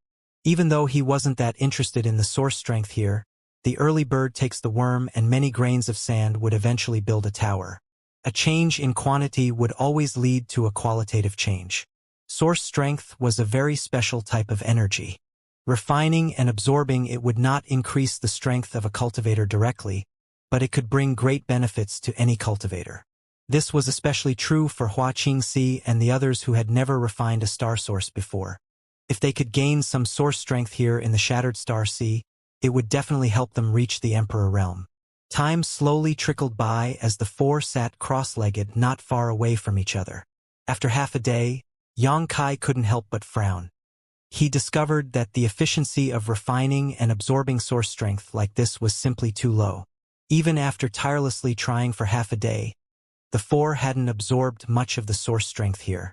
Speaker 1: Even though he wasn't that interested in the source strength here, the early bird takes the worm, and many grains of sand would eventually build a tower. A change in quantity would always lead to a qualitative change. Source strength was a very special type of energy. Refining and absorbing it would not increase the strength of a cultivator directly, but it could bring great benefits to any cultivator. This was especially true for Hua Qingxi and the others who had never refined a star source before. If they could gain some source strength here in the Shattered Star Sea, it would definitely help them reach the Emperor realm. Time slowly trickled by as the four sat cross-legged not far away from each other. After half a day, Yang Kai couldn't help but frown. He discovered that the efficiency of refining and absorbing source strength like this was simply too low. Even after tirelessly trying for half a day, the four hadn't absorbed much of the source strength here.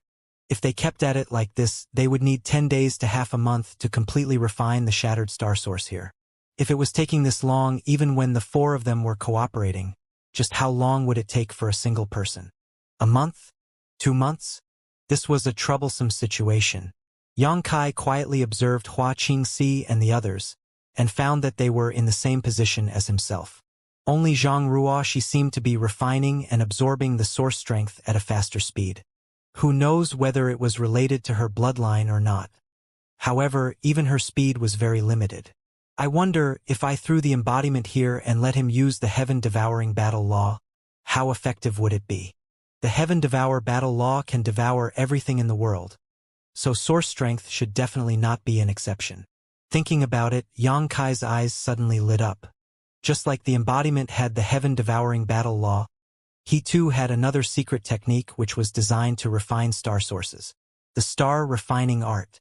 Speaker 1: If they kept at it like this, they would need 10 days to half a month to completely refine the shattered star source here. If it was taking this long, even when the four of them were cooperating, just how long would it take for a single person? A month? 2 months? This was a troublesome situation. Yang Kai quietly observed Hua Qingxi and the others, and found that they were in the same position as himself. Only Zhang Ruoxi seemed to be refining and absorbing the source strength at a faster speed. Who knows whether it was related to her bloodline or not? However, even her speed was very limited. I wonder if I threw the embodiment here and let him use the heaven-devouring battle law, how effective would it be? The heaven-devour battle law can devour everything in the world, so source strength should definitely not be an exception. Thinking about it, Yang Kai's eyes suddenly lit up. Just like the embodiment had the heaven-devouring battle law, he too had another secret technique which was designed to refine star sources. The star refining art.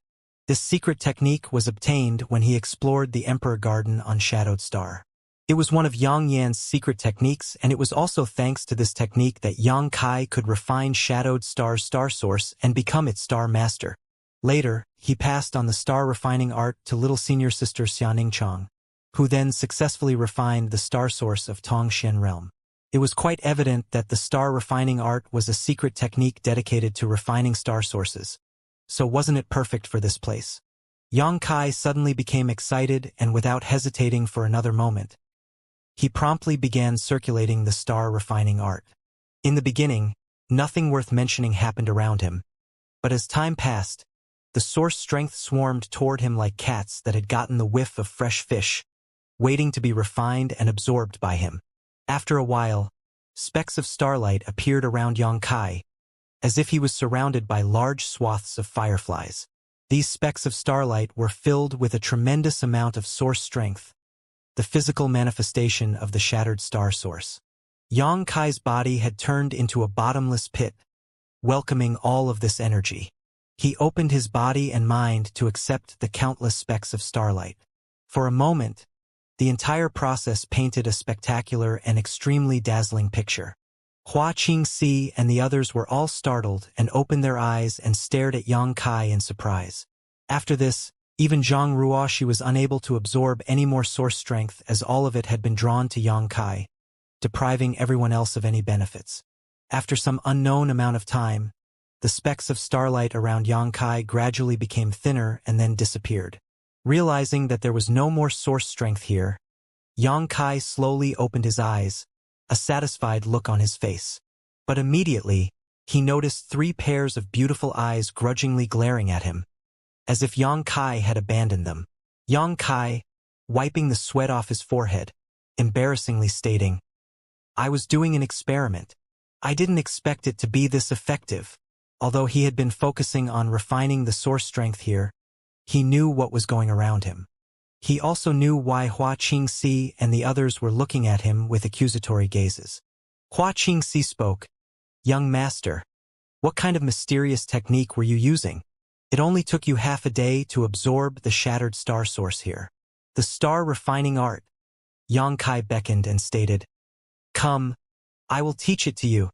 Speaker 1: This secret technique was obtained when he explored the Emperor Garden on Shadowed Star. It was one of Yang Yan's secret techniques, and it was also thanks to this technique that Yang Kai could refine Shadowed Star's star source and become its star master. Later, he passed on the star refining art to little senior sister Xianxia, who then successfully refined the star source of Tongshan realm. It was quite evident that the star refining art was a secret technique dedicated to refining star sources. So wasn't it perfect for this place? Yang Kai suddenly became excited, and without hesitating for another moment, he promptly began circulating the star refining art. In the beginning, nothing worth mentioning happened around him, but as time passed, the source strength swarmed toward him like cats that had gotten the whiff of fresh fish, waiting to be refined and absorbed by him. After a while, specks of starlight appeared around Yang Kai, as if he was surrounded by large swaths of fireflies. These specks of starlight were filled with a tremendous amount of source strength, the physical manifestation of the shattered star source. Yang Kai's body had turned into a bottomless pit, welcoming all of this energy. He opened his body and mind to accept the countless specks of starlight. For a moment, the entire process painted a spectacular and extremely dazzling picture. Hua Qingxi and the others were all startled and opened their eyes and stared at Yang Kai in surprise. After this, even Zhang Ruoshi was unable to absorb any more source strength, as all of it had been drawn to Yang Kai, depriving everyone else of any benefits. After some unknown amount of time, the specks of starlight around Yang Kai gradually became thinner and then disappeared. Realizing that there was no more source strength here, Yang Kai slowly opened his eyes, a satisfied look on his face. But immediately, he noticed 3 pairs of beautiful eyes grudgingly glaring at him, as if Yang Kai had abandoned them. Yang Kai, wiping the sweat off his forehead, embarrassingly stating, "I was doing an experiment. I didn't expect it to be this effective." Although he had been focusing on refining the source strength here, he knew what was going around him. He also knew why Hua Qingxi and the others were looking at him with accusatory gazes. Hua Qingxi spoke, "Young master, what kind of mysterious technique were you using? It only took you half a day to absorb the shattered star source here." "The star refining art." Yang Kai beckoned and stated, "Come, I will teach it to you.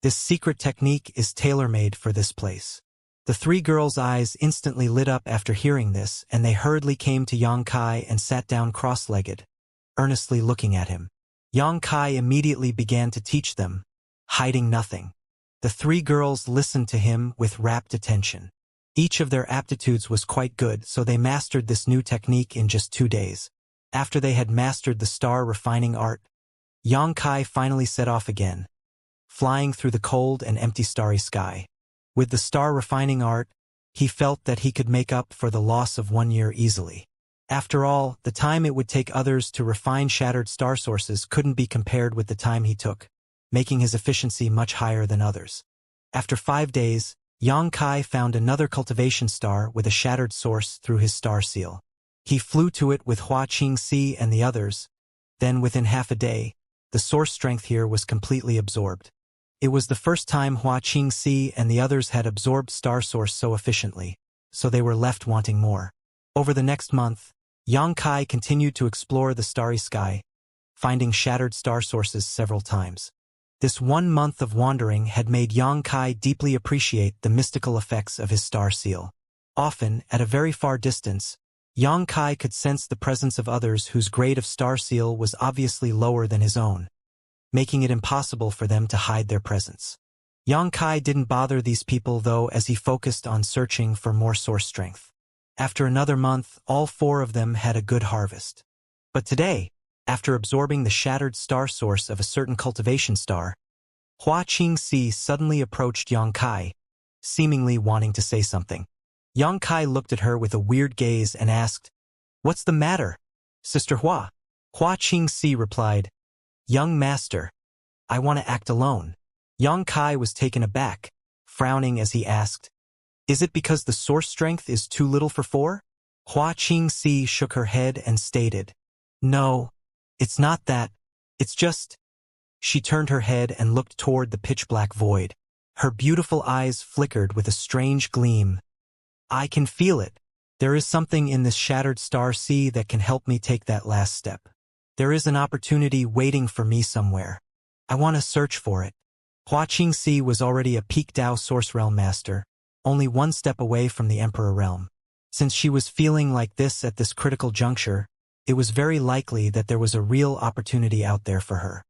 Speaker 1: This secret technique is tailor-made for this place." The 3 girls' eyes instantly lit up after hearing this, and they hurriedly came to Yang Kai and sat down cross-legged, earnestly looking at him. Yang Kai immediately began to teach them, hiding nothing. The 3 girls listened to him with rapt attention. Each of their aptitudes was quite good, so they mastered this new technique in just 2 days. After they had mastered the star refining art, Yang Kai finally set off again, flying through the cold and empty starry sky. With the star refining art, he felt that he could make up for the loss of 1 year easily. After all, the time it would take others to refine shattered star sources couldn't be compared with the time he took, making his efficiency much higher than others. After 5 days, Yang Kai found another cultivation star with a shattered source through his star seal. He flew to it with Hua Qingxi and the others. Then within half a day, the source strength here was completely absorbed. It was the first time Hua Qingxi and the others had absorbed star source so efficiently, so they were left wanting more. Over the next month, Yang Kai continued to explore the starry sky, finding shattered star sources several times. This 1 month of wandering had made Yang Kai deeply appreciate the mystical effects of his star seal. Often, at a very far distance, Yang Kai could sense the presence of others whose grade of star seal was obviously lower than his own, making it impossible for them to hide their presence. Yang Kai didn't bother these people though, as he focused on searching for more source strength. After another month, all 4 of them had a good harvest. But today, after absorbing the shattered star source of a certain cultivation star, Hua Qingxi suddenly approached Yang Kai, seemingly wanting to say something. Yang Kai looked at her with a weird gaze and asked, "What's the matter? Sister Hua. Hua Qingxi replied, "Young master, I want to act alone." Yang Kai was taken aback, frowning as he asked, "Is it because the source strength is too little for 4? Hua Qingxi shook her head and stated, "No, it's not that. It's just—" She turned her head and looked toward the pitch-black void. Her beautiful eyes flickered with a strange gleam. "I can feel it. There is something in this shattered star sea that can help me take that last step. There is an opportunity waiting for me somewhere. I want to search for it." Hua Qingxi was already a peak Dao Source Realm master, only one step away from the Emperor Realm. Since she was feeling like this at this critical juncture, it was very likely that there was a real opportunity out there for her.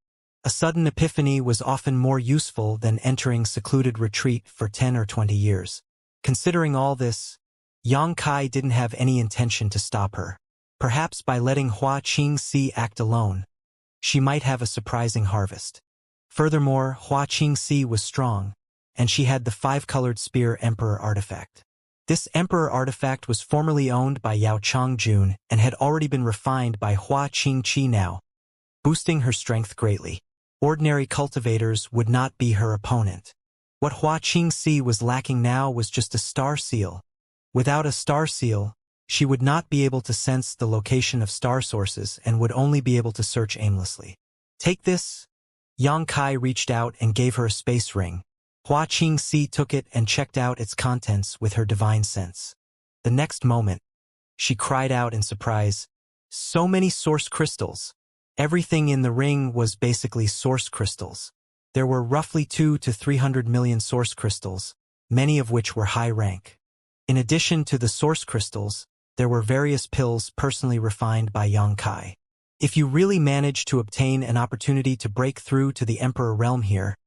Speaker 1: A sudden epiphany was often more useful than entering secluded retreat for 10 or 20 years. Considering all this, Yang Kai didn't have any intention to stop her. Perhaps by letting Hua Qingxi act alone, she might have a surprising harvest. Furthermore, Hua Qingxi was strong, and she had the 5-colored spear Emperor artifact. This Emperor artifact was formerly owned by Yao Changjun and had already been refined by Hua Qingqi now, boosting her strength greatly. Ordinary cultivators would not be her opponent. What Hua Qingxi was lacking now was just a star seal. Without a star seal, she would not be able to sense the location of star sources and would only be able to search aimlessly. "Take this." Yang Kai reached out and gave her a space ring. Hua Qingxi took it and checked out its contents with her divine sense. The next moment, she cried out in surprise, "So many source crystals!" Everything in the ring was basically source crystals. There were roughly 200 to 300 million source crystals, many of which were high rank. In addition to the source crystals, there were various pills personally refined by Yang Kai. If you really manage to obtain an opportunity to break through to the Emperor Realm here,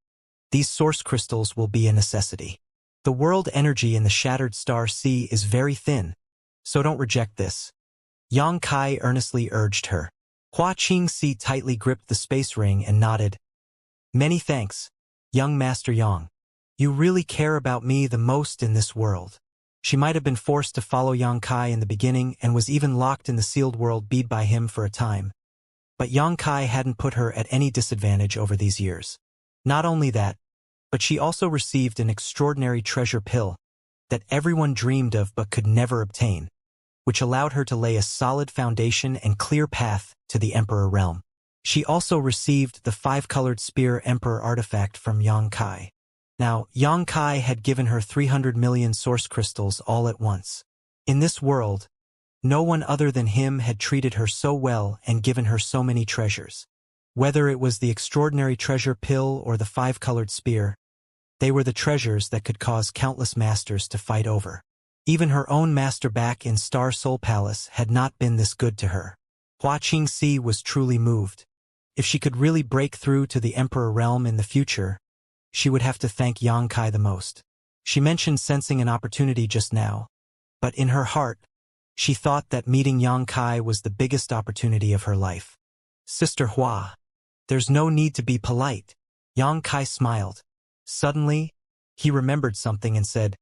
Speaker 1: these source crystals will be a necessity. The world energy in the shattered star sea is very thin, so don't reject this. Yang Kai earnestly urged her. Hua Qingxi tightly gripped the space ring and nodded. "Many thanks, young Master Yang. You really care about me the most in this world." She might have been forced to follow Yang Kai in the beginning and was even locked in the sealed world bead by him for a time. But Yang Kai hadn't put her at any disadvantage over these years. Not only that, but she also received an extraordinary treasure pill that everyone dreamed of but could never obtain, which allowed her to lay a solid foundation and clear path to the Emperor Realm. She also received the 5-colored spear Emperor artifact from Yang Kai. Now, Yang Kai had given her 300 million source crystals all at once. In this world, no one other than him had treated her so well and given her so many treasures. Whether it was the extraordinary treasure pill or the 5-colored spear, they were the treasures that could cause countless masters to fight over. Even her own master back in Star Soul Palace had not been this good to her. Hua Qingxi was truly moved. If she could really break through to the Emperor Realm in the future, she would have to thank Yang Kai the most. She mentioned sensing an opportunity just now, but in her heart, she thought that meeting Yang Kai was the biggest opportunity of her life. "Sister Hua, there's no need to be polite." Yang Kai smiled. Suddenly, he remembered something and said,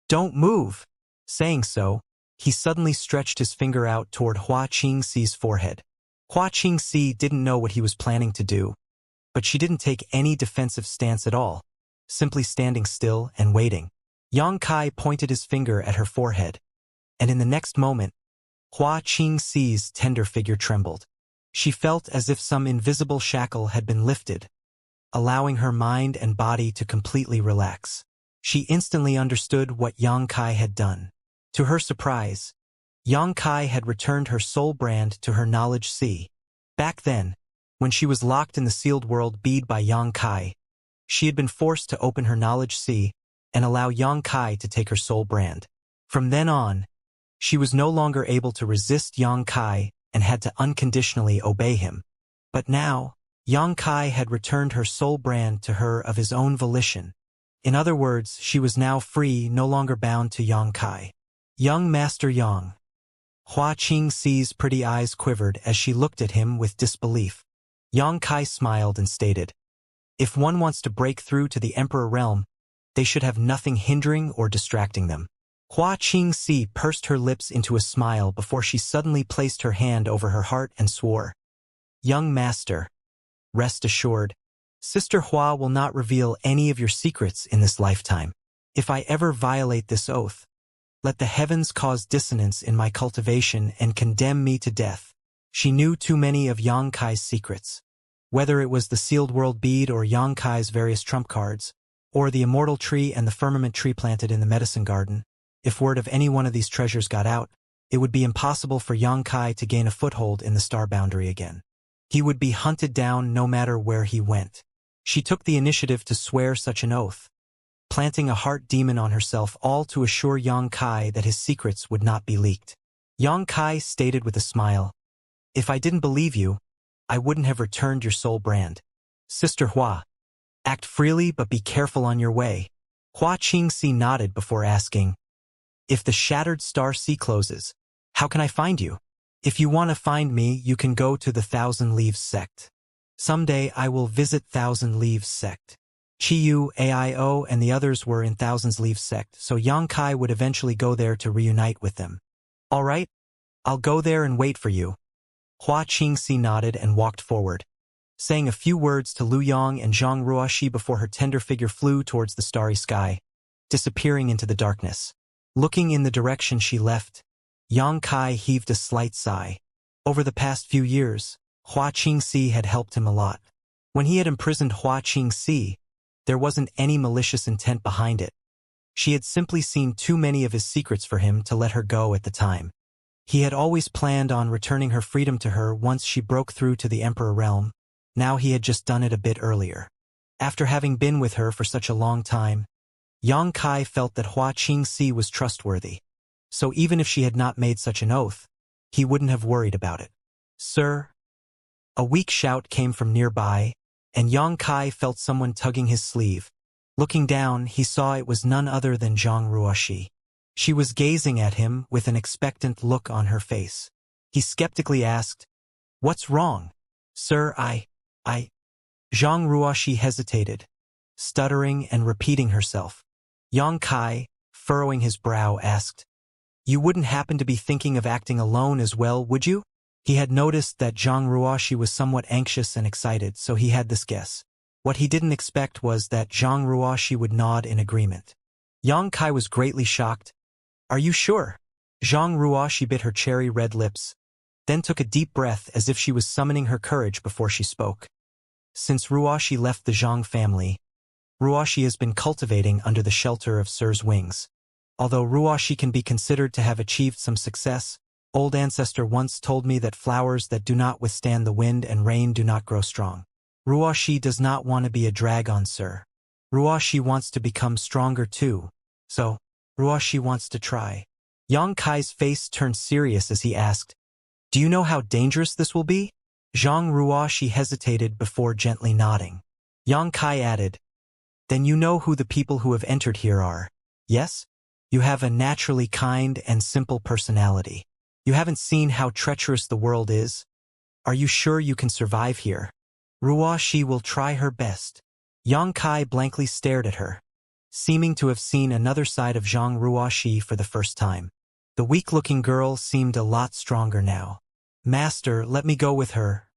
Speaker 1: "Don't move." Saying so, he suddenly stretched his finger out toward Hua Qingxi's forehead. Hua Qingxi didn't know what he was planning to do, but she didn't take any defensive stance at all, simply standing still and waiting. Yang Kai pointed his finger at her forehead, and in the next moment, Hua Qingxi's tender figure trembled. She felt as if some invisible shackle had been lifted, allowing her mind and body to completely relax. She instantly understood what Yang Kai had done. To her surprise, Yang Kai had returned her soul brand to her knowledge sea. Back then, when she was locked in the sealed world bead by Yang Kai, she had been forced to open her knowledge sea and allow Yang Kai to take her soul brand. From then on, she was no longer able to resist Yang Kai and had to unconditionally obey him. But now, Yang Kai had returned her soul brand to her of his own volition. In other words, she was now free, no longer bound to Yang Kai. "Young Master Yang." Hua Qingxi's pretty eyes quivered as she looked at him with disbelief. Yang Kai smiled and stated, "If one wants to break through to the Emperor Realm, they should have nothing hindering or distracting them. Hua Qingxi pursed her lips into a smile before she suddenly placed her hand over her heart and swore, "Young master, rest assured, Sister Hua will not reveal any of your secrets in this lifetime. If I ever violate this oath, let the heavens cause dissonance in my cultivation and condemn me to death." She knew too many of Yang Kai's secrets. Whether it was the sealed world bead or Yang Kai's various trump cards, or the immortal tree and the firmament tree planted in the medicine garden, if word of any one of these treasures got out, it would be impossible for Yang Kai to gain a foothold in the star boundary again. He would be hunted down no matter where he went. She took the initiative to swear such an oath, planting a heart demon on herself, all to assure Yang Kai that his secrets would not be leaked. Yang Kai stated with a smile, "If I didn't believe you, I wouldn't have returned your soul brand. Sister Hua, act freely but be careful on your way." Hua Qingxi nodded before asking, "If the shattered star sea closes, how can I find you?" "If you want to find me, you can go to the Thousand Leaves sect. Someday I will visit Thousand Leaves sect." Chiyu, Aio, and the others were in Thousand Leaves sect, so Yang Kai would eventually go there to reunite with them. "All right, I'll go there and wait for you." Hua Qingxi nodded and walked forward, saying a few words to Lu Yang and Zhang Ruoxi before her tender figure flew towards the starry sky, disappearing into the darkness. Looking in the direction she left, Yang Kai heaved a slight sigh. Over the past few years, Hua Qingxi had helped him a lot. When he had imprisoned Hua Qingxi, there wasn't any malicious intent behind it. She had simply seen too many of his secrets for him to let her go at the time. He had always planned on returning her freedom to her once she broke through to the Emperor realm. Now he had just done it a bit earlier. After having been with her for such a long time, Yang Kai felt that Hua Qingxi was trustworthy. So even if she had not made such an oath, he wouldn't have worried about it. "Sir?" A weak shout came from nearby, and Yang Kai felt someone tugging his sleeve. Looking down, he saw it was none other than Zhang Ruoxi. She was gazing at him with an expectant look on her face. He skeptically asked, "What's wrong?" "Sir, I... Zhang Ruoxi hesitated, stuttering and repeating herself. Yang Kai, furrowing his brow, asked, "You wouldn't happen to be thinking of acting alone as well, would you?" He had noticed that Zhang Ruoxi was somewhat anxious and excited, so he had this guess. What he didn't expect was that Zhang Ruoxi would nod in agreement. Yang Kai was greatly shocked. "Are you sure?" Zhang Ruoxi bit her cherry-red lips, then took a deep breath as if she was summoning her courage before she spoke. "Since Ruoxi left the Zhang family, Ruoxi has been cultivating under the shelter of Sir's wings. Although Ruoxi can be considered to have achieved some success, old ancestor once told me that flowers that do not withstand the wind and rain do not grow strong. Ruoxi does not want to be a drag on Sir. Ruoxi wants to become stronger too, so Ruoxi wants to try." Yang Kai's face turned serious as he asked, "Do you know how dangerous this will be?" Zhang Ruoxi hesitated before gently nodding. Yang Kai added, "Then you know who the people who have entered here are, yes? You have a naturally kind and simple personality. You haven't seen how treacherous the world is. Are you sure you can survive here?" "Ruoxi will try her best." Yang Kai blankly stared at her, seeming to have seen another side of Zhang Ruoxi for the first time. The weak-looking girl seemed a lot stronger now. "Master, let me go with her,"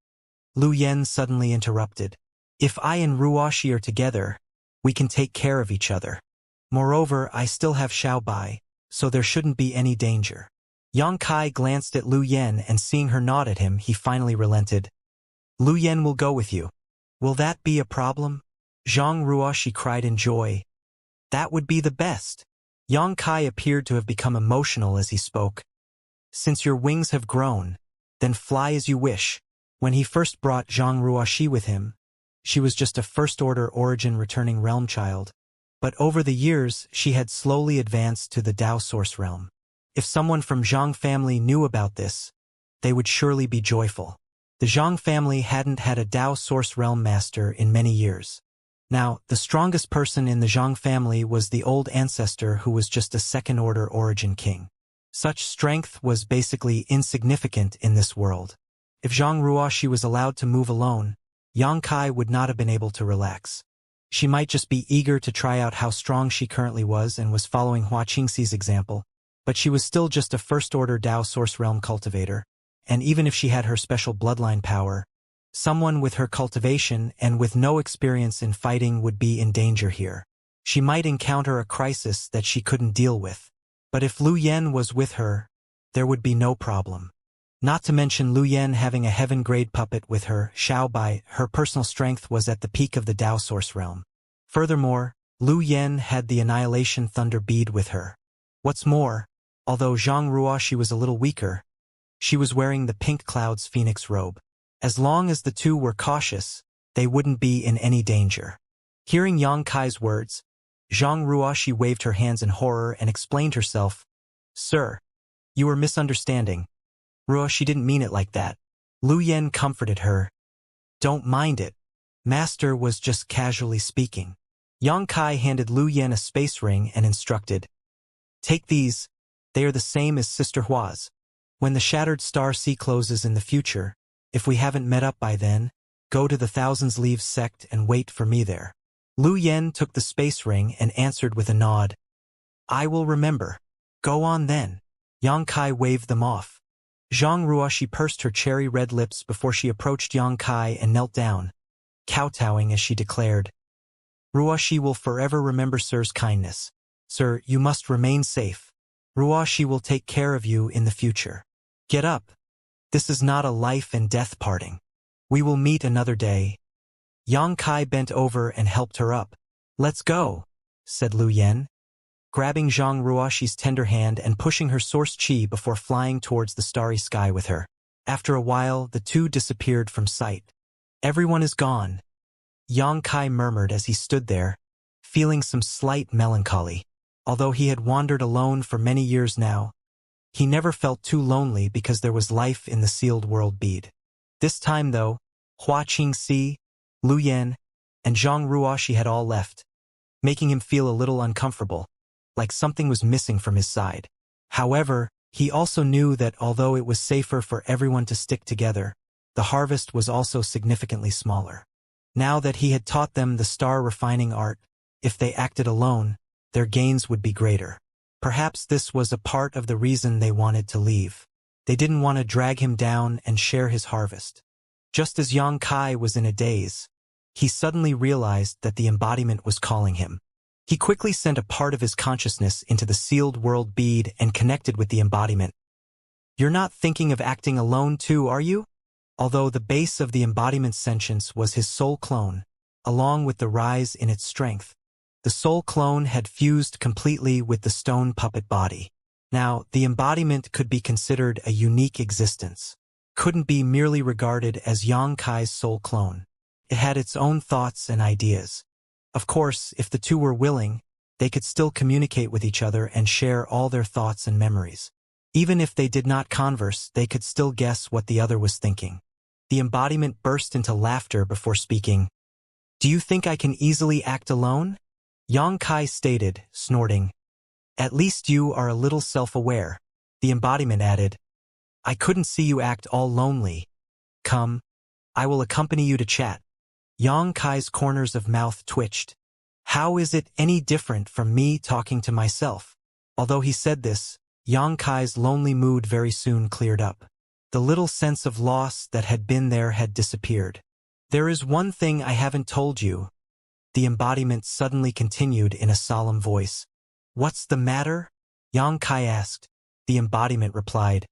Speaker 1: Lu Yen suddenly interrupted. "If I and Ruoxi are together, we can take care of each other. Moreover, I still have Xiaobai, so there shouldn't be any danger." Yang Kai glanced at Lu Yen, and seeing her nod at him, he finally relented. "Lu Yen will go with you." "Will that be a problem?" Zhang Ruoxi cried in joy. "That would be the best." Yang Kai appeared to have become emotional as he spoke. "Since your wings have grown, then fly as you wish." When he first brought Zhang Ruoxi with him, she was just a first-order origin returning realm child. But over the years, she had slowly advanced to the Dao Source realm. If someone from Zhang family knew about this, they would surely be joyful. The Zhang family hadn't had a Dao Source realm master in many years. Now, the strongest person in the Zhang family was the old ancestor who was just a second-order origin king. Such strength was basically insignificant in this world. If Zhang Ruoxi was allowed to move alone, Yang Kai would not have been able to relax. She might just be eager to try out how strong she currently was and was following Hua Qingxi's example, but she was still just a first-order Dao Source Realm cultivator, and even if she had her special bloodline power, someone with her cultivation and with no experience in fighting would be in danger here. She might encounter a crisis that she couldn't deal with. But if Lu Yen was with her, there would be no problem. Not to mention Lu Yen having a heaven-grade puppet with her, Xiao Bai, her personal strength was at the peak of the Dao Source Realm. Furthermore, Lu Yen had the Annihilation Thunder bead with her. What's more, although Zhang Ruoxi was a little weaker, she was wearing the Pink Cloud's Phoenix robe. As long as the two were cautious, they wouldn't be in any danger. Hearing Yang Kai's words, Zhang Ruoxi waved her hands in horror and explained herself. Sir, you were misunderstanding. Ruoxi didn't mean it like that. Lu Yen comforted her. Don't mind it. Master was just casually speaking. Yang Kai handed Lu Yen a space ring and instructed. Take these. They are the same as Sister Hua's. When the Shattered Star Sea closes in the future, if we haven't met up by then, go to the Thousands Leaves sect and wait for me there. Lu Yen took the space ring and answered with a nod. I will remember. Go on then. Yang Kai waved them off. Zhang Ruoxi pursed her cherry-red lips before she approached Yang Kai and knelt down, kowtowing as she declared. Ruoxi will forever remember Sir's kindness. Sir, you must remain safe. Ruoxi will take care of you in the future. Get up. This is not a life and death parting. We will meet another day. Yang Kai bent over and helped her up. Let's go, said Lu Yen, grabbing Zhang Ruoxi's tender hand and pushing her source chi before flying towards the starry sky with her. After a while, the two disappeared from sight. Everyone is gone, Yang Kai murmured as he stood there, feeling some slight melancholy. Although he had wandered alone for many years now, he never felt too lonely because there was life in the sealed world bead. This time, though, Hua Qingxi, Lu Yen, and Zhang Ruoxi had all left, making him feel a little uncomfortable, like something was missing from his side. However, he also knew that although it was safer for everyone to stick together, the harvest was also significantly smaller. Now that he had taught them the star refining art, if they acted alone, their gains would be greater. Perhaps this was a part of the reason they wanted to leave. They didn't want to drag him down and share his harvest. Just as Yang Kai was in a daze, he suddenly realized that the embodiment was calling him. He quickly sent a part of his consciousness into the sealed world bead and connected with the embodiment. You're not thinking of acting alone too, are you? Although the base of the embodiment's sentience was his soul clone, along with the rise in its strength, the soul clone had fused completely with the stone puppet body. Now, the embodiment could be considered a unique existence. Couldn't be merely regarded as Yang Kai's soul clone. It had its own thoughts and ideas. Of course, if the two were willing, they could still communicate with each other and share all their thoughts and memories. Even if they did not converse, they could still guess what the other was thinking. The embodiment burst into laughter before speaking. Do you think I can easily act alone? Yang Kai stated, snorting. At least you are a little self-aware. The embodiment added. I couldn't see you act all lonely. Come, I will accompany you to chat. Yang Kai's corners of mouth twitched. How is it any different from me talking to myself? Although he said this, Yang Kai's lonely mood very soon cleared up. The little sense of loss that had been there had disappeared. There is one thing I haven't told you, the embodiment suddenly continued in a solemn voice. What's the matter? Yang Kai asked. The embodiment replied.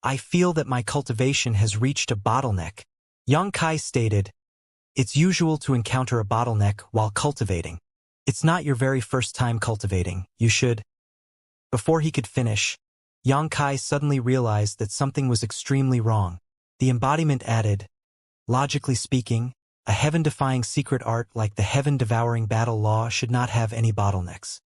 Speaker 1: I feel that my cultivation has reached a bottleneck. Yang Kai stated. It's usual to encounter a bottleneck while cultivating. It's not your very first time cultivating. You should. Before he could finish, Yang Kai suddenly realized that something was extremely wrong. The embodiment added, logically speaking, a heaven-defying secret art like the heaven-devouring battle law should not have any bottlenecks.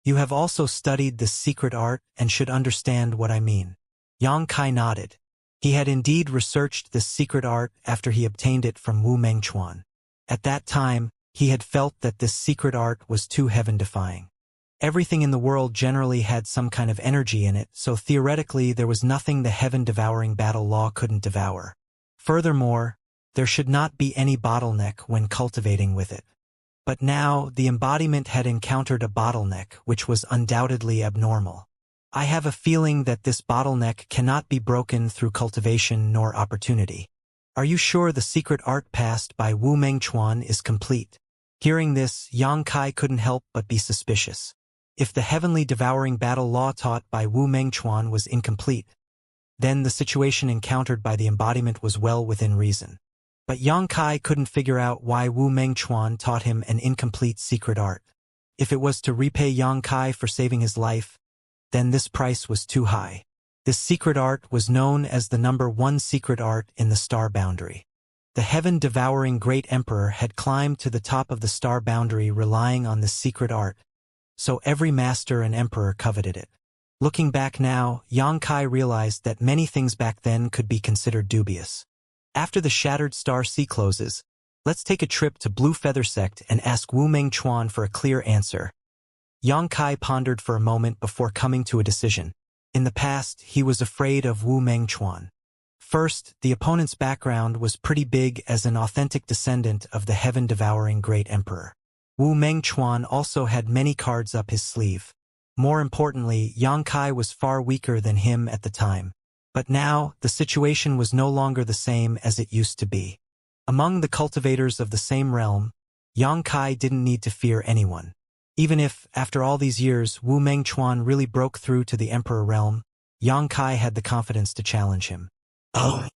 Speaker 1: You have also studied this secret art and should understand what I mean. Yang Kai nodded. He had indeed researched this secret art after he obtained it from Wu Mengchuan. At that time, he had felt that this secret art was too heaven-defying. Everything in the world generally had some kind of energy in it, so theoretically there was nothing the heaven-devouring battle law couldn't devour. Furthermore, there should not be any bottleneck when cultivating with it. But now, the embodiment had encountered a bottleneck which was undoubtedly abnormal. I have a feeling that this bottleneck cannot be broken through cultivation nor opportunity. Are you sure the secret art passed by Wu Mengchuan is complete? Hearing this, Yang Kai couldn't help but be suspicious. If the heavenly devouring battle law taught by Wu Mengchuan was incomplete, then the situation encountered by the embodiment was well within reason. But Yang Kai couldn't figure out why Wu Mengchuan taught him an incomplete secret art. If it was to repay Yang Kai for saving his life, then this price was too high. This secret art was known as the number 1 secret art in the star boundary. The heaven-devouring great emperor had climbed to the top of the star boundary relying on this secret art, so every master and emperor coveted it. Looking back now, Yang Kai realized that many things back then could be considered dubious. After the Shattered Star Sea closes, let's take a trip to Blue Feather Sect and ask Wu Mengchuan for a clear answer. Yang Kai pondered for a moment before coming to a decision. In the past, he was afraid of Wu Mengchuan. First, the opponent's background was pretty big as an authentic descendant of the heaven-devouring great emperor. Wu Mengchuan also had many cards up his sleeve. More importantly, Yang Kai was far weaker than him at the time. But now, the situation was no longer the same as it used to be. Among the cultivators of the same realm, Yang Kai didn't need to fear anyone. Even if, after all these years, Wu Mengchuan really broke through to the Emperor realm, Yang Kai had the confidence to challenge him. Oh!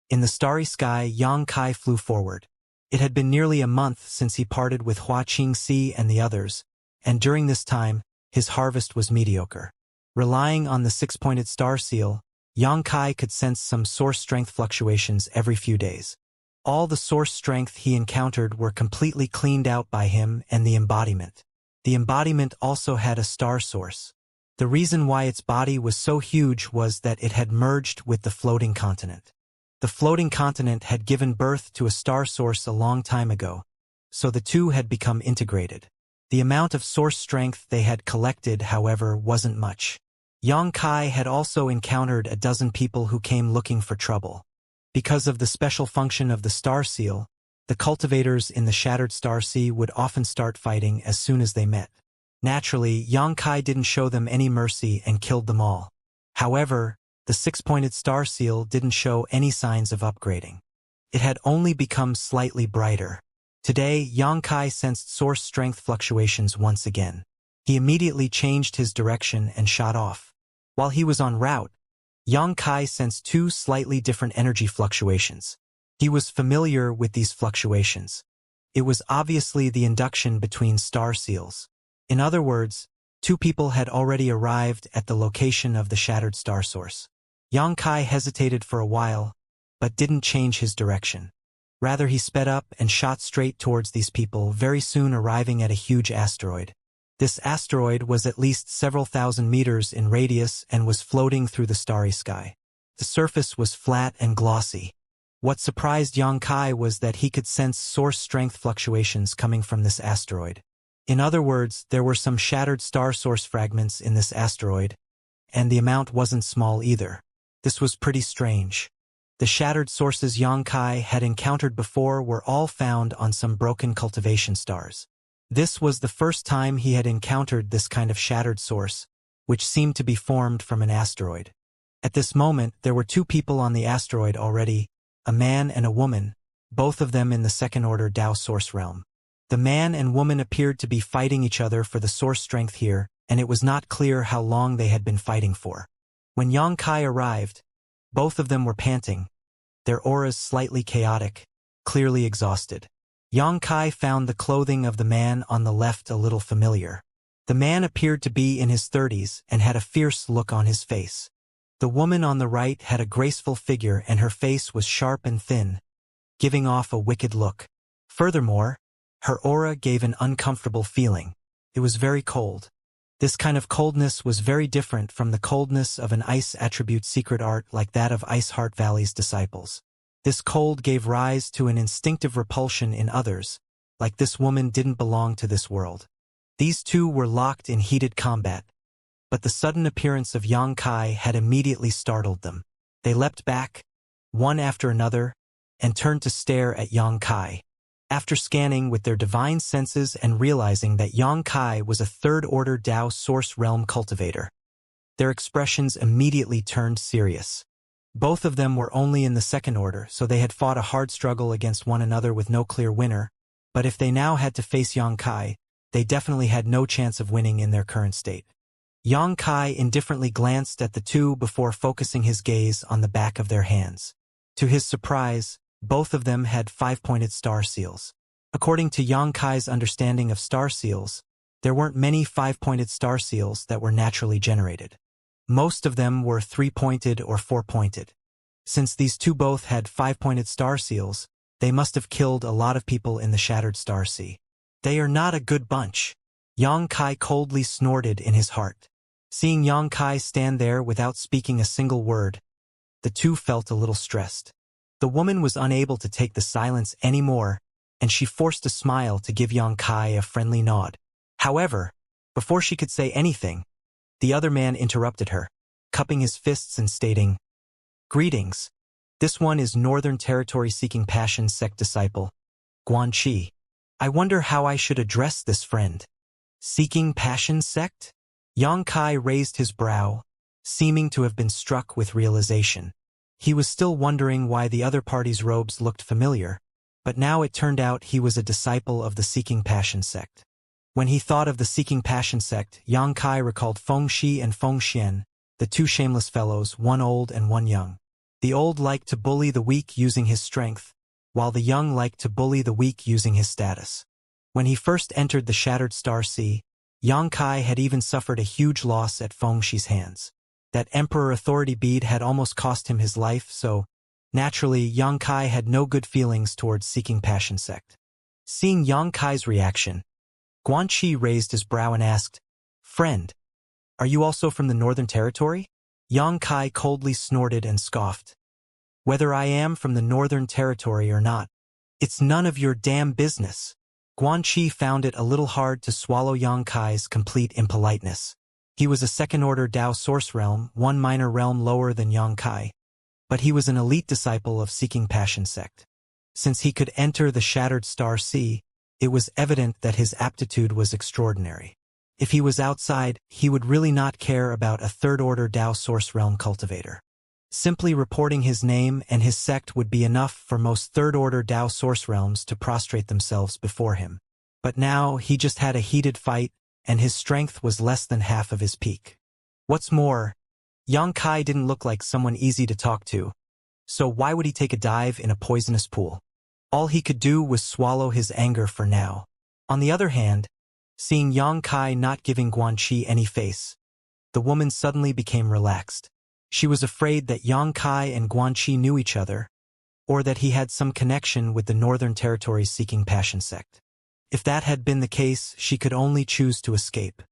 Speaker 1: In the starry sky, Yang Kai flew forward. It had been nearly a month since he parted with Xianxia and the others, and during this time, his harvest was mediocre. Relying on the 6-pointed star seal, Yang Kai could sense some source strength fluctuations every few days. All the source strength he encountered were completely cleaned out by him and the embodiment. The embodiment also had a star source. The reason why its body was so huge was that it had merged with the floating continent. The floating continent had given birth to a star source a long time ago, so the two had become integrated. The amount of source strength they had collected, however, wasn't much. Yang Kai had also encountered a dozen people who came looking for trouble. Because of the special function of the star seal, the cultivators in the Shattered Star Sea would often start fighting as soon as they met. Naturally, Yang Kai didn't show them any mercy and killed them all. However, the 6-pointed star seal didn't show any signs of upgrading. It had only become slightly brighter. Today, Yang Kai sensed source strength fluctuations once again. He immediately changed his direction and shot off. While he was en route, Yang Kai sensed 2 slightly different energy fluctuations. He was familiar with these fluctuations. It was obviously the induction between star seals. In other words, 2 people had already arrived at the location of the shattered star source. Yang Kai hesitated for a while, but didn't change his direction. Rather, he sped up and shot straight towards these people, very soon arriving at a huge asteroid. This asteroid was at least several thousand meters in radius and was floating through the starry sky. The surface was flat and glossy. What surprised Yang Kai was that he could sense source strength fluctuations coming from this asteroid. In other words, there were some shattered star source fragments in this asteroid, and the amount wasn't small either. This was pretty strange. The shattered sources Yang Kai had encountered before were all found on some broken cultivation stars. This was the first time he had encountered this kind of shattered source, which seemed to be formed from an asteroid. At this moment, there were 2 people on the asteroid already, a man and a woman, both of them in the second-order Dao source realm. The man and woman appeared to be fighting each other for the source strength here, and it was not clear how long they had been fighting for. When Yang Kai arrived, both of them were panting, their auras slightly chaotic, clearly exhausted. Yang Kai found the clothing of the man on the left a little familiar. The man appeared to be in his 30s and had a fierce look on his face. The woman on the right had a graceful figure and her face was sharp and thin, giving off a wicked look. Furthermore, her aura gave an uncomfortable feeling. It was very cold. This kind of coldness was very different from the coldness of an ice attribute secret art like that of Ice Heart Valley's disciples. This cold gave rise to an instinctive repulsion in others, like this woman didn't belong to this world. These 2 were locked in heated combat, but the sudden appearance of Yang Kai had immediately startled them. They leapt back, one after another, and turned to stare at Yang Kai. After scanning with their divine senses and realizing that Yang Kai was a third-order Dao source realm cultivator, their expressions immediately turned serious. Both of them were only in the second order, so they had fought a hard struggle against one another with no clear winner, but if they now had to face Yang Kai, they definitely had no chance of winning in their current state. Yang Kai indifferently glanced at the two before focusing his gaze on the back of their hands. To his surprise, both of them had 5-pointed star seals. According to Yang Kai's understanding of star seals, there weren't many 5-pointed star seals that were naturally generated. Most of them were 3-pointed or 4-pointed. Since these two both had 5-pointed star seals, they must have killed a lot of people in the Shattered Star Sea. They are not a good bunch. Yang Kai coldly snorted in his heart. Seeing Yang Kai stand there without speaking a single word, the two felt a little stressed. The woman was unable to take the silence anymore, and she forced a smile to give Yang Kai a friendly nod. However, before she could say anything, the other man interrupted her, cupping his fists and stating, "Greetings. This one is Northern Territory Seeking Passion sect disciple, Guanqi. I wonder how I should address this friend." Seeking Passion sect? Yang Kai raised his brow, seeming to have been struck with realization. He was still wondering why the other party's robes looked familiar, but now it turned out he was a disciple of the Seeking Passion sect. When he thought of the Seeking Passion sect, Yang Kai recalled Feng Shi and Feng Xian, the two shameless fellows, one old and one young. The old liked to bully the weak using his strength, while the young liked to bully the weak using his status. When he first entered the Shattered Star Sea, Yang Kai had even suffered a huge loss at Feng Shi's hands. That Emperor Authority bead had almost cost him his life, so, naturally, Yang Kai had no good feelings towards Seeking Passion sect. Seeing Yang Kai's reaction, Guanqi raised his brow and asked, "Friend, are you also from the Northern Territory?" Yang Kai coldly snorted and scoffed. "Whether I am from the Northern Territory or not, it's none of your damn business." Guanqi found it a little hard to swallow Yang Kai's complete impoliteness. He was a second-order Dao source realm, one minor realm lower than Yang Kai, but he was an elite disciple of Seeking Passion sect. Since he could enter the Shattered Star Sea, it was evident that his aptitude was extraordinary. If he was outside, he would really not care about a third-order Dao source realm cultivator. Simply reporting his name and his sect would be enough for most third-order Dao source realms to prostrate themselves before him. But now he just had a heated fight, and his strength was less than half of his peak. What's more, Yang Kai didn't look like someone easy to talk to, so why would he take a dive in a poisonous pool? All he could do was swallow his anger for now. On the other hand, seeing Yang Kai not giving Guanqi any face, the woman suddenly became relaxed. She was afraid that Yang Kai and Guanqi knew each other, or that he had some connection with the Northern Territory's Seeking Passion sect. If that had been the case, she could only choose to escape.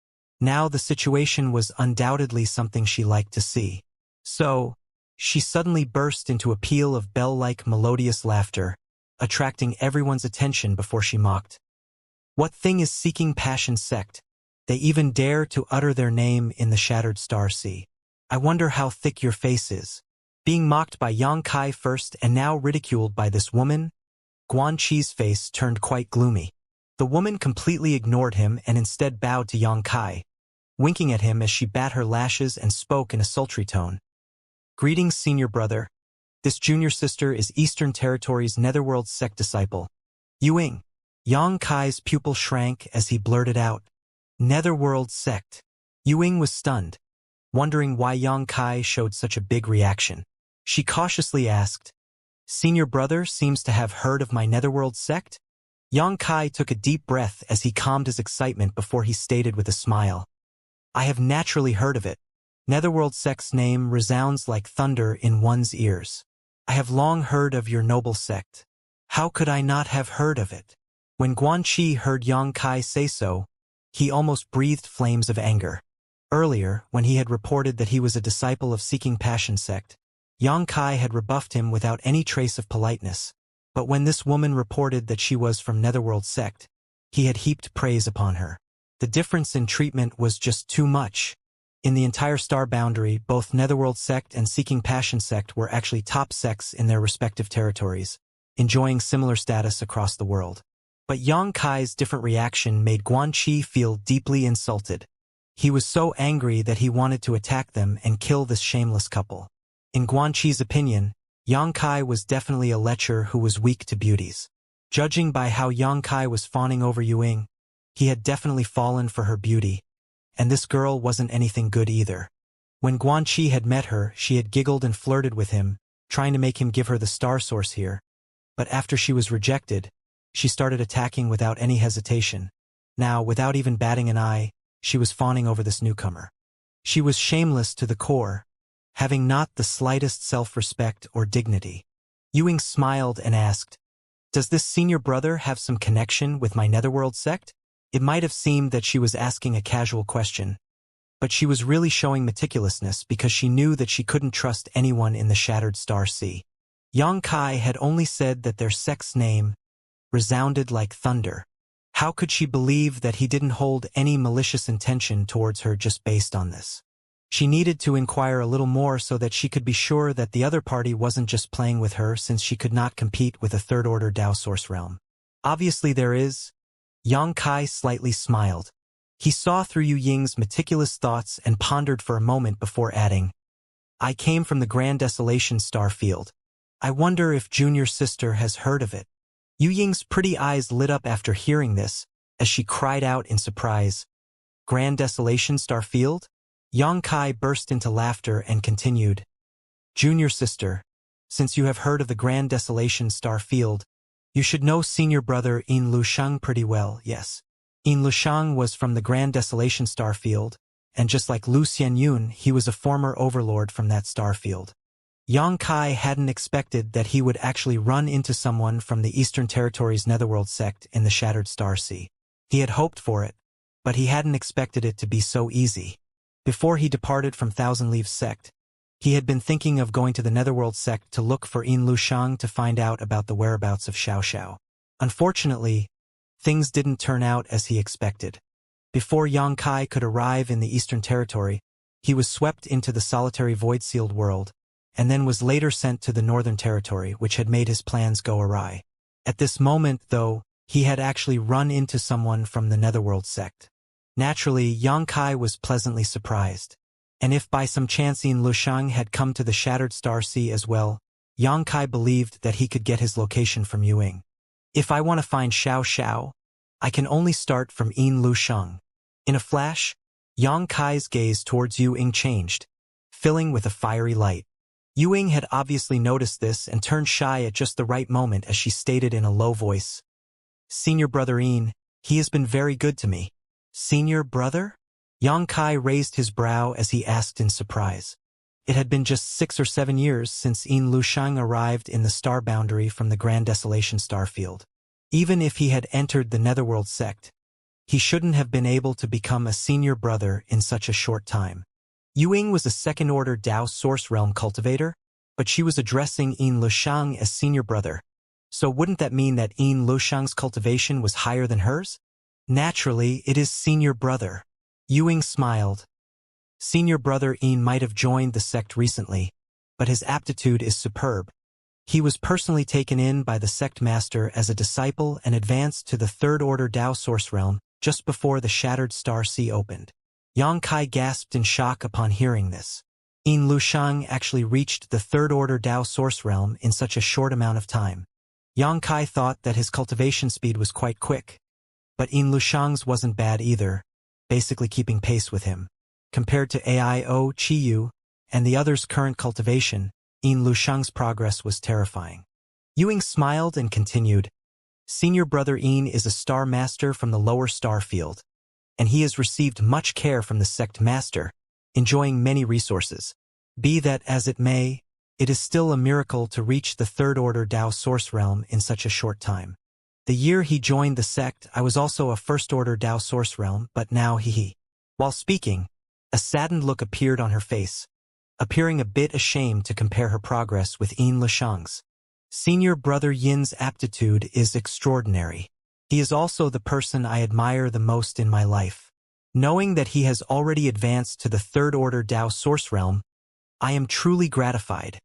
Speaker 1: Now the situation was undoubtedly something she liked to see. So, she suddenly burst into a peal of bell-like melodious laughter, attracting everyone's attention before she mocked. "What thing is Seeking Passion sect? They even dare to utter their name in the Shattered Star Sea. I wonder how thick your face is." Being mocked by Yang Kai first and now ridiculed by this woman, Guanqi's face turned quite gloomy. The woman completely ignored him and instead bowed to Yang Kai, winking at him as she bat her lashes and spoke in a sultry tone. "Greetings, senior brother. This junior sister is Eastern Territory's Netherworld sect disciple, Yuing." Yang Kai's pupil shrank as he blurted out, "Netherworld sect." Yuing was stunned, wondering why Yang Kai showed such a big reaction. She cautiously asked, "Senior brother seems to have heard of my Netherworld sect?" Yang Kai took a deep breath as he calmed his excitement before he stated with a smile, "I have naturally heard of it. Netherworld sect's name resounds like thunder in one's ears. I have long heard of your noble sect. How could I not have heard of it?" When Guanqi heard Yang Kai say so, he almost breathed flames of anger. Earlier, when he had reported that he was a disciple of Seeking Passion sect, Yang Kai had rebuffed him without any trace of politeness. But when this woman reported that she was from Netherworld sect, he had heaped praise upon her. The difference in treatment was just too much. In the entire star boundary, both Netherworld sect and Seeking Passion sect were actually top sects in their respective territories. enjoying similar status across the world. But Yang Kai's different reaction made Guanqi feel deeply insulted. He was so angry that he wanted to attack them and kill this shameless couple. In Guanqi's opinion, Yang Kai was definitely a lecher who was weak to beauties. Judging by how Yang Kai was fawning over Ying, he had definitely fallen for her beauty, and this girl wasn't anything good either. When Guanqi had met her, she had giggled and flirted with him, trying to make him give her the star source here. But after she was rejected, she started attacking without any hesitation. Now, without even batting an eye, she was fawning over this newcomer. She was shameless to the core, having not the slightest self-respect or dignity. Ying smiled and asked, "Does this senior brother have some connection with my netherworld sect?" It might have seemed that she was asking a casual question, but she was really showing meticulousness because she knew that she couldn't trust anyone in the Shattered Star Sea. Yang Kai had only said that their sect's name resounded like thunder. How could she believe that he didn't hold any malicious intention towards her just based on this? She needed to inquire a little more so that she could be sure that the other party wasn't just playing with her since she could not compete with a third-order Dao Source realm. Obviously there is. Yang Kai slightly smiled. He saw through Ying's meticulous thoughts and pondered for a moment before adding, "I came from the Grand Desolation star field. I wonder if Junior Sister has heard of it." Ying's pretty eyes lit up after hearing this, as she cried out in surprise, "Grand Desolation star field?" Yang Kai burst into laughter and continued, "Junior Sister, since you have heard of the Grand Desolation star field, you should know senior brother Yin Lusheng pretty well, yes. Yin Lusheng was from the Grand Desolation star field, and just like Lu Xianyun, he was a former overlord from that star field." Yang Kai hadn't expected that he would actually run into someone from the Eastern Territories Netherworld sect in the Shattered Star Sea. He had hoped for it, but he hadn't expected it to be so easy. Before he departed from Thousand Leaves sect, he had been thinking of going to the Netherworld sect to look for Yin Lusheng to find out about the whereabouts of Xiao. Unfortunately, things didn't turn out as he expected. Before Yang Kai could arrive in the Eastern Territory, he was swept into the solitary void-sealed world, and then was later sent to the Northern Territory, which had made his plans go awry. At this moment, though, he had actually run into someone from the Netherworld sect. Naturally, Yang Kai was pleasantly surprised. And if by some chance Yin Lusheng had come to the Shattered Star Sea as well, Yang Kai believed that he could get his location from Ying. "If I want to find Xiao, I can only start from Yin Lusheng." In a flash, Yang Kai's gaze towards Ying changed, filling with a fiery light. Ying had obviously noticed this and turned shy at just the right moment as she stated in a low voice, "Senior brother Yin, he has been very good to me." "Senior brother?" Yang Kai raised his brow as he asked in surprise. It had been just 6 or 7 years since Yin Lusheng arrived in the star boundary from the Grand Desolation starfield. Even if he had entered the Netherworld sect, he shouldn't have been able to become a senior brother in such a short time. Ying was a second-order Dao Source Realm cultivator, but she was addressing Yin Lusheng as senior brother. So wouldn't that mean that Yin Lusheng's cultivation was higher than hers? Naturally, it is senior brother. Ying smiled. Senior brother Yin might have joined the sect recently, but his aptitude is superb. He was personally taken in by the sect master as a disciple and advanced to the third-order Dao Source Realm just before the Shattered Star Sea opened. Yang Kai gasped in shock upon hearing this. Yin Lusheng actually reached the third-order Dao Source Realm in such a short amount of time. Yang Kai thought that his cultivation speed was quite quick, but Yin Lusheng's wasn't bad either, basically keeping pace with him. Compared to Aio Chiyu and the others' current cultivation, Yin Lusheng's progress was terrifying. Ying smiled and continued, "Senior brother Yin is a star master from the lower star field, and he has received much care from the sect master, enjoying many resources. Be that as it may, it is still a miracle to reach the third-order Dao Source Realm in such a short time. The year he joined the sect, I was also a first-order Dao Source Realm, but now he." While speaking, a saddened look appeared on her face, appearing a bit ashamed to compare her progress with Yin Lusheng's. Senior brother Yin's aptitude is extraordinary. He is also the person I admire the most in my life. Knowing that he has already advanced to the third-order Dao Source Realm, I am truly gratified.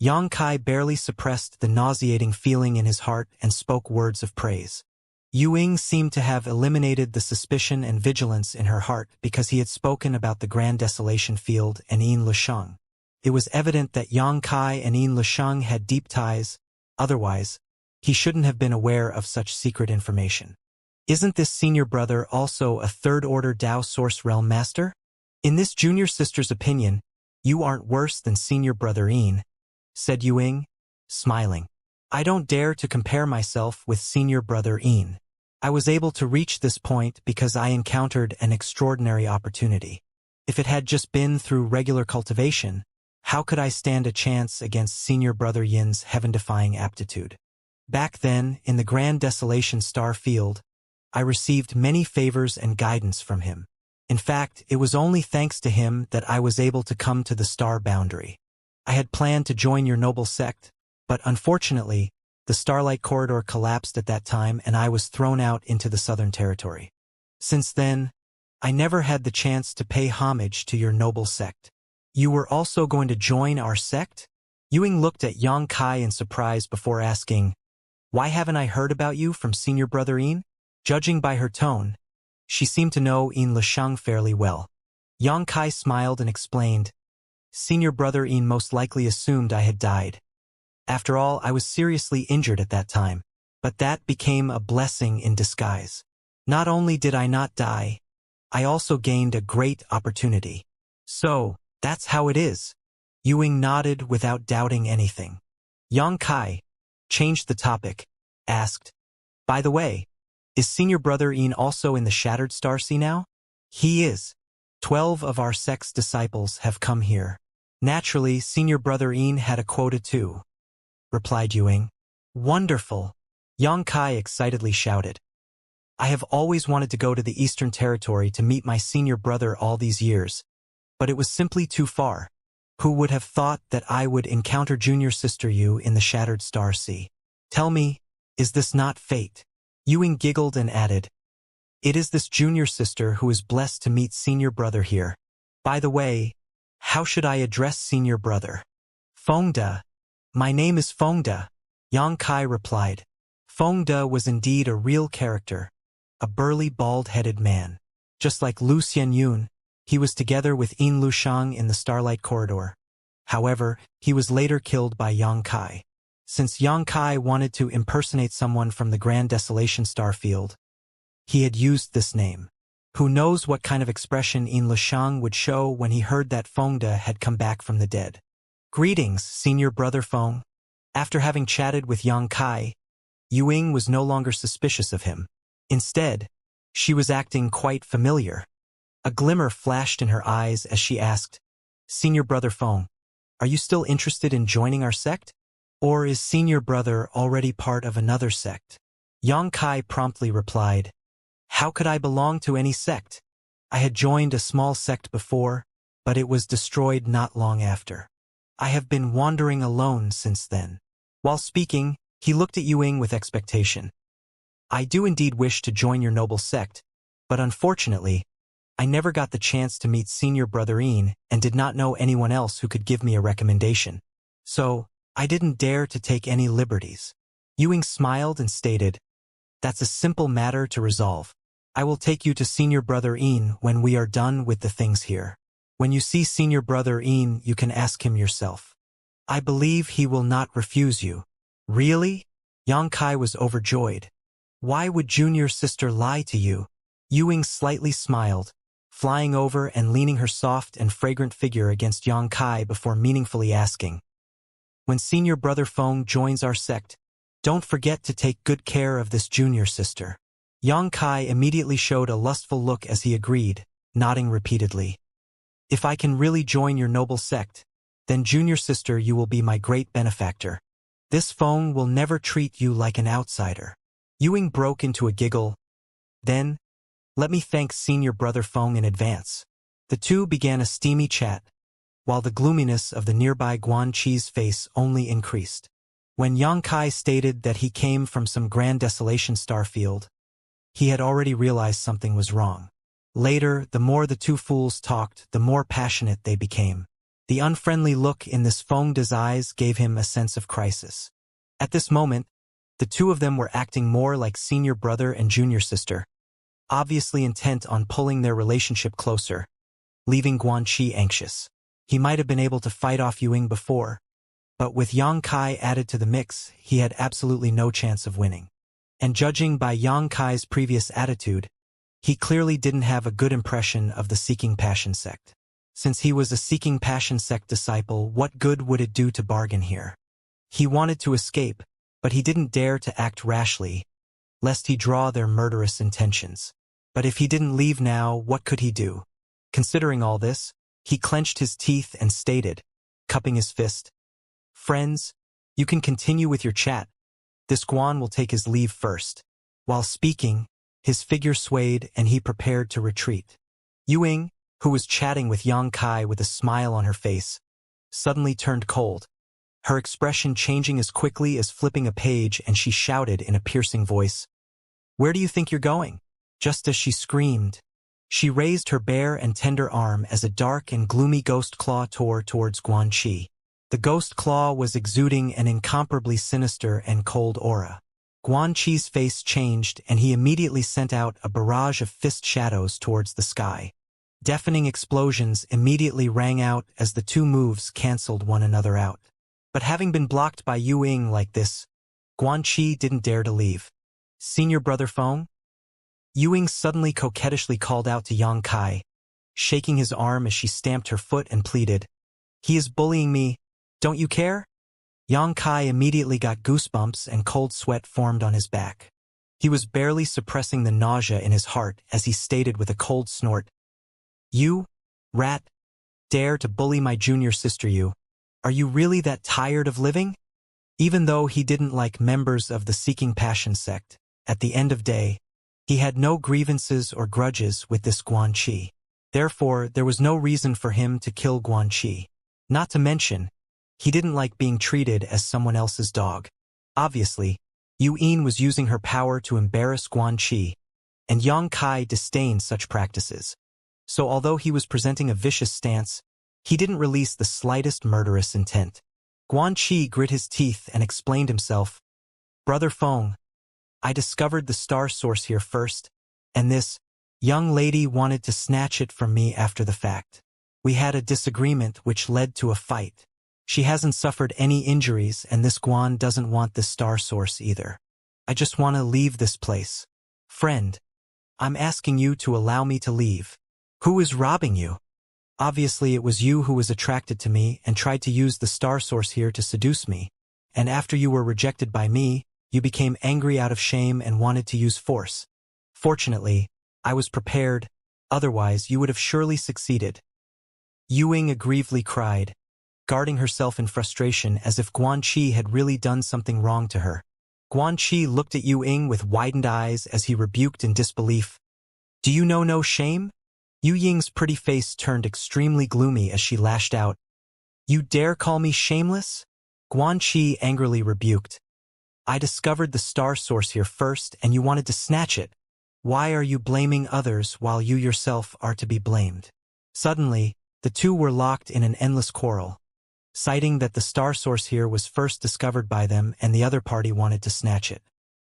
Speaker 1: Yang Kai barely suppressed the nauseating feeling in his heart and spoke words of praise. Ying seemed to have eliminated the suspicion and vigilance in her heart because he had spoken about the Grand Desolation Field and Yin Lusheng. It was evident that Yang Kai and Yin Lusheng had deep ties, otherwise, he shouldn't have been aware of such secret information. Isn't this senior brother also a third-order Dao Source Realm Master? In this junior sister's opinion, you aren't worse than senior brother Yin, said Ying, smiling. I don't dare to compare myself with senior brother Yin. I was able to reach this point because I encountered an extraordinary opportunity. If it had just been through regular cultivation, how could I stand a chance against senior brother Yin's heaven-defying aptitude? Back then, in the Grand Desolation Star Field, I received many favors and guidance from him. In fact, it was only thanks to him that I was able to come to the star boundary. I had planned to join your noble sect, but unfortunately, the Starlight Corridor collapsed at that time and I was thrown out into the Southern Territory. Since then, I never had the chance to pay homage to your noble sect. You were also going to join our sect? Ying looked at Yang Kai in surprise before asking, why haven't I heard about you from senior brother Yin? Judging by her tone, she seemed to know Yin Lusheng fairly well. Yang Kai smiled and explained, senior brother Yin most likely assumed I had died. After all, I was seriously injured at that time, but that became a blessing in disguise. Not only did I not die, I also gained a great opportunity. So, that's how it is. Ying nodded without doubting anything. Yang Kai changed the topic, asked, by the way, is senior brother Yin also in the Shattered Star Sea now? He is. 12 of our sect's disciples have come here. Naturally, senior brother Yin had a quota too, replied Ying. Wonderful! Yang Kai excitedly shouted. I have always wanted to go to the Eastern Territory to meet my senior brother all these years, but it was simply too far. Who would have thought that I would encounter junior sister Yu in the Shattered Star Sea? Tell me, is this not fate? Ying giggled and added, it is this junior sister who is blessed to meet senior brother here. By the way, how should I address senior brother? Fengde. My name is Fengde, Yang Kai replied. Fengde was indeed a real character, a burly bald-headed man. Just like Lu Xianyun, he was together with Yin Lusheng in the Starlight Corridor. However, he was later killed by Yang Kai. Since Yang Kai wanted to impersonate someone from the Grand Desolation Starfield, he had used this name. Who knows what kind of expression Yin Lusheng would show when he heard that Fengde had come back from the dead. Greetings, senior brother Feng. After having chatted with Yang Kai, Ying was no longer suspicious of him. Instead, she was acting quite familiar. A glimmer flashed in her eyes as she asked, senior brother Feng, are you still interested in joining our sect? Or is senior brother already part of another sect? Yang Kai promptly replied, how could I belong to any sect? I had joined a small sect before, but it was destroyed not long after. I have been wandering alone since then. While speaking, he looked at Ying with expectation. I do indeed wish to join your noble sect, but unfortunately, I never got the chance to meet senior brother Yin and did not know anyone else who could give me a recommendation. So, I didn't dare to take any liberties. Ying smiled and stated, that's a simple matter to resolve. I will take you to senior brother Yin when we are done with the things here. When you see senior brother Yin, you can ask him yourself. I believe he will not refuse you. Really? Yang Kai was overjoyed. Why would junior sister lie to you? Ying slightly smiled, flying over and leaning her soft and fragrant figure against Yang Kai before meaningfully asking, when senior brother Feng joins our sect, don't forget to take good care of this junior sister. Yang Kai immediately showed a lustful look as he agreed, nodding repeatedly. If I can really join your noble sect, then junior sister you will be my great benefactor. This Feng will never treat you like an outsider. Ying broke into a giggle. Then, let me thank senior brother Feng in advance. The two began a steamy chat, while the gloominess of the nearby Guanqi's face only increased. When Yang Kai stated that he came from some Grand Desolation Starfield, he had already realized something was wrong. Later, the more the two fools talked, the more passionate they became. The unfriendly look in this Fengde's eyes gave him a sense of crisis. At this moment, the two of them were acting more like senior brother and junior sister, obviously intent on pulling their relationship closer, leaving Guanqi anxious. He might have been able to fight off Ying before, but with Yang Kai added to the mix, he had absolutely no chance of winning. And judging by Yang Kai's previous attitude, he clearly didn't have a good impression of the Seeking Passion sect. Since he was a Seeking Passion sect disciple, what good would it do to bargain here? He wanted to escape, but he didn't dare to act rashly, lest he draw their murderous intentions. But if he didn't leave now, what could he do? Considering all this, he clenched his teeth and stated, cupping his fist, "Friends, you can continue with your chat. This Guan will take his leave first." While speaking, his figure swayed and he prepared to retreat. Ying, who was chatting with Yang Kai with a smile on her face, suddenly turned cold, her expression changing as quickly as flipping a page, and she shouted in a piercing voice, "Where do you think you're going?" Just as she screamed, she raised her bare and tender arm as a dark and gloomy ghost claw tore towards Guanqi. The ghost claw was exuding an incomparably sinister and cold aura. Guanqi's face changed and he immediately sent out a barrage of fist shadows towards the sky. Deafening explosions immediately rang out as the two moves cancelled one another out. But having been blocked by Ying like this, Guanqi didn't dare to leave. "Senior brother Feng?" Ying suddenly coquettishly called out to Yang Kai, shaking his arm as she stamped her foot and pleaded, "He is bullying me. Don't you care?" Yang Kai immediately got goosebumps and cold sweat formed on his back. He was barely suppressing the nausea in his heart as he stated with a cold snort, "You, rat, dare to bully my junior sister you? Are you really that tired of living?" Even though he didn't like members of the Seeking Passion sect, at the end of day, he had no grievances or grudges with this Guanqi. Therefore, there was no reason for him to kill Guanqi. Not to mention, he didn't like being treated as someone else's dog. Obviously, Ying was using her power to embarrass Guanqi, and Yang Kai disdained such practices. So although he was presenting a vicious stance, he didn't release the slightest murderous intent. Guanqi grit his teeth and explained himself, "Brother Feng, I discovered the star source here first, and this young lady wanted to snatch it from me after the fact. We had a disagreement which led to a fight. She hasn't suffered any injuries, and this Guan doesn't want this star source either. I just want to leave this place. Friend, I'm asking you to allow me to leave. Who is robbing you? Obviously it was you who was attracted to me and tried to use the star source here to seduce me, and after you were rejected by me, you became angry out of shame and wanted to use force. Fortunately, I was prepared, otherwise you would have surely succeeded." Ying aggrievedly cried, guarding herself in frustration as if Guanqi had really done something wrong to her. Guanqi looked at Ying with widened eyes as he rebuked in disbelief. "Do you know no shame?" Ying's pretty face turned extremely gloomy as she lashed out. "You dare call me shameless?" Guanqi angrily rebuked. "I discovered the star source here first and you wanted to snatch it. Why are you blaming others while you yourself are to be blamed?" Suddenly, the two were locked in an endless quarrel, citing that the star source here was first discovered by them and the other party wanted to snatch it.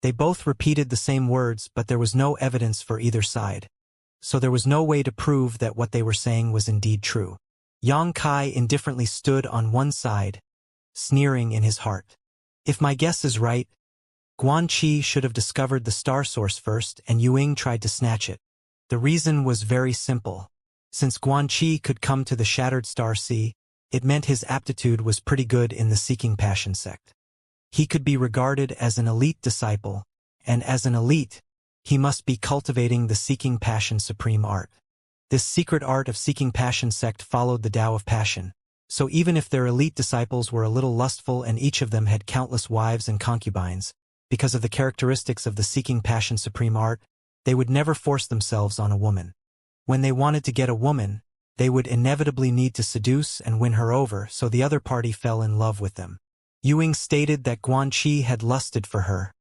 Speaker 1: They both repeated the same words, but there was no evidence for either side. So there was no way to prove that what they were saying was indeed true. Yang Kai indifferently stood on one side, sneering in his heart. If my guess is right, Guanqi should have discovered the star source first and Ying tried to snatch it. The reason was very simple. Since Guanqi could come to the Shattered Star Sea, it meant his aptitude was pretty good in the Seeking Passion sect. He could be regarded as an elite disciple, and as an elite, he must be cultivating the Seeking Passion supreme art. This secret art of Seeking Passion sect followed the Tao of Passion. So even if their elite disciples were a little lustful and each of them had countless wives and concubines, because of the characteristics of the Seeking Passion supreme art, they would never force themselves on a woman. When they wanted to get a woman, they would inevitably need to seduce and win her over, so the other party fell in love with them. Ying stated that Guanqi had lusted for her,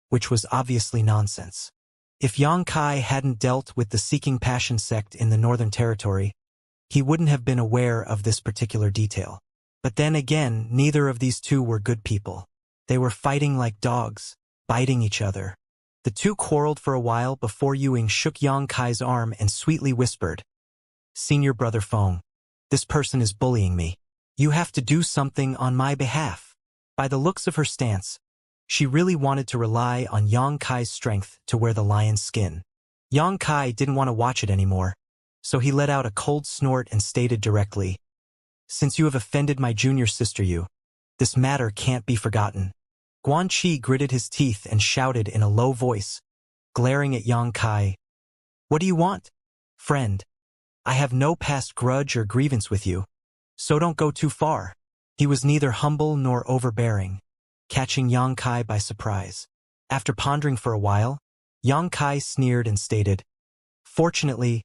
Speaker 1: which was obviously nonsense. If Yang Kai hadn't dealt with the Seeking Passion sect in the Northern Territory, he wouldn't have been aware of this particular detail. But then again, neither of these two were good people. They were fighting like dogs, biting each other. The two quarreled for a while before Ewing shook Yang Kai's arm and sweetly whispered, "Senior Brother Feng, this person is bullying me. You have to do something on my behalf." By the looks of her stance, she really wanted to rely on Yang Kai's strength to wear the lion's skin. Yang Kai didn't want to watch it anymore, so he let out a cold snort and stated directly, "Since you have offended my junior sister Yu, this matter can't be forgotten." Guan Qi gritted his teeth and shouted in a low voice, glaring at Yang Kai, "What do you want? Friend, I have no past grudge or grievance with you, so don't go too far." He was neither humble nor overbearing, catching Yang Kai by surprise. After pondering for a while, Yang Kai sneered and stated, "Fortunately,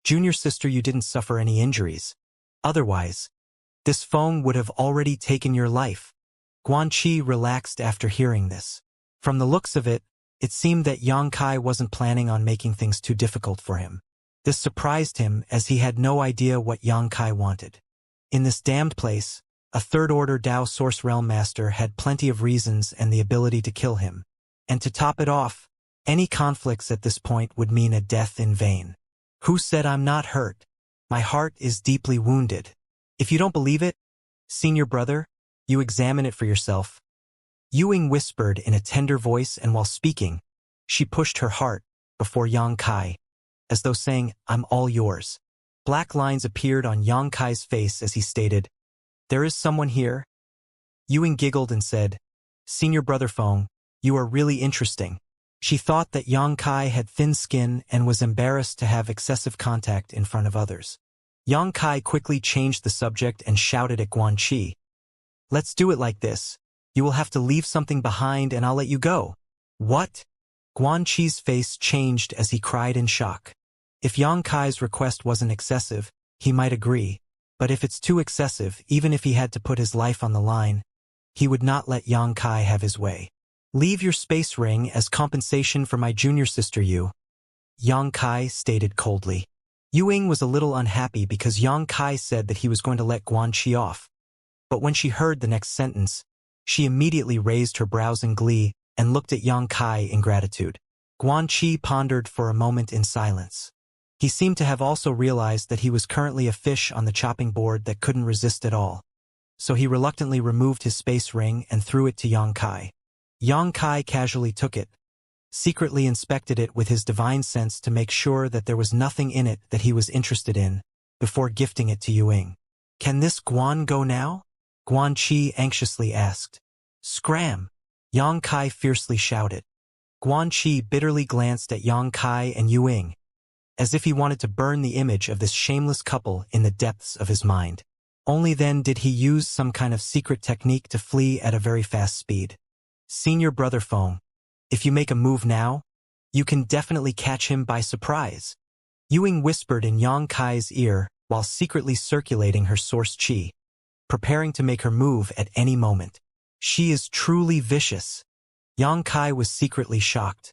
Speaker 1: junior sister, you didn't suffer any injuries. Otherwise, this Feng would have already taken your life." Guan Qi relaxed after hearing this. From the looks of it, it seemed that Yang Kai wasn't planning on making things too difficult for him. This surprised him as he had no idea what Yang Kai wanted. In this damned place, a third-order Dao Source Realm Master had plenty of reasons and the ability to kill him. And to top it off, any conflicts at this point would mean a death in vain. Who said I'm not hurt? My heart is deeply wounded. If you don't believe it, senior brother, you examine it for yourself. Ewing whispered in a tender voice, and while speaking, she pushed her heart before Yang Kai, as though saying, "I'm all yours." Black lines appeared on Yang Kai's face as he stated, "There is someone here." Ewing giggled and said, "Senior Brother Feng, you are really interesting." She thought that Yang Kai had thin skin and was embarrassed to have excessive contact in front of others. Yang Kai quickly changed the subject and shouted at Guan Qi, "Let's do it like this. You will have to leave something behind and I'll let you go." "What?" Guan Qi's face changed as he cried in shock. If Yang Kai's request wasn't excessive, he might agree, but if it's too excessive, even if he had to put his life on the line, he would not let Yang Kai have his way. "Leave your space ring as compensation for my junior sister Yu," Yang Kai stated coldly. Ewing was a little unhappy because Yang Kai said that he was going to let Guan Qi off. But when she heard the next sentence, she immediately raised her brows in glee and looked at Yang Kai in gratitude. Guan Qi pondered for a moment in silence. He seemed to have also realized that he was currently a fish on the chopping board that couldn't resist at all. So he reluctantly removed his space ring and threw it to Yang Kai. Yang Kai casually took it, secretly inspected it with his divine sense to make sure that there was nothing in it that he was interested in, before gifting it to Ewing. "Can this Guan go now?" Guan Qi anxiously asked. "Scram!" Yang Kai fiercely shouted. Guan Qi bitterly glanced at Yang Kai and Ewing, as if he wanted to burn the image of this shameless couple in the depths of his mind. Only then did he use some kind of secret technique to flee at a very fast speed. "Senior Brother Feng, if you make a move now, you can definitely catch him by surprise." Ewing whispered in Yang Kai's ear while secretly circulating her source qi, preparing to make her move at any moment. She is truly vicious. Yang Kai was secretly shocked.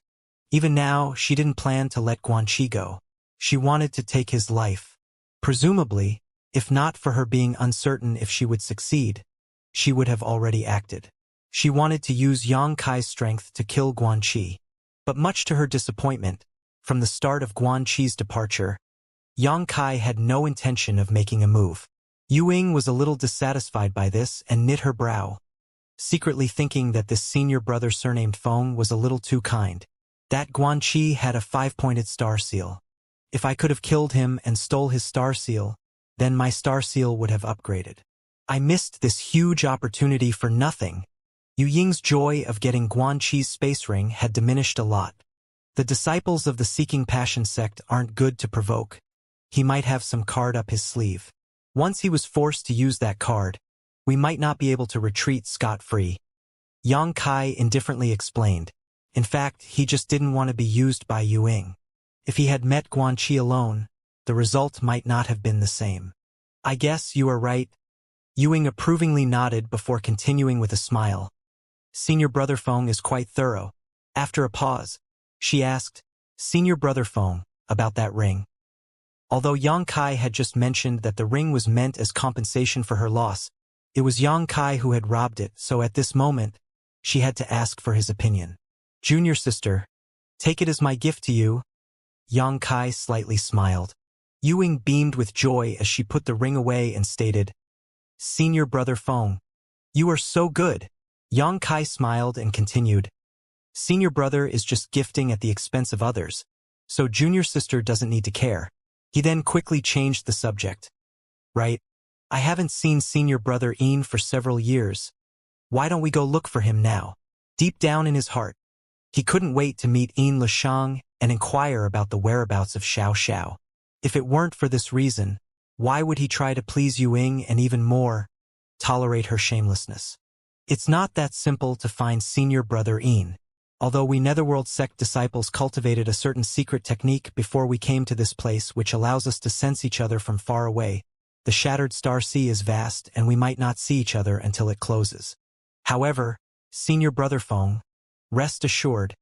Speaker 1: Even now, she didn't plan to let Guan Qi go. She wanted to take his life. Presumably, if not for her being uncertain if she would succeed, she would have already acted. She wanted to use Yang Kai's strength to kill Guan Qi. But much to her disappointment, from the start of Guan Qi's departure, Yang Kai had no intention of making a move. Ewing was a little dissatisfied by this and knit her brow, secretly thinking that this senior brother surnamed Feng was a little too kind. That Guan Qi had a 5-pointed star seal. If I could have killed him and stole his star seal, then my star seal would have upgraded. I missed this huge opportunity for nothing. Yu Ying's joy of getting Guan Qi's space ring had diminished a lot. The disciples of the Seeking Passion sect aren't good to provoke. He might have some card up his sleeve. Once he was forced to use that card, we might not be able to retreat scot-free. Yang Kai indifferently explained. In fact, he just didn't want to be used by Ewing. If he had met Guan Qi alone, the result might not have been the same. "I guess you are right." Ewing approvingly nodded before continuing with a smile. "Senior Brother Feng is quite thorough." After a pause, she asked, "Senior Brother Feng, about that ring. Although Yang Kai had just mentioned that the ring was meant as compensation for her loss, it was Yang Kai who had robbed it, so at this moment, she had to ask for his opinion. Junior sister, take it as my gift to you. Yang Kai slightly smiled. Ewing beamed with joy as she put the ring away and stated, Senior brother Feng, you are so good. Yang Kai smiled and continued, Senior brother is just gifting at the expense of others, so junior sister doesn't need to care. He then quickly changed the subject. Right? I haven't seen senior brother Ian for several years. Why don't we go look for him now? Deep down in his heart, he couldn't wait to meet Ian Lishang and inquire about the whereabouts of Xiao. If it weren't for this reason, why would he try to please Yuing and even more, tolerate her shamelessness? It's not that simple to find senior brother Ian. Although we Netherworld sect disciples cultivated a certain secret technique before we came to this place which allows us to sense each other from far away, the shattered star sea is vast and we might not see each other until it closes. However, senior brother Feng, rest assured,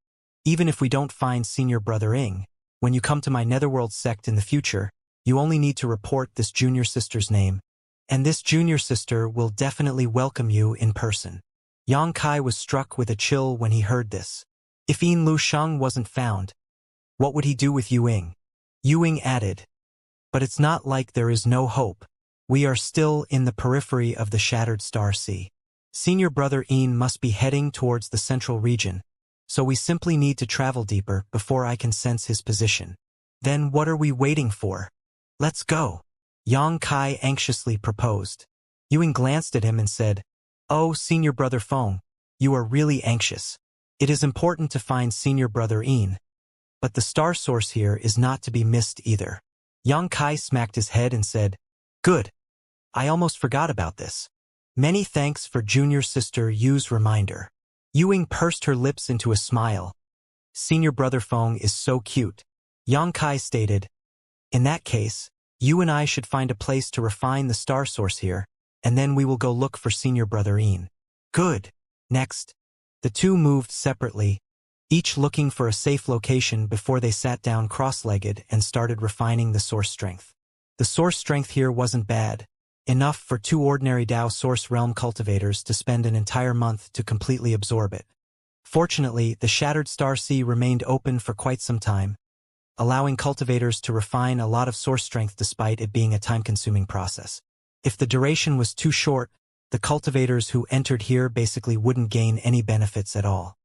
Speaker 1: even if we don't find senior brother Ing, when you come to my Netherworld sect in the future, you only need to report this junior sister's name, and this junior sister will definitely welcome you in person. Yang Kai was struck with a chill when he heard this. If Yin Lusheng wasn't found, what would he do with Yuing? Yuing added, but it's not like there is no hope. We are still in the periphery of the shattered star sea. Senior brother Ian must be heading towards the central region, so we simply need to travel deeper before I can sense his position. Then what are we waiting for? Let's go. Yang Kai anxiously proposed. Yuing glanced at him and said, Oh, senior brother Feng, you are really anxious. It is important to find senior brother Ian, but the star source here is not to be missed either. Yang Kai smacked his head and said, Good. I almost forgot about this. Many thanks for junior sister Yu's reminder. Yuing pursed her lips into a smile. Senior brother Feng is so cute. Yang Kai stated, In that case, you and I should find a place to refine the star source here, and then we will go look for senior brother Ian. Good. Next, the two moved separately, each looking for a safe location before they sat down cross-legged and started refining the source strength. The source strength here wasn't bad, enough for two ordinary Dao Source Realm cultivators to spend an entire month to completely absorb it. Fortunately, the Shattered Star Sea remained open for quite some time, allowing cultivators to refine a lot of source strength despite it being a time-consuming process. If the duration was too short, the cultivators who entered here basically wouldn't gain any benefits at all.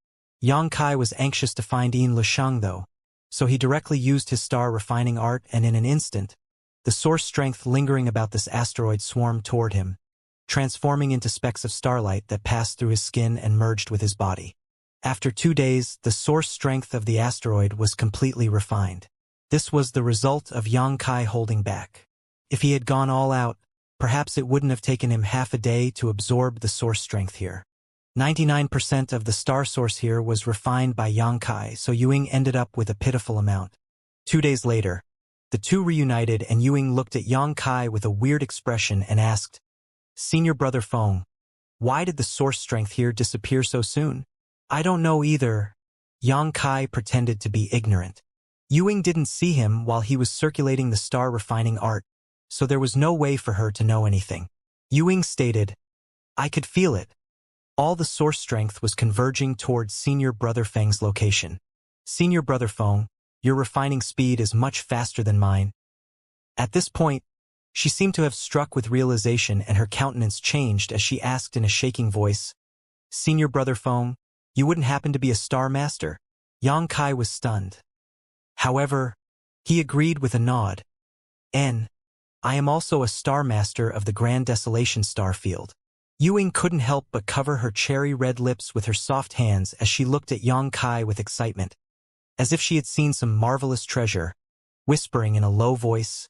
Speaker 1: Yang Kai was anxious to find Yin Lisheng though, so he directly used his star refining art and in an instant, the source strength lingering about this asteroid swarmed toward him, transforming into specks of starlight that passed through his skin and merged with his body. After 2 days, the source strength of the asteroid was completely refined. This was the result of Yang Kai holding back. If he had gone all out, perhaps it wouldn't have taken him half a day to absorb the source strength here. 99% of the star source here was refined by Yang Kai, so Yuing ended up with a pitiful amount. 2 days later, the two reunited and Yuing looked at Yang Kai with a weird expression and asked, Senior brother Feng, why did the source strength here disappear so soon? I don't know either. Yang Kai pretended to be ignorant. Yuing didn't see him while he was circulating the star refining art, so there was no way for her to know anything. Yuing stated, I could feel it. All the source strength was converging towards Senior Brother Feng's location. Senior Brother Feng, your refining speed is much faster than mine. At this point, she seemed to have struck with realization and her countenance changed as she asked in a shaking voice, Senior Brother Feng, you wouldn't happen to be a star master? Yang Kai was stunned. However, he agreed with a nod. I am also a star master of the Grand Desolation star field. Yuing couldn't help but cover her cherry-red lips with her soft hands as she looked at Yang Kai with excitement, as if she had seen some marvelous treasure, whispering in a low voice,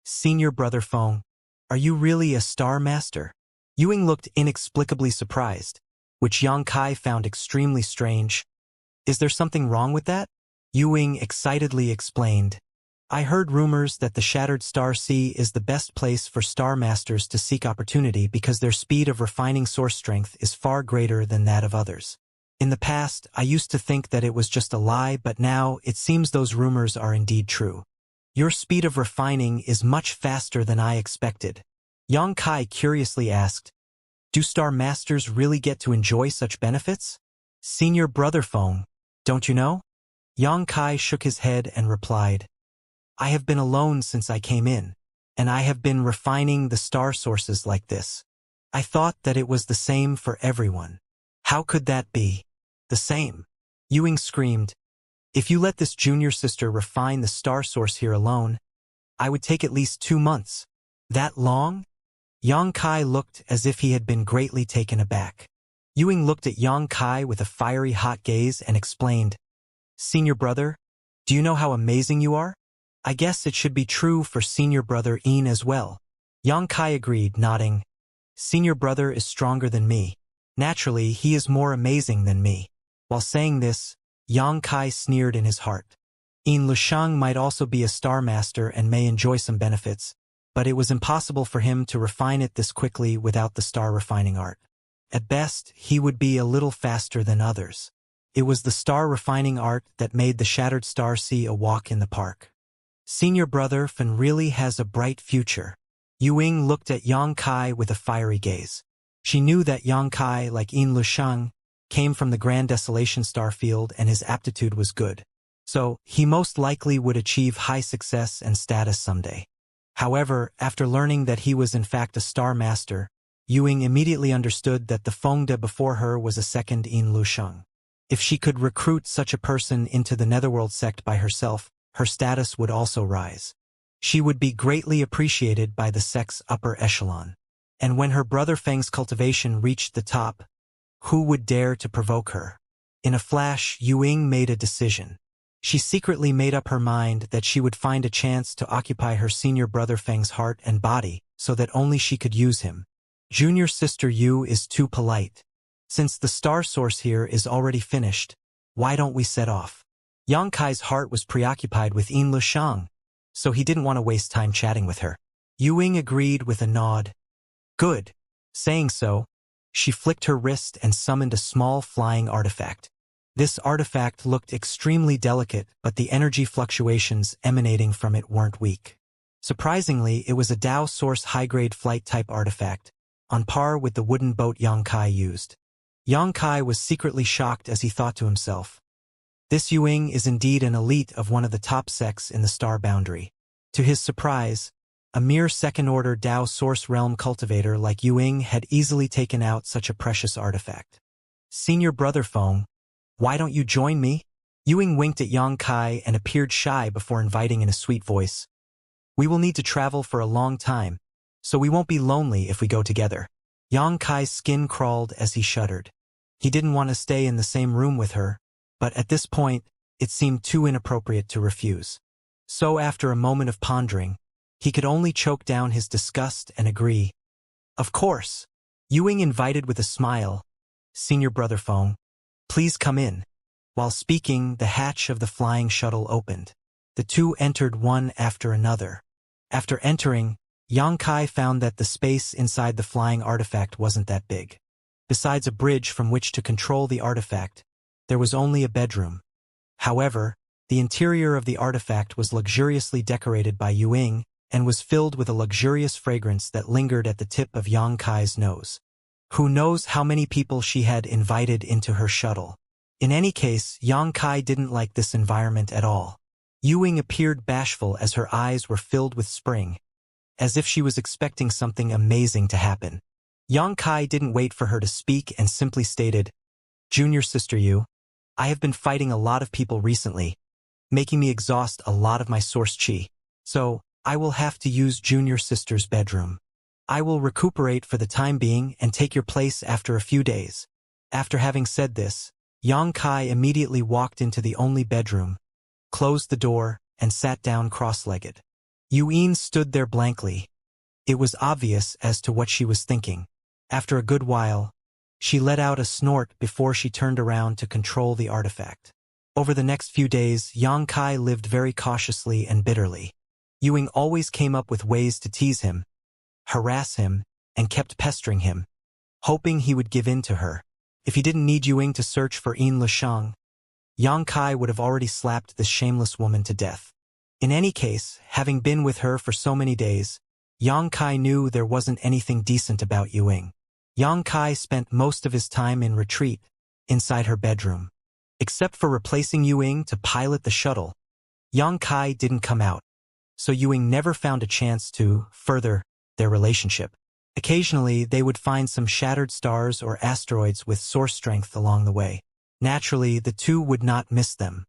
Speaker 1: Senior Brother Feng, are you really a star master? Yuing looked inexplicably surprised, which Yang Kai found extremely strange. Is there something wrong with that? Yuing excitedly explained, I heard rumors that the Shattered Star Sea is the best place for Star Masters to seek opportunity because their speed of refining source strength is far greater than that of others. In the past, I used to think that it was just a lie, but now it seems those rumors are indeed true. Your speed of refining is much faster than I expected. Yang Kai curiously asked, do Star Masters really get to enjoy such benefits? Senior brother Feng, don't you know? Yang Kai shook his head and replied, I have been alone since I came in, and I have been refining the star sources like this. I thought that it was the same for everyone. How could that be? The same? Ewing screamed, if you let this junior sister refine the star source here alone, I would take at least 2 months. That long? Yang Kai looked as if he had been greatly taken aback. Ewing looked at Yang Kai with a fiery hot gaze and explained, Senior brother, do you know how amazing you are? I guess it should be true for senior brother Ian as well. Yang Kai agreed, nodding. Senior brother is stronger than me. Naturally, he is more amazing than me. While saying this, Yang Kai sneered in his heart. Ian Lusheng might also be a star master and may enjoy some benefits, but it was impossible for him to refine it this quickly without the star refining art. At best, he would be a little faster than others. It was the star refining art that made the shattered star see a walk in the park. Senior brother Fen really has a bright future. Ewing looked at Yang Kai with a fiery gaze. She knew that Yang Kai, like Ian Lusheng, came from the Grand Desolation star field and his aptitude was good. So, he most likely would achieve high success and status someday. However, after learning that he was in fact a star master, Ewing immediately understood that the Fengde before her was a second Ian Lusheng. If she could recruit such a person into the Netherworld sect by herself, her status would also rise. She would be greatly appreciated by the sect's upper echelon. And when her brother Feng's cultivation reached the top, who would dare to provoke her? In a flash, Ewing made a decision. She secretly made up her mind that she would find a chance to occupy her senior brother Feng's heart and body so that only she could use him. Junior sister Yu is too polite. Since the star source here is already finished, why don't we set off? Yang Kai's heart was preoccupied with Ian Lusheng, so he didn't want to waste time chatting with her. Ewing agreed with a nod. Good. Saying so, she flicked her wrist and summoned a small flying artifact. This artifact looked extremely delicate, but the energy fluctuations emanating from it weren't weak. Surprisingly, it was a Dao Source high-grade flight-type artifact, on par with the wooden boat Yang Kai used. Yang Kai was secretly shocked as he thought to himself, this Ewing is indeed an elite of one of the top sects in the star boundary. To his surprise, a mere second-order Dao Source realm cultivator like Ewing had easily taken out such a precious artifact. Senior brother Feng, why don't you join me? Ewing winked at Yang Kai and appeared shy before inviting in a sweet voice. We will need to travel for a long time, so we won't be lonely if we go together. Yang Kai's skin crawled as he shuddered. He didn't want to stay in the same room with her, but at this point, it seemed too inappropriate to refuse. So after a moment of pondering, he could only choke down his disgust and agree. Of course. Ewing invited with a smile. Senior brother Feng, please come in. While speaking, the hatch of the flying shuttle opened. The two entered one after another. After entering, Yang Kai found that the space inside the flying artifact wasn't that big. Besides a bridge from which to control the artifact, there was only a bedroom. However, the interior of the artifact was luxuriously decorated by Ewing and was filled with a luxurious fragrance that lingered at the tip of Yang Kai's nose. Who knows how many people she had invited into her shuttle. In any case, Yang Kai didn't like this environment at all. Ewing appeared bashful as her eyes were filled with spring, as if she was expecting something amazing to happen. Yang Kai didn't wait for her to speak and simply stated, Junior sister Yu, I have been fighting a lot of people recently, making me exhaust a lot of my source chi. So, I will have to use junior sister's bedroom. I will recuperate for the time being and take your place after a few days. After having said this, Yang Kai immediately walked into the only bedroom, closed the door, and sat down cross-legged. Yuin stood there blankly. It was obvious as to what she was thinking. After a good while, she let out a snort before she turned around to control the artifact. Over the next few days, Yang Kai lived very cautiously and bitterly. Ewing always came up with ways to tease him, harass him, and kept pestering him, hoping he would give in to her. If he didn't need Ewing to search for Ian Lusheng, Yang Kai would have already slapped this shameless woman to death. In any case, having been with her for so many days, Yang Kai knew there wasn't anything decent about Ying. Yang Kai spent most of his time in retreat, inside her bedroom. Except for replacing Ying to pilot the shuttle, Yang Kai didn't come out, so Ying never found a chance to further their relationship. Occasionally, they would find some shattered stars or asteroids with source strength along the way. Naturally, the two would not miss them.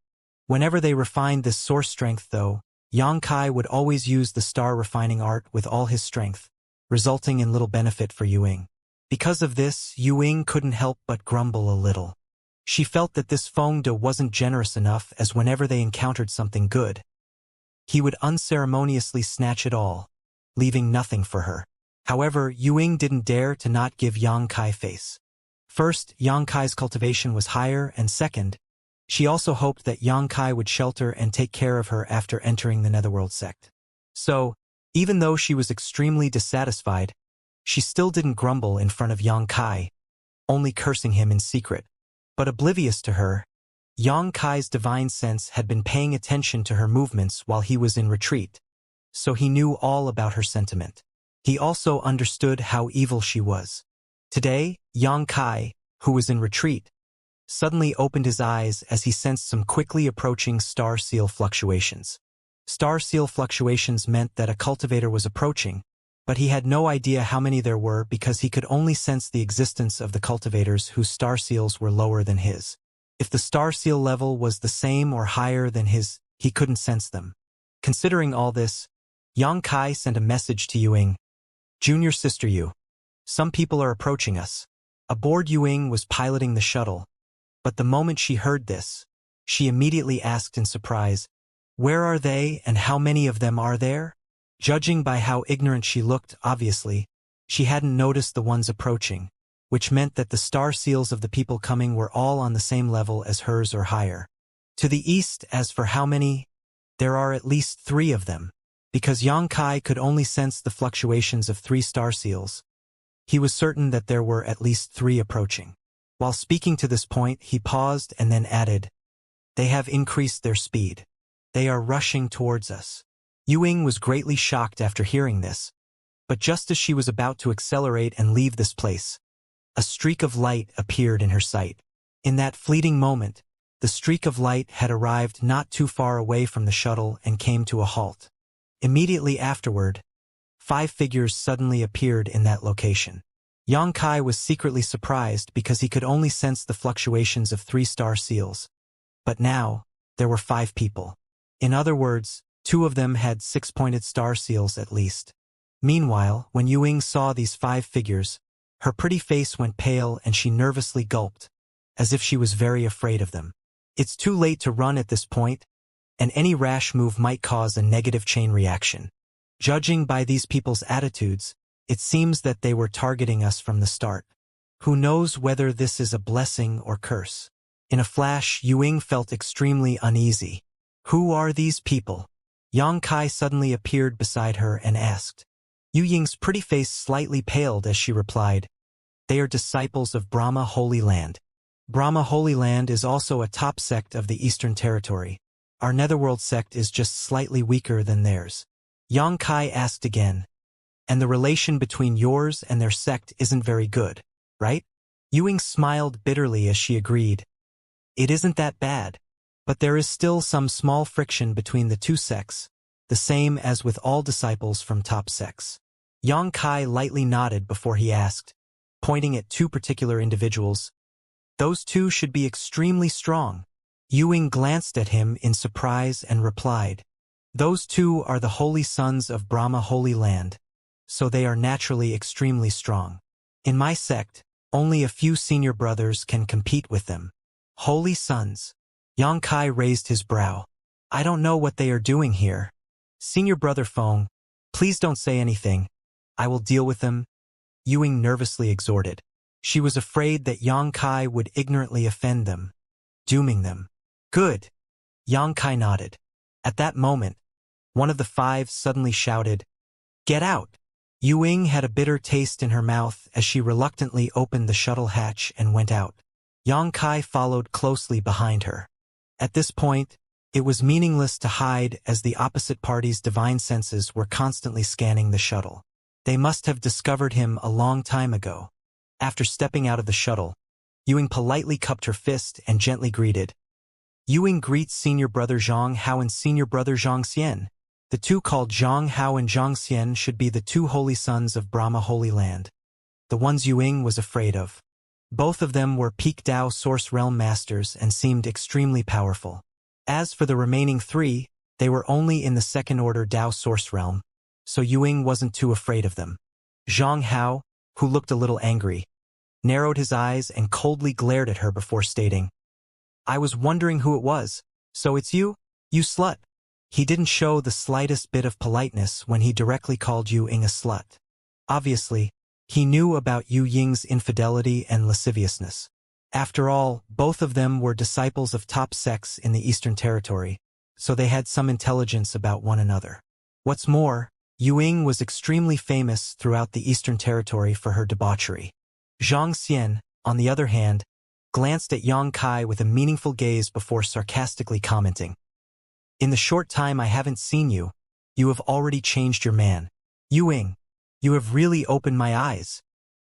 Speaker 1: Whenever they refined this source strength, though, Yang Kai would always use the star-refining art with all his strength, resulting in little benefit for Ying. Because of this, Ying couldn't help but grumble a little. She felt that this Feng De wasn't generous enough, as whenever they encountered something good, he would unceremoniously snatch it all, leaving nothing for her. However, Ying didn't dare to not give Yang Kai face. First, Yang Kai's cultivation was higher, and second, she also hoped that Yang Kai would shelter and take care of her after entering the Netherworld sect. So, even though she was extremely dissatisfied, she still didn't grumble in front of Yang Kai, only cursing him in secret. But oblivious to her, Yang Kai's divine sense had been paying attention to her movements while he was in retreat, so he knew all about her sentiment. He also understood how evil she was. Today, Yang Kai, who was in retreat, suddenly opened his eyes as he sensed some quickly approaching star seal fluctuations. Star seal fluctuations meant that a cultivator was approaching, but he had no idea how many there were because he could only sense the existence of the cultivators whose star seals were lower than his. If the star seal level was the same or higher than his, he couldn't sense them. Considering all this, Yang Kai sent a message to Ying. Junior sister Yu. Some people are approaching us. Aboard Ying was piloting the shuttle, but the moment she heard this, she immediately asked in surprise, "Where are they and how many of them are there?" Judging by how ignorant she looked, obviously, she hadn't noticed the ones approaching, which meant that the star seals of the people coming were all on the same level as hers or higher. To the east, as for how many, there are at least 3 of them. Because Yang Kai could only sense the fluctuations of 3 star seals, he was certain that there were at least 3 approaching. While speaking to this point, he paused and then added, "They have increased their speed. They are rushing towards us." Ying was greatly shocked after hearing this, but just as she was about to accelerate and leave this place, a streak of light appeared in her sight. In that fleeting moment, the streak of light had arrived not too far away from the shuttle and came to a halt. Immediately afterward, 5 figures suddenly appeared in that location. Yang Kai was secretly surprised because he could only sense the fluctuations of 3 star seals. But now, there were 5 people. In other words, 2 of them had 6-pointed star seals at least. Meanwhile, when Ying saw these 5 figures, her pretty face went pale and she nervously gulped, as if she was very afraid of them. It's too late to run at this point, and any rash move might cause a negative chain reaction. Judging by these people's attitudes, it seems that they were targeting us from the start. Who knows whether this is a blessing or curse? In a flash, Ying felt extremely uneasy. Who are these people? Yang Kai suddenly appeared beside her and asked. Ying's pretty face slightly paled as she replied, "They are disciples of Brahma Holy Land. Brahma Holy Land is also a top sect of the Eastern Territory. Our Netherworld sect is just slightly weaker than theirs." Yang Kai asked again, "And the relation between yours and their sect isn't very good, right?" Ying smiled bitterly as she agreed. "It isn't that bad. But there is still some small friction between the 2 sects, the same as with all disciples from top sects." Yang Kai lightly nodded before he asked, pointing at 2 particular individuals, "Those 2 should be extremely strong." Ying glanced at him in surprise and replied, "Those 2 are the holy sons of Brahma Holy Land, so they are naturally extremely strong. In my sect, only a few senior brothers can compete with them." Holy sons. Yang Kai raised his brow. "I don't know what they are doing here. Senior brother Feng, please don't say anything. I will deal with them," Ying nervously exhorted. She was afraid that Yang Kai would ignorantly offend them, dooming them. "Good." Yang Kai nodded. At that moment, one of the 5 suddenly shouted, "Get out!" Ying had a bitter taste in her mouth as she reluctantly opened the shuttle hatch and went out. Yang Kai followed closely behind her. At this point, It was meaningless to hide as the opposite party's divine senses were constantly scanning the shuttle. They must have discovered him a long time ago. After stepping out of the shuttle, Yuing politely cupped her fist and gently greeted. Yuing greets senior brother Zhang Hao and senior brother Zhang Xian. The two called Zhang Hao and Zhang Xian should be the two holy sons of Brahma Holy Land. The ones Yuing was afraid of. Both of them were peak Dao Source Realm masters and seemed extremely powerful. As for the remaining three, they were only in the second order Dao Source Realm, so Yuing wasn't too afraid of them. Zhang Hao, who looked a little angry, narrowed his eyes and coldly glared at her before stating, I was wondering who it was, so it's you? You slut. He didn't show the slightest bit of politeness when he directly called Yuing a slut. Obviously, he knew about Yu Ying's infidelity and lasciviousness. After all, both of them were disciples of top sects in the Eastern Territory, so they had some intelligence about one another. What's more, Yuing was extremely famous throughout the Eastern Territory for her debauchery. Zhang Xian, on the other hand, glanced at Yang Kai with a meaningful gaze before sarcastically commenting. In the short time I haven't seen you, you have already changed your man. Yuing, you have really opened my eyes.